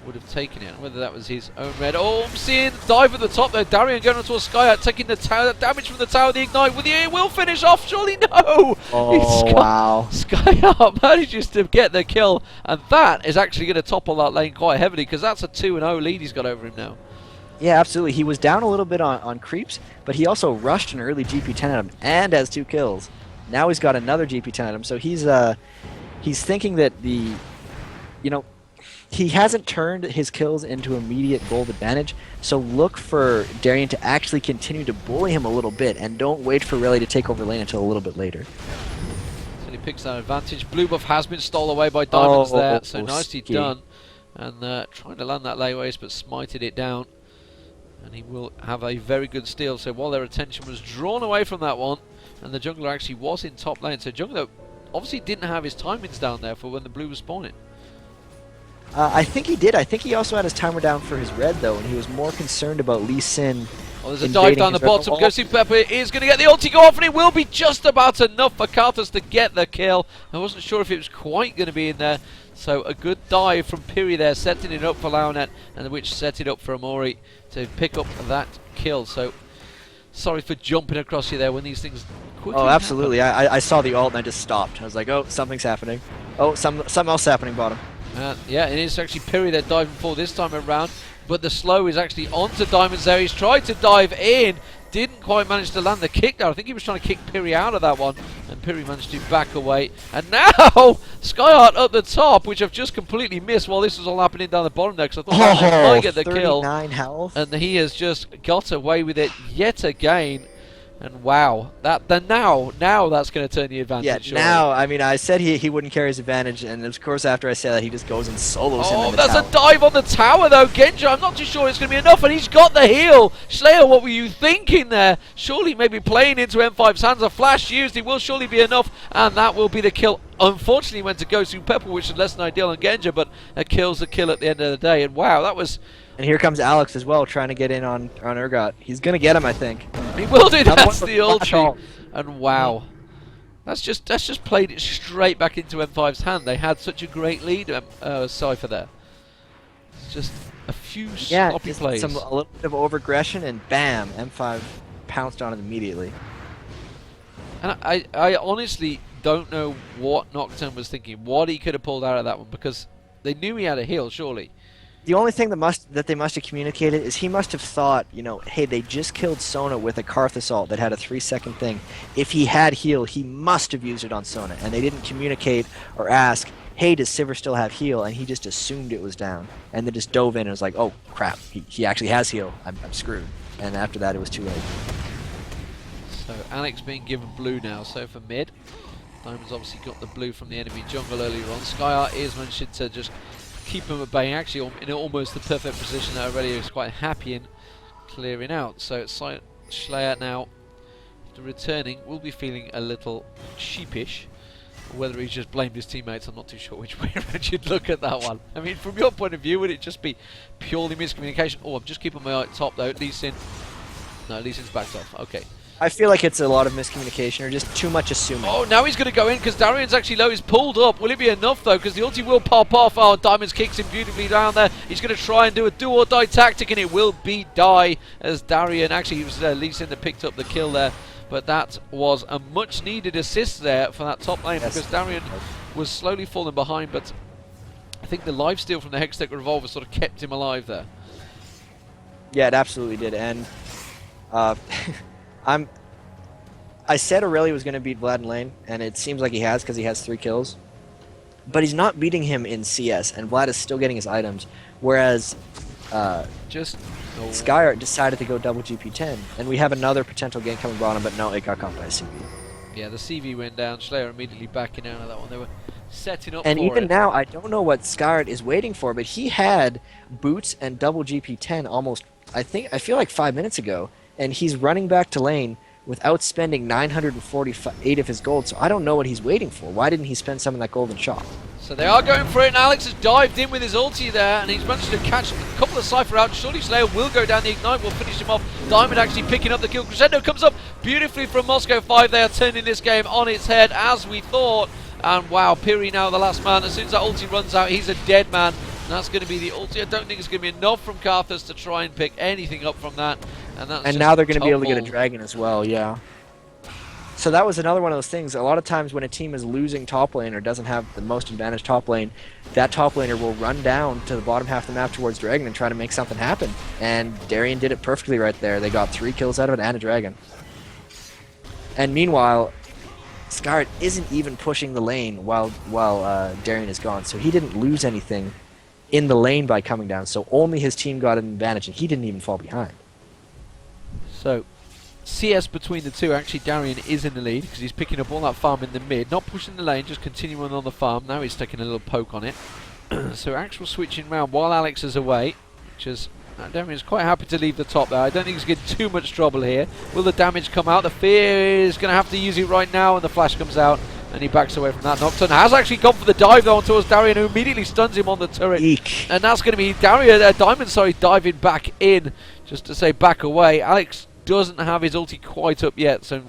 would have taken it. Whether that was his own red. Oh, I'm seeing dive at the top there. Darian going onto a Skyart, taking the tower, damage from the tower, the ignite with the it will finish off. Surely no. Oh, wow. Skyart manages to get the kill, and that is actually going to topple that lane quite heavily because that's a 2-0 lead he's got over him now. Yeah, absolutely. He was down a little bit on creeps, but he also rushed an early GP10 at him and has 2 kills. Now he's got another GP10 at him, so he's thinking that he hasn't turned his kills into immediate gold advantage, so look for Darian to actually continue to bully him a little bit, and don't wait for Rayleigh to take over lane until a little bit later. So he picks that advantage. Blue buff has been stolen away by Diamonds there, so nicely done. And trying to land that layways, but smited it down. And he will have a very good steal, so while their attention was drawn away from that one, and the jungler actually was in top lane, so jungler obviously didn't have his timings down there for when the blue was spawning. I think he did. I think he also had his timer down for his red, though, and he was more concerned about Lee Sin. Oh, there's a dive down the bottom. Sypher is going to get the ulti go off, and it will be just about enough for Karthus to get the kill. I wasn't sure if it was quite going to be in there. So a good dive from Piri there, setting it up for Launet, and which set it up for Amori to pick up that kill. So sorry for jumping across you there when these things quickly Oh, absolutely. happen. I saw the ult and I just stopped. I was like, oh, something's happening. Oh, something else happening bottom. Yeah, it is actually Piri they're diving for this time around, but the slow is actually onto Diamonds there. He's tried to dive in, didn't quite manage to land the kick there. I think he was trying to kick Piri out of that one, and Piri managed to back away. And now, Skyart up the top, which I've just completely missed while this was all happening down the bottom there, because I thought that might get the kill. 39 health. And he has just got away with it yet again. And wow, now that's going to turn the advantage. Yeah, surely. now, I mean, I said he wouldn't carry his advantage, and of course after I said that, he just goes and solos him in the that's tower. a dive on the tower though, Genja. I'm not too sure it's going to be enough, and he's got the heal. Slayer, what were you thinking there? Surely maybe playing into M5's hands. A flash used, it will surely be enough, and that will be the kill. Unfortunately went to Ghost Pepper, which is less than ideal on Genja, but a kill's a kill at the end of the day. And wow, that was... And here comes Alex as well, trying to get in on Urgot. He's going to get him, I think. He will do, that's the flash ulti. ult. And wow. That's just played it straight back into M5's hand. They had such a great lead, Sypher there. It's just a few sloppy plays. A little bit of overaggression, and bam, M5 pounced on it immediately. And I honestly don't know what Nocturne was thinking, what he could have pulled out of that one, because they knew he had a heal, surely. The only thing that they must have communicated is he must have thought, hey, they just killed Sona with a Karthus ult that had a 3-second thing. If he had heal, he must have used it on Sona, and they didn't communicate or ask, hey, does Sypher still have heal? And he just assumed it was down, and then just dove in and was like, oh crap, he actually has heal. I'm screwed. And after that, it was too late. So Alex being given blue now. So for mid, Diamond's obviously got the blue from the enemy jungle earlier on. Skyart is managed to just keep him at bay, actually in almost the perfect position that Aurelio is quite happy in clearing out. So Slayer now, after returning, will be feeling a little sheepish. Whether he's just blamed his teammates, I'm not too sure which way around you'd look at that one. I mean, from your point of view, would it just be purely miscommunication? Oh, I'm just keeping my eye at top though. Lee Sin. No, Lee Sin's backed off. Okay. I feel like it's a lot of miscommunication or just too much assuming. Oh, now he's going to go in because Darian's actually low. He's pulled up. Will it be enough though? Because the ulti will pop off. Oh, Diamonds kicks him beautifully down there. He's going to try and do a do or die tactic, and it will be die as Darian. Actually, it was Lee Sin that picked up the kill there. But that was a much needed assist there for that top lane, because Darian was slowly falling behind, but I think the lifesteal from the Hextech Revolver sort of kept him alive there. Yeah, it absolutely did. And I said Aurelio was going to beat Vlad in lane, and it seems like he has because he has 3 kills. But he's not beating him in CS, and Vlad is still getting his items, whereas Skyart decided to go double GP10, and we have another potential game coming bottom, but no, it got caught by CV. Yeah, the CV went down. Slayer immediately backing out of that one. They were setting up and for even it. now, I don't know what Skyart is waiting for, but he had boots and double GP10 almost, I feel like 5 minutes ago, and he's running back to lane without spending 948 of his gold, so I don't know what he's waiting for. Why didn't he spend some of that golden shot? So they are going for it, and Alex has dived in with his ulti there, and he's managed to catch a couple of Sypher out. Surely Slayer will go down the ignite, will finish him off. Diamond actually picking up the kill. Crescendo comes up beautifully from Moscow 5. They are turning this game on its head, as we thought. And wow, Piri now the last man. As soon as that ulti runs out, he's a dead man. And that's going to be the ulti. I don't think it's going to be enough from Karthus to try and pick anything up from that. And that's And just now they're going to be able to get a tumbled. dragon as well, yeah. So that was another one of those things. A lot of times when a team is losing top lane or doesn't have the most advantaged top lane, that top laner will run down to the bottom half of the map towards dragon and try to make something happen. And Darien did it perfectly right there. They got 3 kills out of it and a dragon. And meanwhile, Scarlet isn't even pushing the lane while Darien is gone, so he didn't lose anything in the lane by coming down. So only his team got an advantage, and he didn't even fall behind. So, CS between the two, actually Darien is in the lead because he's picking up all that farm in the mid, not pushing the lane, just continuing on the farm. Now he's taking a little poke on it. So actual switching round while Alex is away, which is Darien's quite happy to leave the top there. I don't think he's getting too much trouble here. Will the damage come out? The Fear is going to have to use it right now, and the flash comes out, and he backs away from that. Nocturne has actually gone for the dive though towards Darien, who immediately stuns him on the turret. Eek. And that's going to be Diamond, sorry, diving back in, just to say back away. Alex doesn't have his ulti quite up yet, so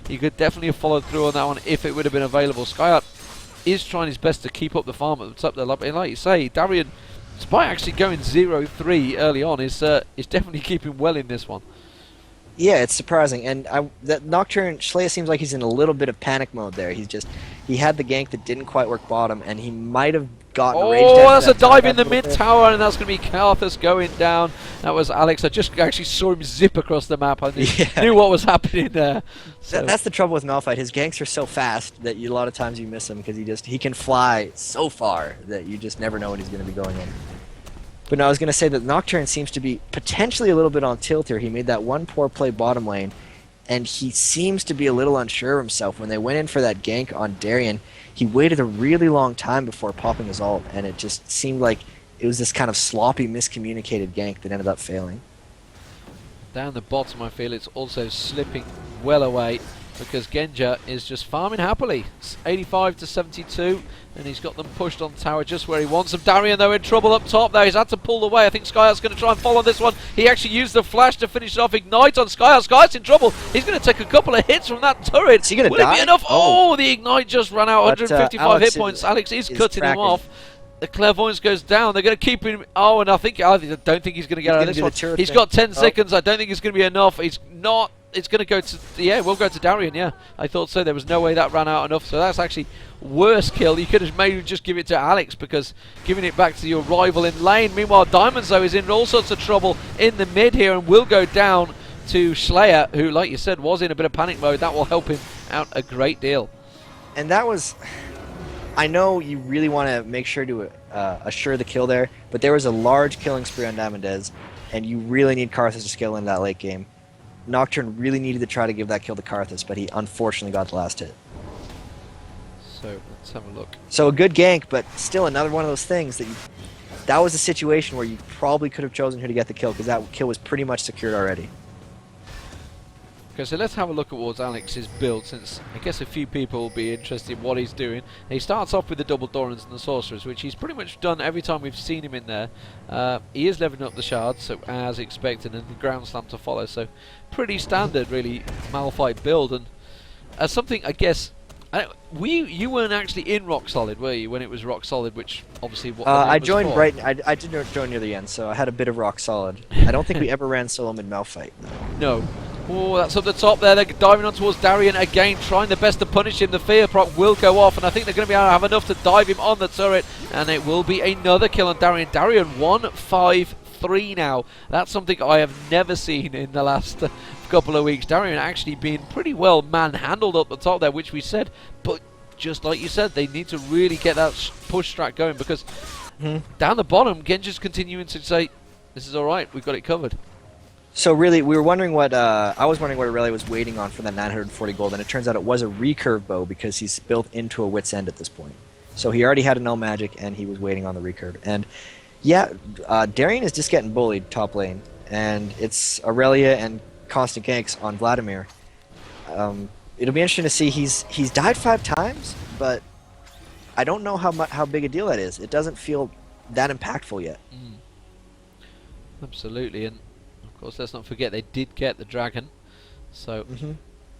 he could definitely have followed through on that one if it would have been available. Skyart is trying his best to keep up the farm at the top there. Like you say, Darien, despite actually going 0-3 early on, is definitely keeping well in this one. Yeah, it's surprising, and that Nocturne Schleia seems like he's in a little bit of panic mode there. He had the gank that didn't quite work bottom, and he might have gotten raged. Oh, that's a dive in the mid tower, and that's going to be Karthus going down. That was Alex. I just actually saw him zip across the map. I knew what was happening there. So. That's the trouble with Malphite. His ganks are so fast that a lot of times you miss him because he can fly so far that you just never know when he's going to be going in. But no, I was going to say that Nocturne seems to be potentially a little bit on tilt here. He made that one poor play bottom lane, and he seems to be a little unsure of himself. When they went in for that gank on Darien, he waited a really long time before popping his ult, and it just seemed like it was this kind of sloppy, miscommunicated gank that ended up failing. Down the bottom, I feel it's also slipping well away because Genja is just farming happily. It's 85 to 72, and he's got them pushed on tower just where he wants them. Darien, though, in trouble up top there. He's had to pull away. I think Skyart's going to try and follow this one. He actually used the flash to finish it off. Ignite on Skyart. Skyart's in trouble. He's going to take a couple of hits from that turret. Is he going to Will die? it be enough? Oh, the Ignite just ran out. 155 hit points. Alex is cutting him off. The clairvoyance goes down. They're going to keep him. Oh, and I don't think he's going to get out of this one. He's got 10 seconds. I don't think it's going to be enough. He's not. It's going to go to, yeah, we'll go to Darien, yeah. I thought so. There was no way that ran out enough. So that's actually worse kill. You could have maybe just give it to Alex because giving it back to your rival in lane. Meanwhile, Diamonds, though, is in all sorts of trouble in the mid here and will go down to Schleia, who, like you said, was in a bit of panic mode. That will help him out a great deal. And that was... I know you really want to make sure to assure the kill there, but there was a large killing spree on Diamondez, and you really need Karthus to scale in that late game. Nocturne really needed to try to give that kill to Karthus, but he unfortunately got the last hit. So let's have a look. So a good gank, but still another one of those things that was a situation where you probably could have chosen who to get the kill, because that kill was pretty much secured already. Okay, so let's have a look at what Alex's build, since I guess a few people will be interested in what he's doing. He starts off with the double Dorans and the Sorcerers, which he's pretty much done every time we've seen him in there. He is leveling up the shards, so as expected, and the ground slam to follow. So pretty standard, really, Malphite build. And as something, I guess, you weren't actually in Rock Solid, were you, when it was Rock Solid, which obviously what I joined right. I did join near the end, so I had a bit of Rock Solid. I don't think we ever ran solo mid Malphite. No. Oh, that's up the top there. They're diving on towards Darien again, trying their best to punish him. The Fear proc will go off, and I think they're going to be able to have enough to dive him on the turret, and it will be another kill on Darien. Darien 1-5-3 now. That's something I have never seen in the last couple of weeks. Darien actually being pretty well manhandled up the top there, which we said, but just like you said, they need to really get that push strat going, because down the bottom, Genji's continuing to say, this is alright, we've got it covered. So really, we were wondering what I was wondering what Aurelia was waiting on for that 940 gold, and it turns out it was a recurve bow because he's built into a Wit's End at this point. So he already had a no magic, and he was waiting on the recurve. And yeah, Darien is just getting bullied top lane, and it's Aurelia and constant ganks on Vladimir. It'll be interesting to see. He's died 5 times, but I don't know how big a deal that is. It doesn't feel that impactful yet. Absolutely, and of course, let's not forget they did get the dragon, so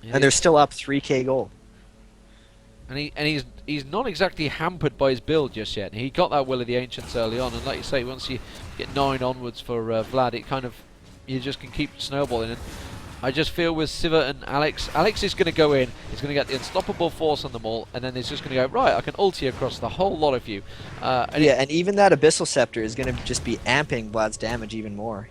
and they're still up 3k gold. And he's not exactly hampered by his build just yet. He got that Will of the Ancients early on, and like you say, once you get 9 onwards for Vlad, it kind of, you just can keep snowballing. And I just feel with Sypher and Alex is going to go in, he's going to get the unstoppable force on them all, and then he's just going to go, right, I can ulti across the whole lot of you. And even that Abyssal Scepter is going to just be amping Vlad's damage even more.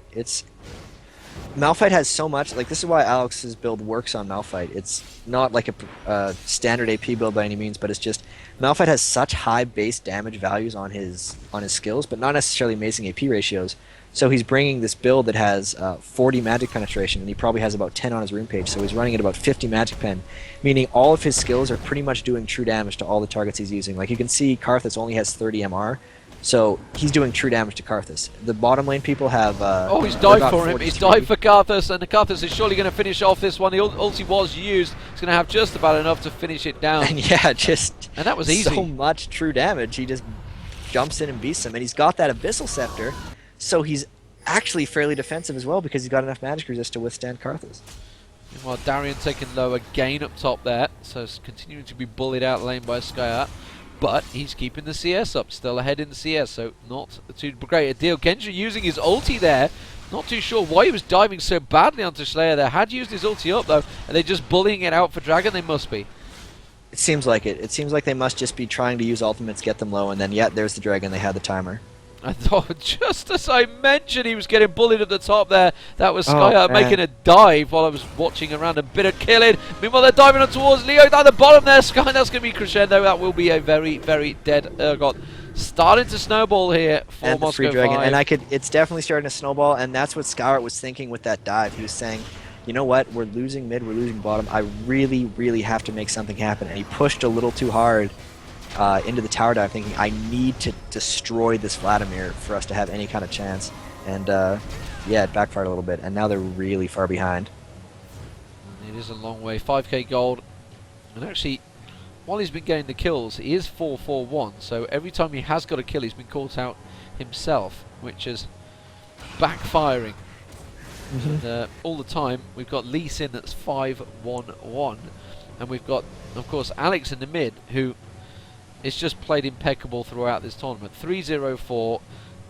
Malphite has so much, like this is why Alex's build works on Malphite. It's not like a standard AP build by any means, but it's just Malphite has such high base damage values on his skills, but not necessarily amazing AP ratios. So he's bringing this build that has 40 magic penetration, and he probably has about 10 on his rune page, so he's running at about 50 magic pen, meaning all of his skills are pretty much doing true damage to all the targets he's using. Like you can see Karthus only has 30 MR, so he's doing true damage to Karthus. The bottom lane people have... he's died for him. He's died for Karthus, and the Karthus is surely going to finish off this one. The ulti was used. He's going to have just about enough to finish it down. And yeah, and that was easy. So much true damage. He just jumps in and beats him, and he's got that Abyssal Scepter, so he's actually fairly defensive as well because he's got enough magic resist to withstand Karthus. Meanwhile, Darien taking low again up top there, so it's continuing to be bullied out lane by Skyart. But he's keeping the CS up, still ahead in the CS, so not too great a deal. Genji using his ulti there. Not too sure why he was diving so badly onto Slayer there. Had used his ulti up though. Are they just bullying it out for Dragon? They must be. It seems like it. It seems like they must just be trying to use ultimates, get them low, and then, yeah, there's the Dragon. They had the timer. I thought, just as I mentioned, he was getting bullied at the top there. That was Skyart making a dive while I was watching around. A bit of killing. Meanwhile, they're diving on towards Leo down the bottom there. Sky, that's going to be crescendo. That will be a very, very dead Urgot. Starting to snowball here for and Moscow the free Dragon. 5. And it's definitely starting to snowball, and that's what Skyart was thinking with that dive. He was saying, you know what, we're losing mid, we're losing bottom. I really, really have to make something happen. And he pushed a little too hard into the tower dive, thinking I need to destroy this Vladimir for us to have any kind of chance. And yeah, it backfired a little bit, and now they're really far behind. It is a long way. 5k gold. And actually, while he's been getting the kills, he is 4-4-1, so every time he has got a kill, he's been caught out himself, which is backfiring. And all the time, we've got Lee Sin that's 5-1-1, and we've got, of course, Alex in the mid, who it's just played impeccable throughout this tournament. 3-0-4.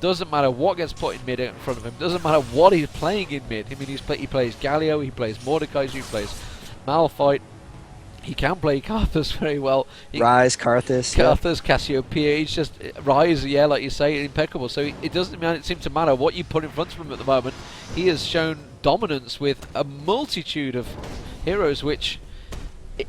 Doesn't matter what gets put in mid in front of him. Doesn't matter what he's playing in mid. I mean, he plays Galio, he plays Mordekaiser, he plays Malphite. He can play Karthus very well. Rise, Karthus. Karthus, Cassiopeia. He's just Rise, yeah, like you say, impeccable. So it doesn't seem to matter what you put in front of him at the moment. He has shown dominance with a multitude of heroes, which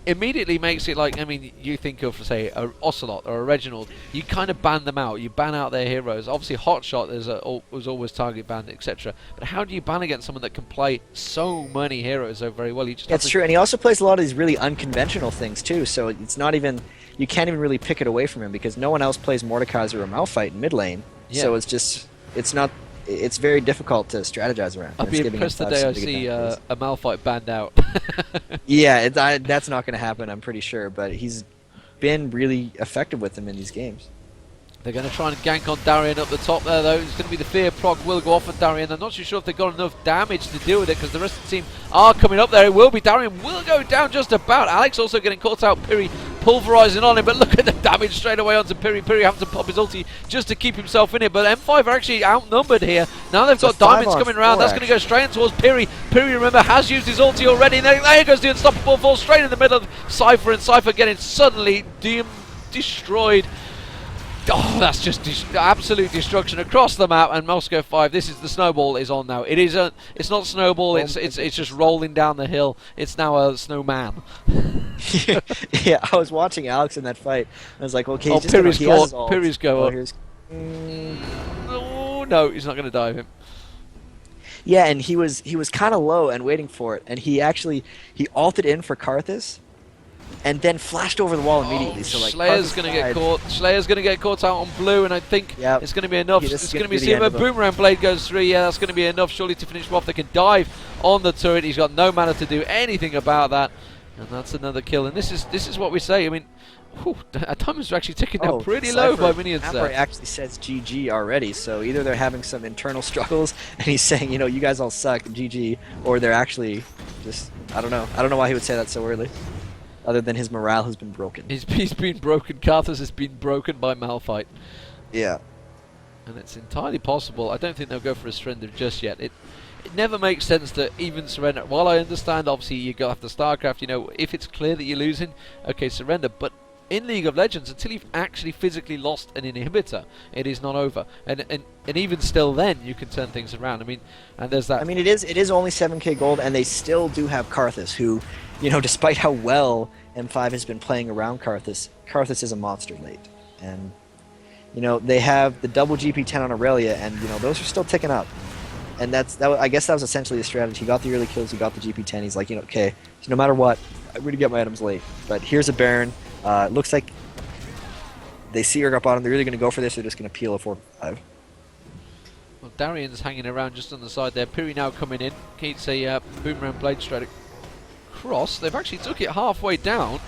immediately makes it like, I mean, you think of, say, a Ocelot or a Reginald, you kind of ban them out. You ban out their heroes. Obviously, Hotshot was always target banned, etc. But how do you ban against someone that can play so many heroes so very well? That's true, and he also plays a lot of these really unconventional things too. So it's not even, you can't even really pick it away from him because no one else plays Mordekaiser or Malphite in mid lane. Yeah. So it's very difficult to strategize around. I'd be impressed the day I see a Malphite banned out. Yeah, that's not going to happen, I'm pretty sure, but he's been really effective with them in these games. They're going to try and gank on Darien up the top there, though. It's going to be the fear proc will go off on Darien. I'm not too sure if they've got enough damage to deal with it because the rest of the team are coming up there. It will be. Darien will go down just about. Alex also getting caught out. Piri pulverizing on him, but look at the damage straight away onto Piri. Piri having to pop his ulti just to keep himself in it, but M5 are actually outnumbered here. Now they've got diamonds coming around. That's going to go straight in towards Piri. Piri, remember, has used his ulti already. And there goes the unstoppable fall straight in the middle of Sypher, and Sypher getting suddenly destroyed. Oh, that's just absolute destruction across the map. And Moscow 5, this is the snowball is on now. It's not snowball. It's just rolling down the hill. It's now a snowman. Yeah, I was watching Alex in that fight. I was like, okay, Piri's caught. Piri's go up. Oh, no, he's not going to dive him. Yeah, and he was kind of low and waiting for it, and he ulted in for Karthus. And then flashed over the wall immediately. So like Slayer's going to get caught. Slayer's going to get caught out on blue, and I think it's going to be enough. It's going to be, see if a boomerang blade goes through. Yeah, that's going to be enough surely to finish him off. They can dive on the turret. He's got no mana to do anything about that, and that's another kill. And this is what we say. I mean, Diamonds are actually ticking down pretty low by minions there. Actually says GG already, so either they're having some internal struggles, and he's saying, you know, you guys all suck, GG, or they're actually just, I don't know why he would say that so early. other than his morale has been broken. He's been broken. Karthus has been broken by Malphite. Yeah. And it's entirely possible. I don't think they'll go for a surrender just yet. It never makes sense to even surrender. While I understand, obviously, you go after StarCraft, you know, if it's clear that you're losing, okay, surrender. But in League of Legends, until you've actually physically lost an inhibitor, it is not over. And even still then, you can turn things around. I mean, and there's that... I mean, it is only 7k gold, and they still do have Karthus, who, you know, despite how well M5 has been playing around Karthus, Karthus is a monster late. And, you know, they have the double GP10 on Aurelia, and, you know, those are still ticking up. And I guess that was essentially the strategy. He got the early kills, he got the GP10, he's like, you know, okay, so no matter what, I'm going to get my items late. But here's a Baron. Looks like they see her up bottom. They're really going to go for this. They're just going to peel a 4-5. Well, Darian's hanging around just on the side there. Piri now coming in. Keeps a boomerang blade straight across. They've actually took it halfway down.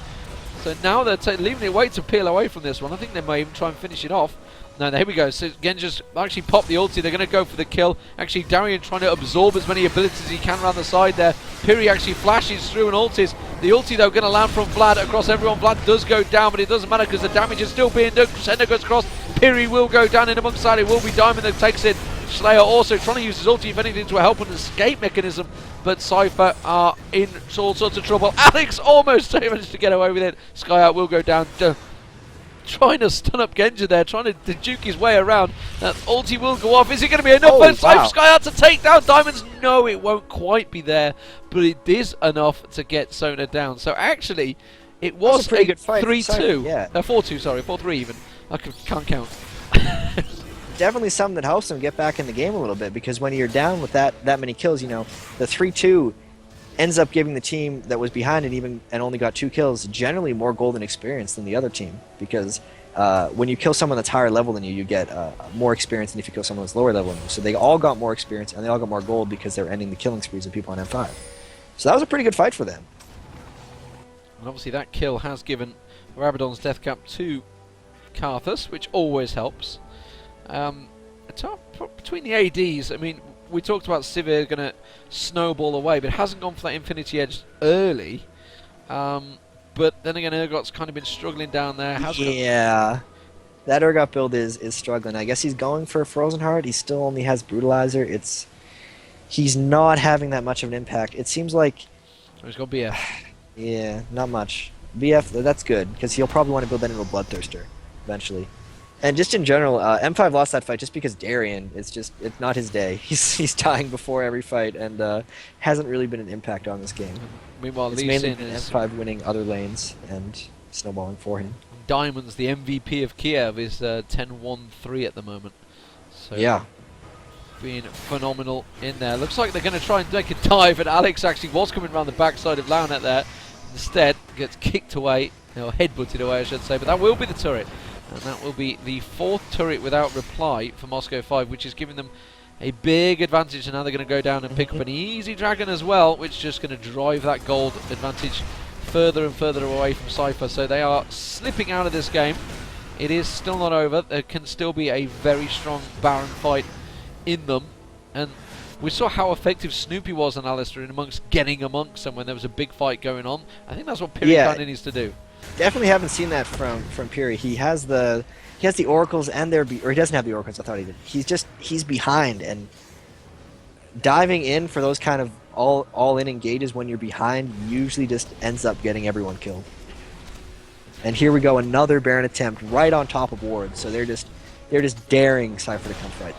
So now they're leaving it wait to peel away from this one. I think they may even try and finish it off. No, here we go. So Genja's actually popped the ulti. They're going to go for the kill. Actually, Darian trying to absorb as many abilities as he can around the side there. Piri actually flashes through and ultis. The ulti, though, going to land from Vlad across everyone. Vlad does go down, but it doesn't matter because the damage is still being done. Crescendo goes across. Piri will go down in amongst that. It will be Diamond that takes it. Slayer also trying to use his ulti, if anything, to help an escape mechanism. But Sypher are in all sorts of trouble. Alex almost managed to get away with it. Skyout will go down. Trying to stun up Genja there, trying to juke his way around. That ulti will go off. Is it going to be enough for Skyout to take down Diamonds? No, it won't quite be there, but it is enough to get Sona down. So actually, it was a pretty good fight. 3-2. Yeah. 4-2, sorry, 4-3 even. I can't count. Definitely something that helps them get back in the game a little bit, because when you're down with that many kills, you know, the 3-2 ends up giving the team that was behind and only got 2 kills generally more golden experience than the other team, because when you kill someone that's higher level than you, you get more experience than if you kill someone that's lower level than you. So they all got more experience and they all got more gold because they're ending the killing sprees of people on M5. So that was a pretty good fight for them. And obviously that kill has given Rabadon's death cap to Karthus, which always helps. Between the ADs, I mean, we talked about Sypher going to snowball away, but hasn't gone for that Infinity Edge early. But then again, Urgot's kind of been struggling down there. Yeah, that Urgot build is struggling. I guess he's going for a Frozen Heart. He still only has Brutalizer. He's not having that much of an impact. It seems like... He's got BF. Yeah, not much. BF, that's good, because he'll probably want to build that into a Bloodthirster eventually. And just in general, M5 lost that fight just because Darian, it's not his day. He's dying before every fight, and hasn't really been an impact on this game. Meanwhile, it's mainly been M5 winning other lanes and snowballing for him. Diamond's the MVP of Kiev, is 10-1-3 at the moment. So yeah. Being phenomenal in there. Looks like they're going to try and make a dive, and Alex actually was coming around the backside of Launet there. Instead, gets kicked away, or headbutted away, I should say, but that will be the turret. And that will be the 4th turret without reply for Moscow 5, which is giving them a big advantage. And now they're going to go down and pick up an easy dragon as well, which is just going to drive that gold advantage further and further away from Sypher. So they are slipping out of this game. It is still not over. There can still be a very strong Baron fight in them. And we saw how effective Snoopy was on Alistair in getting amongst them when there was a big fight going on. I think that's what Piri kind of needs to do. Definitely haven't seen that from Piri. He has the oracles and or he doesn't have the oracles. I thought he did. He's behind, and diving in for those kind of all in engages when you're behind usually just ends up getting everyone killed. And here we go, another Baron attempt right on top of Ward. So they're just daring Sypher to come fight.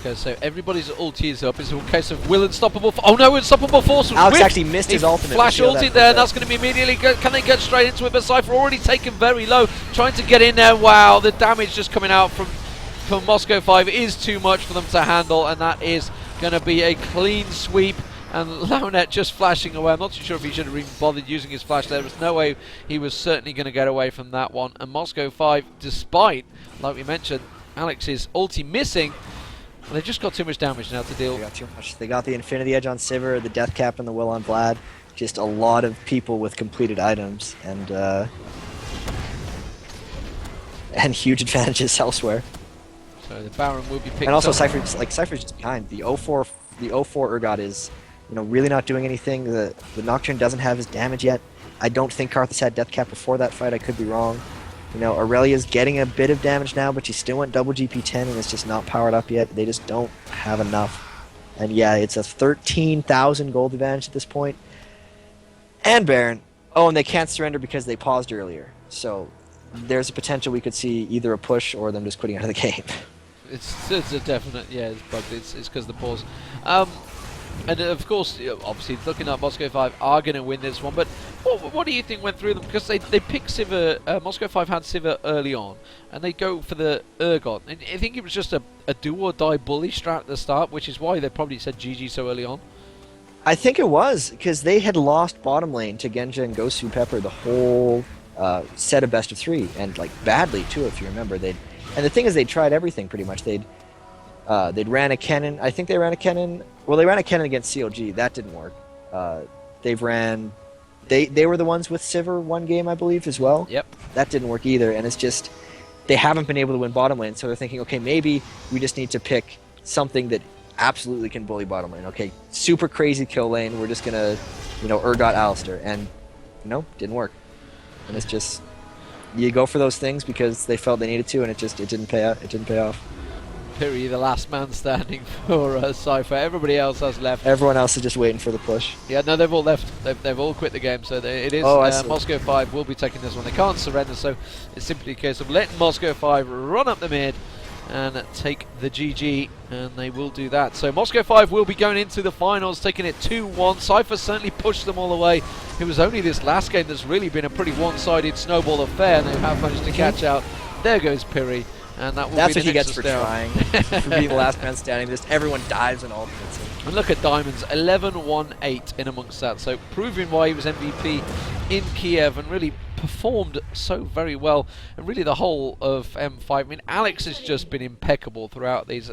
Okay, so everybody's ulti is up. It's a case of Will Unstoppable. Oh no, Unstoppable Force. Alex actually missed his ultimate. Flash ulti there, and that's going to be immediately. Can they get straight into it? But Sypher already taken very low, trying to get in there. Wow, the damage just coming out from Moscow 5 is too much for them to handle, and that is going to be a clean sweep. And Launet just flashing away. I'm not too sure if he should have even bothered using his flash there. There's no way he was certainly going to get away from that one. And Moscow 5, despite, like we mentioned, Alex's ulti missing, they've just got too much damage now to deal. They got too much. They got the Infinity Edge on Sypher, the Death Cap and the Will on Vlad. Just a lot of people with completed items and huge advantages elsewhere. So the Baron will be picked up. And also Sypher's just behind. The 0-4 Urgot is, really not doing anything. The Nocturne doesn't have his damage yet. I don't think Karthus had death cap before that fight. I could be wrong. You know, Aurelia's getting a bit of damage now, but she still went double GP10 and it's just not powered up yet. They just don't have enough. And yeah, it's a 13,000 gold advantage at this point. And Baron. Oh, and they can't surrender because they paused earlier. So there's a potential we could see either a push or them just quitting out of the game. It's a definite, yeah, it's bugged. It's because of the pause. And of course, obviously, looking at Moscow 5 are going to win this one. But what do you think went through them? Because they picked Sypher, Moscow 5 had Sypher early on, and they go for the Urgot. And I think it was just a do or die bully strat at the start, which is why they probably said GG so early on. I think it was, because they had lost bottom lane to Genja and Gosu Pepper the whole set of best of 3, and like badly too, if you remember. And the thing is, they tried everything pretty much. They'd ran a Kennen. I think they ran a Kennen. Well, they ran a Kennen against CLG. That didn't work. They were the ones with Sypher one game, I believe, as well. Yep. That didn't work either. And it's just they haven't been able to win bottom lane. So they're thinking, okay, maybe we just need to pick something that absolutely can bully bottom lane. Okay, super crazy kill lane. We're just gonna, Urgot Alistair, and didn't work. And it's just you go for those things because they felt they needed to, and it didn't pay out. It didn't pay off. Piri, the last man standing for Sypher. Everybody else has left. Everyone else is just waiting for the push. Yeah, no, they've all left. They've all quit the game. So it is Moscow 5 will be taking this one. They can't surrender, so it's simply a case of letting Moscow 5 run up the mid and take the GG, and they will do that. So Moscow 5 will be going into the finals, taking it 2-1. Sypher certainly pushed them all away. It was only this last game that's really been a pretty one-sided snowball affair, and they have managed to catch out. There goes Piri. And that's what he gets for trying, for being the last man standing. Just everyone dives and ultimates him. And look at Diamonds, 11-1-8 in amongst that. So proving why he was MVP in Kiev and really performed so very well. And really the whole of M5. I mean, Alex has just been impeccable throughout these.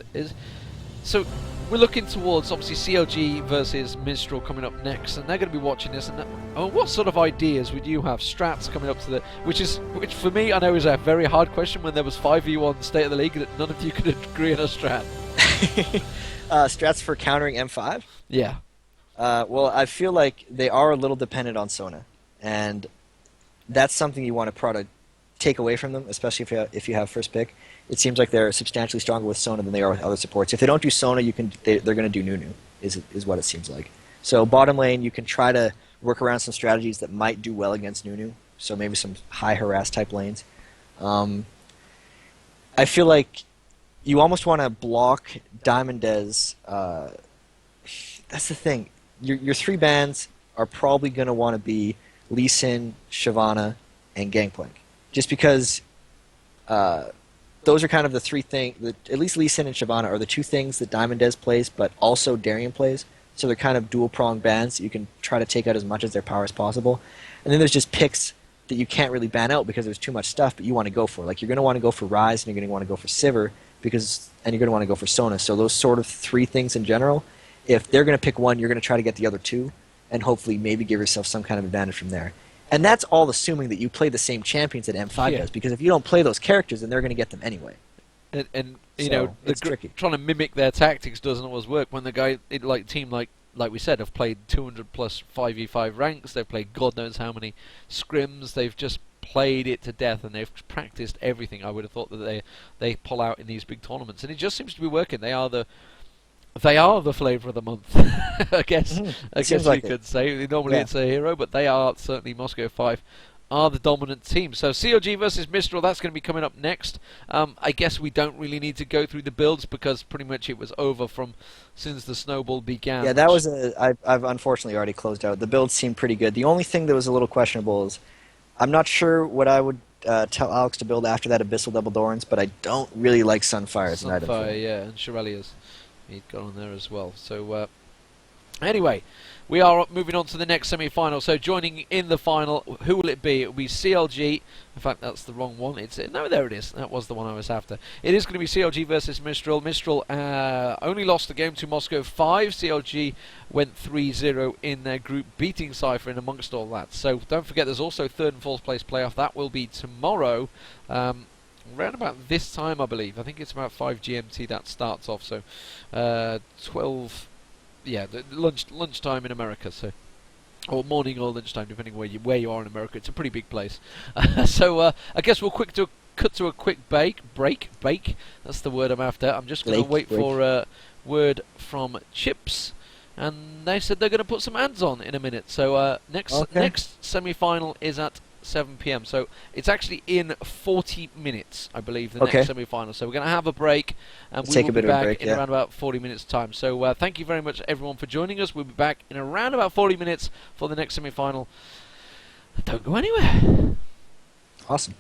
So we're looking towards obviously CLG versus Mistral coming up next, and they're going to be watching this. And what sort of ideas would you have? Strats coming up to the, which for me I know is a very hard question when there was 5v on State of the League that none of you could agree on a strat. Strats for countering M5. Yeah. Well, I feel like they are a little dependent on Sona, and that's something you want to try to take away from them, especially if you have first pick. It seems like they're substantially stronger with Sona than they are with other supports. If they don't do Sona, they're going to do Nunu, is what it seems like. So bottom lane, you can try to work around some strategies that might do well against Nunu. So maybe some high harass type lanes. I feel like you almost want to block Diamondez. That's the thing. Your 3 bans are probably going to want to be Lee Sin, Shyvana, and Gangplank. Just because those are kind of the 3 things, at least Lee Sin and Shyvana are the 2 things that Diamondez plays, but also Darien plays. So they're kind of dual-pronged bans that you can try to take out as much as their power as possible. And then there's just picks that you can't really ban out because there's too much stuff, but you want to go for. Like, you're going to want to go for Ryze, and you're going to want to go for Sypher, and you're going to want to go for Sona. So those sort of 3 things in general, if they're going to pick one, you're going to try to get the other 2, and hopefully maybe give yourself some kind of advantage from there. And that's all assuming that you play the same champions that M5 does, because if you don't play those characters, then they're going to get them anyway. And it's tricky. Trying to mimic their tactics doesn't always work when the guy, team like we said, have played 200 plus 5v5 ranks, they've played God knows how many scrims, they've just played it to death, and they've practiced everything I would have thought that they pull out in these big tournaments, and it just seems to be working. They are the flavour of the month, I guess. I guess you could say. Normally it's a hero, but they are certainly Moscow 5 are the dominant team. So CLG versus Mistral, that's going to be coming up next. I guess we don't really need to go through the builds because pretty much it was over since the snowball began. Yeah, that was I've unfortunately already closed out. The builds seemed pretty good. The only thing that was a little questionable is I'm not sure what I would tell Alex to build after that Abyssal Double Dorans, but I don't really like Sunfire as an item. Sunfire, yeah, and Shirelia's. He'd gone on there as well. So anyway, we are moving on to the next semi-final. So joining in the final, who will it be? It will be CLG. In fact, that's the wrong one. No, there it is. That was the one I was after. It is going to be CLG versus Mistral. Mistral only lost the game to Moscow 5. CLG went 3-0 in their group, beating Sypher in amongst all that. So don't forget, there's also 3rd and 4th place playoff. That will be tomorrow. Around about this time, I believe. I think it's about 5 GMT that starts off. So 12, yeah, lunchtime in America. So or morning or lunchtime, depending where you are in America. It's a pretty big place. I guess we'll cut to a quick break. That's the word I'm after. I'm just going to wait for a word from Chips, and they said they're going to put some ads on in a minute. So next semi-final is at 7 p.m. So it's actually in 40 minutes, I believe, the next semi-final. So we're going to have a break, and we will be back in around about 40 minutes' time. So thank you very much, everyone, for joining us. We'll be back in around about 40 minutes for the next semi-final. Don't go anywhere. Awesome.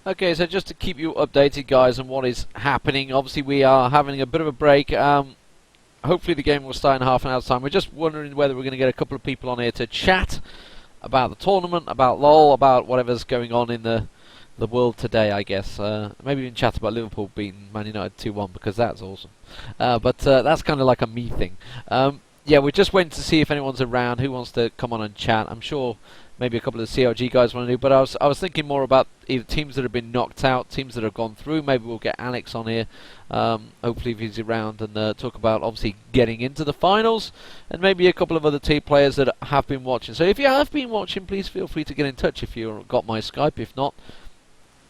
Okay, so just to keep you updated, guys, on what is happening. Obviously, we are having a bit of a break. Hopefully, the game will start in half an hour's time. We're just wondering whether we're going to get a couple of people on here to chat about the tournament, about LoL, about whatever's going on in the world today, I guess. Maybe even chat about Liverpool beating Man United 2-1 because that's awesome. But that's kind of like a me thing. Yeah, we're just waiting to see if anyone's around who wants to come on and chat. I'm sure maybe a couple of the CLG guys want to do, but I was thinking more about either teams that have been knocked out, teams that have gone through. Maybe we'll get Alex on here, hopefully if he's around, and talk about obviously getting into the finals, and maybe a couple of other team players that have been watching. So if you have been watching, please feel free to get in touch if you've got my Skype. If not,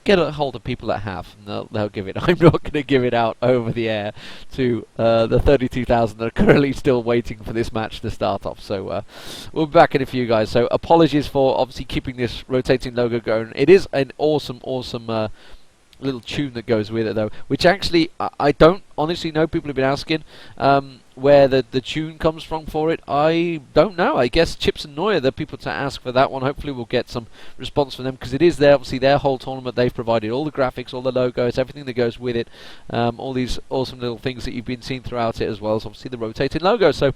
get a hold of people that have, and they'll give it. I'm not going to give it out over the air to the 32,000 that are currently still waiting for this match to start off. So we'll be back in a few, guys. So apologies for obviously keeping this rotating logo going. It is an awesome little tune that goes with it, though, which actually I don't honestly know. People have been asking where the tune comes from for it. I don't know. I guess Chips and Noya, the people to ask for that one. Hopefully we'll get some response from them, because it is obviously their whole tournament. They've provided all the graphics, all the logos, everything that goes with it, all these awesome little things that you've been seeing throughout it, as well as obviously the rotating logo. So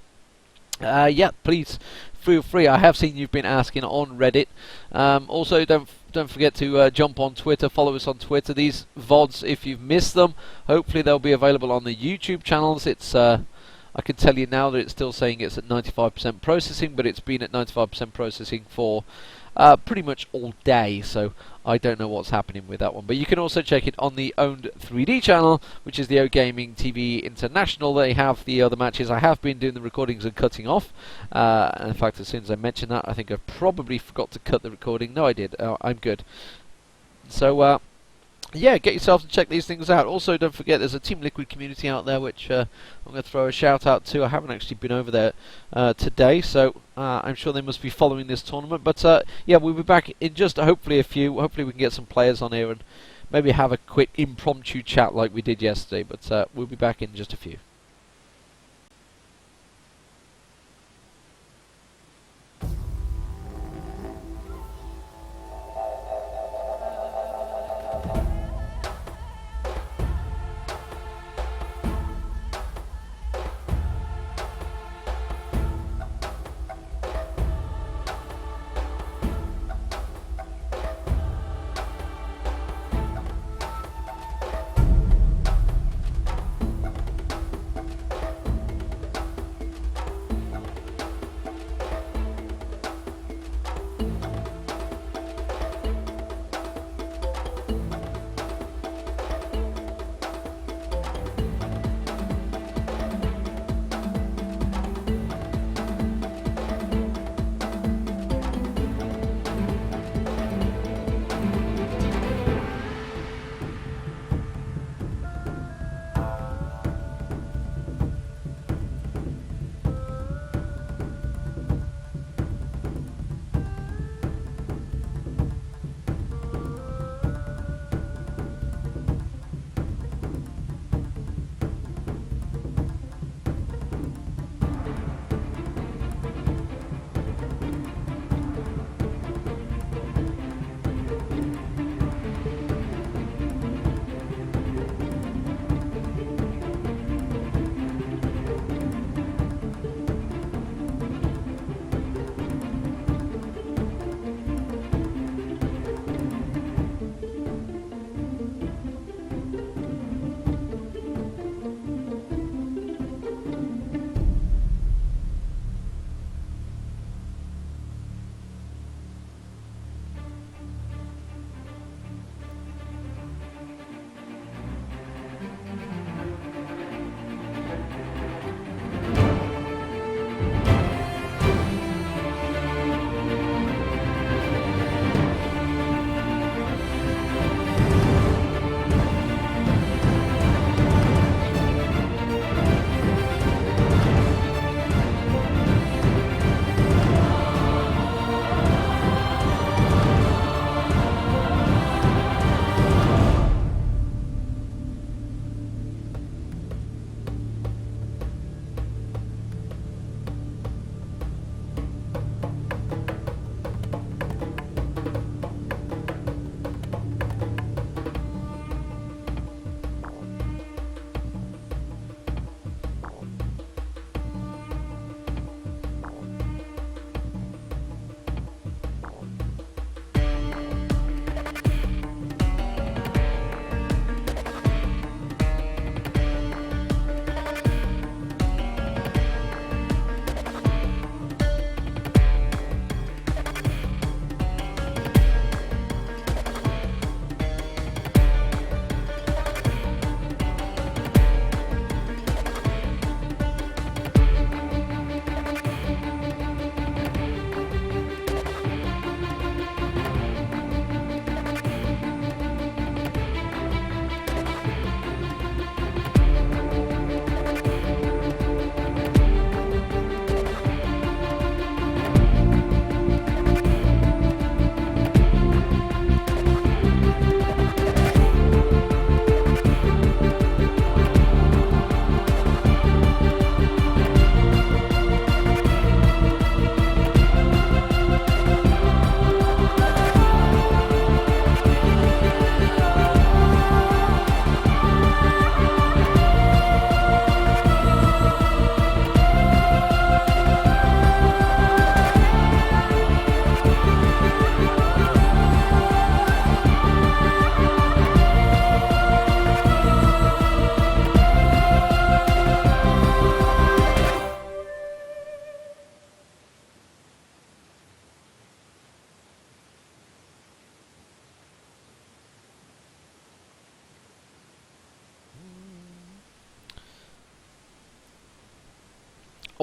yeah, please feel free. I have seen you've been asking on Reddit. Also, don't forget to jump on Twitter, follow us on Twitter. These VODs, if you've missed them, hopefully they'll be available on the YouTube channels. It's I can tell you now that it's still saying it's at 95% processing, but it's been at 95% processing for pretty much all day, so I don't know what's happening with that one. But you can also check it on the owned 3D channel, which is the O Gaming TV International. They have the other matches. I have been doing the recordings and cutting off. And in fact, as soon as I mentioned that, I think I probably forgot to cut the recording. No, I did. I'm good. So yeah, get yourself to check these things out. Also, don't forget there's a Team Liquid community out there, which I'm going to throw a shout out to. I haven't actually been over there today, so I'm sure they must be following this tournament. But yeah, we'll be back in just hopefully a few. Hopefully we can get some players on here and maybe have a quick impromptu chat like we did yesterday. But we'll be back in just a few.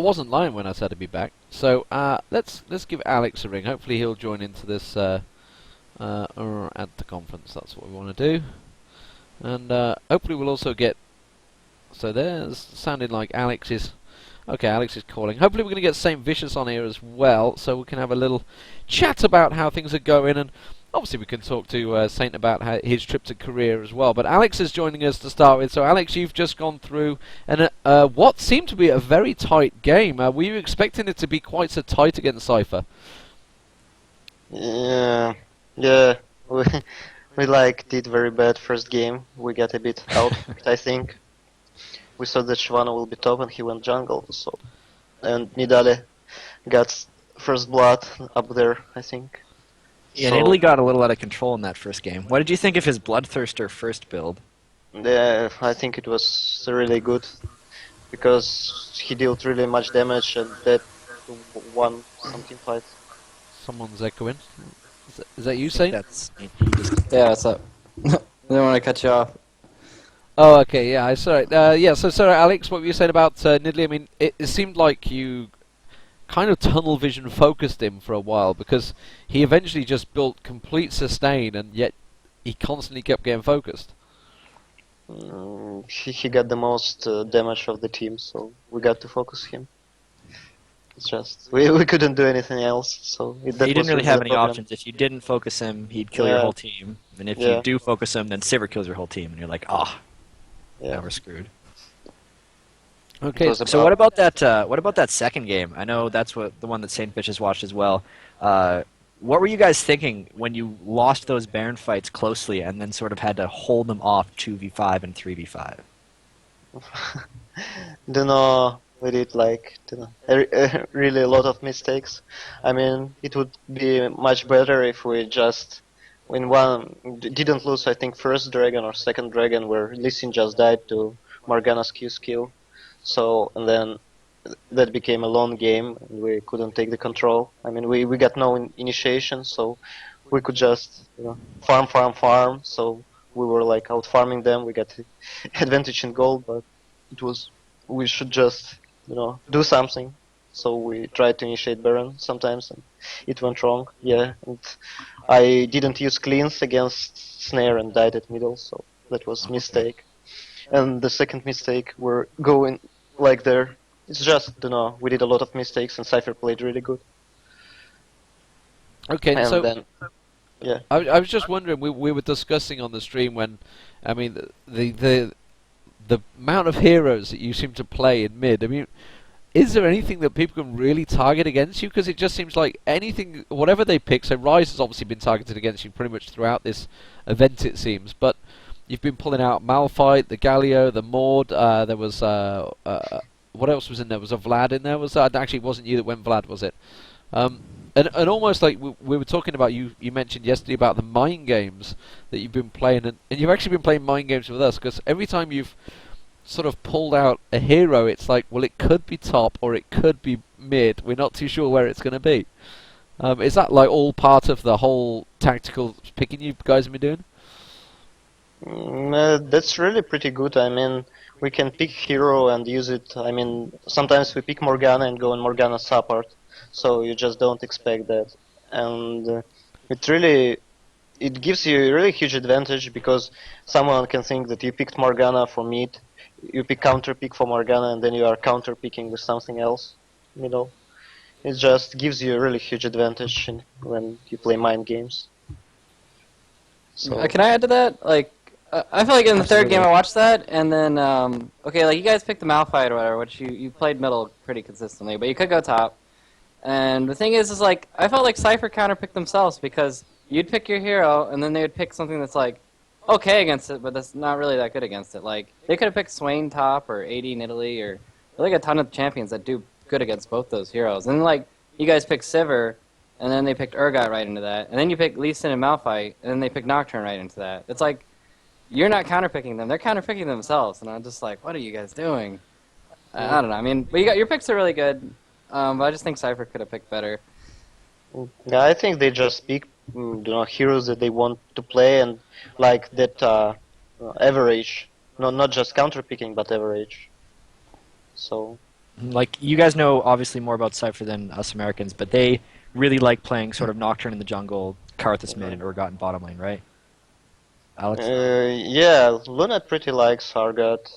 wasn't lying when I said I'd be back. So let's give Alex a ring. Hopefully he'll join into this at the conference. That's what we want to do. And hopefully we'll also get... So there's sounding like Alex is... Okay, Alex is calling. Hopefully we're going to get Saint Vicious on here as well, so we can have a little chat about how things are going, and obviously we can talk to Saint about his trip to Korea as well. But Alex is joining us to start with. So Alex, you've just gone through what seemed to be a very tight game. Were you expecting it to be quite so tight against Sypher? Yeah, we did very bad first game. We got a bit out, I think. We thought that Shivana will be top and he went jungle, so... And Nidale got first blood up there, I think. Yeah, and Italy got a little out of control in that first game. What did you think of his Bloodthirster first build? Yeah, I think it was really good, because he dealt really much damage and that won some team fight. Someone's echoing. Is that you, Saint? Yeah, what's up? I didn't want to cut you off. Oh, okay, yeah, I saw it. Yeah, so sorry, Alex, what were you saying about Nidalee? I mean, it seemed like you kind of tunnel vision focused him for a while, because he eventually just built complete sustain, and yet he constantly kept getting focused. He got the most damage of the team, so we got to focus him. It's just we couldn't do anything else, so he didn't really have any options. If you didn't focus him, he'd kill your whole team, and if you do focus him, then Sypher kills your whole team, and you're like, now we're screwed. Okay, so what about that? What about that second game? I know that's the one that Saint Fish has watched as well. What were you guys thinking when you lost those Baron fights closely and then sort of had to hold them off 2v5 and 3v5? Don't know. We did really a lot of mistakes. I mean, it would be much better if we just didn't lose. I think first dragon or second dragon where Lee Sin just died to Morgana's Q skill. So and then that became a long game, and we couldn't take the control. I mean, we got no initiation, so we could just farm. So we were out farming them. We got advantage in gold, but we should just do something. So we tried to initiate Baron sometimes, and it went wrong. Yeah, and I didn't use cleans against Snare and died at middle, so that was a mistake. And the second mistake, we're going there. It's just, we did a lot of mistakes, and Sypher played really good. Okay, and so then, yeah. I was just wondering, we were discussing on the stream when, I mean, the amount of heroes that you seem to play in mid. I mean, is there anything that people can really target against you? Because it just seems like anything, whatever they pick. So Ryze has obviously been targeted against you pretty much throughout this event, it seems. But you've been pulling out Malphite, the Galio, the Maud. There was what else was in there? Was a Vlad in there? Actually, it wasn't you that went Vlad, was it? And almost like we were talking about, you mentioned yesterday about the mind games that you've been playing, and you've actually been playing mind games with us, because every time you've sort of pulled out a hero, it's like, well, it could be top or it could be mid. We're not too sure where it's going to be. Is that all part of the whole tactical picking you guys have been doing? That's really pretty good. I mean, we can pick hero and use it. I mean, sometimes we pick Morgana and go on Morgana support, so you just don't expect that. And it gives you a really huge advantage, because someone can think that you picked Morgana for mid, you pick counter pick for Morgana, and then you are counter picking with something else. It just gives you a really huge advantage when you play mind games. So can I add to that? I feel like in the third game I watched that, and then you guys picked the Malphite or whatever, which you played middle pretty consistently, but you could go top. And the thing is I felt like Sypher counterpicked themselves, because you'd pick your hero, and then they would pick something that's okay against it, but that's not really that good against it. They could have picked Swain top or AD in Italy, or a ton of champions that do good against both those heroes. And then you guys picked Sypher, and then they picked Urgot right into that, and then you picked Lee Sin and Malphite, and then they picked Nocturne right into that. It's you're not counterpicking them; they're counterpicking themselves, and I'm just what are you guys doing? I don't know. I mean, but your picks are really good, but I just think Sypher could have picked better. Yeah, I think they just pick heroes that they want to play, and that average, not just counter picking, but average. So Like, you guys know obviously more about Sypher than us Americans, but they really like playing sort of Nocturne in the jungle, Karthus mid, and Urgot in bottom lane, right? Alex? Yeah, Luna pretty likes Argot.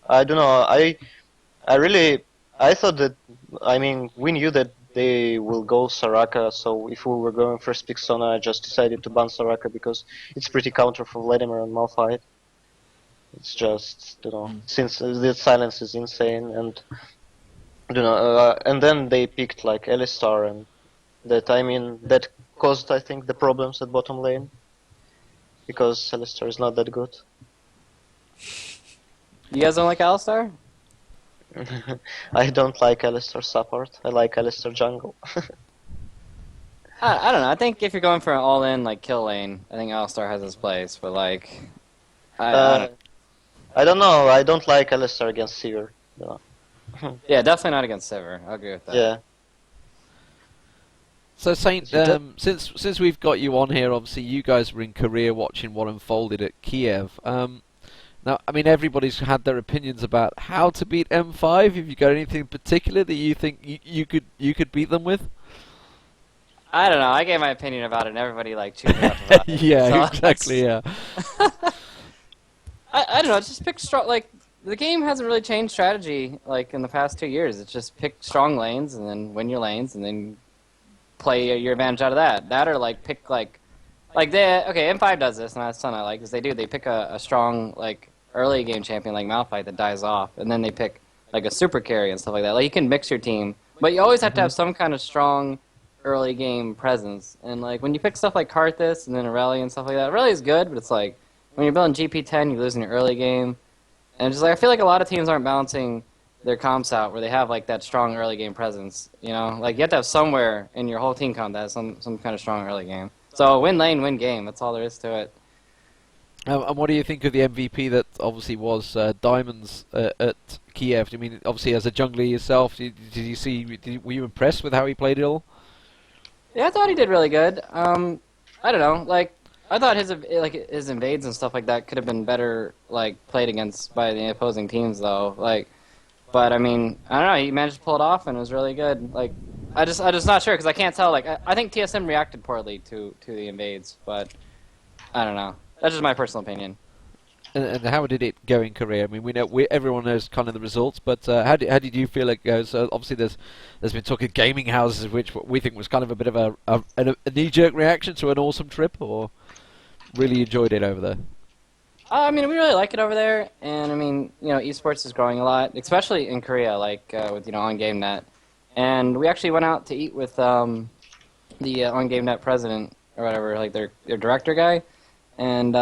I don't know. I really, I thought that. I mean, we knew that they will go Soraka. So if we were going first pick Sona, I just decided to ban Soraka because it's pretty counter for Vladimir and Malphite. It's just, since the silence is insane, and and then they picked like Alistar, and that caused, I think, the problems at bottom lane because Alistar is not that good. You guys don't like Alistar? I don't like Alistar support. I like Alistar jungle. I don't know. I think if you're going for an all-in like kill lane, I think Alistar has his place. But like, I don't know. I don't like Alistar against Seer. yeah, definitely not against Sypher. I agree with that. Yeah. So Saint, since we've got you on here, obviously you guys were in Korea watching what unfolded at Kiev. Now, I mean, everybody's had their opinions about how to beat M5. Have you got anything in particular that you think you could beat them with? I don't know. I gave my opinion about it, and everybody like chewed me up about it. Yeah, So exactly. Yeah. I don't know. Just pick strong. Like the game hasn't really changed strategy like in the past 2 years. It's just pick strong lanes and then win your lanes and then play your advantage out of that. That or like pick like M5 does this, and that's something I like because they pick a strong like early game champion like Malphite that dies off, and then they pick like a super carry and stuff like that. Like you can mix your team, but you always have to have some kind of strong early game presence. And like when you pick stuff like Karthus and then Aurelia and stuff like that, Aurelia is good, but it's like when you're building GP10, you lose in your early game, and just like I feel like a lot of teams aren't balancing their comps out where they have like that strong early game presence. You know, like you have to have somewhere in your whole team comp that has some kind of strong early game. So win lane, win game. That's all there is to it. And what do you think of the MVP that obviously was Diamonds at Kiev? I mean, obviously as a jungler yourself, were you impressed with how he played it all? Yeah, I thought he did really good. I don't know, like I thought his invades and stuff like that could have been better like played against by the opposing teams though. Like, but I mean, I don't know. He managed to pull it off and it was really good. Like, I'm just not sure because I can't tell. Like, I think TSM reacted poorly to the invades, but I don't know. That's just my personal opinion. And how did it go in Korea? I mean, everyone knows kind of the results, but how did you feel it goes? Obviously, there's been talk of gaming houses, which we think was kind of a bit of a knee-jerk reaction to an awesome trip, or really enjoyed it over there. I mean, we really like it over there, and I mean, esports is growing a lot, especially in Korea, like with on GameNet, and we actually went out to eat with the on GameNet president or whatever, like their director guy. And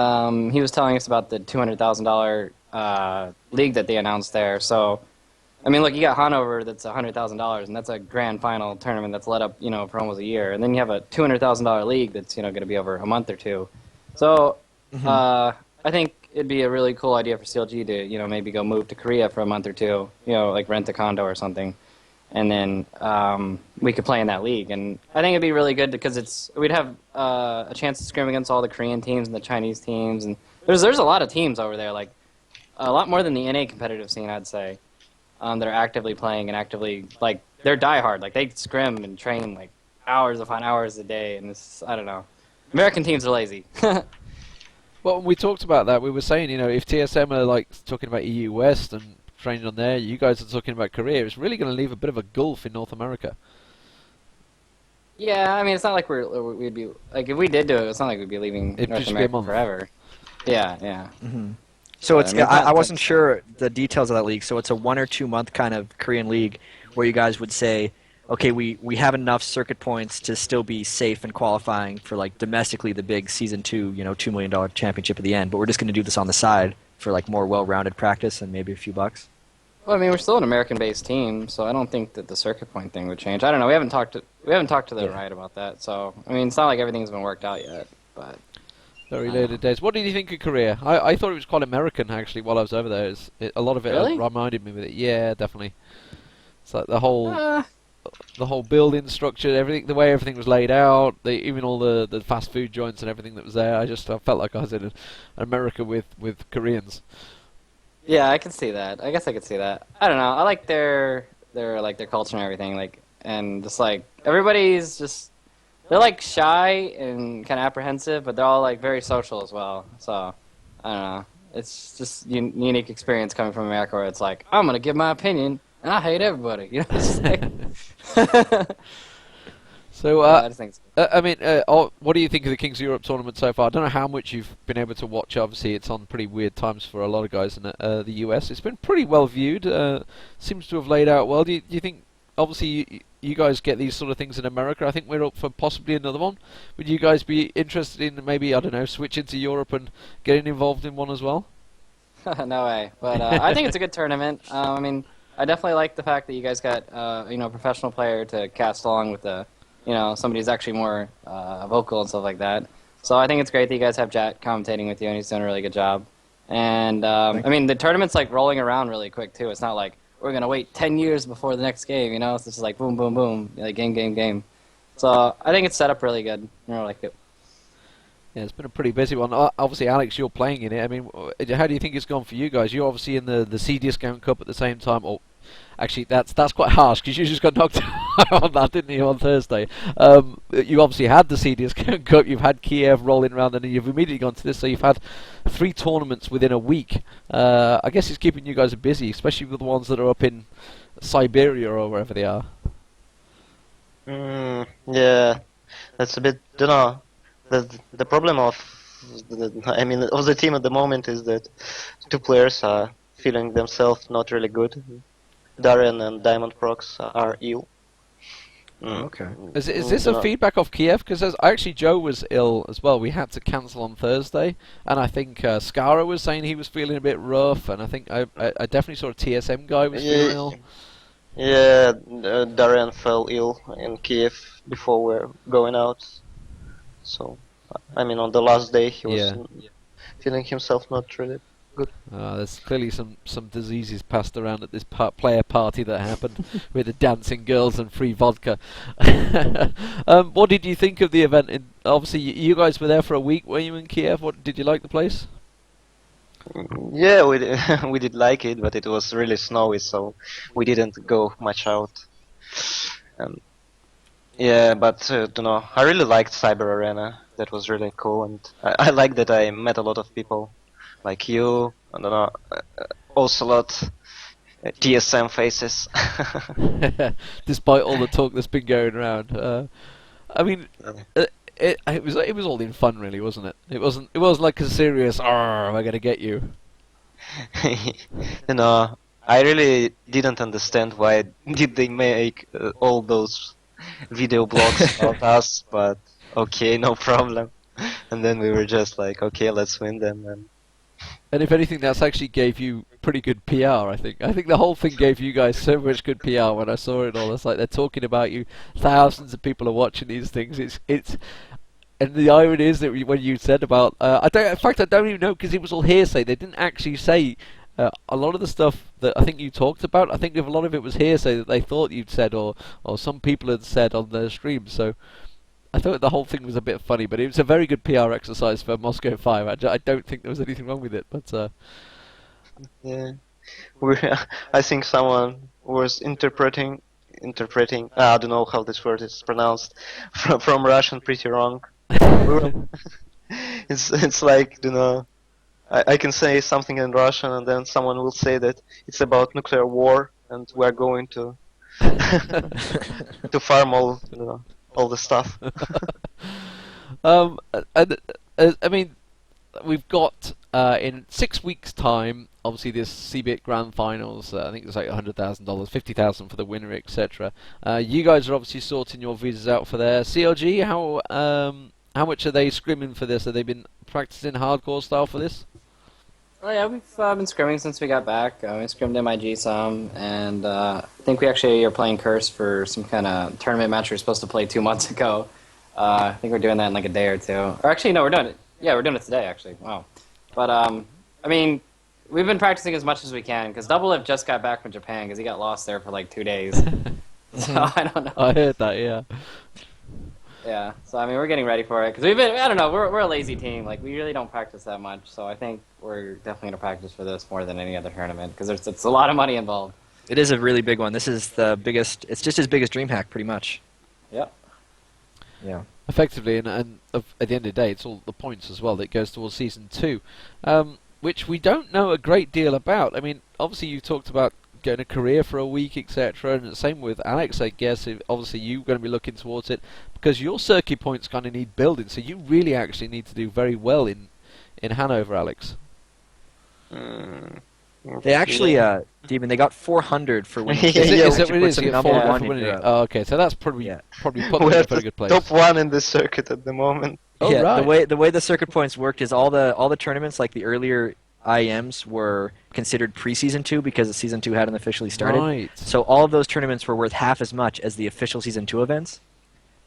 he was telling us about the $200,000 league that they announced there. So, I mean, look, you got Hanover that's $100,000, and that's a grand final tournament that's led up, for almost a year. And then you have a $200,000 league that's, going to be over a month or two. So, I think it'd be a really cool idea for CLG to, maybe go move to Korea for a month or two, like rent a condo or something. And then we could play in that league, and I think it'd be really good because we'd have a chance to scrim against all the Korean teams and the Chinese teams, and there's a lot of teams over there, like a lot more than the NA competitive scene, I'd say, that are actively playing and actively like they're diehard, like they scrim and train like hours upon hours a day, and I don't know, American teams are lazy. Well, we talked about that. We were saying, if TSM are like talking about EU West and training on there, you guys are talking about Korea, it's really going to leave a bit of a gulf in North America. Yeah, I mean, it's not like we'd be like if we did do it, it's not like we'd be leaving North America forever. Yeah. Mm-hmm. So it's I wasn't sure the details of that league. So it's a 1 or 2 month kind of Korean league where you guys would say, okay, we have enough circuit points to still be safe and qualifying for like domestically the big season 2, $2 million championship at the end, but we're just going to do this on the side for like more well-rounded practice and maybe a few bucks. Well, I mean, we're still an American-based team, so I don't think that the circuit point thing would change. I don't know. We haven't talked to the Riot about that. So I mean, it's not like everything's been worked out yet. But very later days. What did you think of Korea? I thought it was quite American actually. While I was over there, a lot of it really? Reminded me of it. Yeah, definitely. It's like the whole building structure, everything, the way everything was laid out, even all the fast food joints and everything that was there. I felt like I was in America with Koreans. Yeah, I can see that. I guess I could see that. I don't know. I like their their culture and everything, and just everybody's just they're shy and kind of apprehensive, but they're all very social as well. So I don't know. It's just unique experience coming from America where it's I'm gonna give my opinion and I hate everybody. You know, it's So, I just think so. I mean, what do you think of the Kings of Europe tournament so far? I don't know how much you've been able to watch. Obviously, it's on pretty weird times for a lot of guys in the US. It's been pretty well viewed. Seems to have laid out well. Do you think, obviously, you guys get these sort of things in America? I think we're up for possibly another one. Would you guys be interested in maybe, I don't know, switching to Europe and getting involved in one as well? No way. But I think it's a good tournament. I mean, I definitely like the fact that you guys got a professional player to cast along with somebody who's actually more vocal and stuff like that. So I think it's great that you guys have Jack commentating with you, and he's doing a really good job. And I mean, the tournament's rolling around really quick too. It's not like we're gonna wait 10 years before the next game. You know, it's just boom, boom, boom, game. So I think it's set up really good. I like it. Yeah, it's been a pretty busy one. Obviously, Alex, you're playing in it. I mean, how do you think it's gone for you guys? You're obviously in the C Discount Cup at the same time. Or actually, that's quite harsh because you just got knocked out on that, didn't you, on Thursday? You obviously had the C Discount Cup. You've had Kiev rolling around, and then you've immediately gone to this. So you've had 3 tournaments within a week. I guess it's keeping you guys busy, especially with the ones that are up in Siberia or wherever they are. Yeah, that's a bit. Don't know. The problem of the team at the moment is that 2 players are feeling themselves not really good. Darian and Diamond Prox are ill. Okay. Is this a feedback of Kiev? Because actually Joe was ill as well. We had to cancel on Thursday, and I think Skara was saying he was feeling a bit rough, and I think I definitely saw a TSM guy was feeling ill. Yeah, Darian fell ill in Kiev before we're going out. So, I mean, on the last day he was feeling himself not really good. There's clearly some diseases passed around at this player party that happened with the dancing girls and free vodka. What did you think of the event? Obviously, you guys were there for a week, were you, in Kiev? Did you like the place? Yeah, we did like it, but it was really snowy, so we didn't go much out. Yeah, but I really liked Cyber Arena. That was really cool, and I like that I met a lot of people, like you. I don't know, Ocelot, TSM faces. Despite all the talk that's been going around, I mean, it was all in fun, really, wasn't it? It wasn't like a serious. Am I gonna get you? I really didn't understand why did they make all those video blogs about us, but okay, no problem. And then we were just like, okay, let's win them. And if anything, that's actually gave you pretty good PR, I think. I think the whole thing gave you guys so much good PR when I saw it all. It's like they're talking about you. Thousands of people are watching these things. It's and the irony is that when you said about, I don't even know because it was all hearsay. They didn't actually say a lot of the stuff that I think you talked about. I think a lot of it was hearsay that they thought you'd said or some people had said on their stream. So I thought the whole thing was a bit funny, but it was a very good PR exercise for Moscow 5. I don't think there was anything wrong with it, but yeah, I think someone was interpreting. I don't know how this word is pronounced from Russian pretty wrong. It's like I can say something in Russian and then someone will say that it's about nuclear war and we're going to to farm all the stuff. I mean, we've got in 6 weeks' time, obviously this CBIT Grand Finals. I think it's like $100,000, $50,000 for the winner, etc. You guys are obviously sorting your visas out for there. CLG, how much are they scrimming for this? Have they been practicing hardcore style for this? Oh yeah, we've been scrimming since we got back. We scrimmed MIG some, and I think we actually are playing Curse for some kind of tournament match we were supposed to play 2 months ago. I think we're doing that in like a day or two. Or actually, no, we're doing it. Yeah, we're doing it today, actually. Wow. But, I mean, we've been practicing as much as we can, because Double Lift just got back from Japan, because he got lost there for like 2 days. So, I don't know. I heard that, yeah. Yeah, so I mean, we're getting ready for it, because I don't know, we're a lazy team. Like, we really don't practice that much, so I think we're definitely going to practice for this more than any other tournament, because it's a lot of money involved. It is a really big one. This is the biggest. It's just as big as DreamHack, pretty much. Yep. Yeah. Effectively, and at the end of the day, it's all the points as well that goes towards Season 2, which we don't know a great deal about. I mean, obviously you talked about getting a career for a week, etc., and the same with Alex, I guess. Obviously you're going to be looking towards it, because your circuit points kind of need building, so you really actually need to do very well in Hanover, Alex. They actually, Demon, they got 400 for winning. Is that what it puts is? them You get number 400 one for in winning it. Europe. Oh, okay, so that's probably Yeah. put them We're in a at very the good place. top 1 in this circuit at the moment. Oh, Yeah, right. the way the circuit points worked is all the tournaments, like the earlier IEMs, were considered pre-season 2 because the season 2 hadn't officially started. Right. So all of those tournaments were worth half as much as the official season 2 events.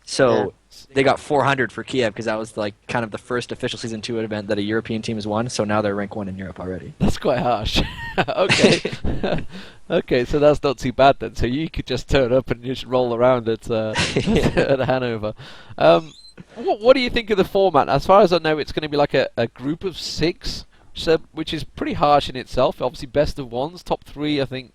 So they got 400 for Kiev because that was like kind of the first official season 2 event that a European team has won. So now they're rank 1 in Europe already. That's quite harsh. Okay. Okay, so that's not too bad then. So you could just turn up and just roll around at at Hanover. What do you think of the format? As far as I know, it's going to be like a group of 6, so, which is pretty harsh in itself. Obviously, best of ones, top 3, I think,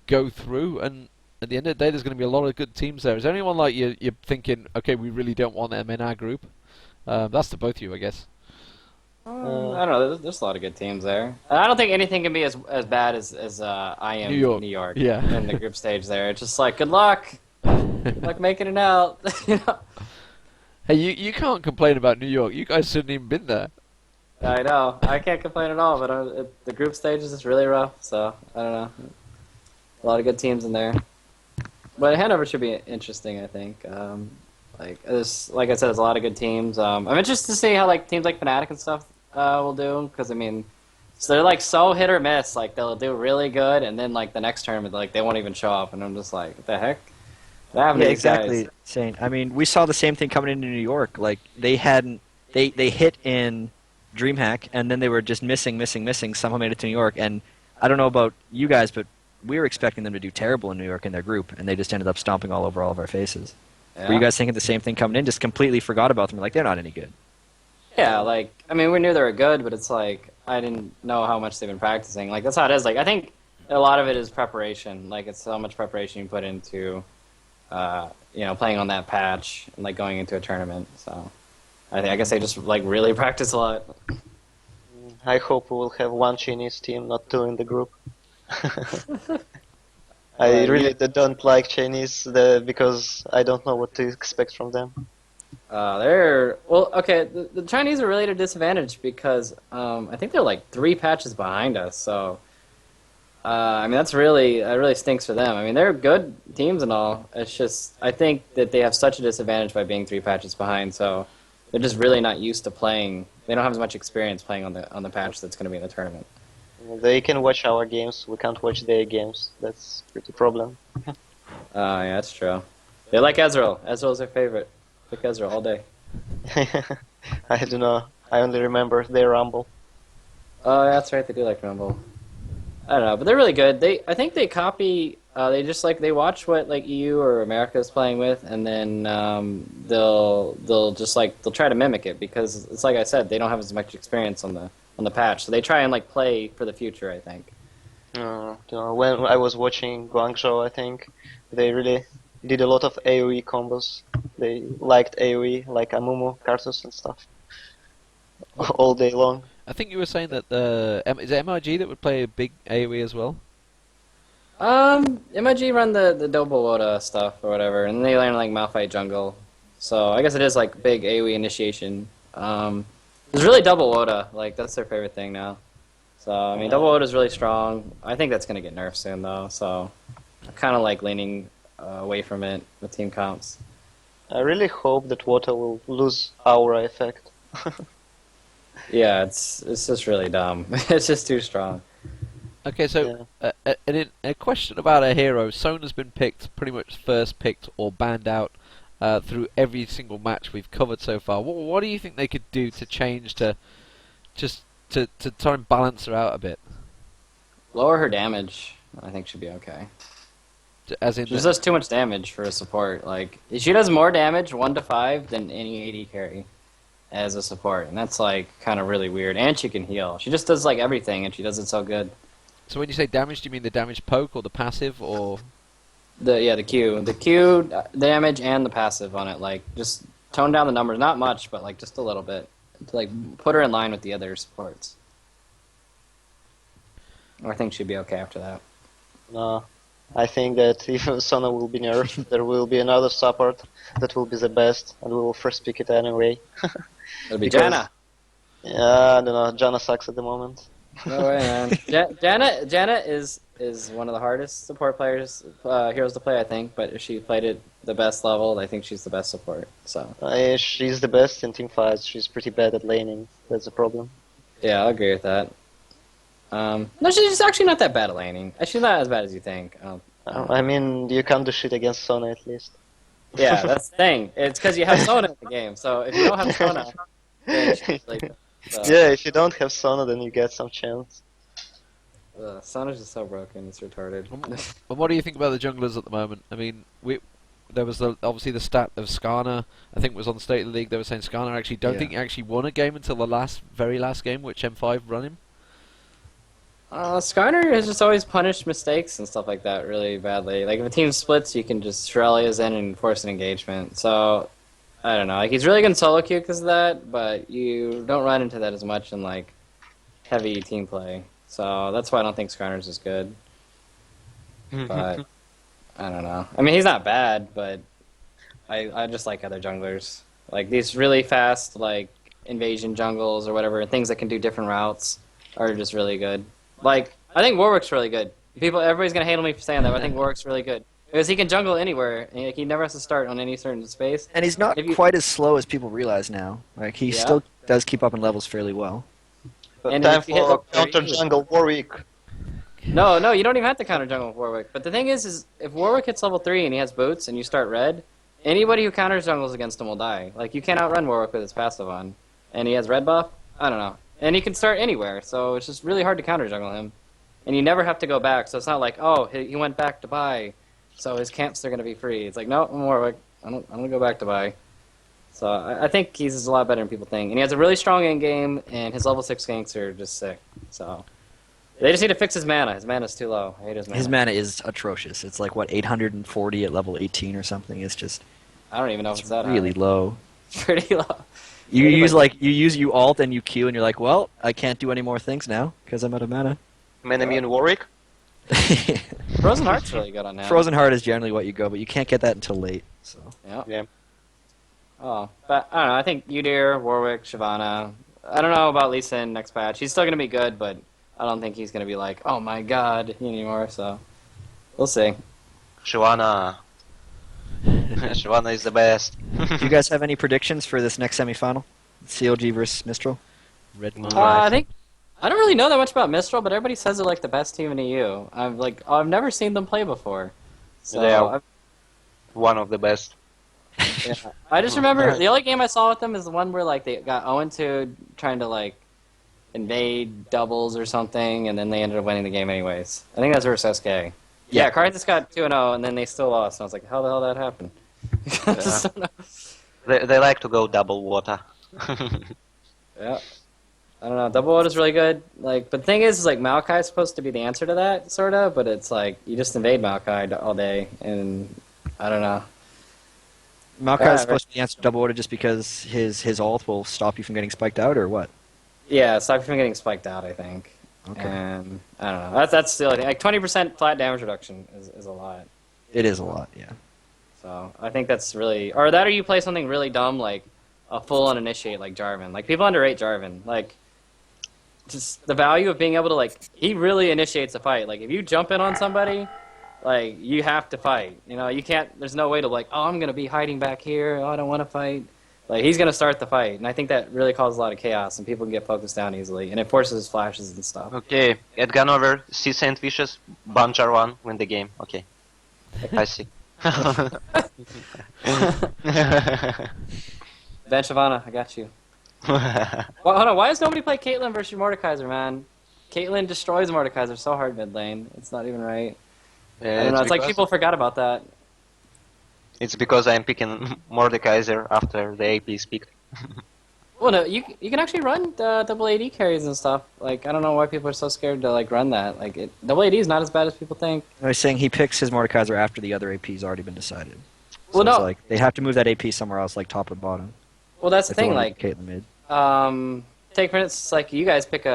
go through, and at the end of the day, there's going to be a lot of good teams there. Is there anyone like you're thinking, okay, we really don't want them in our group? That's to both of you, I guess. I don't know. There's a lot of good teams there. And I don't think anything can be as bad as I am New York. Yeah. in the group stage there. It's just like, good luck. Good luck making it out. You know? Hey, you can't complain about New York. You guys shouldn't even been there. I know. I can't complain at all, but the group stage is just really rough, so I don't know. A lot of good teams in there. But Hanover should be interesting, I think. Like I said, there's a lot of good teams. I'm interested to see how like teams like Fnatic and stuff will do, because I mean, so they're like so hit or miss. Like they'll do really good, and then like the next tournament, like they won't even show up, and I'm just like, what the heck? What happened to these exactly. guys? Same. I mean, we saw the same thing coming into New York. Like they hit in DreamHack, and then they were just missing. Somehow made it to New York, and I don't know about you guys, but we were expecting them to do terrible in New York in their group, and they just ended up stomping all over all of our faces. Yeah. Were you guys thinking the same thing coming in? Just completely forgot about them. Like they're not any good. Yeah, like I mean, we knew they were good, but it's like I didn't know how much they've been practicing. Like that's how it is. Like I think a lot of it is preparation. Like it's so much preparation you put into, playing on that patch and like going into a tournament. So I guess they just like really practice a lot. I hope we will have 1 Chinese team, not 2 in the group. I really don't like Chinese because I don't know what to expect from them. The Chinese are really at a disadvantage because I think they're like 3 patches behind us. So I mean that really stinks for them. I mean they're good teams and all. It's just I think that they have such a disadvantage by being 3 patches behind. So they're just really not used to playing. They don't have as much experience playing on the patch that's going to be in the tournament. They can watch our games, we can't watch their games. That's pretty problem. Yeah, that's true. They like Ezreal. Ezreal's their favorite. Pick Ezreal all day. I don't know. I only remember their Rumble. Oh, that's right. They do like Rumble. I don't know, but they're really good. I think they copy. They just like they watch what like EU or America is playing with, and then they'll just like they'll try to mimic it because it's like I said, they don't have as much experience on the patch, so they try and like play for the future. I think. When I was watching Guangzhou, I think they really did a lot of AoE combos. They liked AoE, like Amumu, Karthus and stuff, all day long. I think you were saying that is it MIG that would play a big AoE as well? MIG run the double Woda stuff or whatever, and they learn like Malphite jungle. So I guess it is like big AoE initiation. There's really double Woda, like that's their favorite thing now. So I mean, double Woda is really strong. I think that's gonna get nerfed soon though. So I'm kind of like leaning away from it with team comps. I really hope that Water will lose aura effect. Yeah, it's just really dumb. It's just too strong. Okay, so a question about a hero. Sona's been picked, pretty much first picked or banned out through every single match we've covered so far. What do you think they could do to change to try and balance her out a bit? Lower her damage, I think should be okay. As in, she does too much damage for a support. Like she does more damage 1 to 5 than any AD carry as a support, and that's like kind of really weird. And she can heal. She just does like everything, and she does it so good. So when you say damage, do you mean the damage poke or the passive or? The Q damage and the passive on it. Like just tone down the numbers, not much, but like just a little bit to like put her in line with the other supports. I think she'd be okay after that. No, I think that if Sona will be nerfed, there will be another support that will be the best, and we will first pick it anyway. It'll be Because- Janna. Yeah, I don't know. Janna sucks at the moment. No way, man. Janna is one of the hardest support players, heroes to play, I think. But if she played it the best level, I think she's the best support. So She's the best in team fights. She's pretty bad at laning. That's the problem. yeah, I'll agree with that. No, she's actually not that bad at laning. She's not as bad as you think. I mean, you can't do shit against Sona at least. Yeah, that's the thing. It's because you have Sona in the game. So if you don't have Sona, then she's like, Yeah, if you don't have Sona, then you get some chance. Sona's just so broken. It's retarded. But what do you think about the junglers at the moment? I mean, there was obviously the stat of Skarner. I think was on State of the League. They were saying Skarner actually don't think he actually won a game until the very last game, which M5 run him. Skarner has just always punished mistakes and stuff like that really badly. Like if a team splits, you can just Shirelia's in and force an engagement. So I don't know. Like he's really good in solo queue because of that, but you don't run into that as much in like heavy team play. So that's why I don't think Skarner's as good. But I don't know. I mean, he's not bad, but I just like other junglers. Like these really fast like invasion jungles or whatever, things that can do different routes are just really good. Like I think Warwick's really good. Everybody's gonna hate on me for saying that, but I think Warwick's really good because he can jungle anywhere. And, he never has to start on any certain space. And he's not quite as slow as people realize now. Like he still does keep up in levels fairly well. And Time if you hit for level counter 30, jungle Warwick. No, you don't even have to counter jungle with Warwick. But the thing is if Warwick hits level 3 and he has boots and you start red, anybody who counters jungles against him will die. Like you can't outrun Warwick with his passive on, and he has red buff. I don't know. And he can start anywhere, so it's just really hard to counter jungle him. And you never have to go back, so it's not like, oh, he went back to buy, so his camps are going to be free. It's like, no, I'm Warwick. I'm going to go back to buy. So I think he's a lot better than people think. And he has a really strong end game, and his level 6 ganks are just sick. So they just need to fix his mana. His mana's too low. I hate his mana. His mana is atrocious. It's like, what, 840 at level 18 or something? It's just I don't even know if it's that really high. low. It's pretty low. You alt and you Q and you're like, well, I can't do any more things now because I'm out of mana. Menemin Warwick? Frozen Heart's really good on that. Frozen Heart is generally what you go, but you can't get that until late. So Yeah. Oh, but I don't know. I think Udyr, Warwick, Shyvana. I don't know about Lee Sin next patch. He's still going to be good, but I don't think he's going to be like, oh my god, anymore. So we'll see. Shyvana. Shyvana is the best. do you guys have any predictions for this next semifinal? CLG versus Mistral? Red I think I don't really know that much about Mistral, but everybody says they're like the best team in EU. I've never seen them play before. So They are one of the best. yeah. I just remember the only game I saw with them is the one where like they got 0-2 trying to like invade doubles or something, and then they ended up winning the game anyways. I think that's versus SK. Yeah, Crysis got 2-0, and then they still lost. And I was like, how the hell did that happen? I just don't know. They like to go double water. Yeah. I don't know. Double Water is really good. Like, but the thing is like Maokai is supposed to be the answer to that, sort of. But it's like you just invade Maokai all day, and I don't know. Maokai is supposed to be the answer to double order just because his ult will stop you from getting spiked out, or what? Yeah, stop you from getting spiked out, I think. Okay. And I don't know. That's still like 20% flat damage reduction is a lot. It is a lot, yeah. So I think that's really, or that, or you play something really dumb like a full-on initiate like Jarvan. Like people underrate Jarvan. Like just the value of being able to like he really initiates a fight. Like if you jump in on somebody, like you have to fight. You know, you can't. There's no way to like, oh, I'm gonna be hiding back here. Oh, I don't want to fight. Like he's gonna start the fight, and I think that really causes a lot of chaos, and people can get focused down easily, and it forces flashes and stuff. Okay, at Gunnover, see Saint Vicious, ban Jarvan, win the game. Okay. I see. Ben Shyvana, I got you. Well, hold on, why does nobody play Caitlyn versus Mordekaiser, man? Caitlyn destroys Mordekaiser so hard mid lane. It's not even right. I don't know. It's like people forgot about that. It's because I'm picking Mordekaiser after the AP is picked. Well, no, you can actually run double AD carries and stuff. Like I don't know why people are so scared to like run that. Like double AD is not as bad as people think. I was saying he picks his Mordekaiser after the other AP's already been decided. So Well, it's no. like they have to move that AP somewhere else, like top or bottom. Well, that's the If they thing. want Like to Caitlyn mid. take for instance, like you guys pick an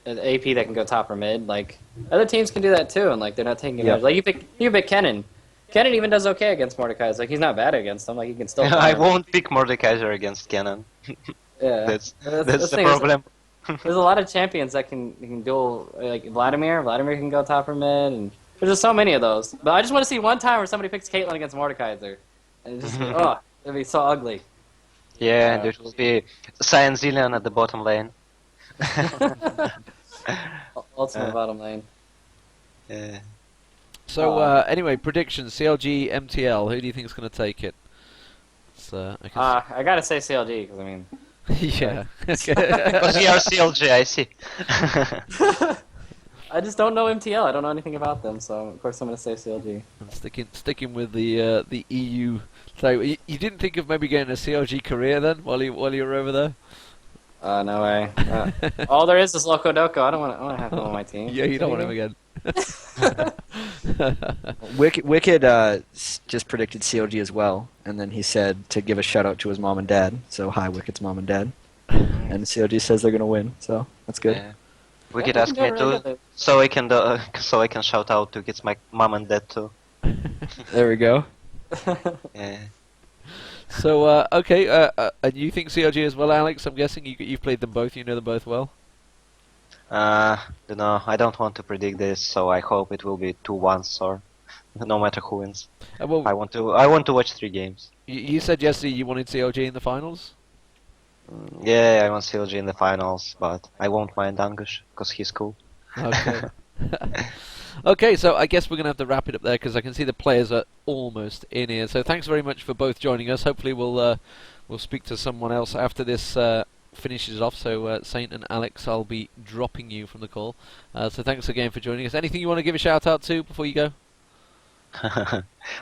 AP that can go top or mid. Like other teams can do that too, and like they're not taking advantage. Like you pick Kennen. Kennen even does okay against Mordekaiser. Like he's not bad against them. Like he can still. I won't pick Mordekaiser against Cannon. Yeah, That's the the thing is, problem. there's a lot of champions that can duel. Like Vladimir. Vladimir can go top or mid, and there's just so many of those. But I just want to see one time where somebody picks Caitlyn against Mordekaiser, and it just it'd be so ugly. Yeah, there will be Cyan Zillion at the bottom lane. Ultimate bottom lane. Yeah. So anyway, predictions: CLG, MTL. Who do you think is going to take it? I gotta say CLG because I mean. Yeah. Because we are CLG, I see. I just don't know MTL. I don't know anything about them, so of course I'm gonna say CLG. I'm sticking with the EU. So you didn't think of maybe getting a CLG career then while you were over there? No way. All there is Loco Doco. I don't want to have him on my team. Yeah, you don't want him again. Wicked just predicted CLG as well, and then he said to give a shout out to his mom and dad. So hi, Wicked's mom and dad. And CLG says they're gonna win, so that's good. Yeah. We could ask me too, so I can shout out to get my mom and dad too. There we go. Yeah. So okay, and you think CLG as well, Alex? I'm guessing you've played them both. You know them both well. No, I don't want to predict this, so I hope it will be 2-1 or no matter who wins. Well, I want to watch 3 games. you said yesterday you wanted CLG in the finals. Yeah, I want CLG in the finals, but I won't mind Angush because he's cool. Okay. Okay, so I guess we're going to have to wrap it up there because I can see the players are almost in here. So thanks very much for both joining us. Hopefully we'll speak to someone else after this finishes off. So Saint and Alex, I'll be dropping you from the call. So thanks again for joining us. Anything you want to give a shout out to before you go?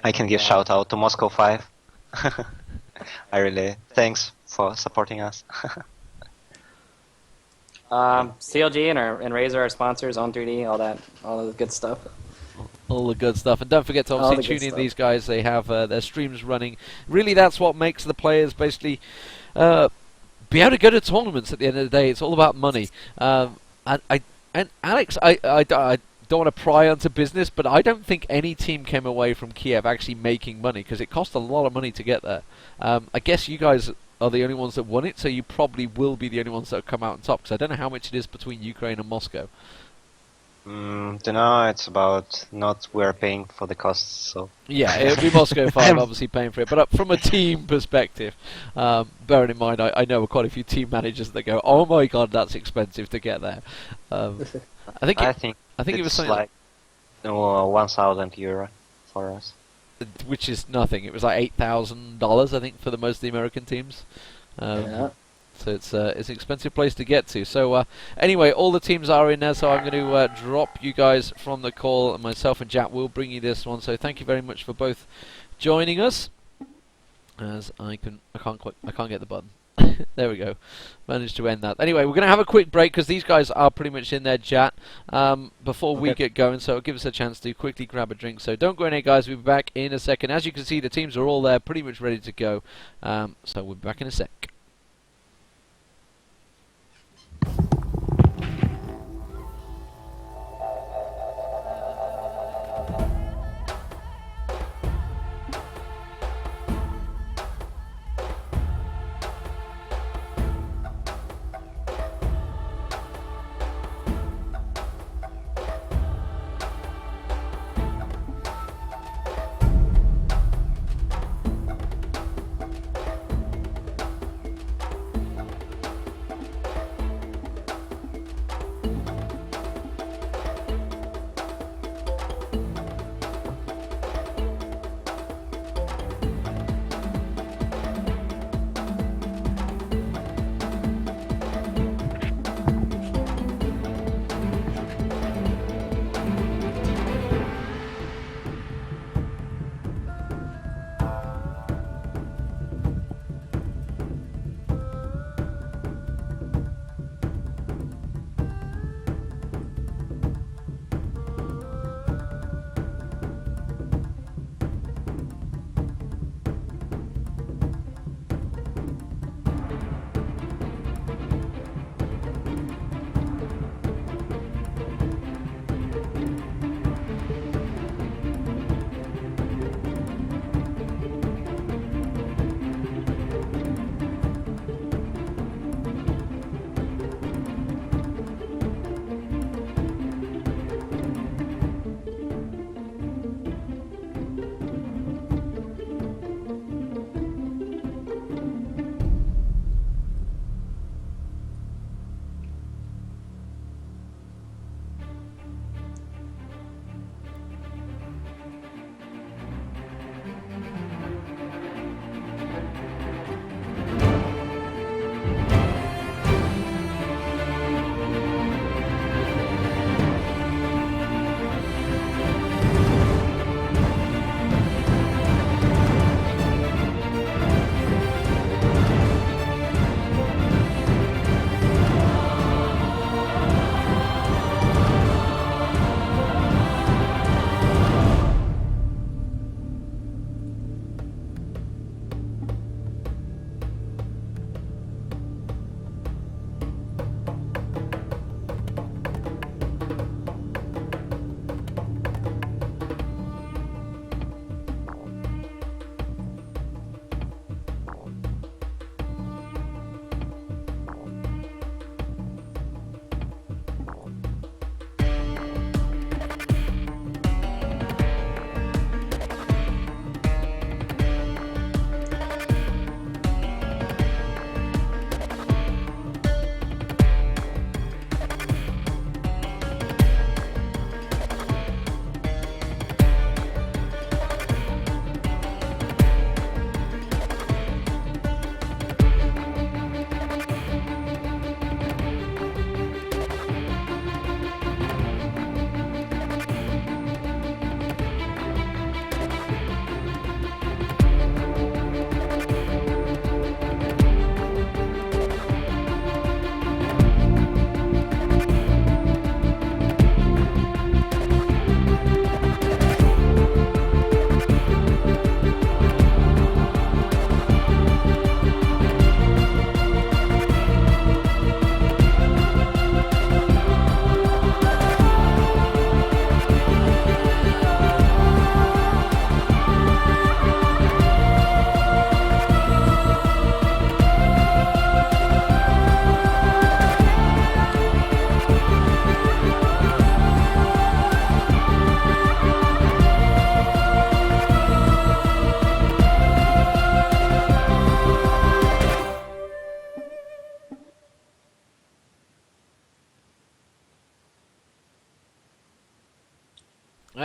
I can give shout out to Moscow 5. I really thanks for supporting us. CLG and Razer are sponsors, on 3D, all the good stuff. All the good stuff, and don't forget to obviously tune in these guys. They have their streams running. Really, that's what makes the players basically be able to go to tournaments. At the end of the day, it's all about money. And Alex, I don't want to pry onto business, but I don't think any team came away from Kiev actually making money because it cost a lot of money to get there. I guess you guys are the only ones that won it, so you probably will be the only ones that come out on top. Because I don't know how much it is between Ukraine and Moscow. Don't know. It's about not we're paying for the costs, so. Yeah, it'll be Moscow 5 obviously paying for it. But from a team perspective, bearing in mind, I know quite a few team managers that go, "Oh my god, that's expensive to get there." I think it was something like 1,000 euro for us. Which is nothing. It was like $8,000, I think, for the most of the American teams. Yeah. So it's an expensive place to get to. So anyway, all the teams are in there. So I'm going to drop you guys from the call, and myself and Jack will bring you this one. So thank you very much for both joining us. As I can't get the button. There we go. Managed to end that. Anyway, we're going to have a quick break because these guys are pretty much in their chat before we get going. So it'll give us a chance to quickly grab a drink. So don't go in here, guys. We'll be back in a second. As you can see, the teams are all there, pretty much ready to go. So we'll be back in a sec.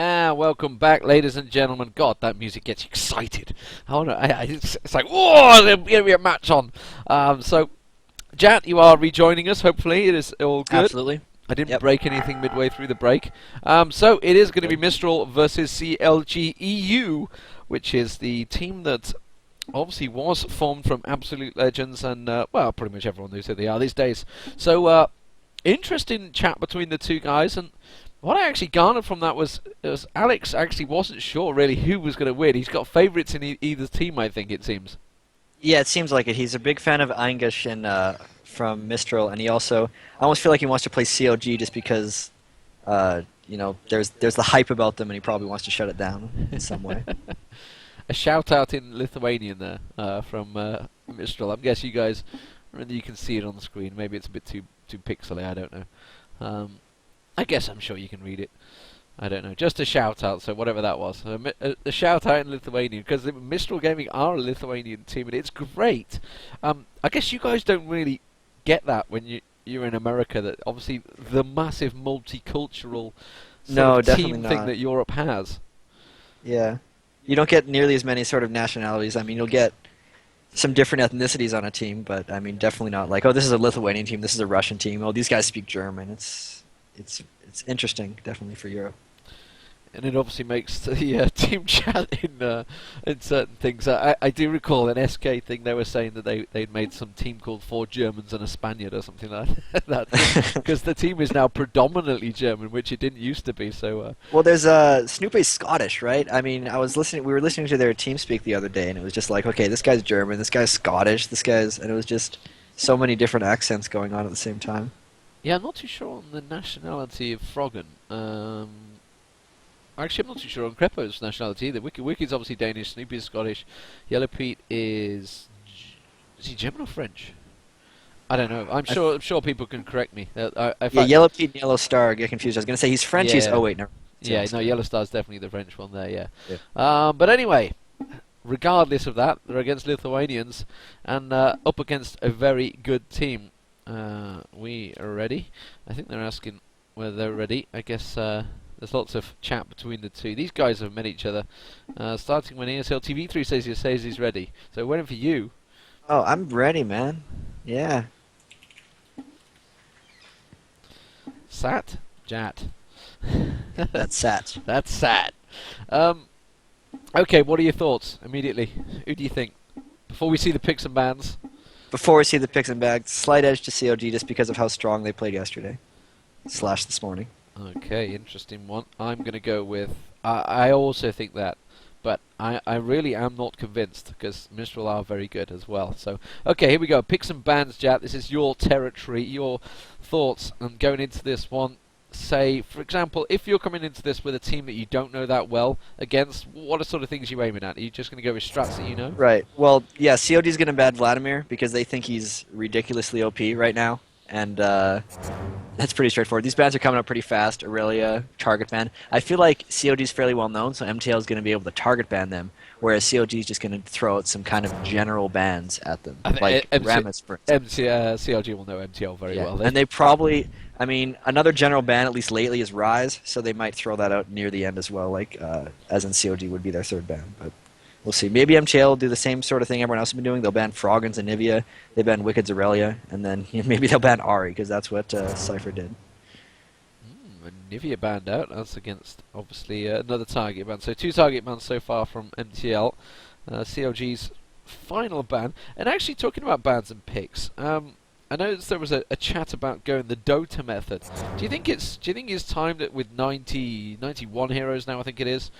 Welcome back, ladies and gentlemen. God, that music gets you excited. It's like, whoa, there's going to be a match on. So, Jat, you are rejoining us, hopefully. It is all good. Absolutely. I didn't Yep. break anything midway through the break. So, it is going to be Mistral versus CLG.EU, which is the team that obviously was formed from absolute legends, and, well, pretty much everyone knows who they are these days. So, interesting chat between the two guys, and what I actually garnered from that was Alex actually wasn't sure really who was going to win. He's got favourites in either team, I think it seems. Yeah, it seems like it. He's a big fan of Eingish and from Mistral, and he also, I almost feel like he wants to play CLG just because, there's the hype about them, and he probably wants to shut it down in some way. A shout out in Lithuanian there from Mistral. I guess you guys, you can see it on the screen. Maybe it's a bit too pixely. I don't know. I guess I'm sure you can read it. I don't know. Just a shout out, so whatever that was. A shout out in Lithuanian, because Mistral Gaming are a Lithuanian team, and it's great. I guess you guys don't really get that when you're in America, that obviously the massive multicultural definitely team not. thing that Europe has. Yeah. You don't get nearly as many sort of nationalities. I mean, you'll get some different ethnicities on a team, but I mean, definitely not like, oh, this is a Lithuanian team, this is a Russian team, oh, these guys speak German. It's interesting, definitely, for Europe. And it obviously makes the team chat in certain things. I do recall an SK thing. They were saying that they'd made some team called 4 Germans and a Spaniard or something like that. Because the team is now predominantly German, which it didn't used to be. So well, there's Snoopy's Scottish, right? I mean, we were listening to their team speak the other day, and it was just like, okay, this guy's German, this guy's Scottish, and it was just so many different accents going on at the same time. yeah, I'm not too sure on the nationality of Froggen. Actually, I'm not too sure on Crepo's nationality either. Wicked's obviously Danish, Snoopy's Scottish, Yellow Pete is he German or French? I don't know. I'm sure people can correct me. Yellow Pete and Yellow Star get confused. I was going to say he's French. Yeah. Oh wait, no. Yeah, no, Yellow Star's definitely the French one there. Yeah. But anyway, regardless of that, they're against Lithuanians and up against a very good team. We are ready. I think they're asking whether they're ready. I guess. There's lots of chat between the two. These guys have met each other. Starting when ESL TV3 says he's ready. So waiting for you. Oh, I'm ready, man. Yeah. Sat? Jat. That's Sat. That's Sat. Okay, what are your thoughts immediately? Who do you think? Before we see the picks and bans. Before we see the picks and bags, slight edge to COG just because of how strong they played yesterday. / this morning. Okay, interesting one. I'm going to go with... I also think that, but I really am not convinced, because Mistral are very good as well. So, okay, here we go. Picks and bans, Jat. This is your territory, your thoughts, and going into this one. Say, for example, if you're coming into this with a team that you don't know that well against, what are sort of things you're aiming at? Are you just going to go with strats that you know? Right. Well, yeah, COG's going to ban Vladimir because they think he's ridiculously OP right now. And that's pretty straightforward. These bans are coming up pretty fast. Aurelia, target ban. I feel like COG's fairly well known, so MTL is going to be able to target ban them, whereas COG is just going to throw out some kind of general bans at them. Like Rammus, for instance. CLG will know MTL very well. And they probably... I mean, another general ban, at least lately, is Rise, so they might throw that out near the end as well, like as in COG would be their third ban. But we'll see. Maybe MTL will do the same sort of thing everyone else has been doing. They'll ban Froggins and Nivea. They ban Wicked's Aurelia, and then maybe they'll ban Ari, because that's what Sypher did. And Nivea banned out. That's against, obviously, another target ban. So 2 target bans so far from MTL. CLG's final ban. And actually, talking about bans and picks, I noticed there was a chat about going the Dota method. Do you think it's time that with 91 heroes now, I think it is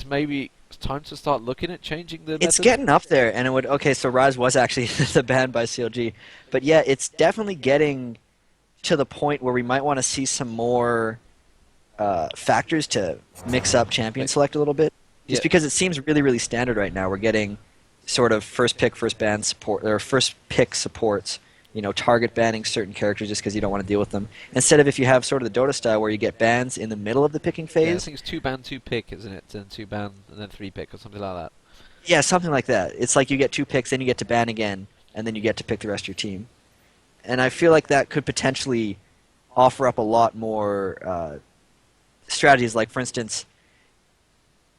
maybe time to start looking at changing the method? It's getting up there, and it would... Okay, so Rise was actually the ban by CLG. But yeah, it's definitely getting to the point where we might want to see some more factors to mix up champion select a little bit. Just because it seems really, really standard right now. We're getting sort of first pick, first ban support, or first pick supports, target banning certain characters just because you don't want to deal with them. Instead of if you have sort of the Dota style where you get bans in the middle of the picking phase. Yeah, I think it's 2 ban, 2 pick, isn't it? And 2 ban, and then 3 pick, or something like that. Yeah, something like that. It's like you get 2 picks, then you get to ban again, and then you get to pick the rest of your team. And I feel like that could potentially offer up a lot more strategies. Like for instance,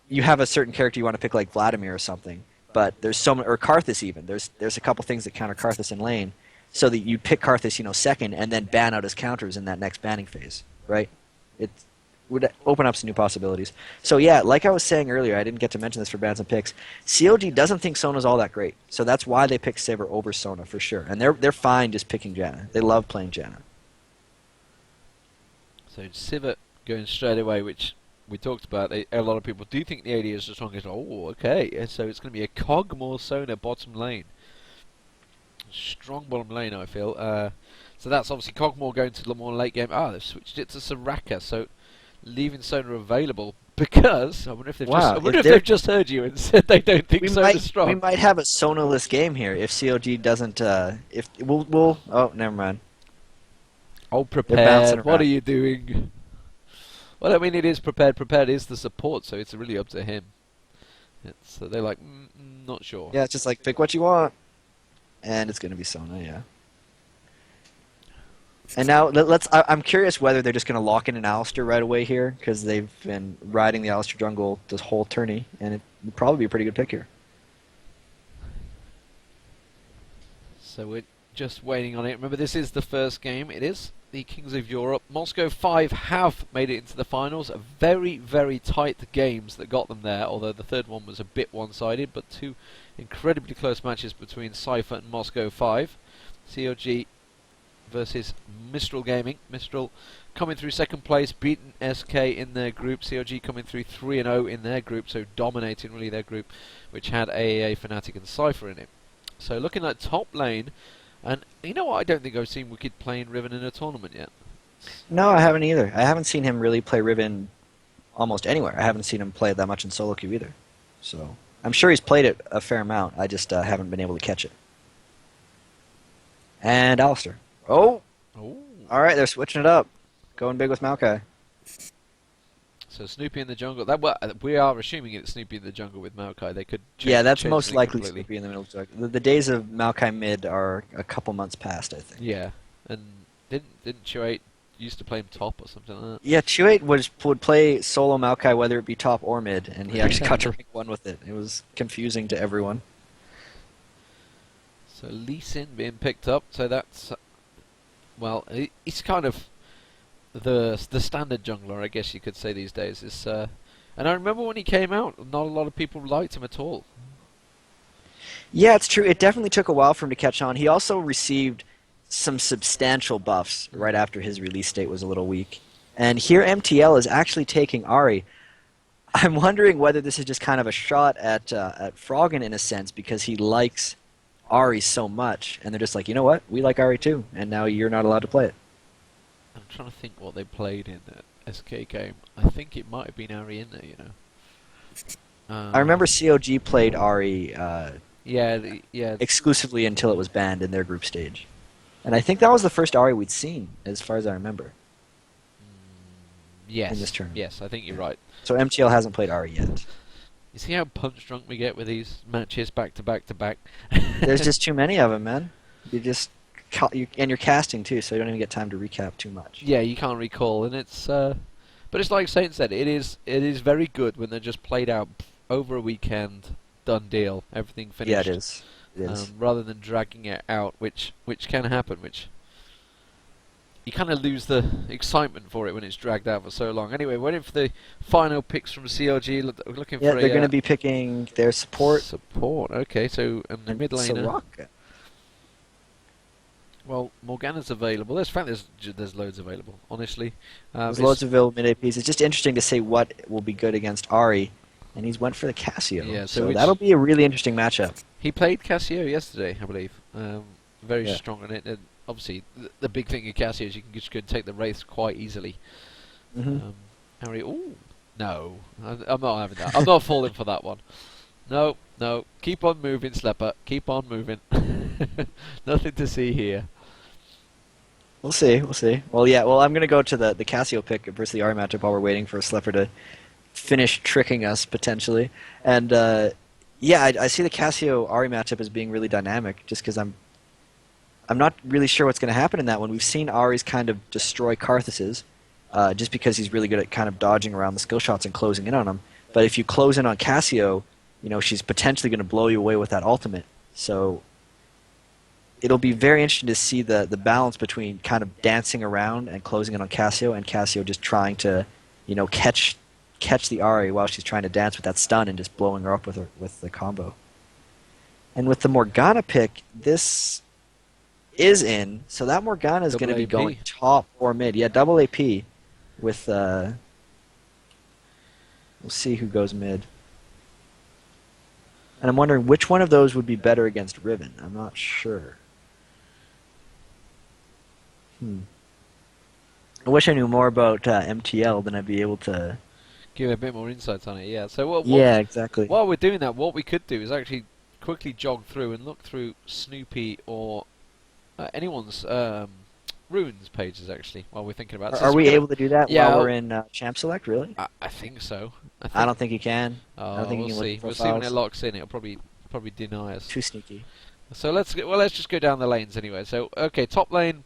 you have a certain character you want to pick, like Vladimir or something, but there's so many, or Karthus even. There's a couple things that counter Karthus in lane, so that you pick Karthus, second, and then ban out his counters in that next banning phase, right? It would open up some new possibilities. So yeah, like I was saying earlier, I didn't get to mention this for bans and picks. CLG doesn't think Sona's all that great, so that's why they pick Saber over Sona for sure, and they're fine just picking Janna. They love playing Janna. So Sivert going straight away, which we talked about. A lot of people do think the AD is the strongest. Oh, okay. So it's going to be a Cogmore Sona bottom lane. Strong bottom lane, I feel. So that's obviously Cogmore going to the more late game. Ah, they've switched it to Soraka, so leaving Sona available because I wonder if they've just heard you and said they don't think Sona's strong. We might have a Sona-less game here if CLG doesn't. If we'll. Oh, never mind. Oh, prepared. What are you doing? Well, I mean, it is prepared. Prepared is the support, so it's really up to him. So they're like, not sure. Yeah, it's just like pick what you want, and it's going to be Sona, yeah. And now I'm curious whether they're just going to lock in an Alistar right away here, because they've been riding the Alistar jungle this whole tourney, and it would probably be a pretty good pick here. So we're just waiting on it. Remember, this is the first game. It is the Kings of Europe. Moscow 5 have made it into the finals. Very, very tight games that got them there, although the third one was a bit one-sided, but two incredibly close matches between Sypher and Moscow 5. CLG versus Mistral Gaming. Mistral coming through second place, beaten SK in their group. CLG coming through 3-0 in their group, so dominating really their group, which had AAA, Fnatic and Sypher in it. So looking at top lane, and you know what, I don't think I've seen Wicked playing Riven in a tournament yet. No, I haven't either. I haven't seen him really play Riven almost anywhere. I haven't seen him play it that much in solo queue either. So I'm sure he's played it a fair amount. I just haven't been able to catch it. And Alistar. Oh! Alright, they're switching it up. Going big with Maokai. So Snoopy in the jungle. We are assuming it's Snoopy in the jungle with Maokai. They could that's change most likely completely. Snoopy in the middle of the jungle. The days of Maokai mid are a couple months past, I think. Yeah, and didn't Chu8 used to play him top or something like that? Yeah, Chu8 would play solo Maokai whether it be top or mid, and he actually got to rank 1 with it. It was confusing to everyone. So Lee Sin being picked up, so that's well, he's kind of the standard jungler, I guess you could say these days. And I remember when he came out, not a lot of people liked him at all. Yeah, it's true. It definitely took a while for him to catch on. He also received some substantial buffs right after his release date was a little weak. And here MTL is actually taking Ahri. I'm wondering whether this is just kind of a shot at Froggen in a sense, because he likes Ahri so much, and they're just like, you know what, we like Ahri too, and now you're not allowed to play it. I'm trying to think what they played in the SK game. I think it might have been Ahri in there, you know. I remember CLG played Ahri yeah. exclusively until it was banned in their group stage. And I think that was the first Ahri we'd seen, as far as I remember. Yes. In this tournament. Yes, I think you're right. So MTL hasn't played Ahri yet. You see how punch drunk we get with these matches back to back to back? There's just too many of them, man. And you're casting too, so you don't even get time to recap too much. Yeah, you can't recall, and it's but it's like Saint said, it is very good when they're just played out over a weekend, done deal, everything finished. Yeah, it is. Rather than dragging it out, which can happen, which you kind of lose the excitement for it when it's dragged out for so long. Anyway, waiting for the final picks from CLG. Looking for they're going to be picking their support. Support, okay, so the mid laner. Soraka. Well, Morgana's available. There's loads available, honestly. There's loads of available mid APs. It's just interesting to say what will be good against Ahri, and he's went for the Cassio. Yeah, so that'll be a really interesting matchup. He played Cassio yesterday, I believe. Very Yeah. strong on it. And obviously, the big thing with Cassio is you can just go and take the wraiths quite easily. Mm-hmm. Harry, ooh, no, I'm not having that. I'm not falling for that one. No, keep on moving, Slepper. Keep on moving. Nothing to see here. We'll see. Well, yeah. Well, I'm going to go to the Cassio pick versus the Ahri matchup while we're waiting for Slepper to finish tricking us potentially. And I see the Cassio Ahri matchup as being really dynamic, just because I'm not really sure what's going to happen in that one. We've seen Ahri's kind of destroy Karthus's, just because he's really good at kind of dodging around the skill shots and closing in on them. But if you close in on Cassio, she's potentially going to blow you away with that ultimate. So it'll be very interesting to see the balance between kind of dancing around and closing in on Cassio, and Cassio just trying to, catch the Ahri while she's trying to dance with that stun and just blowing her up with the combo. And with the Morgana pick, this is in, so that Morgana is going to be AP. going top or mid. Yeah, double AP with, we'll see who goes mid. And I'm wondering which one of those would be better against Riven. I'm not sure. I wish I knew more about MTL, then I'd be able to... Give a bit more insights on it, yeah. So yeah, exactly. While we're doing that, what we could do is actually quickly jog through and look through Snoopy or anyone's runes pages, actually, while we're thinking about it. Are we able to do that Yeah, while we're in Champ Select, really? I think so. I don't think you can. Oh, I don't think we'll you can see. look We'll at see when it profiles. locks in. It'll probably deny us. Too sneaky. So let's just go down the lanes anyway. So okay, top lane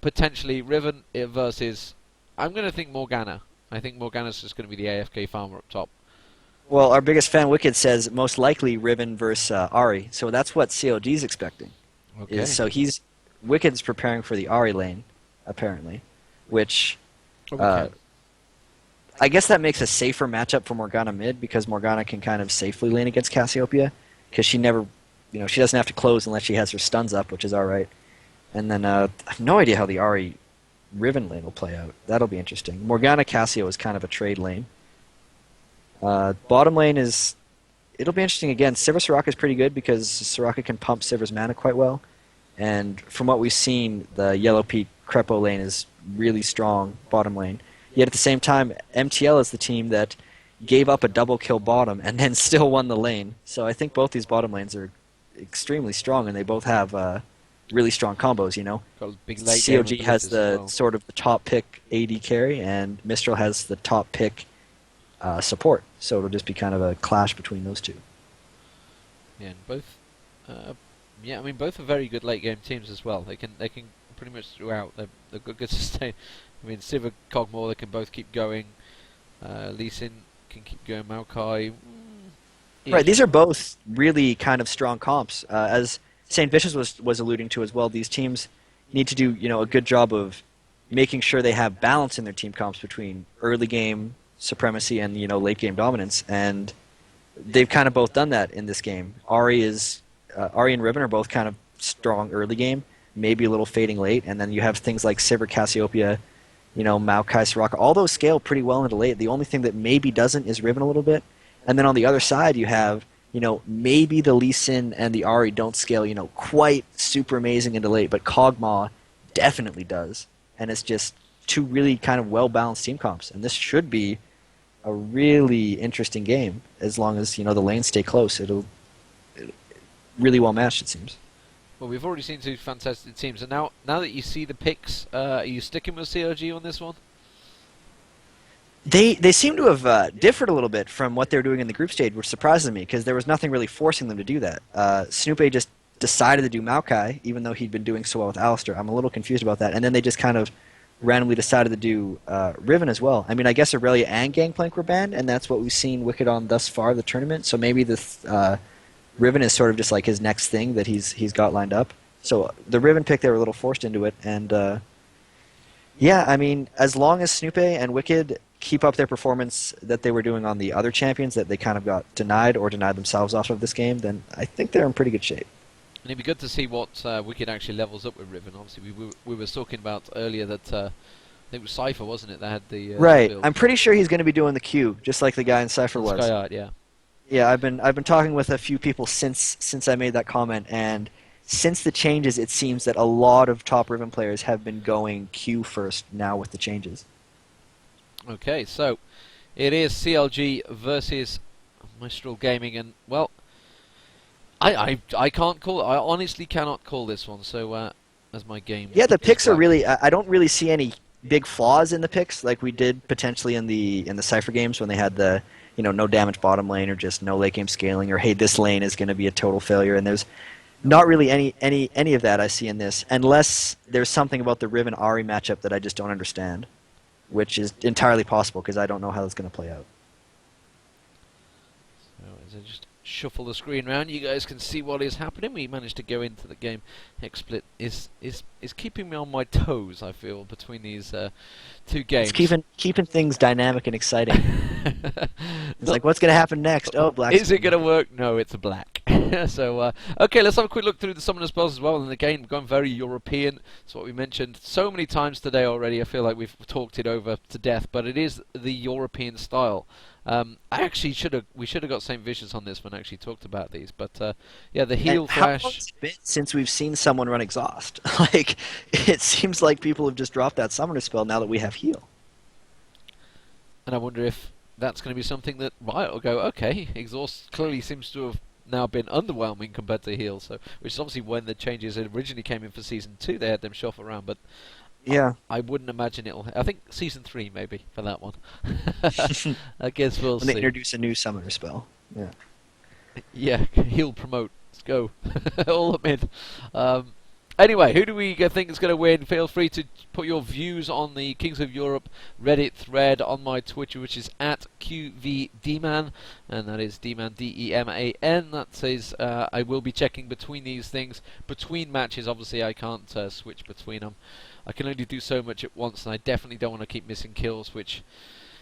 potentially Riven versus. I'm going to think Morgana. I think Morgana's just going to be the AFK farmer up top. Well, our biggest fan, Wicked, says most likely Riven versus Ahri. So that's what CLG's expecting. Okay. So Wicked's preparing for the Ahri lane, apparently, which Okay. I guess that makes a safer matchup for Morgana mid, because Morgana can kind of safely lane against Cassiopeia, because she never, she doesn't have to close unless she has her stuns up, which is all right. And then I have no idea how the Ahri Riven lane will play out. That'll be interesting. Morgana Cassio is kind of a trade lane. Bottom lane it'll be interesting again. Sivir Soraka is pretty good because Soraka can pump Sivir's mana quite well. And from what we've seen, the Yellow Peak Crepo lane is really strong bottom lane. Yet at the same time, MTL is the team that gave up a double kill bottom and then still won the lane. So I think both these bottom lanes are extremely strong, and they both have really strong combos, Got a big late game CLG with has Blizzard the as well. sort of the top pick AD carry, and Mistral has the top pick support. So it'll just be kind of a clash between those two. Yeah, and both. Both are very good late game teams as well. They can pretty much throughout. They're good sustain. Sivir, Cogmore, they can both keep going. Lee Sin can keep going. Maokai. Right, these are both really kind of strong comps. As St. Vicious was alluding to as well, these teams need to do a good job of making sure they have balance in their team comps between early game supremacy and late game dominance, and they've kind of both done that in this game. Ahri and Riven are both kind of strong early game, maybe a little fading late, and then you have things like Sivir, Cassiopeia, Maokai, Soraka. All those scale pretty well into late. The only thing that maybe doesn't is Riven a little bit. And then on the other side, you have, maybe the Lee Sin and the Ahri don't scale, quite super amazing into late, but Kog'Maw definitely does. And it's just two really kind of well-balanced team comps. And this should be a really interesting game as long as, the lanes stay close. It'll really well-matched, it seems. Well, we've already seen two fantastic teams, and now that you see the picks, are you sticking with CLG on this one? They seem to have differed a little bit from what they were doing in the group stage, which surprises me, because there was nothing really forcing them to do that. Snoopy just decided to do Maokai, even though he'd been doing so well with Alistair. I'm a little confused about that. And then they just kind of randomly decided to do Riven as well. I guess Aurelia and Gangplank were banned, and that's what we've seen Wicked on thus far, the tournament. So maybe the Riven is sort of just like his next thing that he's got lined up. So the Riven pick, they were a little forced into it. And as long as Snoopy and Wicked keep up their performance that they were doing on the other champions that they kind of got denied themselves off of this game, then I think they're in pretty good shape. And it'd be good to see what Wicked actually levels up with Riven. Obviously, we were talking about earlier that I think it was Sypher, wasn't it? That had the right. build. I'm pretty sure he's going to be doing the Q, just like the guy in Sypher was. Sky Art, yeah. Yeah, I've been talking with a few people since I made that comment, and since the changes, it seems that a lot of top Riven players have been going Q first now with the changes. Okay, so it is CLG versus Mistral Gaming, and well, I can't call. I honestly cannot call this one. So as my game. Yeah, the is picks are back. really. I don't really see any big flaws in the picks like we did potentially in the Sypher games when they had the no damage bottom lane or just no late game scaling or hey, this lane is going to be a total failure, and there's not really any of that I see in this, unless there's something about the Riven Ahri matchup that I just don't understand. which is entirely possible because I don't know how that's going to play out. So as I just shuffle the screen around, you guys can see what is happening. We managed to go into the game. XSplit is keeping me on my toes, I feel, between these two games. It's keeping things dynamic and exciting. It's like, what's going to happen next? Oh, black. Is it going to work? No, it's black. So, okay, let's have a quick look through the summoner spells as well. And again, we've gone very European. That's what we mentioned so many times today already. I feel like we've talked it over to death, but it is the European style. We should have got Saint Vicious on this when I actually talked about these, but yeah, the heal flash. How long has it been since we've seen someone run exhaust? Like, it seems like people have just dropped that summoner spell now that we have heal. And I wonder if that's going to be something that Riot will go, okay, exhaust clearly seems to have now been underwhelming compared to heal, so which is obviously when the changes originally came in for Season 2, they had them shuffle around, but yeah, I wouldn't imagine it'll. I think Season 3 maybe for that one. I guess we'll when see. they introduce a new summoner spell. Yeah. Yeah, heal promote. Let's go. All up mid. Anyway, who do we think is going to win? Feel free to put your views on the Kings of Europe Reddit thread on my Twitter, which is at QVDman, and that is Dman, D-E-M-A-N. That says I will be checking between these things. Between matches, obviously, I can't switch between them. I can only do so much at once, and I definitely don't want to keep missing kills, which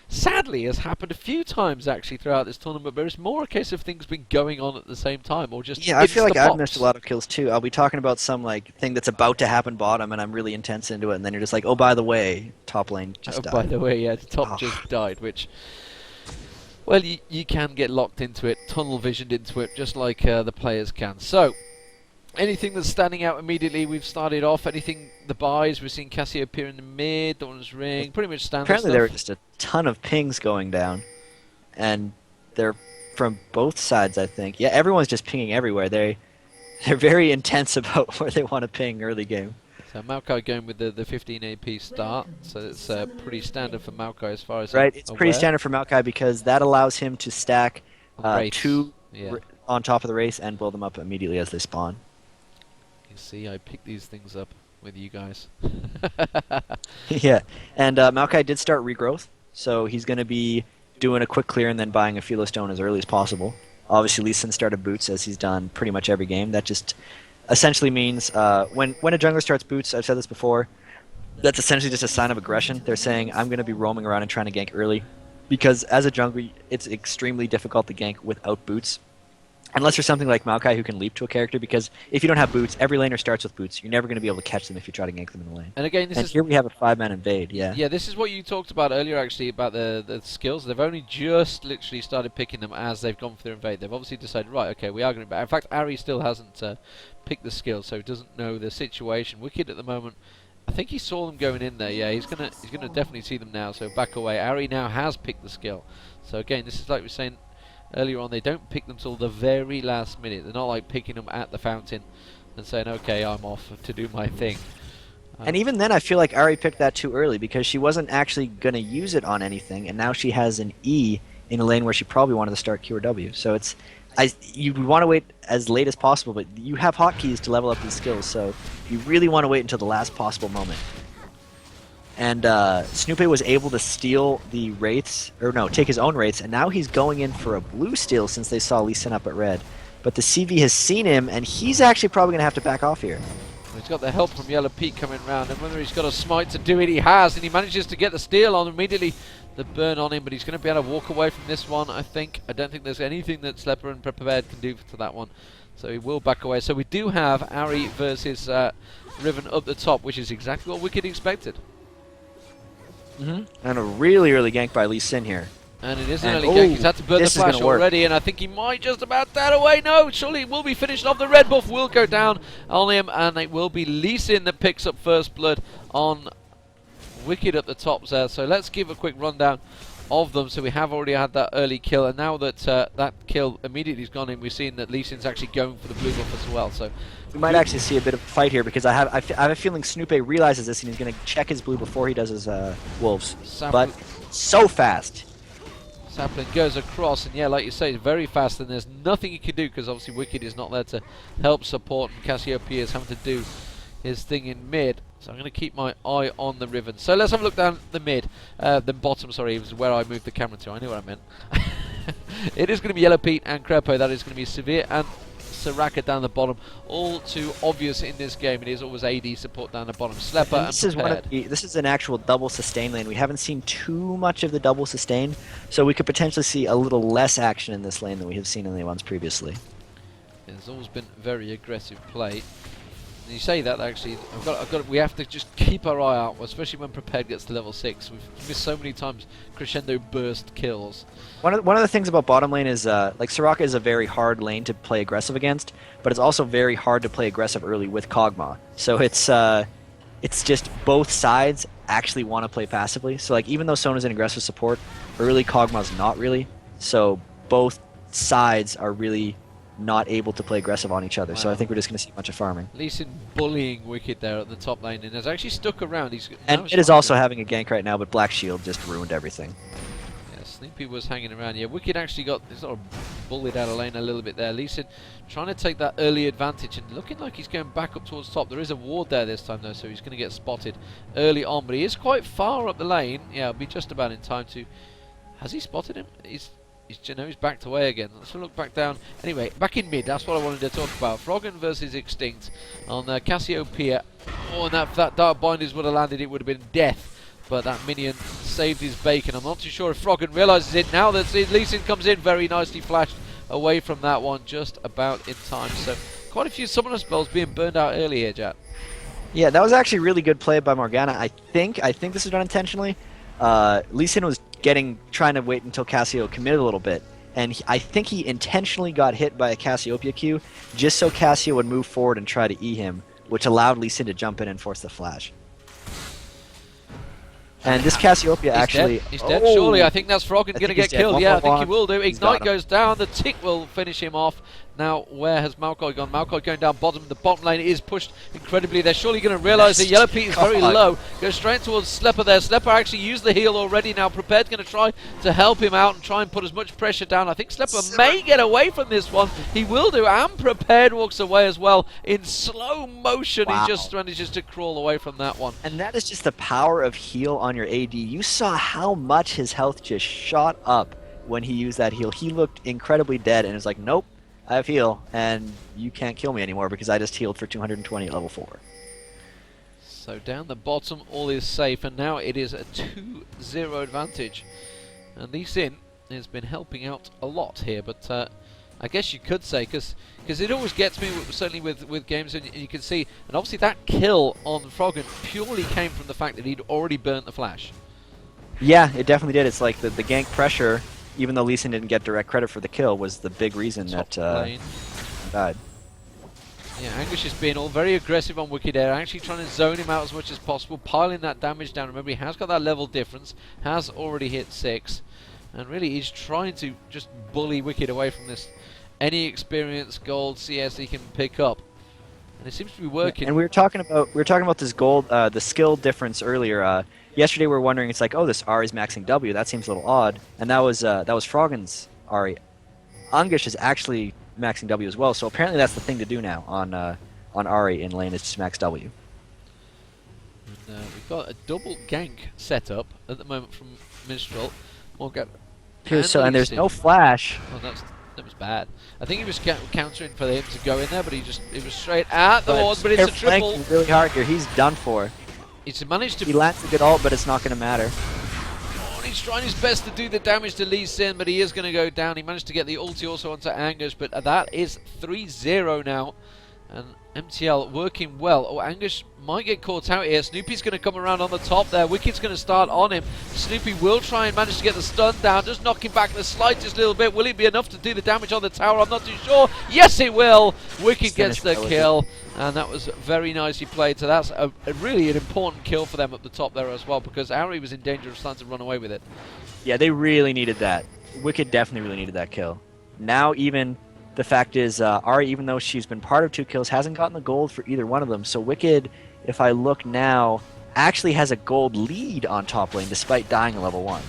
sadly has happened a few times actually throughout this tournament, but it's more a case of things been going on at the same time, or just I feel like I've insta-pops. missed a lot of kills too. I'll be talking about some like thing that's about to happen bottom, and I'm really intense into it, and then you're just like, oh, by the way, top lane just died. By the way, yeah, the top just died, which, well, you can get locked into it, tunnel visioned into it, just like the players can. So, anything that's standing out immediately, we've started off. Anything, the buys, we've seen Cassio appear in the mid, Dawn's Ring, pretty much standard Apparently stuff. there were just a ton of pings going down, and they're from both sides, I think. Yeah, everyone's just pinging everywhere. They're very intense about where they want to ping early game. So Maokai going with the 15 AP start, so it's pretty standard for Maokai as far as Right, I'm it's pretty aware. standard for Maokai because that allows him to stack Wraiths, two yeah. on top of the race and build them up immediately as they spawn. You see, I picked these things up with you guys. Yeah, and Maokai did start regrowth, so he's going to be doing a quick clear and then buying a Philo Stone as early as possible. Obviously, Lee Sin started boots as he's done pretty much every game. That just essentially means when a jungler starts boots, I've said this before, that's essentially just a sign of aggression. They're saying, I'm going to be roaming around and trying to gank early, because as a jungler, it's extremely difficult to gank without boots. Unless there's something like Maokai who can leap to a character, because if you don't have boots, every laner starts with boots. You're never going to be able to catch them if you try to gank them in the lane. And again, And here we have a 5-man invade, yeah. Yeah, this is what you talked about earlier, actually, about the skills. They've only just literally started picking them as they've gone for their invade. They've obviously decided, right, okay, we are going to... In fact, Ari still hasn't picked the skill, so he doesn't know the situation. Wicked at the moment, I think he saw them going in there. Yeah, he's gonna definitely see them now, so back away. Ari now has picked the skill. So again, this is like we were saying earlier on, they don't pick them till the very last minute. They're not like picking them at the fountain and saying, okay, I'm off to do my thing. And even then, I feel like Ari picked that too early because she wasn't actually going to use it on anything, and now she has an E in a lane where she probably wanted to start QRW. So it's, you want to wait as late as possible, but you have hotkeys to level up these skills, so you really want to wait until the last possible moment. And Snoopy was able to steal the Wraiths, or no, take his own Wraiths, and now he's going in for a blue steal since they saw Lee Sin up at red. But the CV has seen him, and he's actually probably going to have to back off here. He's got the help from Yellow Pete coming round, and whether he's got a smite to do it, he has, and he manages to get the steal on immediately. The burn on him, but he's going to be able to walk away from this one, I think. I don't think there's anything that Slepper and Prepared can do to that one, so he will back away. So we do have Ari versus Riven up the top, which is exactly what Wicked expected. And a really early gank by Lee Sin here. And it is an And, early gank. He's had to burn the this is flash gonna work. already, and I think he might just about that away. No, surely it will be finished off. The red buff will go down on him, and it will be Lee Sin that picks up first blood on Wicked at the top there. So let's give a quick rundown of them. So we have already had that early kill, and now that that kill immediately has gone in, we've seen that Lee Sin's actually going for the blue buff as well. So We might actually see a bit of a fight here because I have a feeling Snoopy realizes this and he's going to check his blue before he does his wolves. But so fast. Sapling goes across, and yeah, like you say, it's very fast, and there's nothing he can do because obviously Wicked is not there to help support, and Cassiopeia is having to do his thing in mid. So I'm going to keep my eye on the Riven. So let's have a look down the mid. The bottom, sorry, was where I moved the camera to. I knew what I meant. It is going to be Yellow Pete and Crepo. That is going to be Severe and Soraka down the bottom. All too obvious in this game. It is always AD support down the bottom. Slepper and this is this is an actual double sustain lane. We haven't seen too much of the double sustain, so we could potentially see a little less action in this lane than we have seen in the ones previously. There's always been very aggressive play. And you say that actually, we have to just keep our eye out, especially when Prepared gets to level 6. We've missed so many times crescendo burst kills. One of the things about bottom lane is like Soraka is a very hard lane to play aggressive against, but it's also very hard to play aggressive early with Kog'Maw. So it's just both sides actually want to play passively. So like even though Sona's an aggressive support, early Kog'Maw's not really. So both sides are really not able to play aggressive on each other. Wow. So I think we're just going to see a bunch of farming. Lee Sin bullying Wicked there at the top lane and has actually stuck around. And it is also having a gank right now, but Black Shield just ruined everything. Yeah, Snoopy was hanging around. Yeah, Wicked actually got sort of bullied out of lane a little bit there. Lee Sin trying to take that early advantage and looking like he's going back up towards top. There is a ward there this time though, so he's going to get spotted early on, but he is quite far up the lane. Yeah, it'll be just about in time to... Has he spotted him? He's backed away again. Let's look back down. Anyway, back in mid, that's what I wanted to talk about. Froggen versus Extinct on Cassiopeia. Oh, and that Dark Binders would have landed, it would have been death. But that minion saved his bacon. I'm not too sure if Froggen realises it now that Lee Sin comes in. Very nicely flashed away from that one, just about in time. So, quite a few summoner spells being burned out early here, Jack. Yeah, that was actually really good play by Morgana. I think this was done intentionally. Lee Sin was trying to wait until Cassio committed a little bit, and I think he intentionally got hit by a Cassiopeia Q just so Cassio would move forward and try to E him, which allowed Lee Sin to jump in and force the flash. And this Cassiopeia actually... He's dead, surely. I think that's Froggen going to get killed. Yeah, I think he will do. Ignite goes down. The tick will finish him off. Now, where has Malkoy gone? Malkoy going down bottom. The bottom lane is pushed incredibly. They're surely going to realise that Yellow Pete is very low. Goes straight towards Slepper there. Slepper actually used the heal already now. Prepared going to try to help him out and try and put as much pressure down. I think Slepper may get away from this one. He will do. And Prepared walks away as well. In slow motion, He just manages to crawl away from that one. And that is just the power of heal on your AD. You saw how much his health just shot up when he used that heal. He looked incredibly dead and was like, nope. I have heal, and you can't kill me anymore because I just healed for 220 at level 4. So down the bottom, all is safe, and now it is a 2-0 advantage. And Lee Sin has been helping out a lot here, but I guess you could say, because it always gets me, certainly with games, and you can see, and obviously that kill on Froggen purely came from the fact that he'd already burnt the flash. Yeah, it definitely did. It's like the gank pressure, even though Lee Sin didn't get direct credit for the kill, was the big reason that died. Yeah, Anguish is being all very aggressive on Wicked Air, actually trying to zone him out as much as possible, piling that damage down. Remember, he has got that level difference, has already hit 6, and really he's trying to just bully Wicked away from this. Any experience, gold, CS he can pick up. And it seems to be working. Yeah, and we were talking about this gold, the skill difference earlier. Yesterday we were wondering, it's like, oh, this Ahri's maxing W. That seems a little odd. And that was Froggen's Ahri. Anguish is actually maxing W as well. So apparently that's the thing to do now on Ahri in lane is just max W. And, we've got a double gank set up at the moment from Mistral. And there's no flash. Oh, that was bad. I think he was countering for him to go in there, but it was straight at the wall. But it's a triple. Really hard here. He's done for. He's managed to... He lands a good ult, but it's not going to matter. Oh, and he's trying his best to do the damage to Lee Sin, but he is going to go down. He managed to get the ulti also onto Anguish, but that is 3-0 now. And MTL working well. Oh, Anguish might get caught out here. Snoopy's going to come around on the top there. Wicked's going to start on him. Snoopy will try and manage to get the stun down, just knocking back the slightest little bit. Will it be enough to do the damage on the tower? I'm not too sure. Yes, it will. Wicked gets the kill. And that was very nicely played. So that's a really an important kill for them up the top there as well, because Ahri was in danger of starting to run away with it. Yeah, they really needed that. Wicked definitely really needed that kill. Now even the fact is, Ahri, even though she's been part of 2 kills, hasn't gotten the gold for either one of them. So Wicked, if I look now, actually has a gold lead on top lane despite dying at level 1.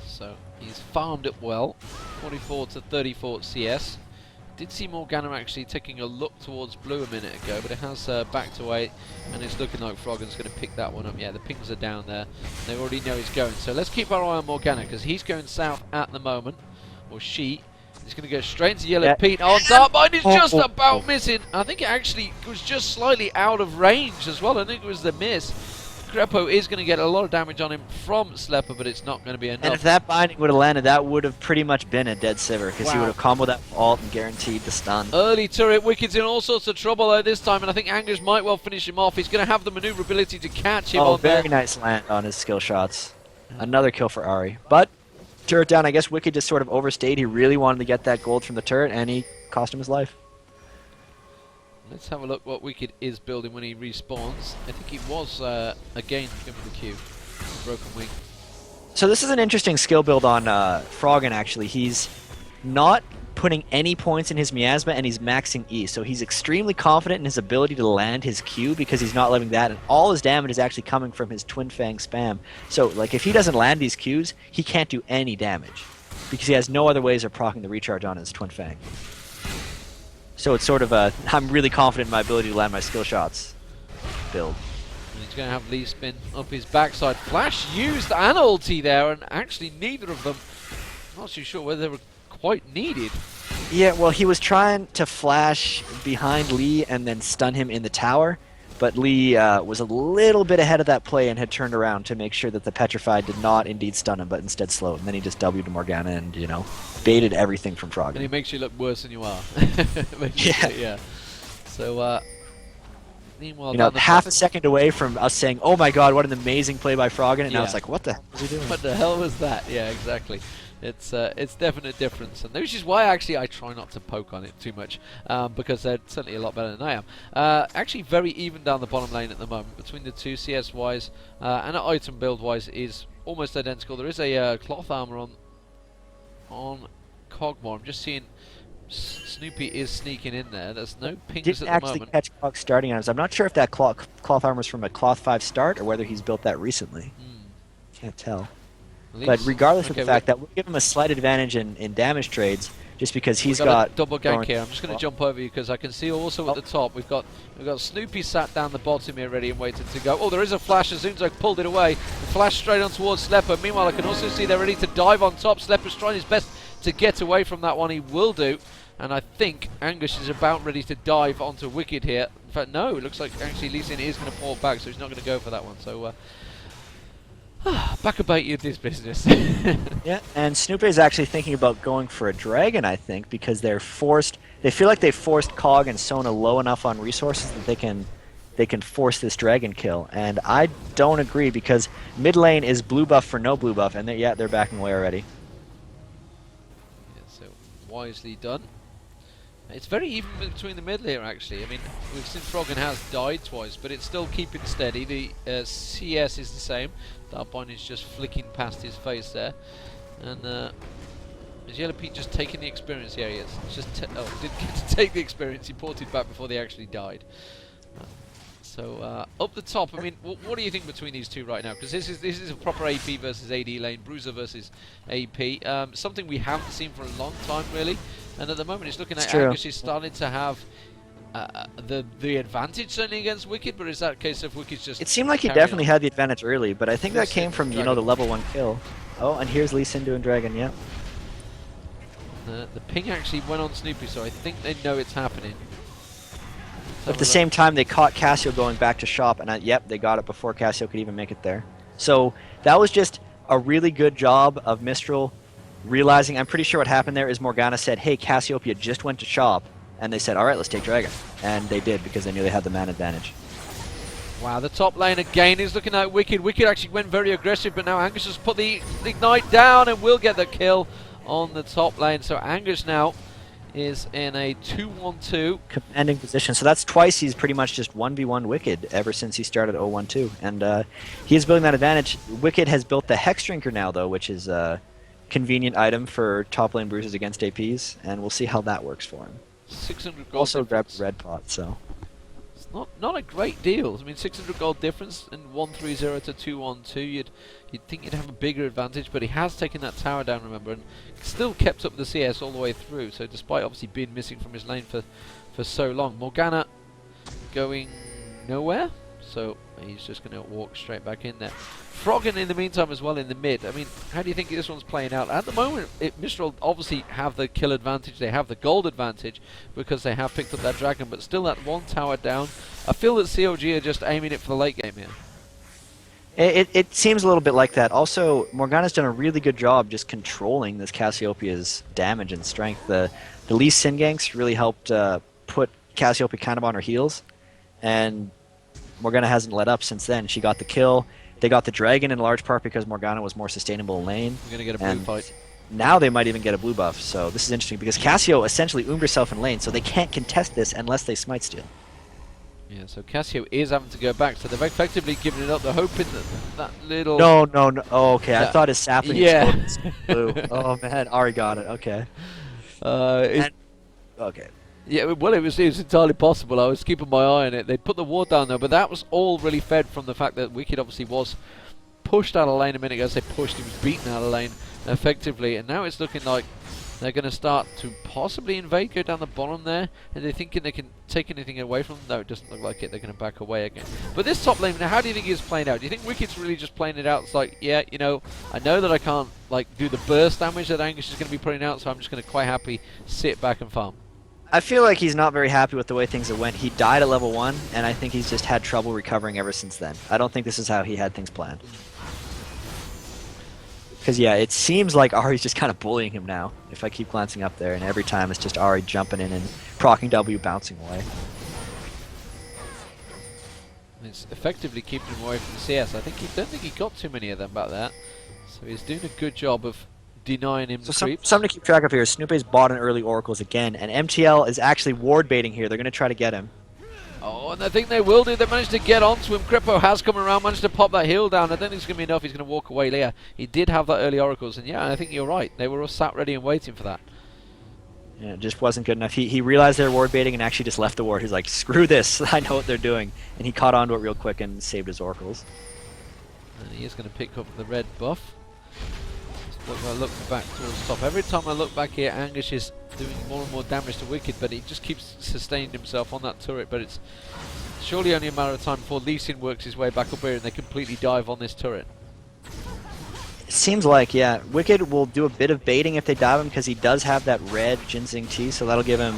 So he's farmed it well. 44 to 34 CS. Did see Morgana actually taking a look towards blue a minute ago, but it has backed away, and it's looking like Froggen's going to pick that one up. Yeah, the pings are down there. They already know he's going. So let's keep our eye on Morgana, because he's going south at the moment, or she. He's going to go straight into Yellow Pete. Oh, Darkbind is just about missing. I think it actually was just slightly out of range as well. I think it was the miss. Grepo is going to get a lot of damage on him from Slepper, but it's not going to be enough. And if that binding would have landed, that would have pretty much been a dead Sivir, because he would have comboed that alt and guaranteed the stun. Early turret, Wicked's in all sorts of trouble though this time, and I think Angus might well finish him off. He's going to have the maneuverability to catch him on very there. nice land on his skill shots. Another kill for Ari. But, turret down, I guess Wicked just sort of overstayed. He really wanted to get that gold from the turret, and he cost him his life. Let's have a look what Wicked is building when he respawns. I think he was, again, given the Q. Broken Wing. So this is an interesting skill build on Froggen, actually. He's not putting any points in his miasma, and he's maxing E. So he's extremely confident in his ability to land his Q, because he's not letting that, and all his damage is actually coming from his Twin Fang spam. So, like, if he doesn't land these Qs, he can't do any damage, because he has no other ways of proccing the recharge on his Twin Fang. So it's sort of a, I'm really confident in my ability to land my skill shots build. And he's going to have Lee spin up his backside. Flash used an ulti there, and actually neither of them, I'm not too sure whether they were quite needed. Yeah, well, he was trying to flash behind Lee and then stun him in the tower, but Lee was a little bit ahead of that play and had turned around to make sure that the Petrified did not indeed stun him, but instead slowed. And then he just W'd Morgana and, you know, baited everything from Froggen. And he makes you look worse than you are. Yeah. So, meanwhile, you know, half a second away from us saying, "Oh my God, what an amazing play by Froggen," and now it's like, "What the hell was he doing?" What the hell was that? Yeah, exactly. It's definite difference, and which is why actually I try not to poke on it too much, because they're certainly a lot better than I am. Actually, very even down the bottom lane at the moment between the two. CS wise and item build wise is almost identical. There is a cloth armor on Cogmore. I'm just seeing Snoopy is sneaking in there. There's no pings Didn't at the actually moment. catch Cog starting on us. I'm not sure if that cloth armor is from a cloth 5 start or whether he's built that recently. Can't tell. But regardless of the fact that we'll give him a slight advantage in damage trades, just because he's got a double gank here. I'm just going to jump over you because I can see also at the top we've got Snoopy sat down the bottom here ready and waiting to go. Oh, there is a flash as soon as I pulled it away. The flash straight on towards Slepper. Meanwhile, I can also see they're ready to dive on top. Slepper's trying his best to get away from that one. He will do. And I think Angus is about ready to dive onto Wicked here. In fact, no, it looks like actually Lee Sin is going to fall back, so he's not going to go for that one. So, back about you this business. Yeah, and Snoopy is actually thinking about going for a dragon, I think, because they feel like they've forced Cog and Sona low enough on resources that they can force this dragon kill. And I don't agree, because mid lane is blue buff for no blue buff, and they're backing away already. Yeah, so wisely done. It's very even between the middle here, actually. I mean, we've seen Froggen has died twice, but it's still keeping steady. The CS is the same. Darkbind is just flicking past his face there. And is Yellow Pete just taking the experience? Yeah, he is. It's just didn't get to take the experience. He ported back before they actually died. So up the top, I mean, what do you think between these two right now? Because this is a proper AP versus AD lane, Bruiser versus AP. Something we haven't seen for a long time, really. And at the moment, it's looking like Angus is starting to have the advantage certainly against Wicked. But is that a case of Wicked's just? It seemed like he definitely had the advantage early, but I think that came from the level 1 kill. Oh, and here's Lee Sin doing dragon. Yeah. The ping actually went on Snoopy, so I think they know it's happening. But at the same time, they caught Cassio going back to shop, and yep, they got it before Cassio could even make it there. So that was just a really good job of Mistral realizing. I'm pretty sure what happened there is Morgana said, "Hey, Cassiopeia just went to shop," and they said, "All right, let's take dragon," and they did because they knew they had the man advantage. Wow, the top lane again is looking at Wicked. Wicked actually went very aggressive, but now Angus has put the Ignite down and will get the kill on the top lane. So Angus now is in a 2-1-2. Commanding position. So that's twice he's pretty much just 1v1 Wicked ever since he started 0-1-2. And he is building that advantage. Wicked has built the Hex Drinker now, though, which is a convenient item for top lane bruises against APs, and we'll see how that works for him. 600 gold. Also grabbed Red Pot, so. It's not a great deal. I mean, 600 gold difference in 130 to 212. You'd think you'd have a bigger advantage, but he has taken that tower down, remember, and still kept up the CS all the way through. So despite obviously being missing from his lane for so long, Morgana going nowhere. So he's just going to walk straight back in there. Froggen in the meantime as well in the mid. I mean, how do you think this one's playing out? At the moment, Mistral obviously have the kill advantage. They have the gold advantage because they have picked up that dragon, but still that one tower down. I feel that CLG are just aiming it for the late game here. It seems a little bit like that. Also, Morgana's done a really good job just controlling this Cassiopeia's damage and strength. The Lee Sin ganks really helped put Cassiopeia kind of on her heels, and Morgana hasn't let up since then. She got the kill. They got the dragon in large part because Morgana was more sustainable in lane. We're going to get a blue fight. Now they might even get a blue buff, so this is interesting because Cassio essentially oomed herself in lane, so they can't contest this unless they smite steal. Yeah, so Cassio is having to go back, so they've effectively given it up. They're hoping that little... No. Oh, okay, I thought his sapling was blue. Oh, man, Ari got it, okay. Okay. Yeah, well, it was entirely possible. I was keeping my eye on it. They put the ward down there, but that was all really fed from the fact that Wicked obviously was pushed out of lane a minute ago. I say pushed, he was beaten out of lane effectively, and now it's looking like they're going to start to possibly invade, go down the bottom there. Are they thinking they can take anything away from them? No, it doesn't look like it. They're going to back away again. But this top lane, now, how do you think it's playing out? Do you think Wicked's really just playing it out? It's like, yeah, you know, I know that I can't like do the burst damage that Angus is going to be putting out, so I'm just going to quite happy sit back and farm. I feel like he's not very happy with the way things have went. He died at level 1, and I think he's just had trouble recovering ever since then. I don't think this is how he had things planned. Because, yeah, it seems like Ari's just kind of bullying him now, if I keep glancing up there, and every time it's just Ari jumping in and proccing W, bouncing away. It's effectively keeping him away from the CS. I don't think he got too many of them back there. So he's doing a good job of denying him the creeps. Something to keep track of here. Snoopy's bought an early Oracles again, and MTL is actually ward baiting here. They're going to try to get him. Oh, and I think they will do. They managed to get onto him. Crippo has come around, managed to pop that heal down. I don't think it's going to be enough. He's going to walk away there. He did have that early Oracles, and yeah, I think you're right. They were all sat ready and waiting for that. Yeah, it just wasn't good enough. He realized they were ward baiting and actually just left the ward. He's like, screw this. I know what they're doing. And he caught onto it real quick and saved his Oracles. And he is going to pick up the red buff. Look back towards top. Every time I look back here, Angus is doing more and more damage to Wicked, but he just keeps sustaining himself on that turret. But it's surely only a matter of time before Lee Sin works his way back up here and they completely dive on this turret. It seems like, yeah. Wicked will do a bit of baiting if they dive him because he does have that red Ginseng Tea, so that'll give him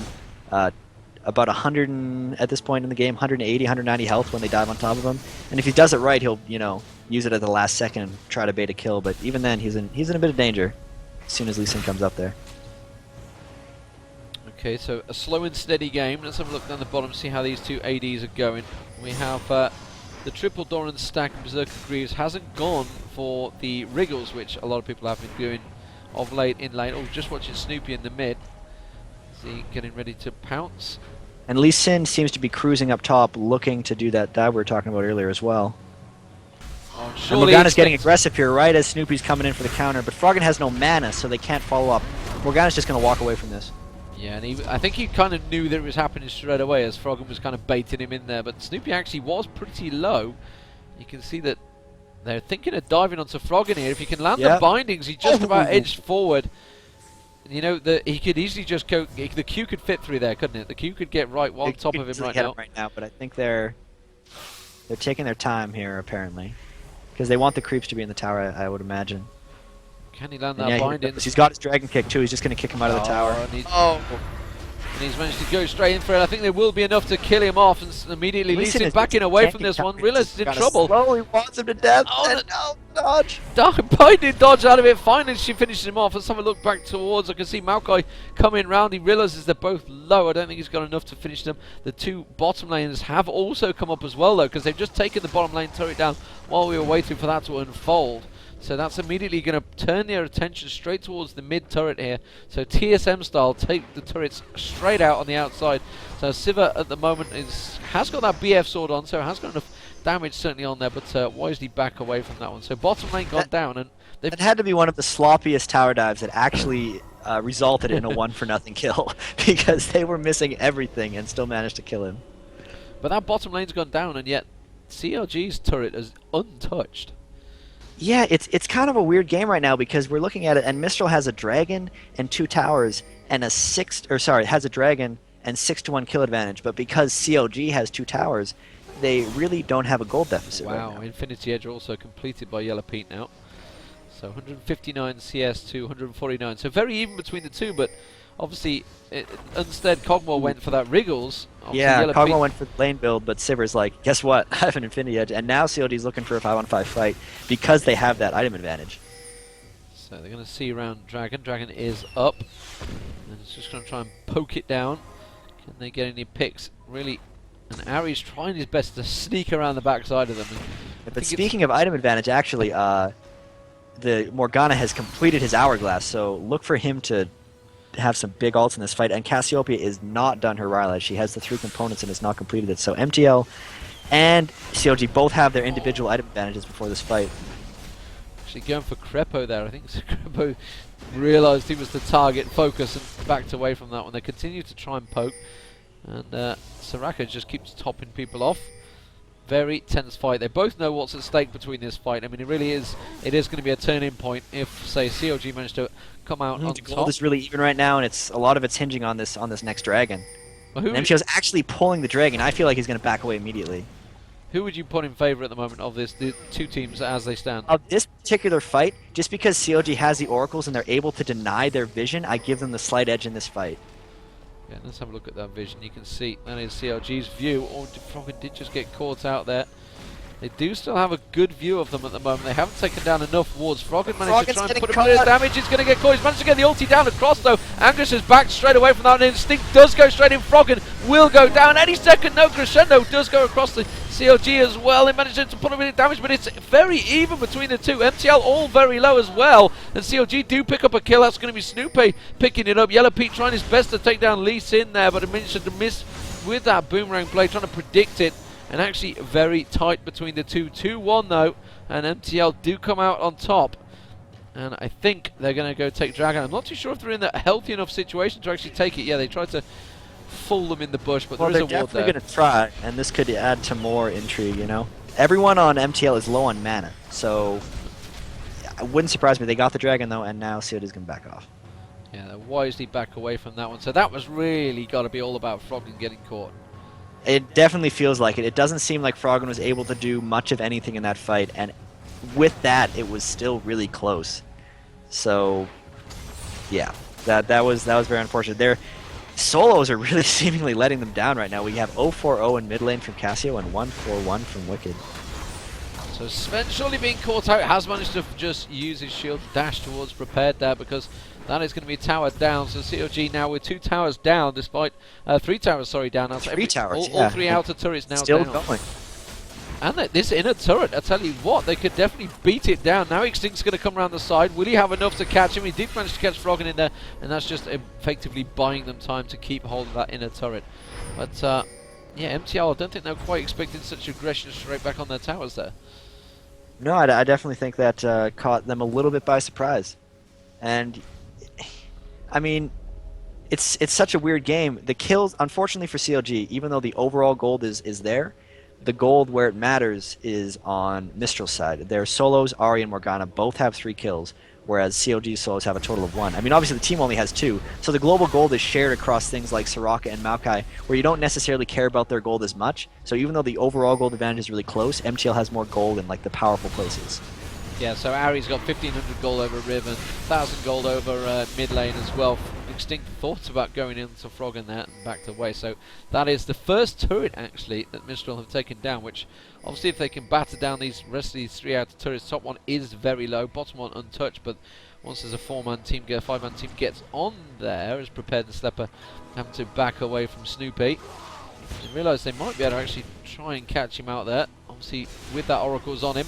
about 100 at this point in the game, 180, 190 health when they dive on top of him. And if he does it right, he'll, you know, use it at the last second and try to bait a kill, but even then he's in a bit of danger as soon as Lee Sin comes up there. Okay, so a slow and steady game. Let's have a look down the bottom, see how these two ADs are going. We have the triple Doran stack and Berserker Greaves hasn't gone for the Wriggles, which a lot of people have been doing of late in lane. Oh, just watching Snoopy in the mid. Is he getting ready to pounce? And Lee Sin seems to be cruising up top, looking to do that dive we were talking about earlier as well. Oh, and Morgana's getting aggressive here right as Snoopy's coming in for the counter, but Froggen has no mana, so they can't follow up. Morgana's just going to walk away from this. Yeah, and I think he kind of knew that it was happening straight away as Froggen was kind of baiting him in there, but Snoopy actually was pretty low. You can see that they're thinking of diving onto Froggen here. If he can land the bindings, he just about edged forward. You know, he could easily just go. The Q could fit through there, couldn't it? The Q could get right on top of him right now. But I think they're taking their time here apparently, because they want the creeps to be in the tower. I would imagine. Can he land that binding? He's got his dragon kick too. He's just going to kick him out of the tower. And he's managed to go straight in for it. I think there will be enough to kill him off, and immediately Lee Sin backing away from this one. Realizes he's in trouble. He wants him to death. Oh, no, dodge. Binding dodge out of it. Finally, she finishes him off. Let's have a look back towards. I can see Maokai coming round. He realizes they're both low. I don't think he's got enough to finish them. The two bottom laners have also come up as well, though, because they've just taken the bottom lane turret down while we were waiting for that to unfold. So that's immediately going to turn their attention straight towards the mid turret here. So TSM style, take the turrets straight out on the outside. So Sypher at the moment has got that BF sword on, so has got enough damage certainly on there, but wisely back away from that one. So bottom lane gone down, and it had to be one of the sloppiest tower dives that actually resulted in a 1-for-0 kill because they were missing everything and still managed to kill him. But that bottom lane's gone down, and yet CLG's turret is untouched. Yeah, it's kind of a weird game right now because we're looking at it, and Mistral has a dragon and 2 towers and has a dragon and 6-to-1 kill advantage. But because CLG has 2 towers, they really don't have a gold deficit. Wow, right now. Infinity Edge also completed by Yellow Pete now. So 159 CS to 149. So very even between the two, but obviously instead Cogmore went for that Wriggles. Obviously Yeah, Yellow Cogmore Pete- went for the lane build, but Sypher's like, guess what? I have an Infinity Edge, and now CLG's looking for a 5-on-5 fight because they have that item advantage. So they're going to see around Dragon. Dragon is up. And it's just going to try and poke it down. Can they get any picks? Really. And Ari's trying his best to sneak around the backside of them. But speaking of item advantage, actually, the Morgana has completed his hourglass, so look for him to have some big ults in this fight. And Cassiopeia is not done her Rylai. She has the 3 components and has not completed it. So MTL and CLG both have their individual item advantages before this fight. Actually going for Crepo there. I think Crepo realised he was the target focus and backed away from that one. They continue to try and poke. And Soraka just keeps topping people off. Very tense fight. They both know what's at stake between this fight. I mean, it is going to be a turning point if, say, CLG managed to come out on The top. gold is really even right now, and a lot of it's hinging on this next dragon. Well, And MTL's actually pulling the dragon. I feel like he's going to back away immediately. who would you put in favour at the moment of the two teams as they stand? Of this particular fight, just because CLG has the oracles and they're able to deny their vision, I give them the slight edge in this fight. Yeah, let's have a look at that vision. You can see that is CLG's view. Oh, Froggen did just get caught out there. They do still have a good view of them at the moment. They haven't taken down enough wards. Froggen managed to try and put a bit of damage. He's going to get caught. He's managed to get the ulti down across though. Angus is backed straight away from that. And Instinct does go straight in. Froggen will go down any second. No, Crescendo does go across the CLG as well. They managed to put a bit of damage, but it's very even between the two. MTL all very low as well. And CLG do pick up a kill. That's going to be Snoopy picking it up. Yellow Pete trying his best to take down Lee Sin there, but it managed to miss with that boomerang play, trying to predict it. And actually very tight between the two. 2-1 though, and MTL do come out on top. And I think they're going to go take Dragon. I'm not too sure if they're in a healthy enough situation to actually take it. Yeah, they tried to fool them in the bush, but Well, there they're is a ward definitely there. going to try, and this could add to more intrigue, you know? Everyone on MTL is low on mana, so it wouldn't surprise me. They got the dragon, though, and now CLG is going to back off. Yeah, they wisely back away from that one. So that was really got to be all about Froggen getting caught. It definitely feels like it. It doesn't seem like Froggen was able to do much of anything in that fight, and with that, it was still really close. So, yeah, that was very unfortunate. Their solos are really seemingly letting them down right now. We have 0-4-0 in mid lane from Cassio and 1-4-1 from Wicked. So Sven surely being caught out, has managed to just use his shield to dash towards prepared there, because that is going to be a tower down. So CLG now with 2 towers down, despite 3 towers, sorry, down. Now. So 3 towers, all 3 outer turrets now still down. going. And this inner turret, I tell you what, they could definitely beat it down. Now Extinct's going to come around the side. Will he have enough to catch him? He did manage to catch Froggen in there, and that's just effectively buying them time to keep hold of that inner turret. But yeah, MTL, I don't think they were quite expecting such aggression straight back on their towers there. No, I definitely think that caught them a little bit by surprise. And, I mean, it's such a weird game. The kills, unfortunately for CLG, even though the overall gold is there, the gold where it matters is on Mistral's side. Their solos, Ahri and Morgana, both have 3 kills, whereas CLG's solos have a total of 1. I mean, obviously the team only has 2, so the global gold is shared across things like Soraka and Maokai, where you don't necessarily care about their gold as much. So even though the overall gold advantage is really close, MTL has more gold in like the powerful places. Yeah, so Ari's got 1,500 gold over Riven, 1,000 gold over mid lane as well. Extinct thoughts about going into Froggen there and backed away. So that is the first turret actually that Mistral have taken down, which obviously if they can batter down these rest of these 3 outer turrets, top one is very low, bottom one untouched, but once there's a 5-man team gets on there, as Prepared and Slepper having to back away from Snoopy. They realise they might be able to actually try and catch him out there, obviously with that Oracle's on him.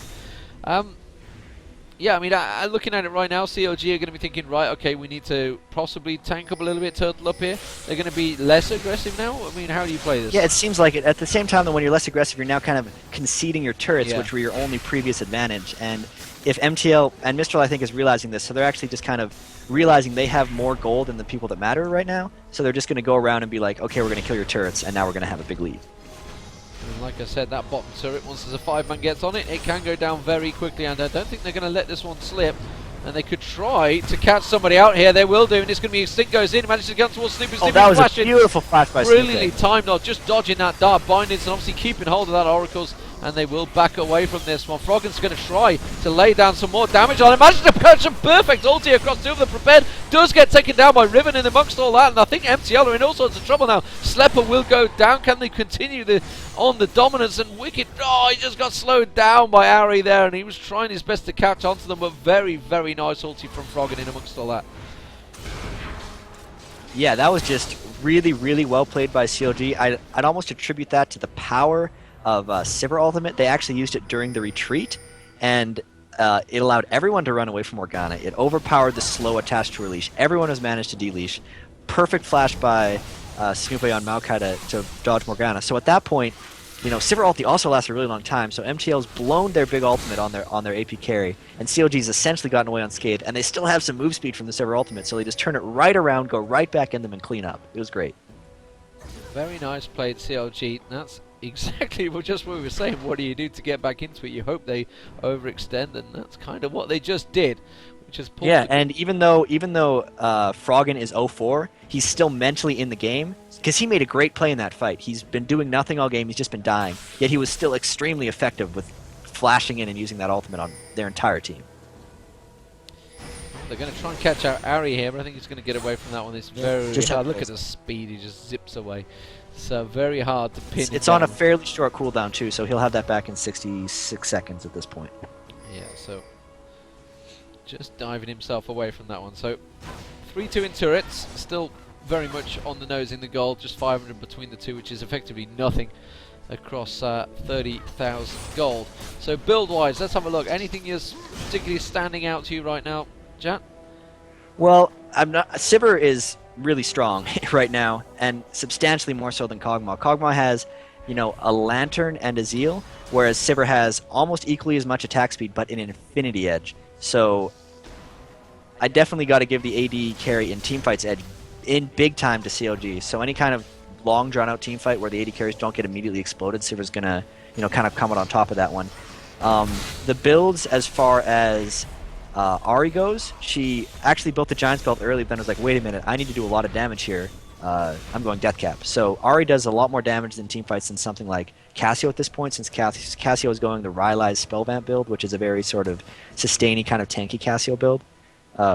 Yeah, I mean, looking at it right now, CLG are going to be thinking, right, okay, we need to possibly tank up a little bit, turtle up here. They're going to be less aggressive now? I mean, how do you play this? Yeah, it seems like it. At the same time, though, when you're less aggressive, you're now kind of conceding your turrets, Yeah. which were your only previous advantage. And if MTL, and Mistral, I think, is realizing this, so they're actually just kind of realizing they have more gold than the people that matter right now, so they're just going to go around and be like, okay, we're going to kill your turrets, and now we're going to have a big lead. And like I said, that bottom turret, once there's a 5-man gets on it, it can go down very quickly, and I don't think they're going to let this one slip. And they could try to catch somebody out here. They will do, and it's going to be Stink goes in, manages to get towards Snoopy. Oh, that was a beautiful flash by Brilliantly Snoopy. timed, not just dodging that dart. Bindings and obviously keeping hold of that Oracles, and they will back away from this one. Froggen's going to try to lay down some more damage on him. Manages to catch a perfect ulti across two of them. Prepared does get taken down by Riven in amongst all that, and I think MTL are in all sorts of trouble now. Slepper will go down. Can they continue on the dominance? And Wicked, he just got slowed down by Ari there, and he was trying his best to catch onto them, but very, very nice ulti from Froggen in amongst all that. Yeah, that was just really, really well played by CLG. I'd almost attribute that to the power of Sypher ultimate. They actually used it during the retreat, and it allowed everyone to run away from Morgana. It overpowered the slow attached to her leash. Everyone has managed to deleash. Perfect flash by Snoopy on Maokai to dodge Morgana. So at that point, Sypher ulti also lasts a really long time, so MTL's blown their big ultimate on their AP carry, and CLG's essentially gotten away unscathed, and they still have some move speed from the Sypher ultimate, so they just turn it right around, go right back in them, and clean up. It was great. Very nice played, CLG. That's exactly just what we were saying. What do you do to get back into it? You hope they overextend, and that's kind of what they just did. Yeah, and even though Froggen is 0-4, he's still mentally in the game, because he made a great play in that fight. He's been doing nothing all game, he's just been dying, yet he was still extremely effective with flashing in and using that ultimate on their entire team. They're going to try and catch out Ari here, but I think he's going to get away from that one. It's very hard. Look at the speed, he just zips away. So very hard to pin. It's on a fairly short cooldown too, so he'll have that back in 66 seconds at this point. Yeah, so just diving himself away from that one. So 3-2 in turrets, still very much on the nose in the gold, just 500 between the two, which is effectively nothing across 30,000 gold. So build-wise, let's have a look. Anything is particularly standing out to you right now, Jan? Well, Sypher is really strong right now, and substantially more so than Kog'Maw. Kog'Maw has, a Lantern and a Zeal, whereas Sypher has almost equally as much attack speed, but an Infinity Edge. So I definitely got to give the AD carry in teamfights edge in big time to CLG. So any kind of long drawn-out teamfight where the AD carries don't get immediately exploded, Sypher's gonna, kind of come out on top of that one. The builds as far as Ari goes, she actually built the Giant's Belt early, but then was like, wait a minute, I need to do a lot of damage here. I'm going Death Cap. So Ari does a lot more damage in teamfights than something like Cassio at this point, since Cassio is going the Rylai's Spellvamp build, which is a very sort of sustainy kind of tanky Cassio build,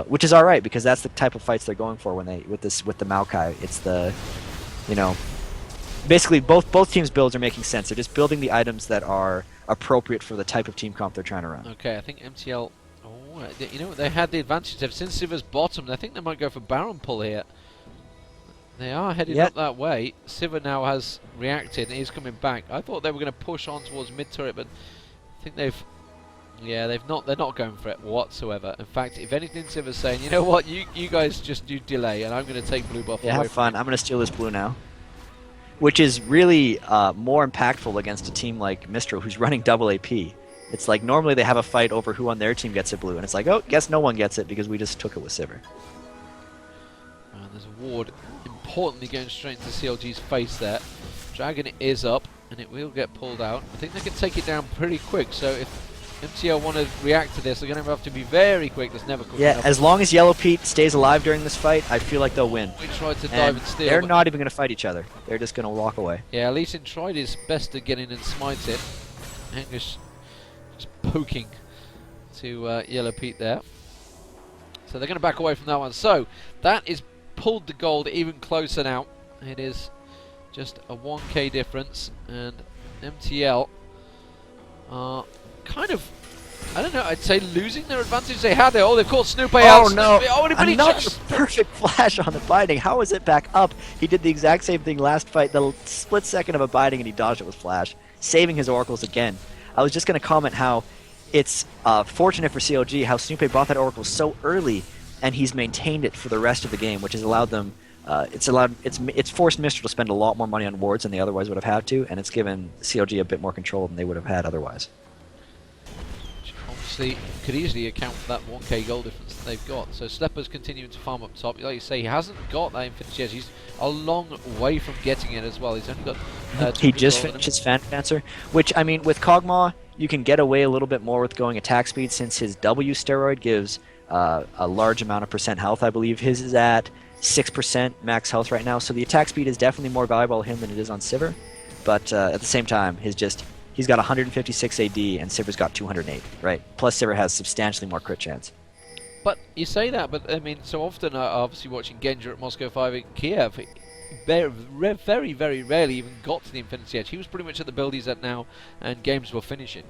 which is alright because that's the type of fights they're going for when with the Maokai. It's the, basically both teams' builds are making sense. They're just building the items that are appropriate for the type of team comp they're trying to run. Okay, I think MTL. They had the advantage of, since Sypher's bottom, I think they might go for Baron pull here. They are heading up that way. Sypher now has reacted and he's coming back. I thought they were going to push on towards mid turret, but I think they're not going for it whatsoever. In fact, if anything, Sypher's saying, you know what, you guys just do delay, and I'm going to take blue buff away. Have fun. I'm going to steal this blue now, which is really more impactful against a team like Mistral, who's running double AP. It's like normally they have a fight over who on their team gets a blue, and it's like, oh, guess no one gets it because we just took it with Sypher. And there's a ward importantly going straight into CLG's face there. Dragon is up, and it will get pulled out. I think they can take it down pretty quick, so if MTL want to react to this, they're going to have to be very quick. There's never quick enough. As long as Yellow Pete stays alive during this fight, I feel like they'll win. We tried to dive and steal. They're not even going to fight each other. They're just going to walk away. Yeah, Lee Sin tried his best to get in and smite it. Angus just poking to Yellow Pete there. So they're going to back away from that one. So that is pulled the gold even closer now. It is just a 1k difference, and MTL are kind of, I don't know, I'd say losing their advantage they had there. Oh, they've caught Snoopy out. Oh no, but another perfect flash on the binding. How is it back up? He did the exact same thing last fight, the split second of a binding, and he dodged it with flash, saving his oracles again. I was just going to comment how it's fortunate for CLG how Snoopy bought that oracle so early, and he's maintained it for the rest of the game, which has allowed them. It's forced Mistral to spend a lot more money on wards than they otherwise would have had to, and it's given CLG a bit more control than they would have had otherwise. actually could easily account for that 1k goal difference that they've got. So Slepper's continuing to farm up top. Like you say, he hasn't got that Infinity Edge. He's a long way from getting it as well. He's only got. He just finished his Fan Dancer, which, I mean, with Kog'Maw, you can get away a little bit more with going attack speed since his W steroid gives a large amount of percent health. I believe his is at 6% max health right now, so the attack speed is definitely more valuable to him than it is on Sypher. But at the same time, he's got 156 AD and Sypher's got 208, right? Plus Sypher has substantially more crit chance. But you say that, but I mean, so often, obviously watching Genja at Moscow 5 in Kiev, he very, very rarely even got to the Infinity Edge. He was pretty much at the build he's at now, and games were finishing.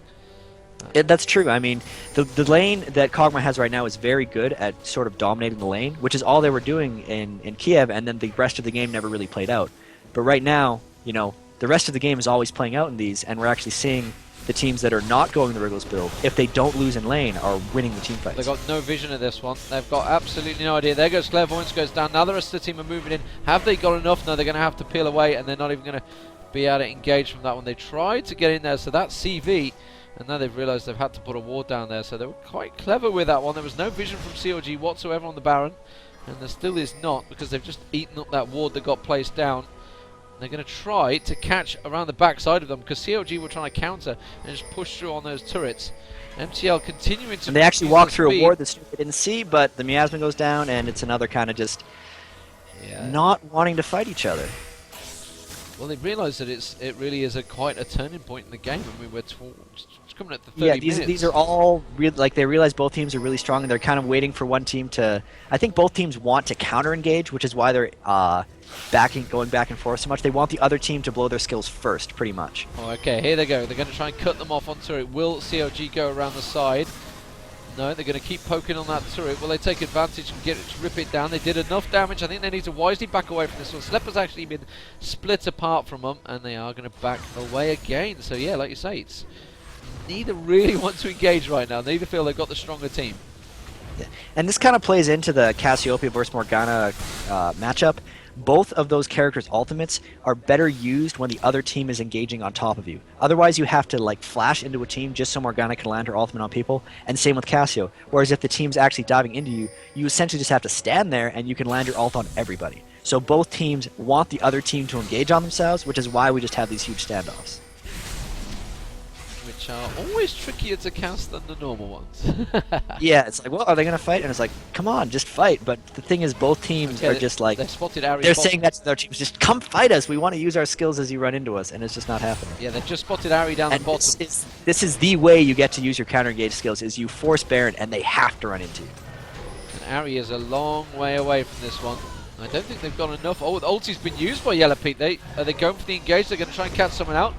That's true. I mean, the lane that Kog'Maw has right now is very good at sort of dominating the lane, which is all they were doing in Kiev, and then the rest of the game never really played out. But right now, you know, the rest of the game is always playing out in these, and we're actually seeing the teams that are not going the Wriggles build, if they don't lose in lane, are winning the team fights. They've got no vision of this one. They've got absolutely no idea. There goes Clairvoyance, goes down. Now the rest of the team are moving in. Have they got enough? No, they're going to have to peel away, and they're not even going to be able to engage from that one. They tried to get in there, so that's CV. And now they've realised they've had to put a ward down there, so they were quite clever with that one. There was no vision from CLG whatsoever on the Baron, and there still is not, because they've just eaten up that ward that got placed down. They're going to try to catch around the back side of them, because CLG were trying to counter and just push through on those turrets. MTL continuing to... And they actually walk through a ward that they didn't see, but the miasma goes down, and it's another kind of just not wanting to fight each other. Well, they've realised that it really is quite a turning point in the game. I mean, we're coming at the 30 minutes. These are all like, they realize both teams are really strong, and they're kind of waiting for one team to. I think both teams want to counter engage, which is why they're going back and forth so much. They want the other team to blow their skills first, pretty much. Oh, okay, here they go. They're going to try and cut them off on turret. Will CLG go around the side? No, they're going to keep poking on that turret. Will they take advantage and rip it down? They did enough damage. I think they need to wisely back away from this one. Slepper's actually been split apart from them, and they are going to back away again. So yeah, like you say, it's neither really want to engage right now. Neither feel they've got the stronger team. Yeah. And this kind of plays into the Cassiopeia versus Morgana matchup. Both of those characters' ultimates are better used when the other team is engaging on top of you. Otherwise, you have to like flash into a team just so Morgana can land her ultimate on people, and same with Cassio. Whereas if the team's actually diving into you, you essentially just have to stand there and you can land your ult on everybody. So both teams want the other team to engage on themselves, which is why we just have these huge standoffs. Which are always trickier to cast than the normal ones. Yeah, it's like, well, are they going to fight? And it's like, come on, just fight. But the thing is, both teams are just like, they're saying that to their teams, just come fight us. We want to use our skills as you run into us, and it's just not happening. Yeah, they've just spotted Ari down the bottom. This is the way you get to use your counter engage skills, is you force Baron, and they have to run into you. And Ari is a long way away from this one. I don't think they've got enough. Oh, the ulti's been used by Yellow Pete. Are they going for the engage? They're going to try and catch someone out.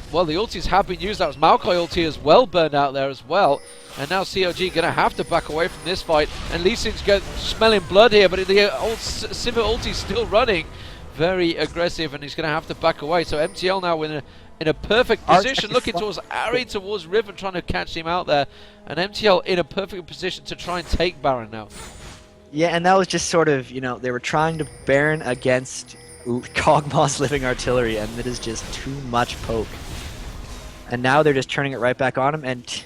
Well, the ultis have been used. That was Maokai ulti as well, burned out there as well. And now CLG going to have to back away from this fight. And Lee Sin's smelling blood here, but the old Sypher ulti's still running. Very aggressive, and he's going to have to back away. So MTL now in a perfect position, looking towards Ari, towards Riven, trying to catch him out there. And MTL in a perfect position to try and take Baron now. Yeah, and that was just sort of, you know, they were trying to Baron against Kog'Maw's living artillery, and it is just too much poke. And now they're just turning it right back on him, and,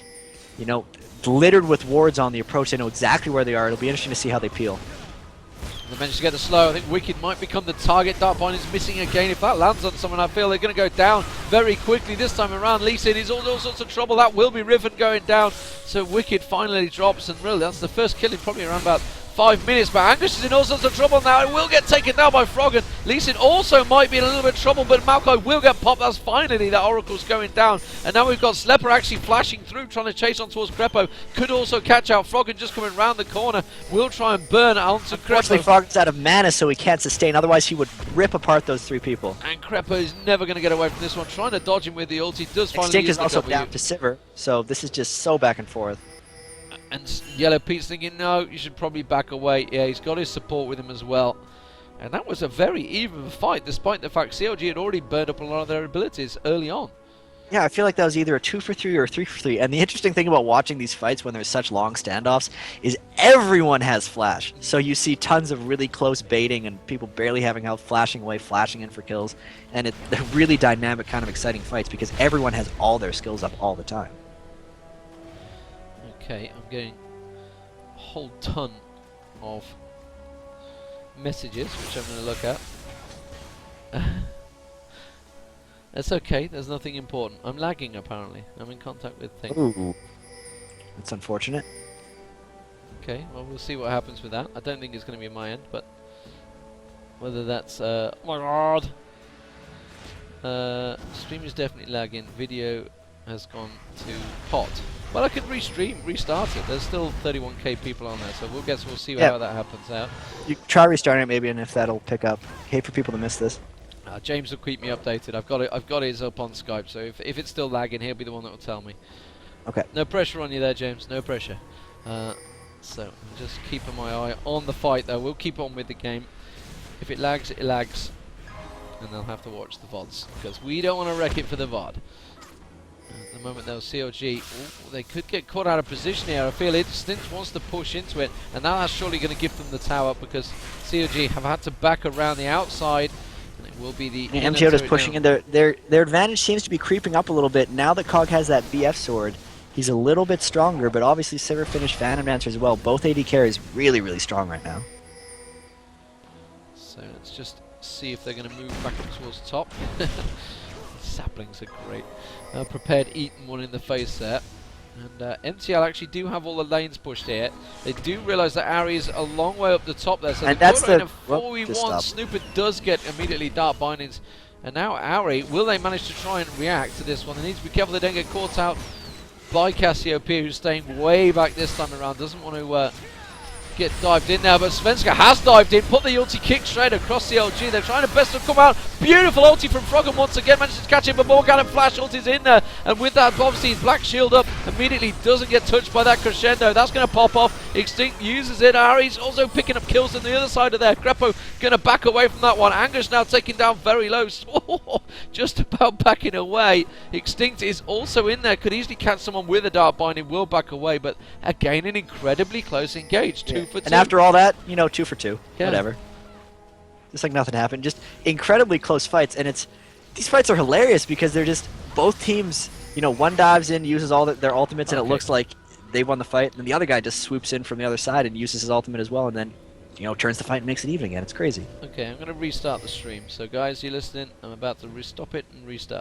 you know, littered with wards on the approach. They know exactly where they are. It'll be interesting to see how they peel. They managed to get the slow. I think Wicked might become the target. Darkbind is missing again. If that lands on someone, I feel they're going to go down very quickly this time around. Lee Sin is all sorts of trouble. That will be Riven going down. So Wicked finally drops, and really that's the first kill in probably around about 5 minutes, but Angus is in all sorts of trouble now. It will get taken down by Froggen. Lee Sin also might be in a little bit of trouble, but Maokai will get popped. That's finally that Oracle's going down. And now we've got Slepper actually flashing through, trying to chase on towards Crepo. Could also catch out Froggen just coming round the corner. Will try and burn onto Crepo. Unfortunately, Froggen's out of mana, so he can't sustain. Otherwise, he would rip apart those three people. And Crepo is never going to get away from this one. Trying to dodge him with the ulti. Does finally Extinct use is the also W. down to Sypher, so this is just so back and forth. And Yellow Pete's thinking, no, you should probably back away. Yeah, he's got his support with him as well. And that was a very even fight, despite the fact CLG had already burned up a lot of their abilities early on. Yeah, I feel like that was either a 2 for 3 or a 3 for 3. And the interesting thing about watching these fights when there's such long standoffs is everyone has flash. So you see tons of really close baiting and people barely having health, flashing away, flashing in for kills. And it's really dynamic, kind of exciting fights because everyone has all their skills up all the time. Okay, I'm getting a whole ton of messages, which I'm going to look at. That's okay, there's nothing important. I'm lagging apparently. I'm in contact with things. Ooh. That's unfortunate. Okay, well we'll see what happens with that. I don't think it's going to be my end, but whether that's oh my god. Stream is definitely lagging. Video has gone to hot. Well, I could restart it. There's still 31k people on there, so we'll see how that happens out. You try restarting it maybe, and if that'll pick up. Hate for people to miss this. James will keep me updated. I've got his up on Skype, so if it's still lagging, he'll be the one that will tell me. Okay. No pressure on you there, James. No pressure. So I'm just keeping my eye on the fight, though. We'll keep on with the game. If it lags, it lags, and they'll have to watch the VODs because we don't want to wreck it for the VOD. At the moment, though, CLG, ooh, they could get caught out of position here. I feel Instinct wants to push into it, and now that's surely going to give them the tower because CLG have had to back around the outside. And it will be the MTO is pushing in. Their advantage seems to be creeping up a little bit now that Cog has that BF sword. He's a little bit stronger, but obviously Sypher finished Phantom Dancer as well. Both AD carries really, really strong right now. So let's just see if they're going to move back up towards the top. Saplings are great. Prepared Eaton one in the face there. And MTL actually do have all the lanes pushed here. They do realise that Ari is a long way up the top there. So and they're that's the... in a 4v1. Snooper does get immediately Dark Bindings. And now Ari, will they manage to try and react to this one? They need to be careful they don't get caught out by Cassiopeia, who's staying way back this time around. Doesn't want to get dived in now, but Svenska has dived in, put the ulti kick straight across CLG. They're trying to best to come out. Beautiful ulti from Froggen once again, manages to catch him, but Morgan and Flash ulti's in there, and with that, obviously, Black Shield up, immediately doesn't get touched by that crescendo. That's going to pop off. Extinct uses it. Ari's also picking up kills on the other side of there. Greppo going to back away from that one. Anger's now taken down very low. Just about backing away. Extinct is also in there, could easily catch someone with a Dark Binding, will back away, but again, an incredibly close engage. 2 for 2. And after all that, you know, 2 for 2. Yeah. Whatever. Just like nothing happened. Just incredibly close fights, and these fights are hilarious because they're just both teams. You know, one dives in, uses all their ultimates, and it looks like they won the fight. And the other guy just swoops in from the other side and uses his ultimate as well, and then, you know, turns the fight and makes it even again. It's crazy. Okay, I'm going to restart the stream. So guys, you listening? I'm about to stop it and restart.